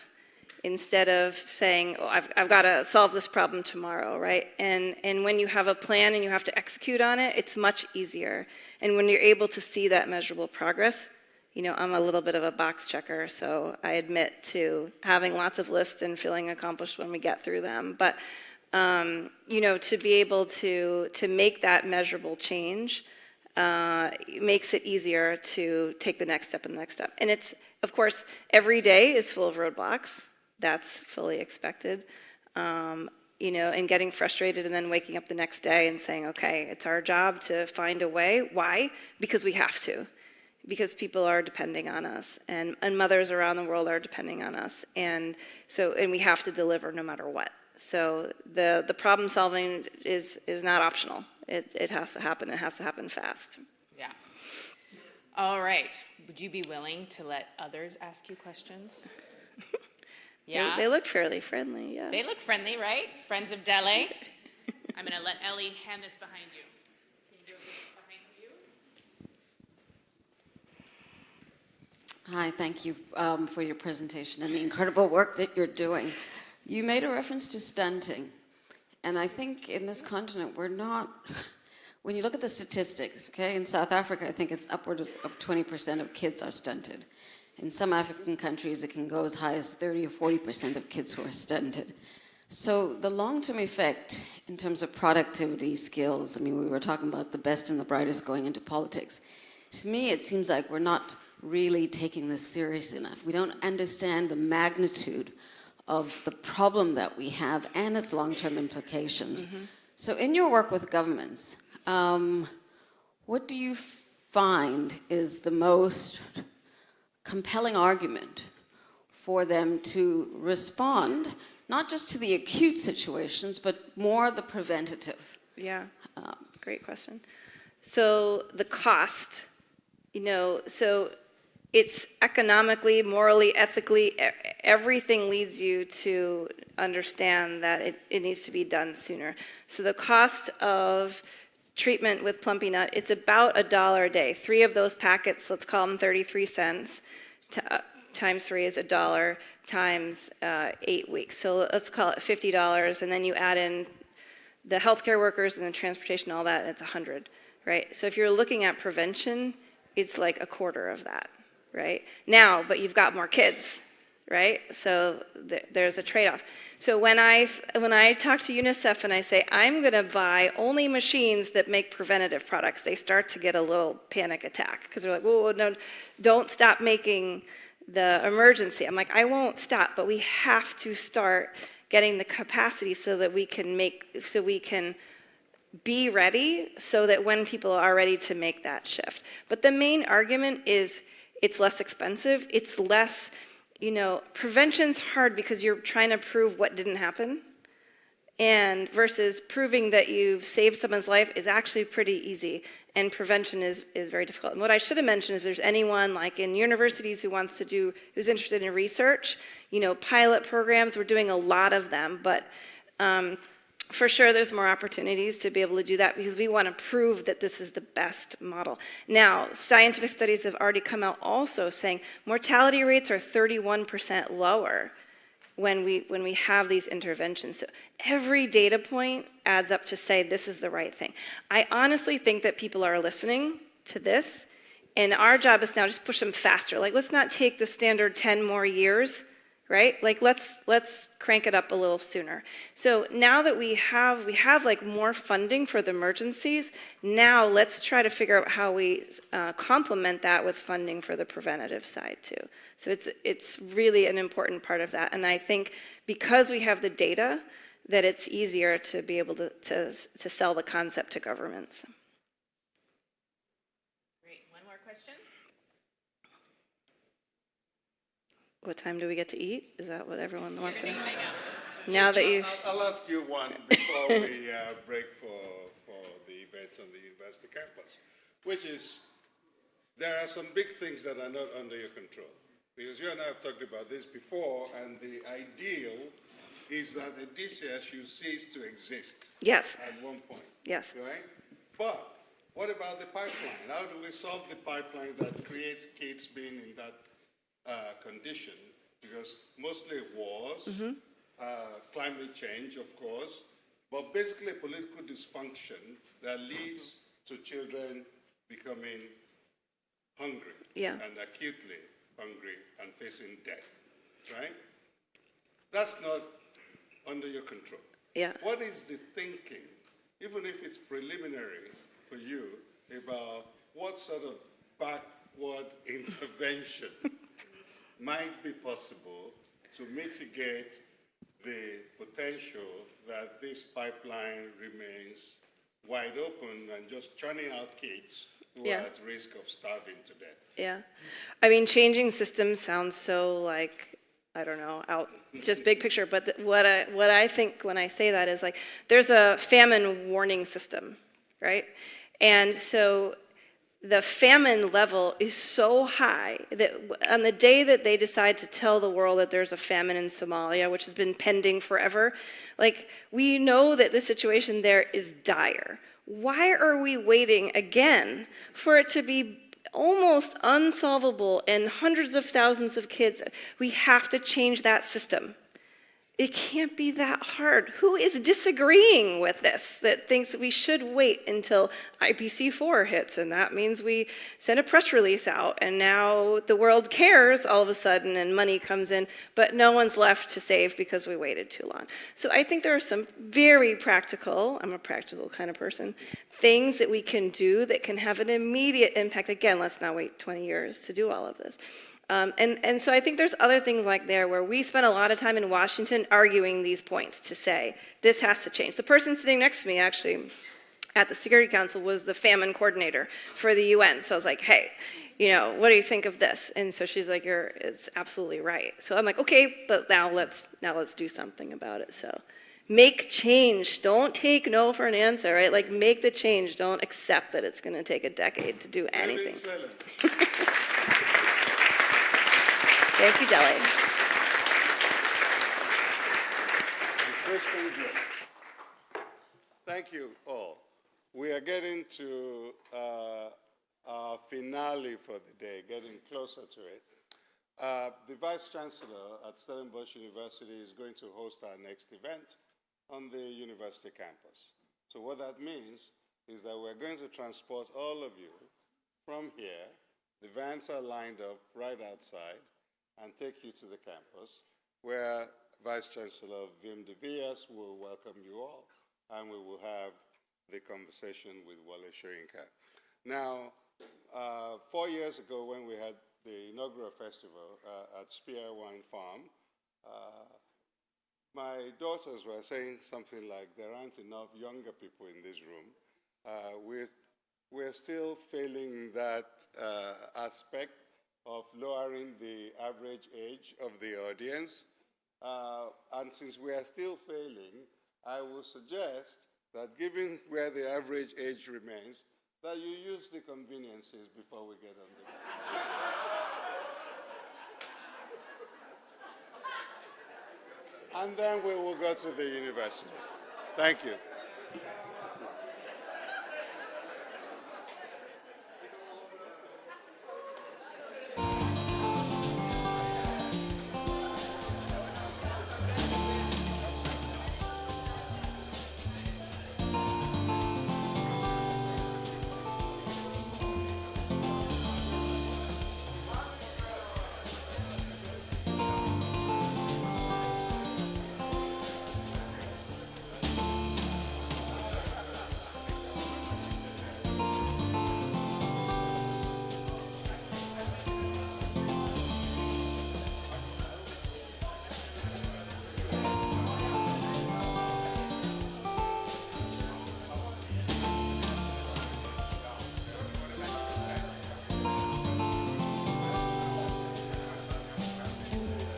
instead of saying, oh, I've got to solve this problem tomorrow, right? And when you have a plan and you have to execute on it, it's much easier. And when you're able to see that measurable progress, you know, I'm a little bit of a box checker, so I admit to having lots of lists and feeling accomplished when we get through them. But, you know, to be able to make that measurable change makes it easier to take the next step and the next step. And it's, of course, every day is full of roadblocks. That's fully expected, you know, and getting frustrated and then waking up the next day and saying, okay, it's our job to find a way. Why? Because we have to. Because people are depending on us, and mothers around the world are depending on us. And we have to deliver no matter what. So the problem solving is not optional. It has to happen. It has to happen fast. Yeah. All right. Would you be willing to let others ask you questions? Yeah. They look fairly friendly, yeah. They look friendly, right? Friends of Dele. I'm going to let Ellie hand this behind you. Can you do this behind you? Hi, thank you for your presentation and the incredible work that you're doing. You made a reference to stunting, and I think in this continent we're not, when you look at the statistics, okay, in South Africa I think it's upwards of 20% of kids are stunted. In some African countries, it can go as high as 30 or 40% of kids who are stunted. So the long-term effect in terms of productivity, skills, I mean, we were talking about the best and the brightest going into politics. To me, it seems like we're not really taking this serious enough. We don't understand the magnitude of the problem that we have and its long-term implications. So in your work with governments, what do you find is the most compelling argument for them to respond, not just to the acute situations, but more the preventative? Yeah, great question. So the cost, you know, so it's economically, morally, ethically, everything leads you to understand that it needs to be done sooner. So the cost of treatment with plumpy nut, it's about $1 a day. 3 of those packets, let's call them 33 cents, times 3 is $1, times 8 weeks. So let's call it $50, and then you add in the healthcare workers and the transportation, all that, and it's $100, right? So if you're looking at prevention, it's like a quarter of that, right? Now, but you've got more kids, right? So there's a trade-off. So when I talk to UNICEF and I say, I'm going to buy only machines that make preventative products, they start to get a little panic attack because they're like, whoa, no, don't stop making the emergency. I'm like, I won't stop, but we have to start getting the capacity so that we can be ready so that when people are ready to make that shift. But the main argument is it's less expensive, it's less, prevention's hard because you're trying to prove what didn't happen. And versus proving that you've saved someone's life is actually pretty easy, and prevention is very difficult. And what I should have mentioned, if there's anyone like in universities who's interested in research, pilot programs, we're doing a lot of them, but for sure there's more opportunities to be able to do that because we want to prove that this is the best model. Now, scientific studies have already come out also saying mortality rates are 31% lower when we have these interventions. So every data point adds up to say this is the right thing. I honestly think that people are listening to this, and our job is now just push them faster. Like, let's not take the standard 10 more years, right? Like, let's crank it up a little sooner. So now that we have like more funding for the emergencies, now let's try to figure out how we complement that with funding for the preventative side too. So it's really an important part of that. And I think because we have the data, that it's easier to be able to sell the concept to governments. Great, one more question. What time do we get to eat? Is that what everyone wants to know? Now that you... I'll ask you one before we break for the event on the university campus, which is, there are some big things that are not under your control. Because you and I have talked about this before, and the ideal is that the DCS should cease to exist. Yes. At one point. Yes. Right? But what about the pipeline? How do we solve the pipeline that creates kids being in that condition? Because mostly wars, climate change, of course, but basically political dysfunction that leads to children becoming hungry and acutely hungry and facing death, right? That's not under your control. Yeah. What is the thinking, even if it's preliminary for you, about what sort of backward intervention might be possible to mitigate the potential that this pipeline remains wide open and just churning out kids who are at risk of starving to death? Yeah. I mean, changing systems sounds so like, I don't know, just big picture, but what I think when I say that is like, there's a famine warning system, right? And so the famine level is so high that on the day that they decide to tell the world that there's a famine in Somalia, which has been pending forever, like, we know that the situation there is dire. Why are we waiting again for it to be almost unsolvable and hundreds of thousands of kids? We have to change that system. It can't be that hard. Who is disagreeing with this, that thinks we should wait until IPC4 hits, and that means we send a press release out, and now the world cares all of a sudden, and money comes in, but no one's left to save because we waited too long. So I think there are some very practical, I'm a practical kind of person, things that we can do that can have an immediate impact. Again, let's not wait 20 years to do all of this. And so I think there's other things like there where we spent a lot of time in Washington arguing these points to say, this has to change. The person sitting next to me actually at the Security Council was the famine coordinator for the UN. So I was like, hey, what do you think of this? And so she's like, it's absolutely right. So I'm like, okay, but now let's do something about it. So make change. Don't take no for an answer, right? Like, make the change. Don't accept that it's going to take a decade to do anything. Thank you, Dele. Thank you all. We are getting to our finale for the day, getting closer to it. The Vice Chancellor at Stellenbosch University is going to host our next event on the university campus. So what that means is that we're going to transport all of you from here. The vans are lined up right outside, and take you to the campus, where Vice Chancellor Wim de Villiers will welcome you all, and we will have the conversation with Wole Soyinka. Now, 4 years ago when we had the inaugural festival at Spear Wine Farm, my daughters were saying something like, there aren't enough younger people in this room. We're still failing that aspect of lowering the average age of the audience. And since we are still failing, I would suggest that given where the average age remains, that you use the conveniences before we get on the bus. And then we will go to the university. Thank you.